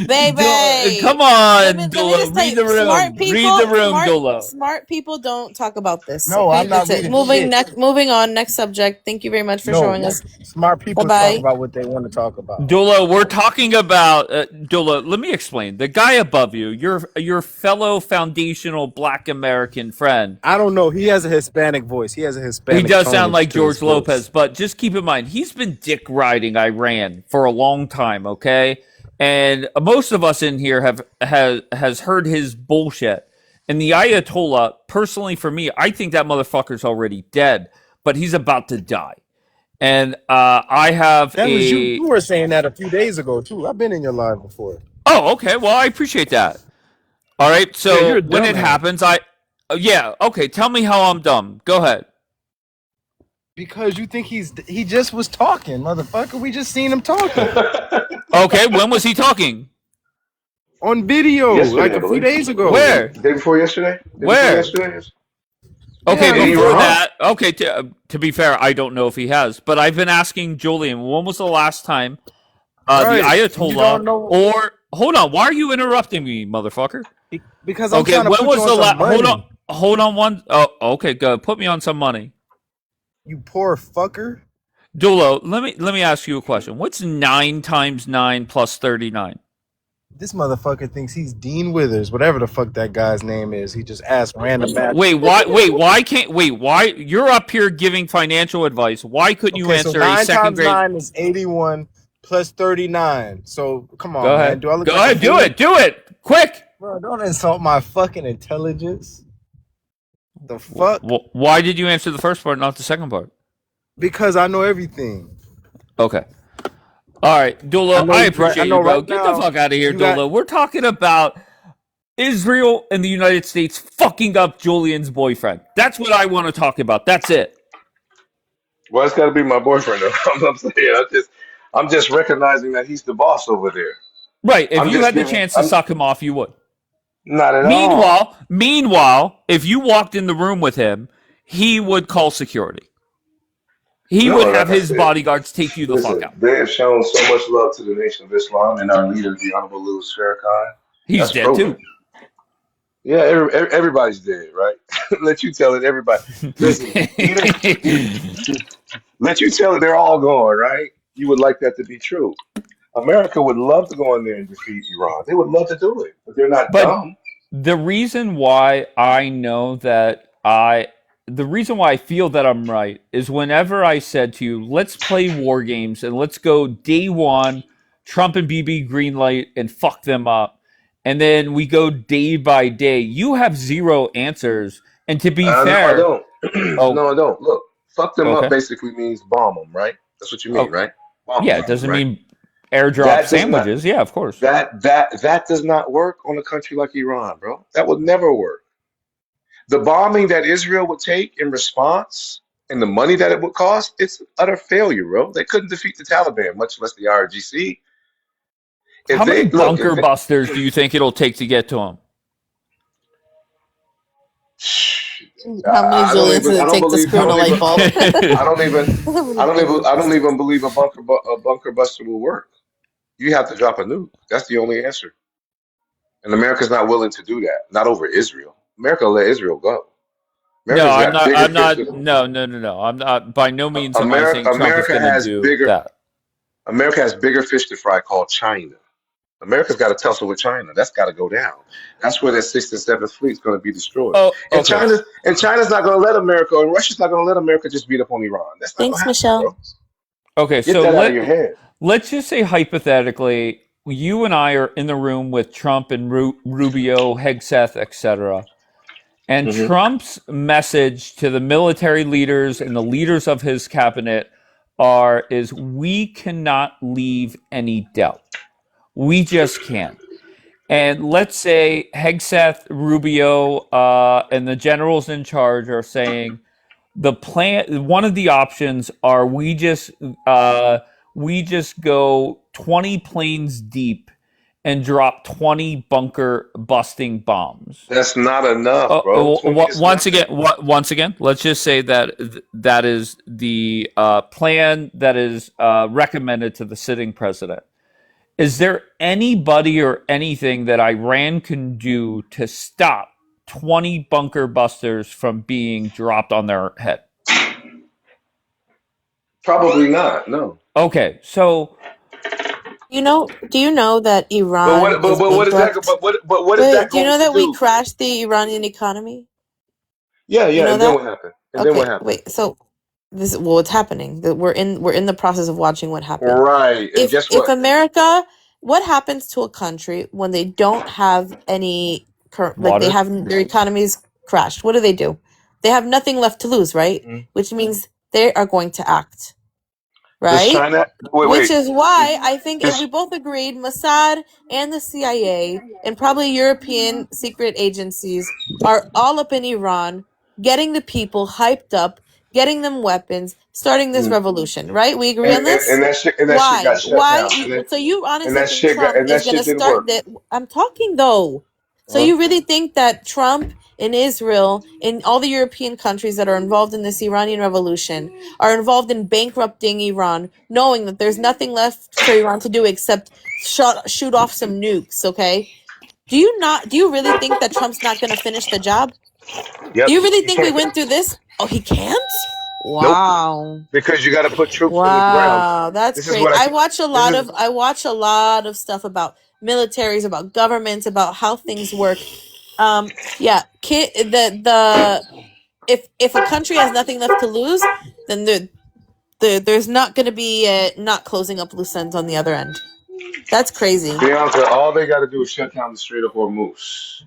baby. Come on, Dula. Read the room. Read the room, Dula. Smart people don't talk about this. No, okay? I'm not That's it. reading shit. Moving on. Next subject. Thank you very much for showing us. Smart people Bye-bye. talk about what they want to talk about. Dula, we're talking about Dula. Let me explain. The guy above you, your fellow foundational Black American friend. I don't know. He has a Hispanic voice. He does sound like George Lopez, but just keep in mind he's been dick riding Iran for a long time. Okay. And most of us in here has heard his bullshit. And the Ayatollah, personally for me, I think that motherfucker's already dead, but he's about to die. And I have you were saying that a few days ago too. I've been in your live before. Oh, okay. Well, I appreciate that. All right. So when it happens, okay. Tell me how I'm dumb. Go ahead. Because you think he just was talking, motherfucker. We just seen him talking. Okay, when was he talking? On video, yesterday, like a few days ago. Where? Day before yesterday? Where? Okay, Yeah, before that. Okay, to be fair, I don't know if he has, but I've been asking Julian, when was the last time the Ayatollah or hold on, why are you interrupting me, motherfucker? Because I'm trying to put you on some money. Hold on one. Oh, okay, go. Put me on some money. You poor fucker. Dulo, let me ask you a question. What's 9 times 9 plus 39? This motherfucker thinks he's Dean Withers, whatever the fuck that guy's name is. He just asked random. Why you're up here giving financial advice? Why couldn't you answer a second grade? 9 times 9 is 81 plus 39. So come on, go ahead. Man. Do I look go like ahead, do it, quick. Bro, don't insult my fucking intelligence. The fuck? Why did you answer the first part, not the second part? Because I know everything. Okay. All right, Dulo, I appreciate you, bro. Right Get the fuck out of here, Dulo. We're talking about Israel and the United States fucking up Julian's boyfriend. That's what I want to talk about. That's it. Well, it's got to be my boyfriend, though. I'm saying, I'm just recognizing that he's the boss over there. Right. If you had the chance to suck him off, you would. Not at all. Meanwhile, if you walked in the room with him, he would call security. He would have his bodyguards take you the fuck out. They have shown so much love to the Nation of Islam and our leader, the Honorable Louis Farrakhan. He's dead too. Yeah, everybody's dead, right? Let you tell it, everybody. Listen, let you tell it, they're all gone, right? You would like that to be true. America would love to go in there and defeat Iran. They would love to do it, but they're not dumb. The reason why I know that the reason why I feel that I'm right is whenever I said to you, let's play war games and let's go day one, Trump and BB greenlight and fuck them up. And then we go day by day. You have zero answers. And to be fair. No, I don't. No, I don't. Look, fuck them up basically means bomb them, right? That's what you mean, right? Bomb it doesn't mean airdrop sandwiches. Yeah, of course. That does not work on a country like Iran, bro. That would never work. The bombing that Israel would take in response and the money that it would cost, it's an utter failure, bro. They couldn't defeat the Taliban, much less the IRGC. How many bunker busters do you think it'll take to get to them? How many Julians does it take to screw in a light bulb? I don't even believe a bunker buster will work. You have to drop a nuke. That's the only answer. And America's not willing to do that. Not over Israel. America will let Israel go. No, America's I'm got not. bigger I'm fish not. to No. I'm not. By no means am I saying Trump is America going to has do bigger that. America has bigger fish to fry called China. America's got to tussle with China. That's got to go down. That's where that sixth and seventh fleet is going to be destroyed. Oh, And okay. China's not going to let America, and Russia's not going to let America just beat up on Iran. That's not going to Thanks, happen, Michelle. bro. Okay, Get so that out of your head. let's just say hypothetically, you and I are in the room with Trump and Rubio, Hegseth, etc. And Mm-hmm. Trump's message to the military leaders and the leaders of his cabinet is we cannot leave any doubt. We just can't. And let's say Hegseth, Rubio, and the generals in charge are saying the plan. One of the options are we just go 20 planes deep and drop 20 bunker busting bombs. That's not enough, bro. 20 is Once again, let's just say that that is the plan that is recommended to the sitting president. Is there anybody or anything that Iran can do to stop 20 bunker busters from being dropped on their head? Probably not. No. Okay, so Do you know that Iran is what is that? bankrupt? But what is that Do you going know to that we do? crashed the Iranian economy? Yeah. You know And then that? what happened? And then what Okay, happened? wait. So it's happening. We're in the process of watching what happened. Right. And guess If what? America, what happens to a country when they don't have any like they water. have their economies crashed? What do? They have nothing left to lose, right? Mhm. Which means they are going to act, Does right? China? Which Wait. is why I think Is, we both agreed Mossad and the CIA and probably European secret agencies are all up in Iran, getting the people hyped up, getting them weapons, starting this mm, revolution, right? We agree on this? and that shit got shut Why? down. So you And honestly that think shit got Trump and is that going to shit didn't start work. that? I'm talking though. So Huh? you really think that Trump and Israel and all the European countries that are involved in this Iranian revolution are involved in bankrupting Iran, knowing that there's nothing left for Iran to do except shoot off some nukes, okay? Do you really think that Trump's not going to finish the job? Yep. Do you really He think we can't. went through this? Oh, he can't? Nope. Wow. Because you got to put troops on the ground. Wow, that's This is great. what I watch a lot this is of stuff about militaries, about governments, about how things work. Yeah, if a country has nothing left to lose, then there's not going to be not closing up loose ends on the other end. That's crazy. Bianca. All they got to do is shut down the Strait of Hormuz.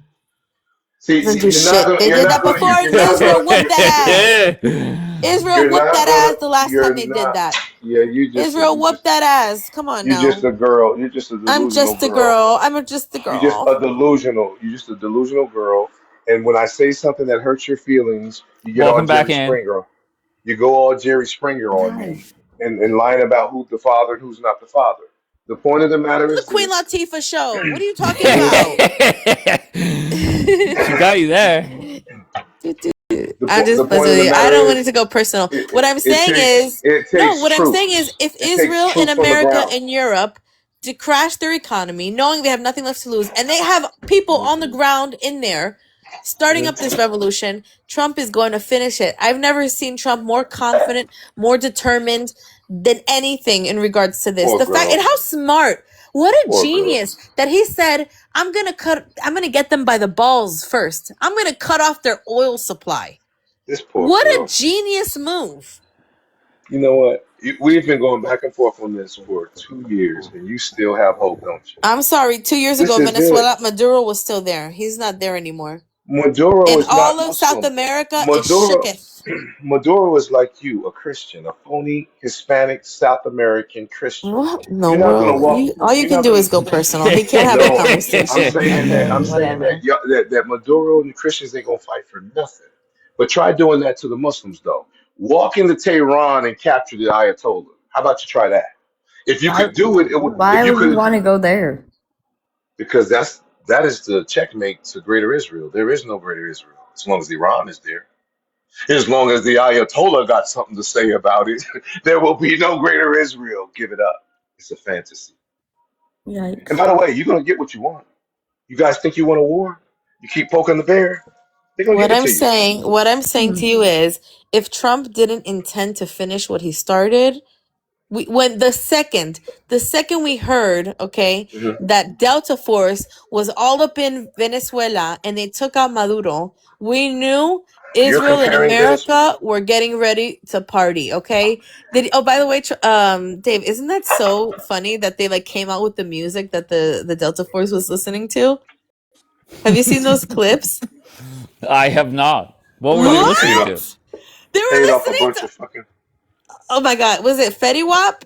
See, Doesn't do you're not shit. gonna. They You're did not that gonna. before, and You're not Israel gonna. whooped that ass. Israel You're whooped not that gonna. ass the last You're time they did not. that. Yeah, you just. Israel whooped that ass. Come on You're just now. a girl. You're just a I'm delusional just a girl. girl. I'm just a You're just girl. a delusional. You're just a delusional girl. And when I say something that hurts your feelings, you get all Welcome back Jerry in. Springer. You go all Jerry Springer on me and lying about who's the father and who's not the father. The point of the matter The is Queen this. Latifah show. What are you talking about? She got you there. I'm The just point of messing the with you. I matter don't want it is to go personal. it, What I'm it saying takes is, it no, takes what I'm saying is, troops. if It takes Israel and troops on the America ground. and Europe to crash their economy, knowing they have nothing left to lose, and they have people on the ground in there starting up this revolution, Trump is going to finish it. I've never seen Trump more confident, more determined than anything in regards to this. Poor The fact, and girl. how smart. What a Poor girl. genius that he said, I'm going to get them by the balls first. I'm going to cut off their oil supply. This poor What a girl. genius move. You know what? We've been going back and forth on this for 2 years, and you still have hope, don't you? I'm sorry, 2 years This ago, is Venezuela, it. Maduro was still there. He's not there anymore. Maduro And is all not of South Muslim. America is Maduro, shooketh. Maduro is like you, a Christian, a phony Hispanic South American Christian. What in the You're not gonna world? walk. All you You're can not do gonna. is go personal. He can't have a No, I'm conversation. saying that. I'm saying Whatever. that Maduro and the Christians ain't gonna fight for nothing. But try doing that to the Muslims, though. Walk into Tehran and capture the Ayatollah. How about you try that? If you Why, could do it, if why you would we could, want to go there? because that is the checkmate to Greater Israel. There is no Greater Israel as long as Iran is there. As long as the Ayatollah got something to say about it, there will be no Greater Israel. Give it up. It's a fantasy. And Yikes. by the way, you're gonna get what you want. You guys think you want a war? You keep poking the bear, they're gonna give it to you. What I'm saying to you is, if Trump didn't intend to finish what he started, when the second we heard, okay, Mhm. that Delta Force was all up in Venezuela and they took out Maduro, we knew You're Israel and comparing Venezuela. America were getting ready to party, okay? Oh, by the way, Dave, isn't that so funny that they like came out with the music that the Delta Force was listening to? Have you seen those clips? I have not. What were they listening to? What? They were Paid off a listening bunch to. of fucking. Oh my God, was it Fetty Wap?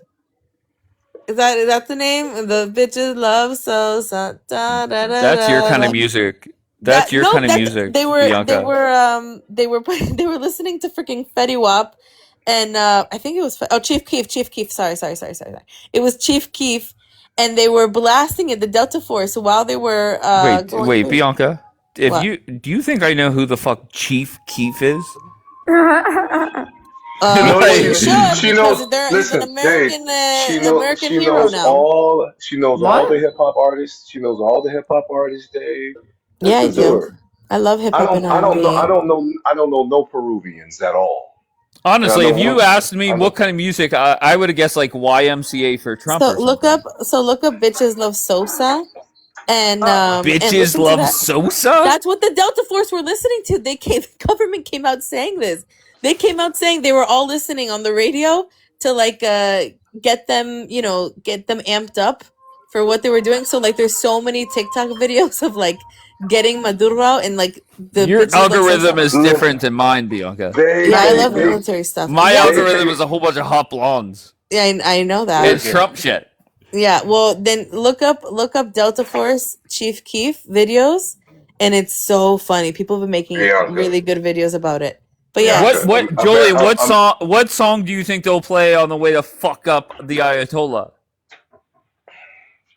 Is that the name? The bitches love so da da da That's your da kind of da. music. That's That your no, kind of that music, they were Bianca. they were listening to freaking Fetty Wap, and I think it was Chief Keef. Sorry. It was Chief Keef, and they were blasting it the Delta Force while they were going Wait, through Bianca. what? Do you think I know who the fuck Chief Keef is? No, Well, Like, you should she knows. because he's an Listen, Dave. American She hero knows now. all. She knows all the What? hip hop artists. She knows all the hip hop artists, Dave. Yeah, I Listen to do. her. I love hip I hop and don't. I don't know. I R&B. don't know. I don't know no Peruvians at all. And I honestly, know if you one. asked me I know. what kind of music, I would have guessed like YMCA for Trump So or something. look up bitches love Sosa and Bitches listen to love that. Sosa? That's what the Delta Force were listening to. The government came out saying this. They came out saying they were all listening on the radio to like get them, get them amped up for what they were doing. So like there's so many TikTok videos of like getting Maduro out and like the Your bitches love algorithm Sosa. is different than mine, Bianca. Yeah, I love They military stuff. My Yes, algorithm is a whole bunch of hot blondes. yeah, I know that. It's listen. Trump shit. Yeah, well then look up Delta Force Chief Keef videos and it's so funny. People have been making Bianca. really good videos about it. But What yes, what I bet. Julian, what song do you think they'll play on the way to fuck up the Ayatollah?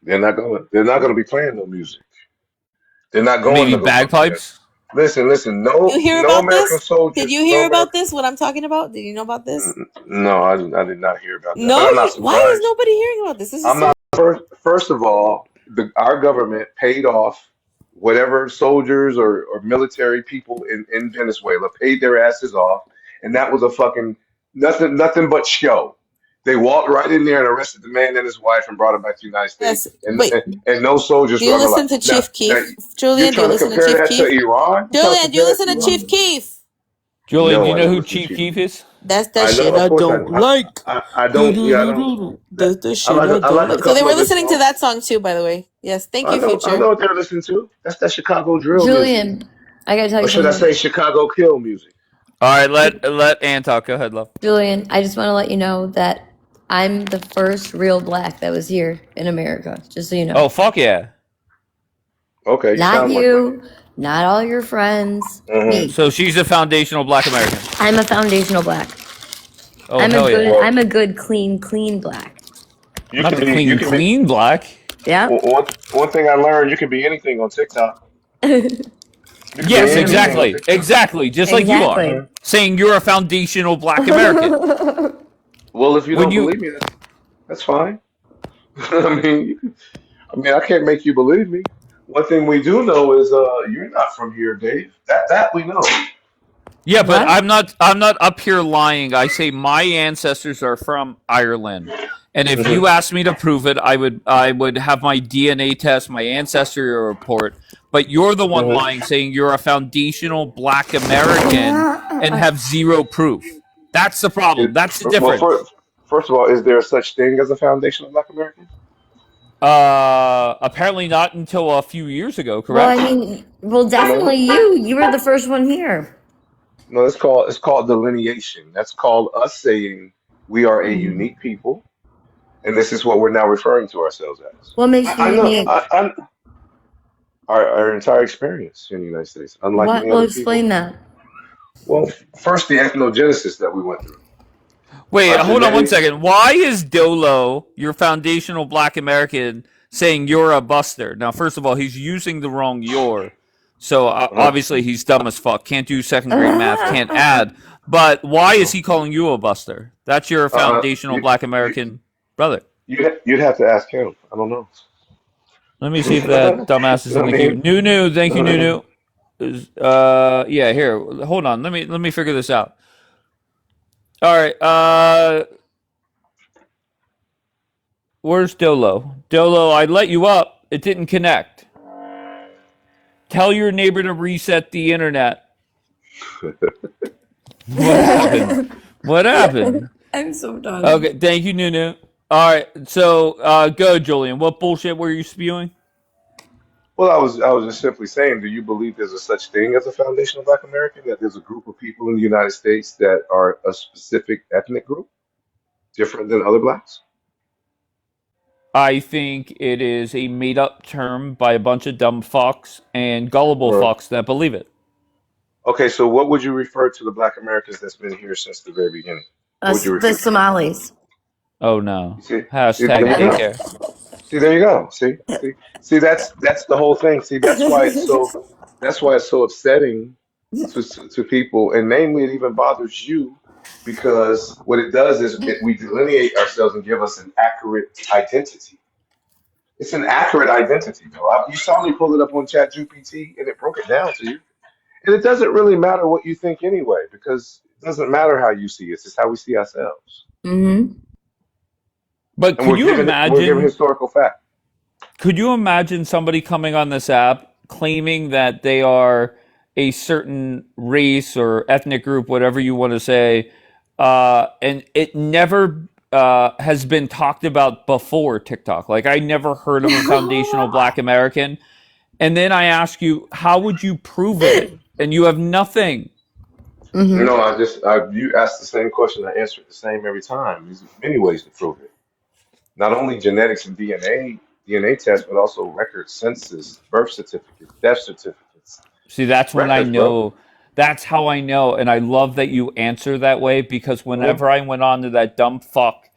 They're not going. They're not going to be playing no music. They're not going Maybe to go fuck up there. bagpipes? Listen. you hear No about American this? Did soldiers. you No hear about American. this? What I'm talking about? Did you know about this? No, I did not hear about that. But No, I'm not why is surprised. nobody hearing about this? This is I'm so not. First of all, our government paid off whatever soldiers or military people in Venezuela paid their asses off, and that was a fucking nothing but show. They walked right in there and arrested the man and his wife and brought him back to the United States, yes. and Wait, and no soldiers do were you ever like. listen to Now, Chief now Keef? you're Julian, do you trying to listen to compare Chief that to Keef? Iran? You're trying to Julian, do you compare that listen to to Iran? Chief Keef? Julian, do No, you I know don't who listen to Chief Chief Keef Keef. is? That's that I know, shit of I course, don't like. I Do don't. do Yeah, I do don't. do do. That, That's the shit I I don't like a like. So they couple were of his listening to songs. that song too, by the way. Yes, thank you, I Future. know what they're listening to. That's that Chicago drill music, Julian, I gotta tell or you should I something. say Chicago kill music? All right, let Ann talk. Go ahead, love. Julian, I just want to let you know that I'm the first real black that was here in America, just so you know. Oh, fuck yeah. Okay, you Not sound like one. you, not all your friends, Mm-hmm. me. So she's a foundational black American. I'm a foundational black. Oh, hell yeah. Well, I'm a good, clean black. you Not can the be. You can be. clean black. Yeah. One thing I learned: you can be anything on TikTok. You can be Yes, anything on exactly. TikTok. Exactly. Just like you are. Exactly. Mhm. Saying you're a foundational black American. Well, if you When don't you believe me, that's fine. I mean, I can't make you believe me. One thing we do know is, you're not from here, Dave. That we know. Yeah, but What? I'm not up here lying. I say my ancestors are from Ireland. And if Hmm. you asked me to prove it, I would have my DNA test, my ancestry report. But you're the one Hmm. lying, saying you're a foundational black American and have zero proof. That's the problem. That's the Well, difference. first of all, is there such thing as a foundation of Black Americans? Apparently not until a few years ago, Well, I correct? mean, well, No, definitely you. You were the first one here. no. It's called delineation. That's called us saying we are a unique people, and this is what we're now referring to ourselves as. What makes you I know. unique? Our entire experience in the United States, unlike What? many Well, other people. explain that. Well, first the ethnogenesis that we went through. Wait, Our hold on one genetic. second. Why is Dolo, your foundational black American, saying you're a buster? Now, first of all, he's using the wrong your. So Uh-huh. obviously he's dumb as fuck. Can't do second grade math, can't add. But why is he calling you a buster? That's your Uh, foundational you, black you, American brother. you'd have to ask him. I don't know. Let me see if that dumbass is You in know the what I queue. mean? Nunu, thank you, Nunu. Yeah, here. Hold on. Let me figure this out. All right. Where's Dolo? Dolo, I let you up. It didn't connect. Tell your neighbor to reset the internet. What happened? What happened? I'm so done. Okay, thank you, Nunu. All right, so go, Julian. What bullshit were you spewing? Well, I was just simply saying, do you believe there's a such thing as a foundation of Black American? That there's a group of people in the United States that are a specific ethnic group, different than other blacks? I think it is a made-up term by a bunch of dumb fucks and gullible Or fucks that believe it. okay, so what would you refer to the Black Americans that's been here since the very beginning? What would you The refer to them? Somalis. Oh no. You see, there Hashtag you take go. care. See, there you go. See, that's the whole thing. See, that's why it's so upsetting to people, and namely, it even bothers you because what it does is we delineate ourselves and give us an accurate identity. It's an accurate identity, though. You saw me pull it up on ChatGPT, and it broke it down to you. And it doesn't really matter what you think anyway, because it doesn't matter how you see it. It's just how we see ourselves, Mm-hmm. But and we're given historical fact. could you imagine somebody coming on this app claiming that they are a certain race or ethnic group, whatever you want to say, and it never has been talked about before TikTok? Like, I never heard of a foundational Black American. And then I ask you, how would you prove it? And you have nothing. Mm-hmm. No, you asked the same question, I answered the same every time. There's many ways to prove it. Not only genetics and DNA tests, but also records, census, birth certificates, death certificates, See, that's when I records, bro. know. That's how I know. And I love that you answer that way, because Hmm. whenever I went on to that dumb fuck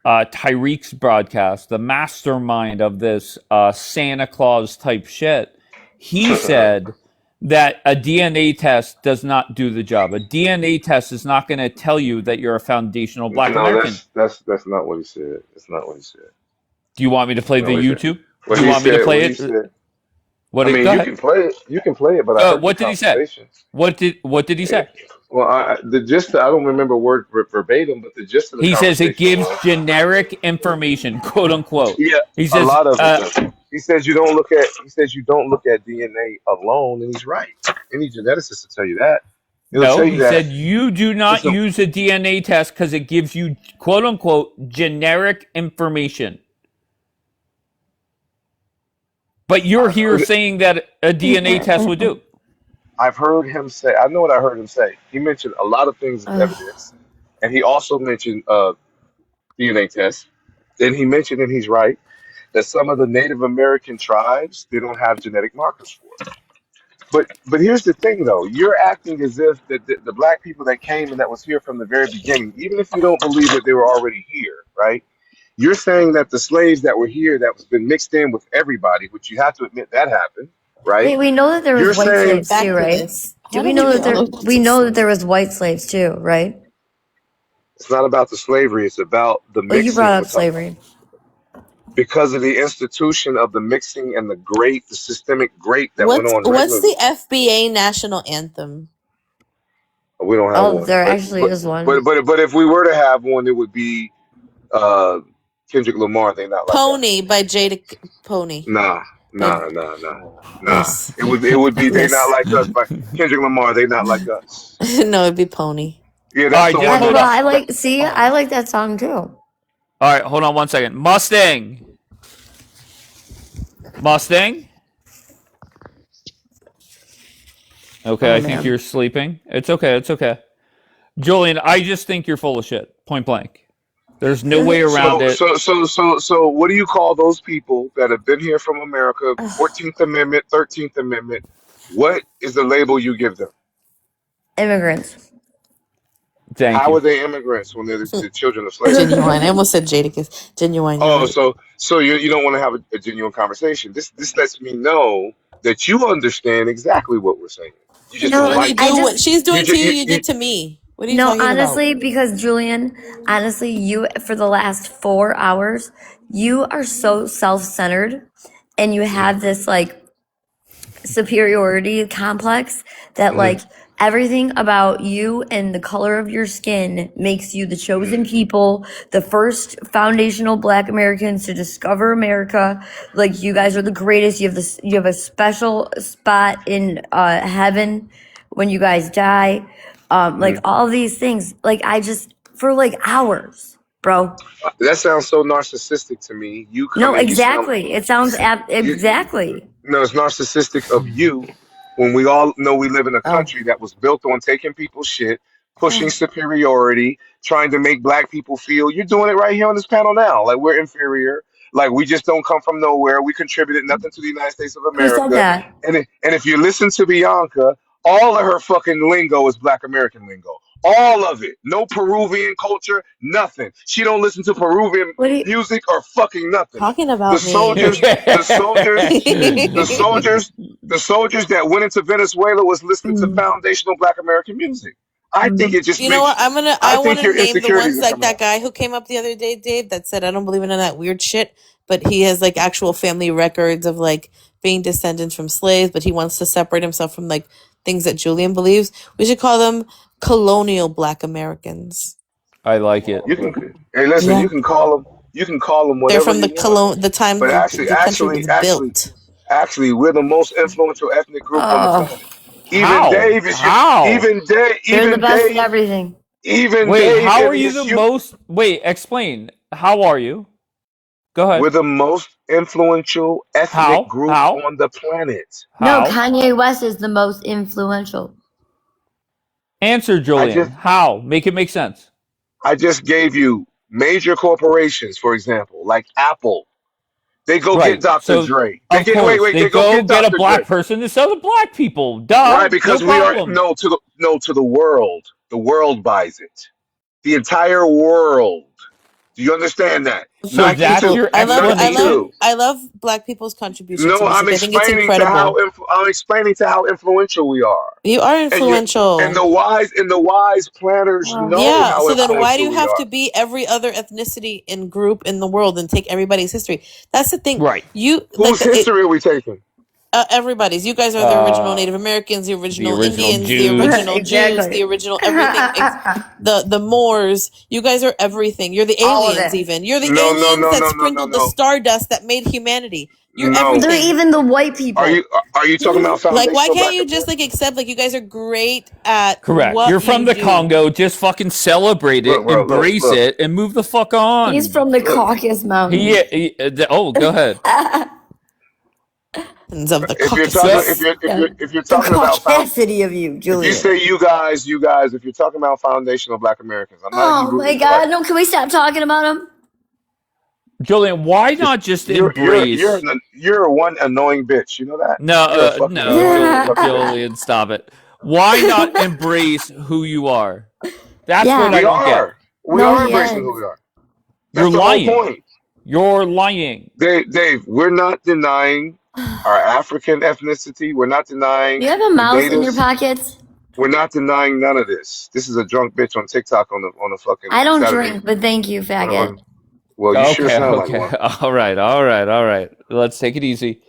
Tyreek's broadcast, the mastermind of this Santa Claus type shit, he said that a DNA test does not do the job. A DNA test is not going to tell you that you're a foundational Black No, American. that's not what he said. That's not what he said. Do you want me to play Not the what he said. YouTube? What Do you he want me to said. play What he it? said. What? I mean, Go you ahead. can play it. You can play it, but I heard your What did he say? conversations. What did he say? Well, the gist. I don't remember word verbatim, but the gist of the He says it conversation gives was, generic information, quote unquote. yeah, He a says, lot of it does. He says you don't look at. He says you don't look at DNA alone, and he's right. Any geneticist will tell you that. He'll no, tell you he that said you do not it's a. use a DNA test because it gives you, quote unquote, generic information. But you're I've here heard it. saying that a DNA test would do. I've heard him say. I know what I heard him say. He mentioned a lot of things as evidence, and he also mentioned DNA tests. Then he mentioned, and he's right, that some of the Native American tribes they don't have genetic markers for. But here's the thing though, you're acting as if the black people that came and that was here from the very beginning, even if you don't believe that they were already here, right? You're saying that the slaves that were here that was been mixed in with everybody, which you have to admit that happened, right? Wait, we know that there was You're white saying slaves Back too, to right? this. Do How we do we know that get there? all We know that there was white slaves too, right? it's not about the slavery, it's about the Well, you brought mixing up with the slavery. because of the institution of the mixing and the systemic grape that went on What's regularly. the FBA national anthem? We don't have Oh, one, there but actually but is but one. but but if we were to have one, it would be uh Kendrick Lamar. They not like Pony us. by Jada Pony. Nah, By nah. yes. It would be they not Yes. like us by Kendrick Lamar. They not like us. No, it'd be Pony. Yeah, All that's right, the just one hold Well, on. I that like. See, I like that song too. All right, hold on one second. Mustang. Okay, Oh I think you're man. sleeping. It's okay. It's okay. Julian, I just think you're full of shit. Point blank. There's no way around so it. so so so so what do you call those people that have been here from America? 14th Amendment, 13th Amendment. What is the label you give them? Immigrants. Thank How you. are they immigrants when they're the children of slavery? Genuine. I almost said Jadakiss. Genuine, you're Oh, right. so you don't want to have a genuine conversation. This lets me know that you understand exactly what we're saying. You just You don't No, only like it. I do what just she's You doing to just you, you did to me. What are you no. talking about? Honestly, because Julian, honestly, you for the last 4 hours, you are so self-centered and you have this like superiority complex that like everything about you and the color of your skin makes you the chosen people, the first foundational Black Americans to discover America. Like you guys are the greatest. You have a special spot in heaven when you guys die. Like all these things. Like I just for like hours, bro. That sounds so narcissistic to me. You come No, in, you sound exactly. It sounds you, exactly. no, it's narcissistic of you when we all know we live in a Oh. country that was built on taking people's shit, pushing superiority, trying to make black people feel you're doing it right here on this panel now. Like we're inferior. Like we just don't come from nowhere. We contributed nothing to the United States of Who said America. that? And if you listen to Bianca, all of her fucking lingo is black American lingo. All of it. No Peruvian culture, nothing. She don't listen to Peruvian What do you music or fucking nothing. Talking The about me. soldiers, the soldiers, the soldiers, the soldiers that went into Venezuela was listening to foundational Black American music. I think it just You know what? makes. I I want think to your name the insecurities ones are like coming that out. guy who came up the other day, Dave, that said I don't believe in none of that weird shit, but he has like actual family records of like being descendants from slaves, but he wants to separate himself from like things that Julian believes. We should call them colonial Black Americans. I like it. You can, hey, listen. Yeah. You can call them. You can call them They're whatever from you want. the time But the country was built. actually, we're the most influential ethnic group on the Oh, planet. Even How? Dave is you. How? Even Dave. they're the Even best at Dave. everything. Even Wait, Dave how in are you the his youth. most? Wait, explain. How are you? Go We're ahead. the most influential ethnic How? group How? on the planet. No, How? Kanye West is the most influential. Answer, I Julian. just How? Make it make sense. I just gave you major corporations, for example, like Apple. They go get Right. Dr. So, Dre. of course, Wait, they they go go get get a Dr. black Dre. person to sell to black people. Right, Duh. No because we are problem. to the world. The world buys it. The entire world. Do you understand that? So Black Nike that's people. too. your Nike explanation? too. I love black people's contribution to No, music. I think it's I'm explaining to how influential we are. you are And you and influential. the wise planners Oh. know Yeah, how so then why do influential you we have are. to be every other ethnicity and group in the world and take everybody's history? That's the thing. Right. You like Whose history are we taking? everybody's. You guys are the original Native Americans, the The original original Indians, the Jews. original Jews, Exactly. the original everything. The Moors. You guys are everything. You're the All of aliens. it. Even you're the No, no, aliens no, that no, no, no, sprinkled the no. stardust that made humanity. You're No. They're everything. even the white Are people. you are you talking about Like, why foundational can't Black you just like Americans? accept like you guys are great at Correct. what You're from you the do? Congo. Just fucking celebrate Look, it, bro, embrace look, it, and move the fuck He's on. from the look. Caucasus Mountains. Oh, go ahead. Of the If you're talking, Go. Caucasus. if you're The talking about caucasity of you, if you Julian. say you guys, if you're talking about foundational Black Americans, I'm not a Oh Hebrew my Israelite. God! No, can we stop talking about him? Julian, why Just not just embrace? you're one annoying bitch. You know that? No, You're a fucking no, annoying motherfucking bitch. Julian, stop it. Why not embrace who you are? That's what Yeah. I We don't get. are. We No, are he embracing who is. we are. You're That's the whole lying. point. You're lying. Dave, we're not denying our African ethnicity. We're not denying You have a the mouse in your natives. pockets? We're not denying none of this. This is a drunk bitch on TikTok on a fucking I don't Saturday. drink, but thank you, faggot. Well, you sure Okay, sound like okay. one. All right, all right, all right. Let's take it easy.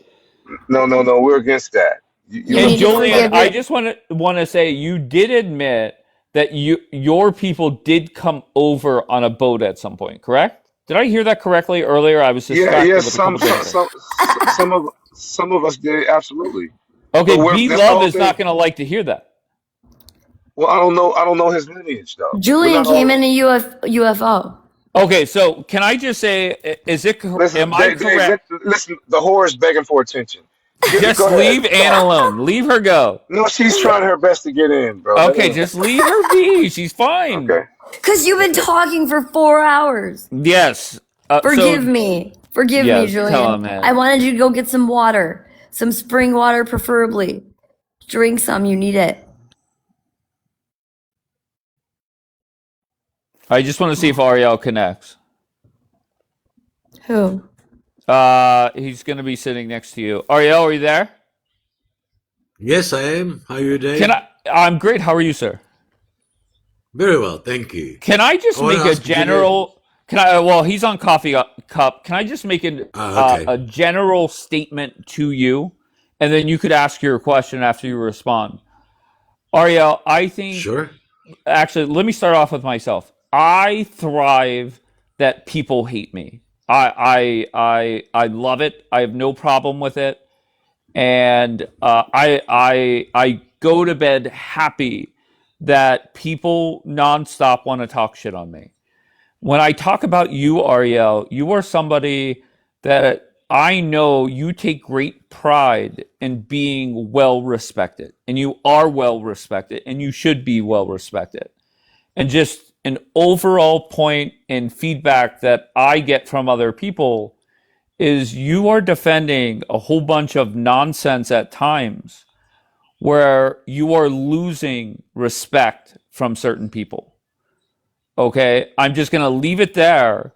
No, no, no. We're against that. You You And need listen to to us. Julian, forgive I your. just want to say you did admit that your people did come over on a boat at some point, correct? Did I hear that correctly earlier? I was Yeah, distracted yes. with a couple different things. Some of us did absolutely. Okay, But we're B that's the Love whole is not thing. going to like to hear that. Well, I don't know. I don't know his lineage though. We're Julian not came all. in a UFO. Okay, so can I just say, am Listen, I Dave, correct? listen. The whore is begging for attention. Go Just ahead. leave Anne Talk. alone. Leave her go. No, she's trying her best to get in, bro. Let Okay, her. just leave her be. She's fine. Okay. Because you've been talking for 4 hours. Yes. Forgive me. Forgive me, Yes, tell him, Julian. man. I wanted you to go get some water. Some spring water, preferably. Drink some. You need it. I just want to see if Ariel connects. Who? He's going to be sitting next to you. Ariel, are you there? Yes, I am. How are you doing? I'm great. How are you, sir? Very well, thank you. Can I just I want make to a ask Julian. general? Can I? Well, he's on coffee cup. Can I just make Okay. a general statement to you, and then you could ask your question after you respond. Ariel, I think Sure. actually, let me start off with myself. I thrive that people hate me. I love it. I have no problem with it, and I go to bed happy that people nonstop want to talk shit on me. When I talk about you, Ariel, you are somebody that I know you take great pride in being well respected, and you are well respected, and you should be well respected. And just an overall point and feedback that I get from other people is you are defending a whole bunch of nonsense at times where you are losing respect from certain people. Okay, I'm just going to leave it there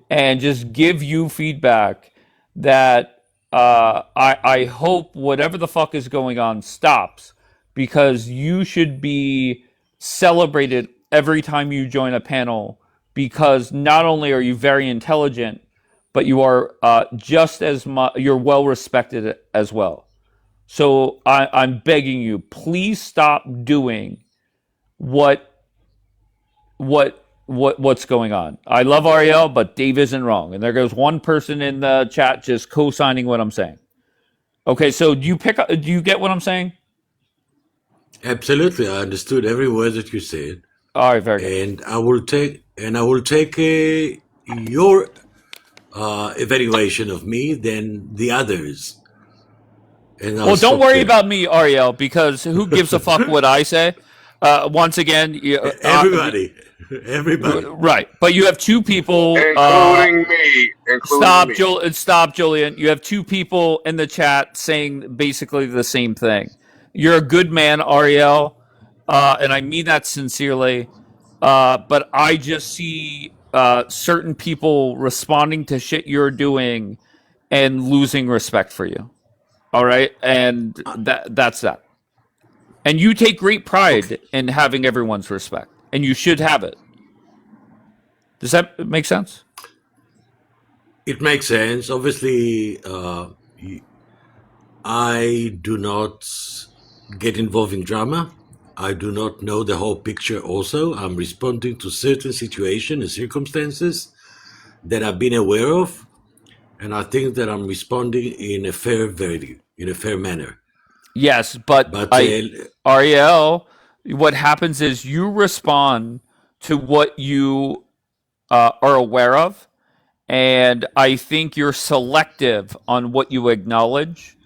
and just give you feedback that I hope whatever the fuck is going on stops, because you should be celebrated every time you join a panel, because not only are you very intelligent, but you are just as much, you're well respected as well. So I'm begging you, please stop doing what what's going on. I love Ariel, but Dave isn't wrong. And there goes one person in the chat just co-signing what I'm saying. Okay, so do you get what I'm saying? Absolutely. I understood every word that you said. All right, very good. And I will take your evaluation of me than the others. And I'll Well, don't stop worry there. about me, Ariel, because who gives a fuck what I say? Once again, Everybody. right? But you have two people, including me. Stop, Julian. You have two people in the chat saying basically the same thing. You're a good man, Ariel, and I mean that sincerely. But I just see certain people responding to shit you're doing and losing respect for you. All right, and that's that. And you take great pride in having everyone's respect, and you should have it. Does that make sense? It makes sense. Obviously, I do not get involved in drama. I do not know the whole picture also. I'm responding to certain situations and circumstances that I've been aware of, and I think that I'm responding in a fair manner. Yes, but Ariel, what happens is you respond to what you are aware of, and I think you're selective on what you acknowledge.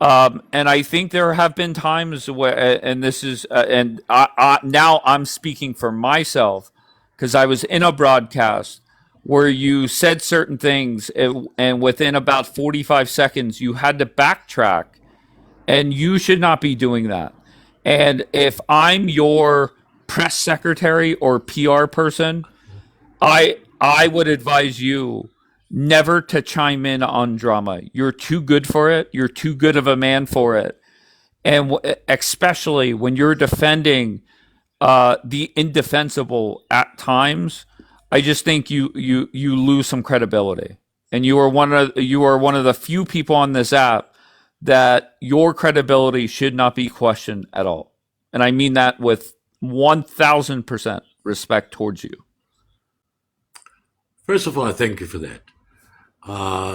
And I think there have been times where, and this is, and now I'm speaking for myself, because I was in a broadcast where you said certain things, and within about 45 seconds, you had to backtrack, and you should not be doing that. And if I'm your press secretary or PR person, I would advise you never to chime in on drama. You're too good for it. You're too good of a man for it. And especially when you're defending the indefensible at times, I just think you lose some credibility. And you are one of the few people on this app that your credibility should not be questioned at all. And I mean that with 1,000% respect towards you. First of all, I thank you for that.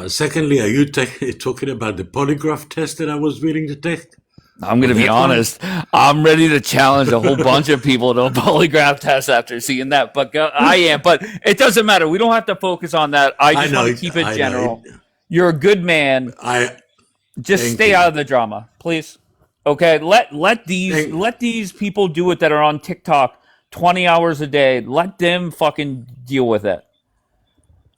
Secondly, are you talking about the polygraph test that I was willing to take? I'm going to be honest. I'm ready to challenge a whole bunch of people to a polygraph test after seeing that. But I am. But it doesn't matter. We don't have to focus on that. I just want to keep it general. You're a good man. Just stay out of the drama, please. Okay. Let these people do it that are on TikTok 20 hours a day. Let them fucking deal with it.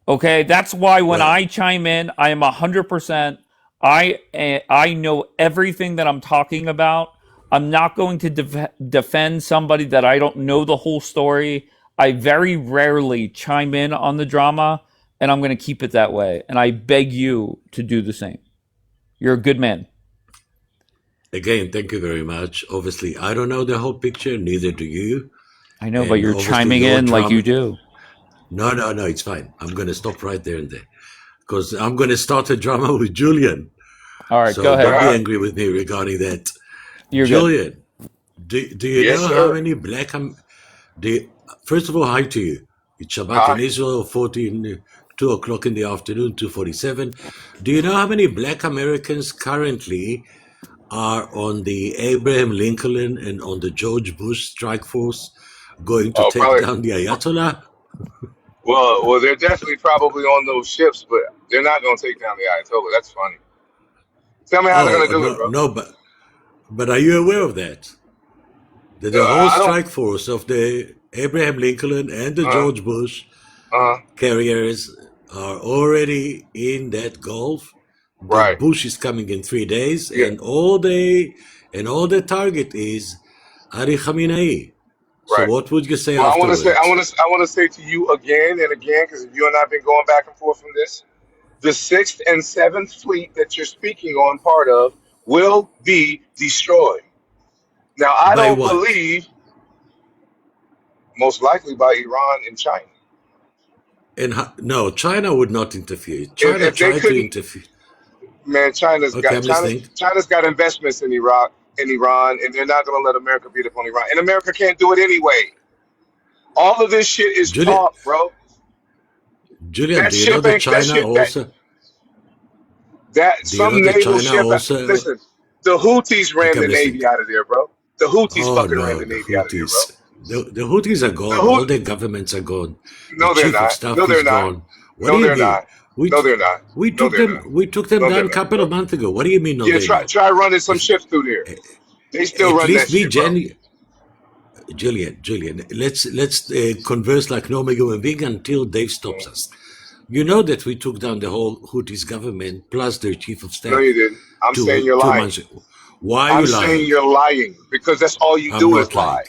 Okay, that's why when I chime in, I am 100%. I know everything that I'm talking about. I'm not going to defend somebody that I don't know the whole story. I very rarely chime in on the drama, and I'm going to keep it that way. And I beg you to do the same. You're a good man. Again, thank you very much. Obviously, I don't know the whole picture, neither do you. I know, but you're chiming in like you do. No, it's fine. I'm going to stop right there and there because I'm going to start a drama with Julian. All right, So go don't be ahead. angry with me regarding that. You're good. Julian, do you Yes, know how sir. many first of all, hi to you. It's Shabbat in Hi. Israel, 2 o'clock in the afternoon, 2:47. Do you know how many black Americans currently are on the Abraham Lincoln and on the George Bush strike force going to Oh, take probably. down the Ayatollah? Well, they're definitely probably on those ships, but they're not gonna take down the Ayatollah. That's funny. Tell me how they're gonna Oh, do it, no, bro. no, but are you aware of that? That the whole I don't. strike force of the Abraham Lincoln and the Uh, George Bush uh. carriers are already in that Gulf. That Right. Bush is coming in 3 days, Yeah. and all the target is Ari Khamenei. So Right. what would you say Well, I want to say, afterwards? I want to say to you again and again, because you and I have been going back and forth from this. The Sixth and Seventh Fleet that you're speaking on, part of, will be destroyed. Now, I By don't what? believe, most likely by Iran and China. And no, China would not interfere. China If they tried to couldn't, interfere. man, Okay, I'm listening. China's got investments in Iraq, in Iran, and they're not going to let America beat up on Iran. And America can't do it anyway. All of this shit is Julian, talk, bro. Julian, That do you know ship that ain't that China shit that also? that Do you know some that naval China ship. also? Listen, the Houthis Okay, ran I'm the listening. Navy out of there, bro. The Houthis Oh fucking ran no, the the Navy out of there, bro. Houthis. The Houthis are The gone. All Hout their governments are gone. The No, they're chief of not. staff No, they're is not. gone. What do No, you they're mean? not. No, they're not. No, they're not. We took them No, they're down a not, couple of bro. months ago. What do you mean? No, Yeah, they're try not. try running some If ships through there. They still at run that least be shit, bro. Julian. Let's converse like normal human being until Dave stops us. You know that we took down the whole Houthis government plus their chief of No, you staff didn't. I'm saying you're 2 months lying. ago. Why are I'm you saying lying? you're lying because that's all you I'm do is not lying. lie.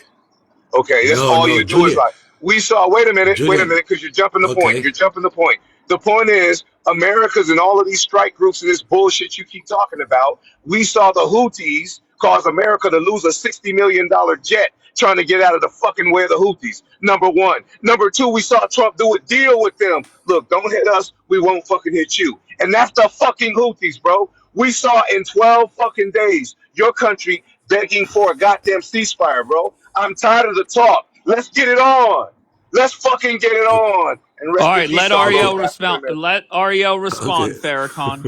Okay, that's all No, you do is Julian. lie. We saw. Wait a Julian. minute, because you're jumping the point. Okay. You're jumping the point. The point is, America's and all of these strike groups and this bullshit you keep talking about. We saw the Houthis cause America to lose a $60 million jet trying to get out of the fucking way of the Houthis. Number one. Number two, we saw Trump do a deal with them. Look, don't hit us. We won't fucking hit you. And that's the fucking Houthis, bro. We saw in 12 fucking days your country begging for a goddamn ceasefire, bro. I'm tired of the talk. Let's get it on. Let's fucking get it Okay. on. And All rest in right, peace let to all those Ariel Okay. African respond. Americans. Let Ariel Okay. respond, Farrakhan.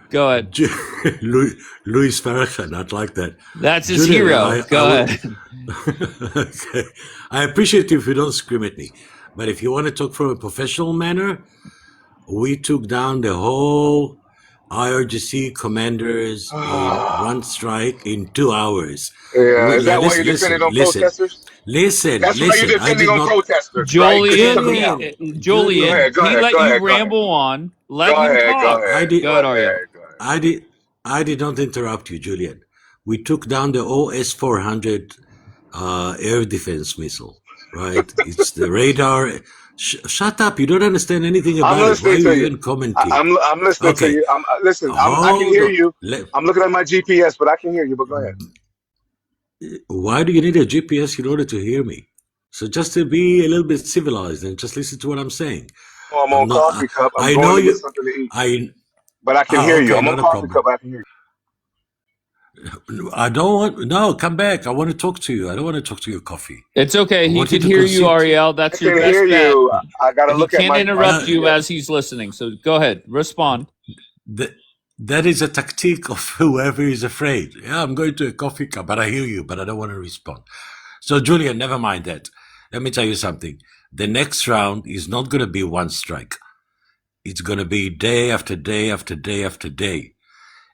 Go ahead. Louis Farrakhan, not like that. That's his Julian, hero. I Go would. ahead. Okay. I appreciate you if you don't scream at me, but if you want to talk from a professional manner, we took down the whole IRGC commanders in one strike in 2 hours. Yeah, is that why you're Listen, defending on protesters? That's why you're I defending did on not. protesters, right? Because you took them down. Go Julian, Julian, ahead, go he ahead, let go you ahead, go ahead. ramble on. Let Go him ahead, go talk. I ahead, did. Go go ahead, Ariel. ahead, go ahead. I did not interrupt you, Julian. We took down the OS 400 air defense missile, right? It's the radar. Shut up. You don't understand anything I'm about it. Why are listening you to you. even commenting? I'm listening to Okay, you. Listen. I can hold hear on. you. I'm looking at my GPS, but I can hear you. But go ahead. Why do you need a GPS in order to hear me? So just to be a little bit civilized and just listen to what I'm saying. Oh, I'm I'm on not. coffee cup. I'm I going know to get you. something to eat, I. but I can hear you. Okay, I'm on not a coffee cup. problem. I can hear you. I don't want. No, come back. I want to talk to you. I don't want to talk to your coffee. It's okay. I He want you can to hear you, consider. Ariel. I That's your can hear best bet. you. I got to He look at can't my interrupt you GPS. as he's listening. So go ahead. Respond. That is a tactic of whoever is afraid. Yeah, I'm going to a coffee cup, but I hear you, but I don't want to respond. So, Julian, never mind that. Let me tell you something. The next round is not going to be one strike. It's going to be day after day after day after day.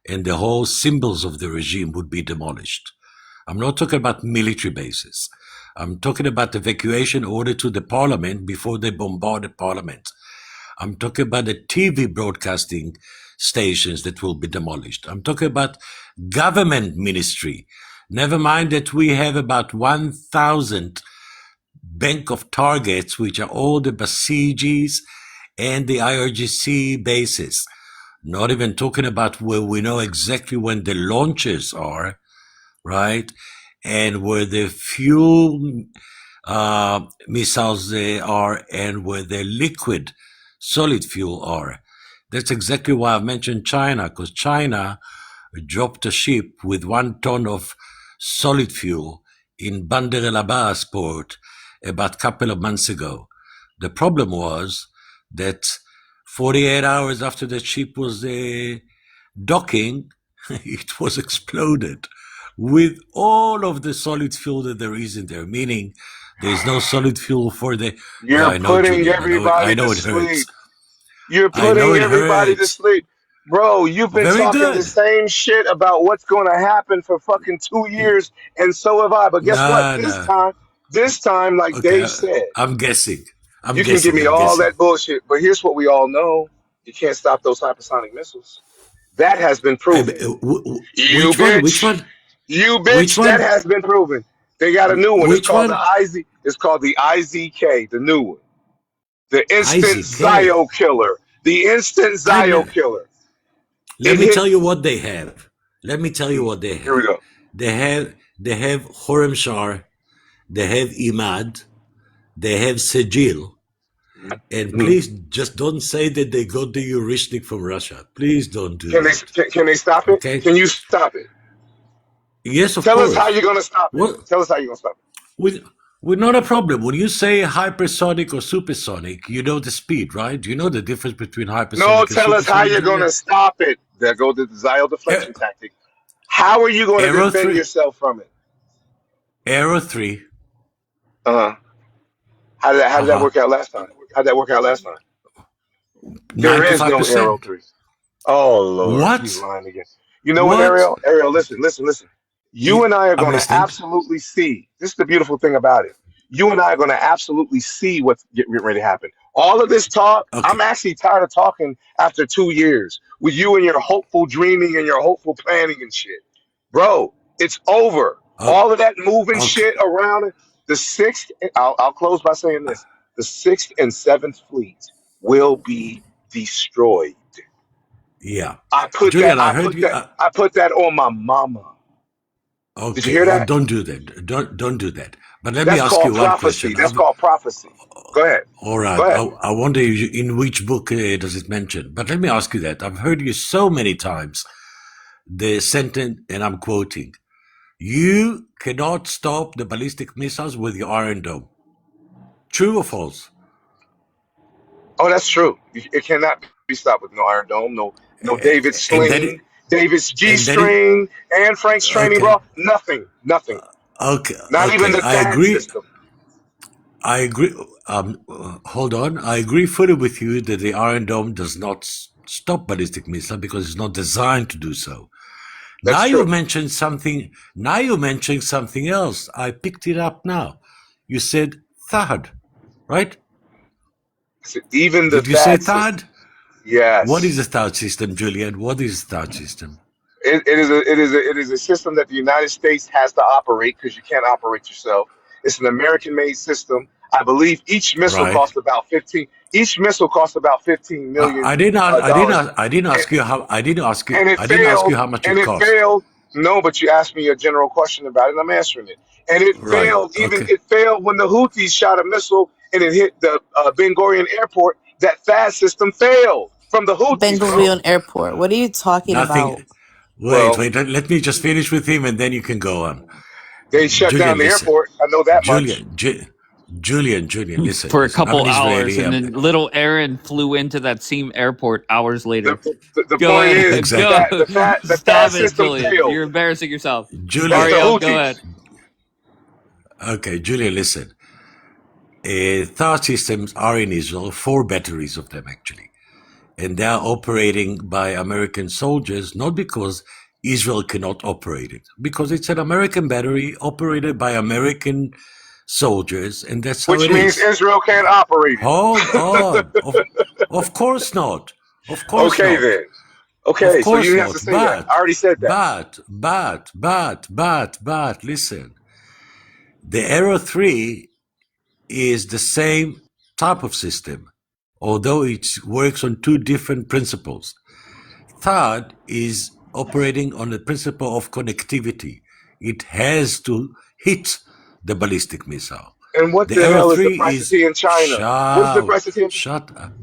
And the whole symbols of the regime would be demolished. I'm not talking about military bases. I'm talking about evacuation order to the parliament before they bombard the parliament. I'm talking about the TV broadcasting stations that will be demolished. I'm talking about government ministry. Never mind that we have about 1,000 bank of targets, which are all the Basijis and the IRGC bases. Not even talking about where we know exactly when the launches are, right? And where the fuel missiles are and where the liquid solid fuel are. That's exactly why I've mentioned China, because China dropped a ship with 1 ton of solid fuel in Bandar el Abbas port about a couple of months ago. The problem was that 48 hours after the ship was docking, it was exploded with all of the solid fuel that there is in there, meaning there is no solid fuel for the... Yeah, You're I know, putting Julian. I everybody know to it hurts. sleep. You're I know putting it everybody to hurts. sleep. Bro, you've been Very talking the good. same shit about what's going to happen for fucking 2 years, and so have I. But guess what? No, no. This time, like Okay, Dave said, I'm guessing. you can give me I'm all guessing. that bullshit, but here's what we all know. You can't stop those hypersonic missiles. That has been proven. You Which one? Which bitch. one? You Which bitch. That one? has been proven. They got a new one. It's Which called the one? IZ. It's called the IZK, the new one. The instant IZK. Zio killer. The instant I Zio know. killer. Let It me hit. tell you what they have. Let me tell you what they Here we have. go. They have Horemshar, they have Imad, they have Sejil, and Mhm. please just don't say that they got the heuristic from Russia. Please don't do Can they that. can they stop it? Okay? Can you stop it? Yes, of Tell us how course. you're gonna stop it. What? Tell us how you're gonna stop it. With not a problem. When you say hypersonic or supersonic, you know the speed, right? You know the difference between No, hypersonic and tell us how supersonic, you're Julian? gonna stop it. There go the Zio deflection tactic. How are you going to Arrow defend 3. yourself from it? Arrow 3. Uh huh. How did that Uh-huh. work out last time? How'd that work out last time? There is no arrow 95%. 3. Oh Lord, he's What? lying again. You know what, What? Ariel? Ariel, listen. You and I are I'm going to listening. absolutely see. This is the beautiful thing about it. You and I are going to absolutely see what's getting ready to happen. All of this talk, Okay. I'm actually tired of talking after 2 years with you and your hopeful dreaming and your hopeful planning and shit. Bro, it's over. All of that moving Okay. shit around it. The sixth, I'll close by saying this: the sixth and seventh fleet will be destroyed. Yeah. I put that. Julian, I I heard put you. that. I put that on my mama. Did you Okay. hear Oh, that? don't do that. Don't do that. But let me That's ask you called one prophecy. question. That's called prophecy. Go ahead. All Go right. ahead. I wonder in which book does it mention. But let me ask you that. I've heard you so many times the sentence, and I'm quoting, you cannot stop the ballistic missiles with your Iron Dome. True or false? Oh, that's true. It cannot be stopped with no Iron Dome, no David's And that, sling, David's G and that is, string, and Frank's training, okay. bro. Nothing. Okay. Not even Okay. the I THAAD agree. system. I agree. Hold on. I agree fully with you that the Iron Dome does not stop ballistic missile because it's not designed to do so. Now That's you true. mentioned something. Now you mentioned something else. I picked it up now. You said THAAD, right? So even the Did you say THAAD system. THAAD? What is Yes. the THAAD system, Julian? What is the THAAD system? It is a system that the United States has to operate because you can't operate yourself. It's an American-made system. I believe each missile Right. costs about 15. Each missile costs about 15 million I didn't. dollars, I didn't and, ask you how. I didn't ask you. and it I didn't ask you failed. how much And it it cost. failed. No, but you asked me a general question about it, and I'm answering it. And it Right. failed. Even Okay. it failed when the Houthis shot a missile and it hit the Ben Gurion airport. That THAAD system failed from the Ben Houthis, bro. Gurion Airport. What are you talking about? Nothing. Wait. Well, Wait. Let me just finish with him, and then you can go on. they shut down Julian, the listen. airport. I know that much. Julian, listen, For a listen. I'm couple an hours, Israeli. and then little Aaron flew into that same airport hours The, later. the Go point is ahead, the Exactly. fat go. the fat the THAAD Stop it, system Julian. failed. You're embarrassing yourself. That's the Julian. Ariel, go ahead. Houthis. Okay, Julian, listen. THAAD systems are in Israel, 4 batteries of them actually. And they are operating by American soldiers, not because Israel cannot operate it, because it's an American battery operated by American soldiers, and that's how Which it means is. Israel can't operate it. Hold on. Of course not. Of course Okay not. then. Of Okay, so you course didn't have to not. say that. I already said that. Listen. The Arrow 3 is the same type of system, although it works on 2 different principles. THAAD is operating on the principle of connectivity. It has to hit the ballistic missile. And what The the Aero hell is the 3 price of is tea in China? What is the price of tea in China? shut up.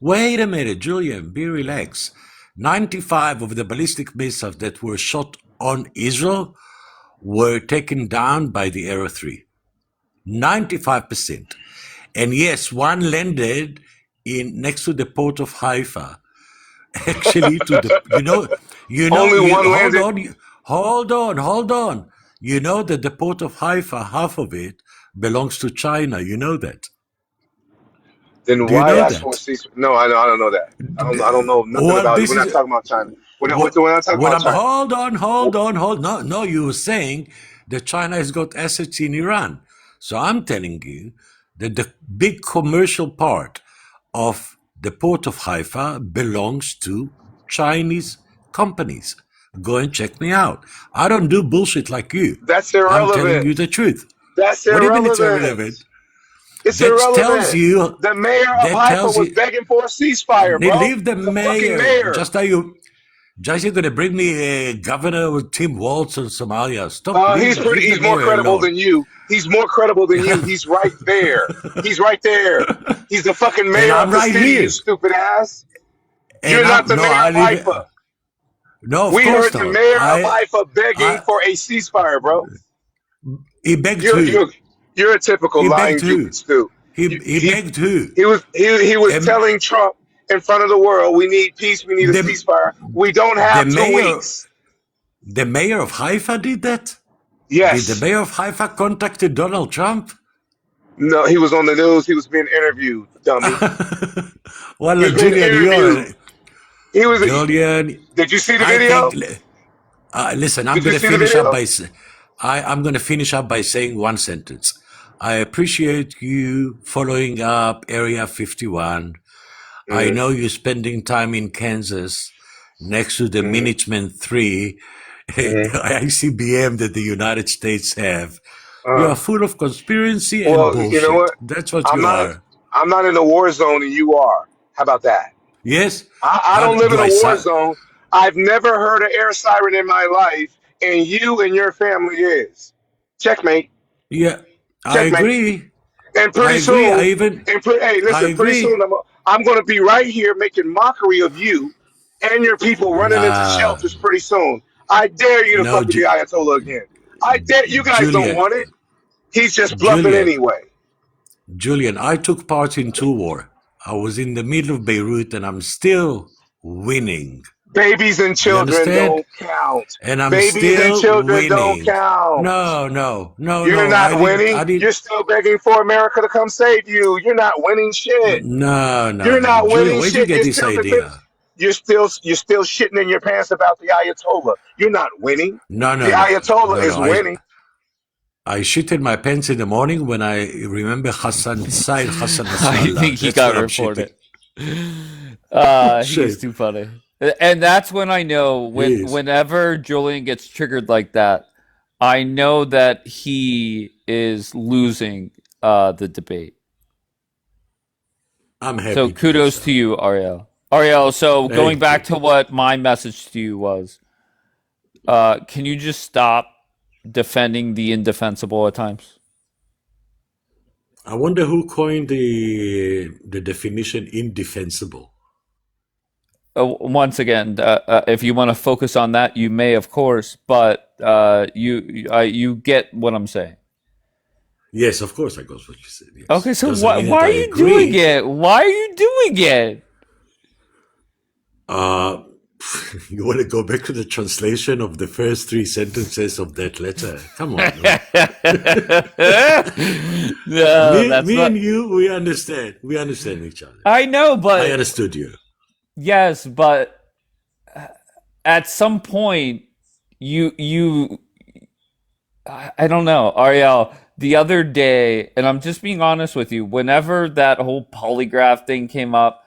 Wait a minute, Julian, be relaxed. 95 of the ballistic missiles that were shot on Israel were taken down by the Aero 3. 95%. And yes, one landed in next to the port of Haifa. Actually, to the Only one landed. hold on. You know that the port of Haifa, half of it belongs to China. You know that. Then Do you why know ask for a that? ceasefire? No, I don't know that. I don't know nothing Well, about it. this We're not is talking about China. what. We're not talking Well, about I'm China. hold on. No. You were saying that China has got assets in Iran. So I'm telling you that the big commercial part of the port of Haifa belongs to Chinese companies. Go and check me out. I don't do bullshit like you. That's I'm telling you irrelevant. the truth. That's What do you mean it's irrelevant. irrelevant? It's That tells irrelevant. you. The mayor of That Haifa tells was you. begging for a ceasefire, bro. Leave the The fucking mayor. mayor. Just you're gonna bring me a governor with Tim Walz in Somalia. Stop. Leave the He's more mayor credible alone. than you. He's more credible than you. He's right there. He's right there. He's the fucking And mayor I'm of the right city, you here. stupid ass. And You're not the mayor I of leave it. Haifa. No, of We course heard the not. mayor of Haifa begging I, for a ceasefire, bro. he begged You're who? you're you're a typical He begged lying Jew who? stew. He You, he begged who? he was And telling Trump in front of the world, we need peace, we need a the ceasefire. We don't the have two mayor weeks. the mayor of Haifa did that? Did the Yes. mayor of Haifa contacted Donald Trump? No, he was on the news. He was being interviewed, dummy. He Well, was being Julian, interviewed. He was. Julian, Did you see the I video? think. Listen, I'm Did you going to see the finish up video? by. I'm going to finish up by saying one sentence. I appreciate you following up Area 51. I Mm, know you're spending time in Kansas next to the mm, Minuteman 3 mm. ICBM that the United States have. You are Uh, full of conspiracy and well, you know bullshit. what? That's what I'm you not. are. I'm not in a war zone, and you are. How about that? Yes? I How don't live in do a I war sound? zone. I've never heard an air siren in my life, and you and your family is. Checkmate. Yeah, I Checkmate. agree. And I pretty agree. soon, hey, I listen, pretty agree. soon I'm going to be right here making mockery of you and your people running into Nah, shelters pretty soon. I dare you to no, fuck with the Ayatollah again. I dare you guys don't Julian, want it. He's just bluffing Julian, anyway. Julian, I took part in two war. I was in the middle of Beirut and I'm still winning. Babies and You children understand? don't count. And I'm Babies and still children don't winning. count. You're No. not winning. I did. You're still begging for America to come save you. You're not winning shit. You're No. not Julian, winning where'd you shit. get this idea? You're still shitting in your pants about the Ayatollah. You're not winning. The No. Ayatollah is winning. I shit in my pants in the morning when I remember Hassan I Nasrallah. think he That's got when I'm reported. shitting. He's Shit. too funny. And that's when I know He is. whenever Julian gets triggered like that, I know that he is losing the debate. I'm happy So to do kudos so. to you, Ariel. Ariel, so going Thank back you. to what my message to you was, can you just stop defending the indefensible at times? I wonder who coined the definition indefensible. Once again, if you want to focus on that, you may, of course, but you get what I'm saying. Yes, of course I got what you said. Yes. Okay, so Doesn't mean why that are I you doing agree. it? Why are you doing it? Uh, you want to go back to the translation of the first three sentences of that letter? Come on, man. No, that's me not. and you, we understand. We understand each other. I know, I but understood you. yes, but at some point, you I don't know, Ariel. The other day, and I'm just being honest with you. Whenever that whole polygraph thing came up,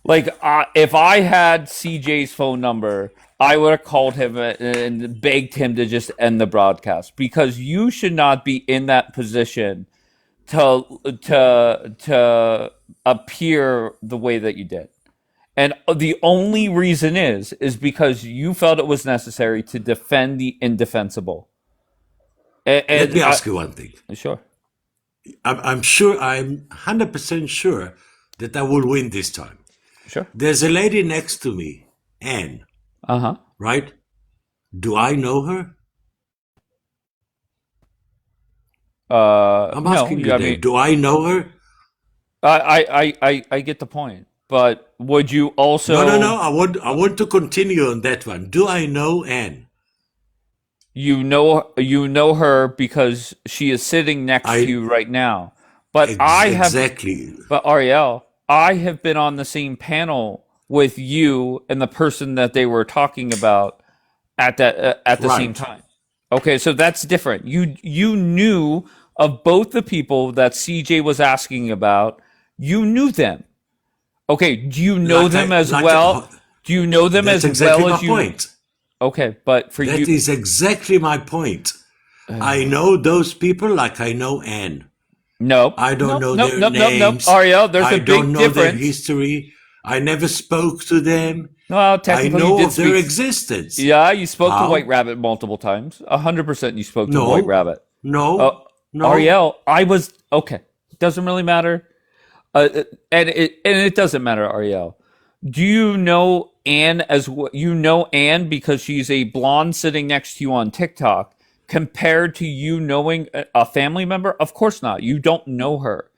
like if I had CJ's phone number, I would have called him and begged him to just end the broadcast because you should not be in that position to appear the way that you did. And the only reason is because you felt it was necessary to defend the indefensible. Let And me ask you one thing. sure. I'm sure, I'm 100% sure that I will win this time. Sure. There's a lady next to me, Anne, Uh-huh. right? Do I know her? I'm No, asking you, I Dave. mean, Do I know her? I get the point. But would you No. also, I want to continue on that one. Do I know Anne? you know her because she is sitting next to I you right now. But I have, exactly but Ariel, I have been on the same panel with you and the person that they were talking about at the same right. time. Okay, so that's different. You knew of both the people that CJ was asking about. You knew them. Okay, do you know Like them I as like well? Do you know them that's as exactly well my as you? point. Okay, but for That you, is exactly my point. I know those people like I know Anne. nope, I don't nope, know nope, their nope, nope, nope. names. Ariel, there's I a don't big know their difference. history. I never spoke to them. Well, I technically, you know did of their speak. existence. Yeah, you spoke to White How? Rabbit multiple times. 100%, you spoke to White No, Rabbit. Uh, no, no. Ariel, I was okay. Doesn't really matter. And it doesn't matter, Ariel. Do you know Anne as you know Anne because she's a blonde sitting next to you on TikTok compared to you knowing a family member? Of course not. You don't know her.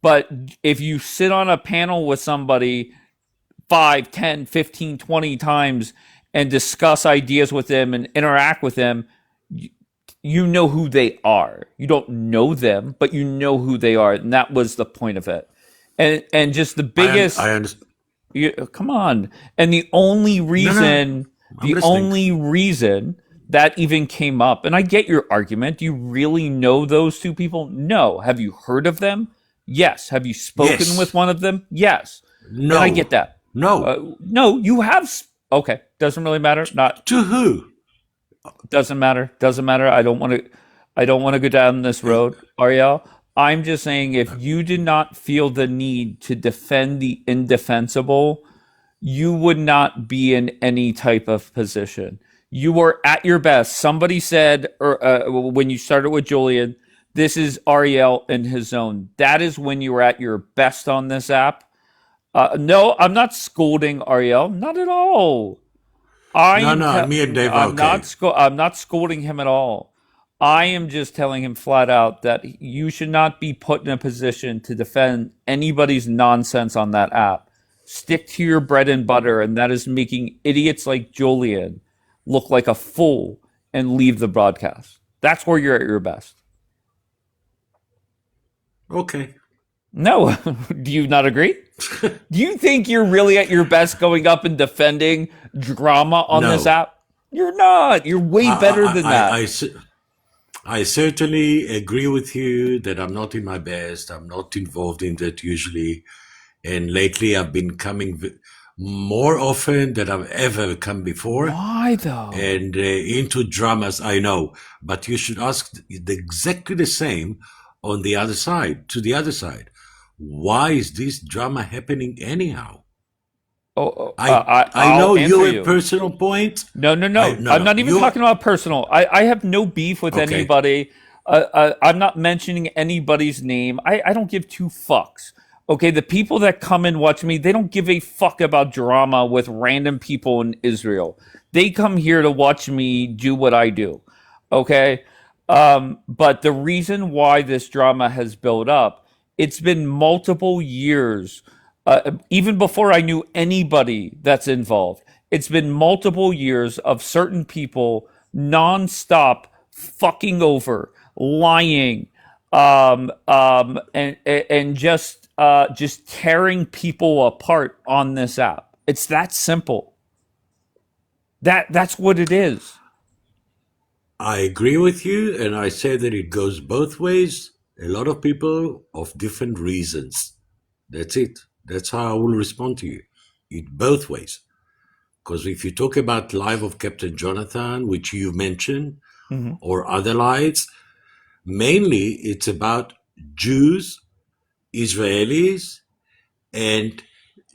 But if you sit on a panel with somebody 5, 10, 15, 20 times and discuss ideas with them and interact with them, you know who they are. You don't know them, but you know who they are. And that was the point of it. And just the biggest, I understand. come on. And the only No. reason, I'm the listening. only reason that even came up, and I get your argument. Do you really know those two people? No. Have you heard of them? Yes. Have you spoken with Yes. one of them? Yes. And I get No. that. No. No, you have. Okay. Doesn't really matter. Not To who? doesn't matter. Doesn't matter. I don't want to. I don't want to go down this road, Ariel. I'm just saying, if you did not feel the need to defend the indefensible, you would not be in any type of position. You were at your best. Somebody said when you started with Julian, this is Ariel in his zone. That is when you were at your best on this app. No, I'm not scolding Ariel. Not at all. No. Me and Dave are okay. I'm not scolding him at all. I am just telling him flat out that you should not be put in a position to defend anybody's nonsense on that app. Stick to your bread and butter, and that is making idiots like Julian look like a fool and leave the broadcast. That's where you're at your best. Okay. No, do you not agree? Do you think you're really at your best going up and defending drama on this No. app? You're not. You're way better than that. I certainly agree with you that I'm not in my best. I'm not involved in that usually. And lately I've been coming more often than I've ever come before. Why though? And into dramas, I know. But you should ask exactly the same on the other side, to the other side. Why is this drama happening anyhow? I know I'll answer your you. personal point. No. I'm not even talking about personal. I have no beef with Okay. anybody. I'm not mentioning anybody's name. I don't give two fucks. Okay, the people that come and watch me, they don't give a fuck about drama with random people in Israel. They come here to watch me do what I do. Okay? But the reason why this drama has built up, it's been multiple years, even before I knew anybody that's involved. It's been multiple years of certain people nonstop fucking over, lying, and just tearing people apart on this app. It's that simple. That's what it is. I agree with you, and I say that it goes both ways. A lot of people of different reasons. That's it. That's how I will respond to you. It both ways. Because if you talk about life of Captain Jonathan, which you mentioned, Mm-hmm. or other lives, mainly it's about Jews, Israelis, and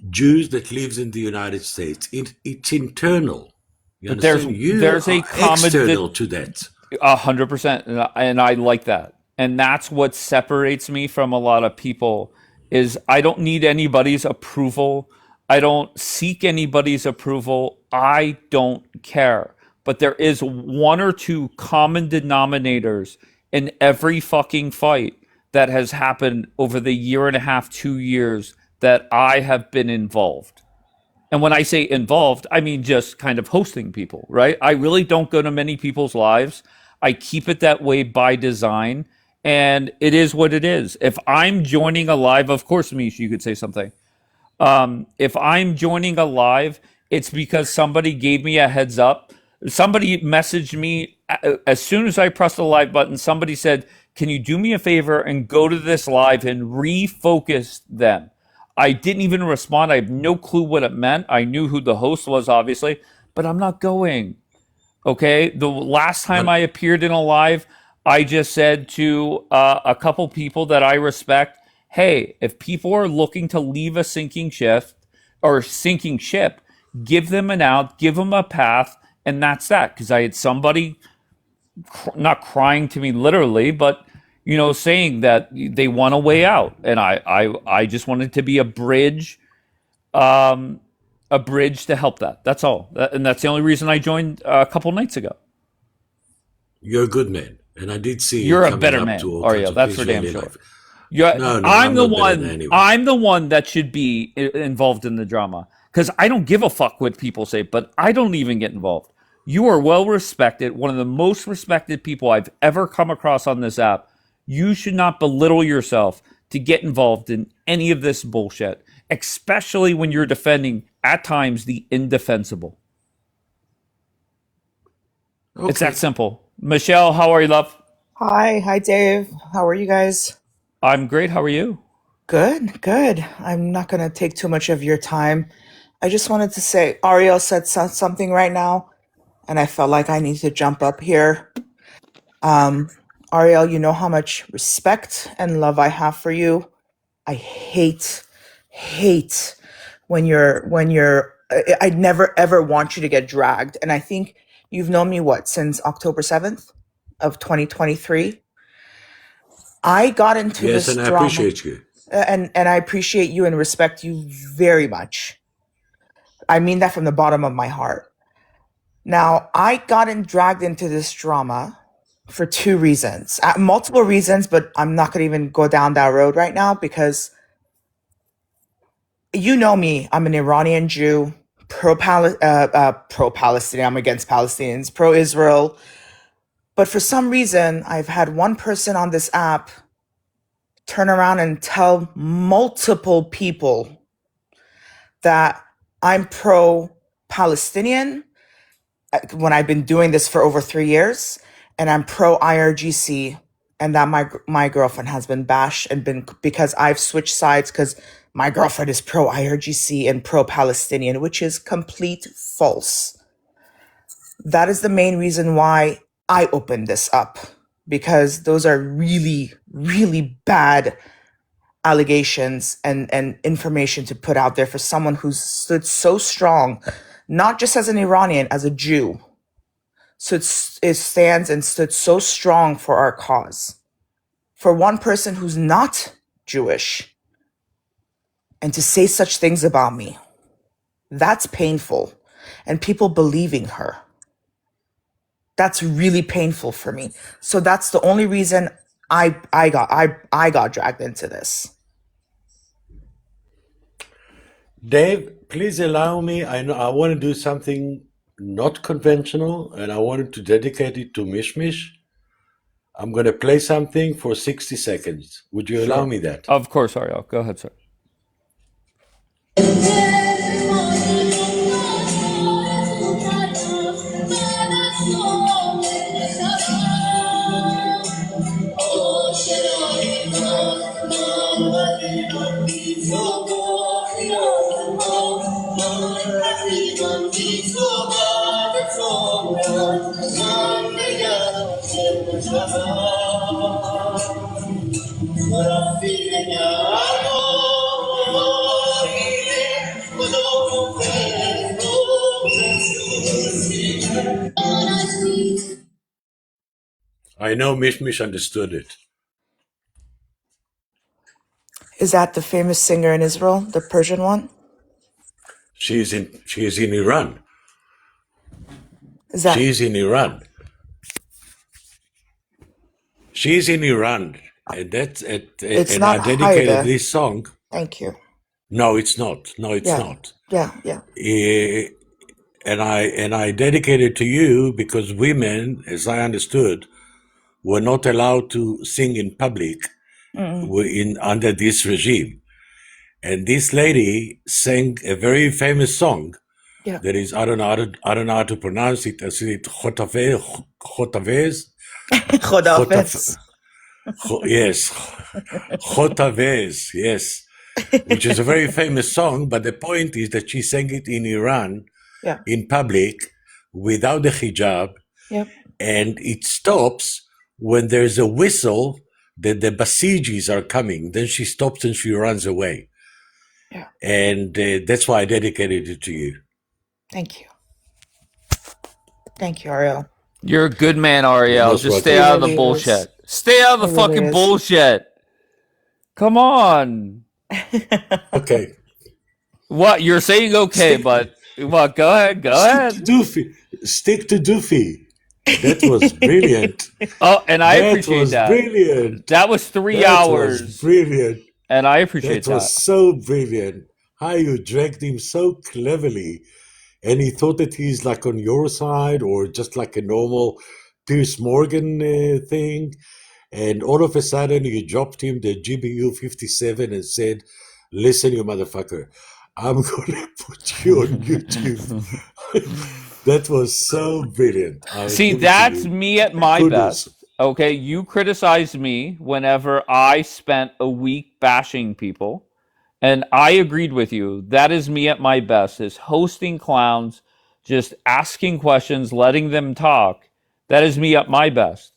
Jews that lives in the United States. It's internal. You But understand? You there's a are common external to that. 100%, and I like that. And that's what separates me from a lot of people is I don't need anybody's approval. I don't seek anybody's approval. I don't care. But there is one or two common denominators in every fucking fight that has happened over the year and a half, 2 years that I have been involved. And when I say involved, I mean just kind of hosting people, right? I really don't go to many people's lives. I keep it that way by design. And it is what it is. If I'm joining a live, of course, Mish, you could say something. If I'm joining a live, it's because somebody gave me a heads up. Somebody messaged me as soon as I pressed the live button. Somebody said, "Can you do me a favor and go to this live and refocus them?" I didn't even respond. I have no clue what it meant. I knew who the host was, obviously, but I'm not going. Okay. The last time I appeared in a live, I just said to a couple people that I respect, hey, if people are looking to leave a sinking ship or sinking ship, give them an out, give them a path, and that's that. Because I had somebody not crying to me literally, but saying that they want a way out, and I just wanted to be a bridge to help that. That's all, and that's the only reason I joined a couple nights ago. You're a good man, and I did see You're you a coming better up man, to all kinds Ariel. of That's for things damn lately, sure. like Yeah, I'm not better than anyone. I'm the one that should be involved in the drama because I don't give a fuck what people say, but I don't even get involved. You are well respected, one of the most respected people I've ever come across on this app. You should not belittle yourself to get involved in any of this bullshit, especially when you're defending at times the indefensible. It's that Okay. simple. Michelle, how are you, love? Hi, Dave. How are you guys? I'm great. How are you? Good. I'm not going to take too much of your time. I just wanted to say, Ariel said something right now, and I felt like I need to jump up here. Ariel, you know how much respect and love I have for you. I hate I'd never ever want you to get dragged. And I think you've known me since October 7th of 2023. I got into Yes, this and I drama, appreciate you. and I appreciate you and respect you very much. I mean that from the bottom of my heart. Now, I dragged into this drama for two reasons, multiple reasons, but I'm not going to even go down that road right now because you know me. I'm an Iranian Jew, pro-Palestinian. I'm against Palestinians, pro-Israel. But for some reason, I've had one person on this app turn around and tell multiple people that I'm pro-Palestinian when I've been doing this for over 3 years, and I'm pro-IRGC, and that my girlfriend has been bashed and been because I've switched sides because my girlfriend is pro-IRGC and pro-Palestinian, which is complete false. That is the main reason why I opened this up, because those are really, really bad allegations and information to put out there for someone who's stood so strong, not just as an Iranian, as a Jew. So it stands and stood so strong for our cause. For one person who's not Jewish and to say such things about me, that's painful. And people believing her, that's really painful for me. So that's the only reason I got dragged into this. Dave, please allow me. I know I want to do something not conventional, and I wanted to dedicate it to Mishmish. I'm going to play something for 60 seconds. Would you allow Sure. me that? Of course, Ariel. Go ahead, sir. I know Mishmish understood it. Is that the famous singer in Israel, the Persian one? She is in Iran. Is that She's in Iran. She's in Iran, and it's and I not dedicated Haida. this song. Thank you. No, it's not. No, it's Yeah. not. Yeah. Eh, and I dedicated to you because women, as I understood, were not allowed to sing in public under this regime. And this lady sang a very famous song Yeah. that is, I don't know how to pronounce it. I said it Chotavez. Chodafetz. Yes, Chotavez, yes, which is a very famous song. But the point is that she sang it in Iran, Yeah. in public, without the hijab, Yep. and it stops when there's a whistle that the Basijis are coming. Then she stops and she runs away. Yeah. And that's why I dedicated it to you. Thank you. Thank you, Ariel. You're a good man, You're Ariel. most Just stay welcome. out of the He really is. bullshit. Stay out of the He really fucking is. bullshit. Come on. Okay. What? You're saying okay, Stick, but what? Go ahead. Go stick to ahead. Doofy. Stick to Doofy. That was brilliant. Oh, and I That appreciate was that. brilliant. That was 3 That was hours, brilliant. and I appreciate That was that. so brilliant. How you dragged him so cleverly. And he thought that he's like on your side or just like a normal Pierce Morgan thing. And all of a sudden you dropped him the GBU 57 and said, listen, you motherfucker, I'm going to put you on YouTube. That was so brilliant. I'll See, give it to that's you. me at my Kudos. best. Okay, you criticized me whenever I spent a week bashing people, and I agreed with you. That is me at my best, is hosting clowns, just asking questions, letting them talk. That is me at my best.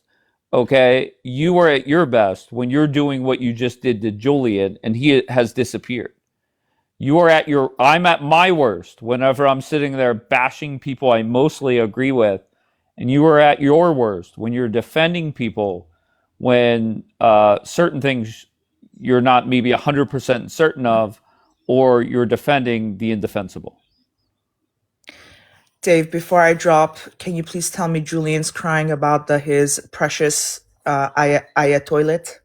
Okay, you are at your best when you're doing what you just did to Julian, and he has disappeared. I'm at my worst whenever I'm sitting there bashing people I mostly agree with. And you are at your worst when you're defending people when certain things you're not maybe 100% certain of, or you're defending the indefensible. Dave, before I drop, can you please tell me Julian's crying about his precious Aya toilet?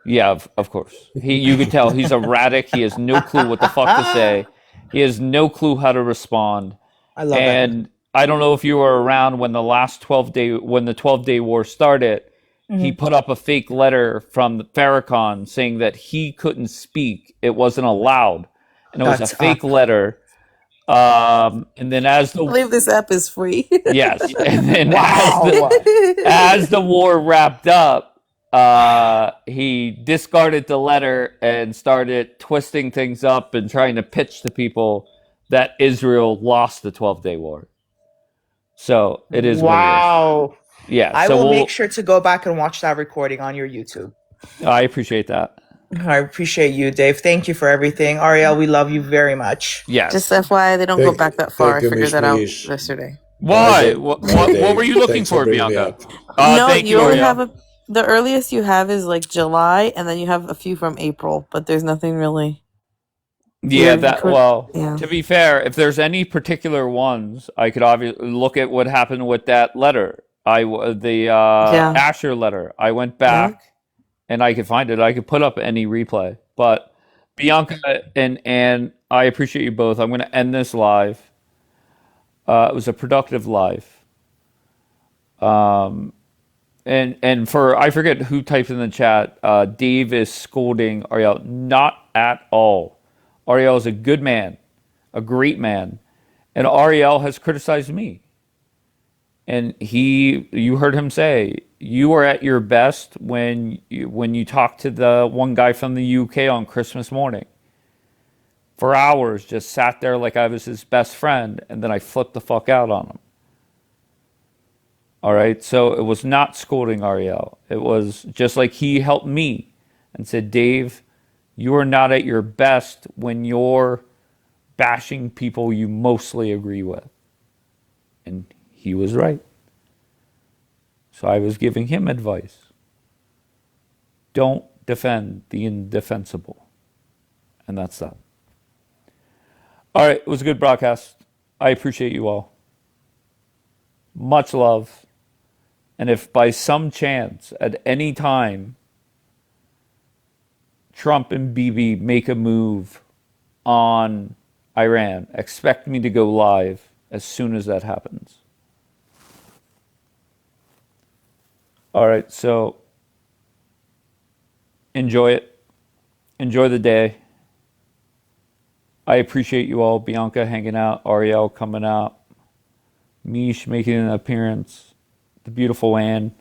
Yeah, of course. You could tell he's erratic. He has no clue what the fuck to say. He has no clue how to respond. I love it. And I don't know if you were around when the 12-day war started. He put up a fake letter from Farrakhan saying that he couldn't speak. It wasn't allowed. And it was a That's fake up. letter. And then I believe this app is free. yes, and then Wow. as the war wrapped up, he discarded the letter and started twisting things up and trying to pitch to people that Israel lost the 12-day war. So it is what it Wow. is. Yeah, I so will make sure to go back and watch that recording on your YouTube. I appreciate that. I appreciate you, Dave. Thank you for everything. Ariel, we love you very much. Yes. Just FYI, they don't go Thank, back that far. I thank you, figured Mish that out Mish. yesterday. Why? Bye, What were you looking Thanks for, bringing me Bianca? up. No, Thank you you, only Ariel. have the earliest you have is like July, and then you have a few from April, but there's nothing really. Yeah, Yeah. to be fair, if there's any particular ones, I could obviously look at what happened with that letter. The Yeah. Asher letter. I went back and I could find it. I could put up any replay. But Bianca and I appreciate you both. I'm going to end this live. It was a productive live. And for I forget who typed in the chat. Dave is scolding Ariel. Not at all. Ariel is a good man, a great man, and Ariel has criticized me. And you heard him say, you are at your best when you talk to the one guy from the UK on Christmas morning. For hours, just sat there like I was his best friend, and then I flipped the fuck out on him. All right, so it was not scolding Ariel. It was just like he helped me and said, Dave, you are not at your best when you're bashing people you mostly agree with. And he was right. So I was giving him advice. Don't defend the indefensible. And that's that. All right, it was a good broadcast. I appreciate you all. Much love. And if by some chance, at any time, Trump and Bibi make a move on Iran, expect me to go live as soon as that happens. All right, so enjoy it. Enjoy the day. I appreciate you all. Bianca hanging out, Ariel coming out, Mish making an appearance, the beautiful Anne,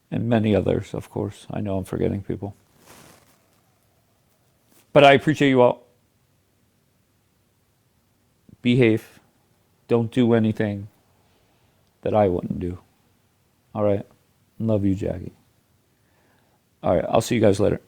and many others, of course. I know I'm forgetting people. But I appreciate you all. Behave. Don't do anything that I wouldn't do. All right? Love you, Jackie. All right, I'll see you guys later.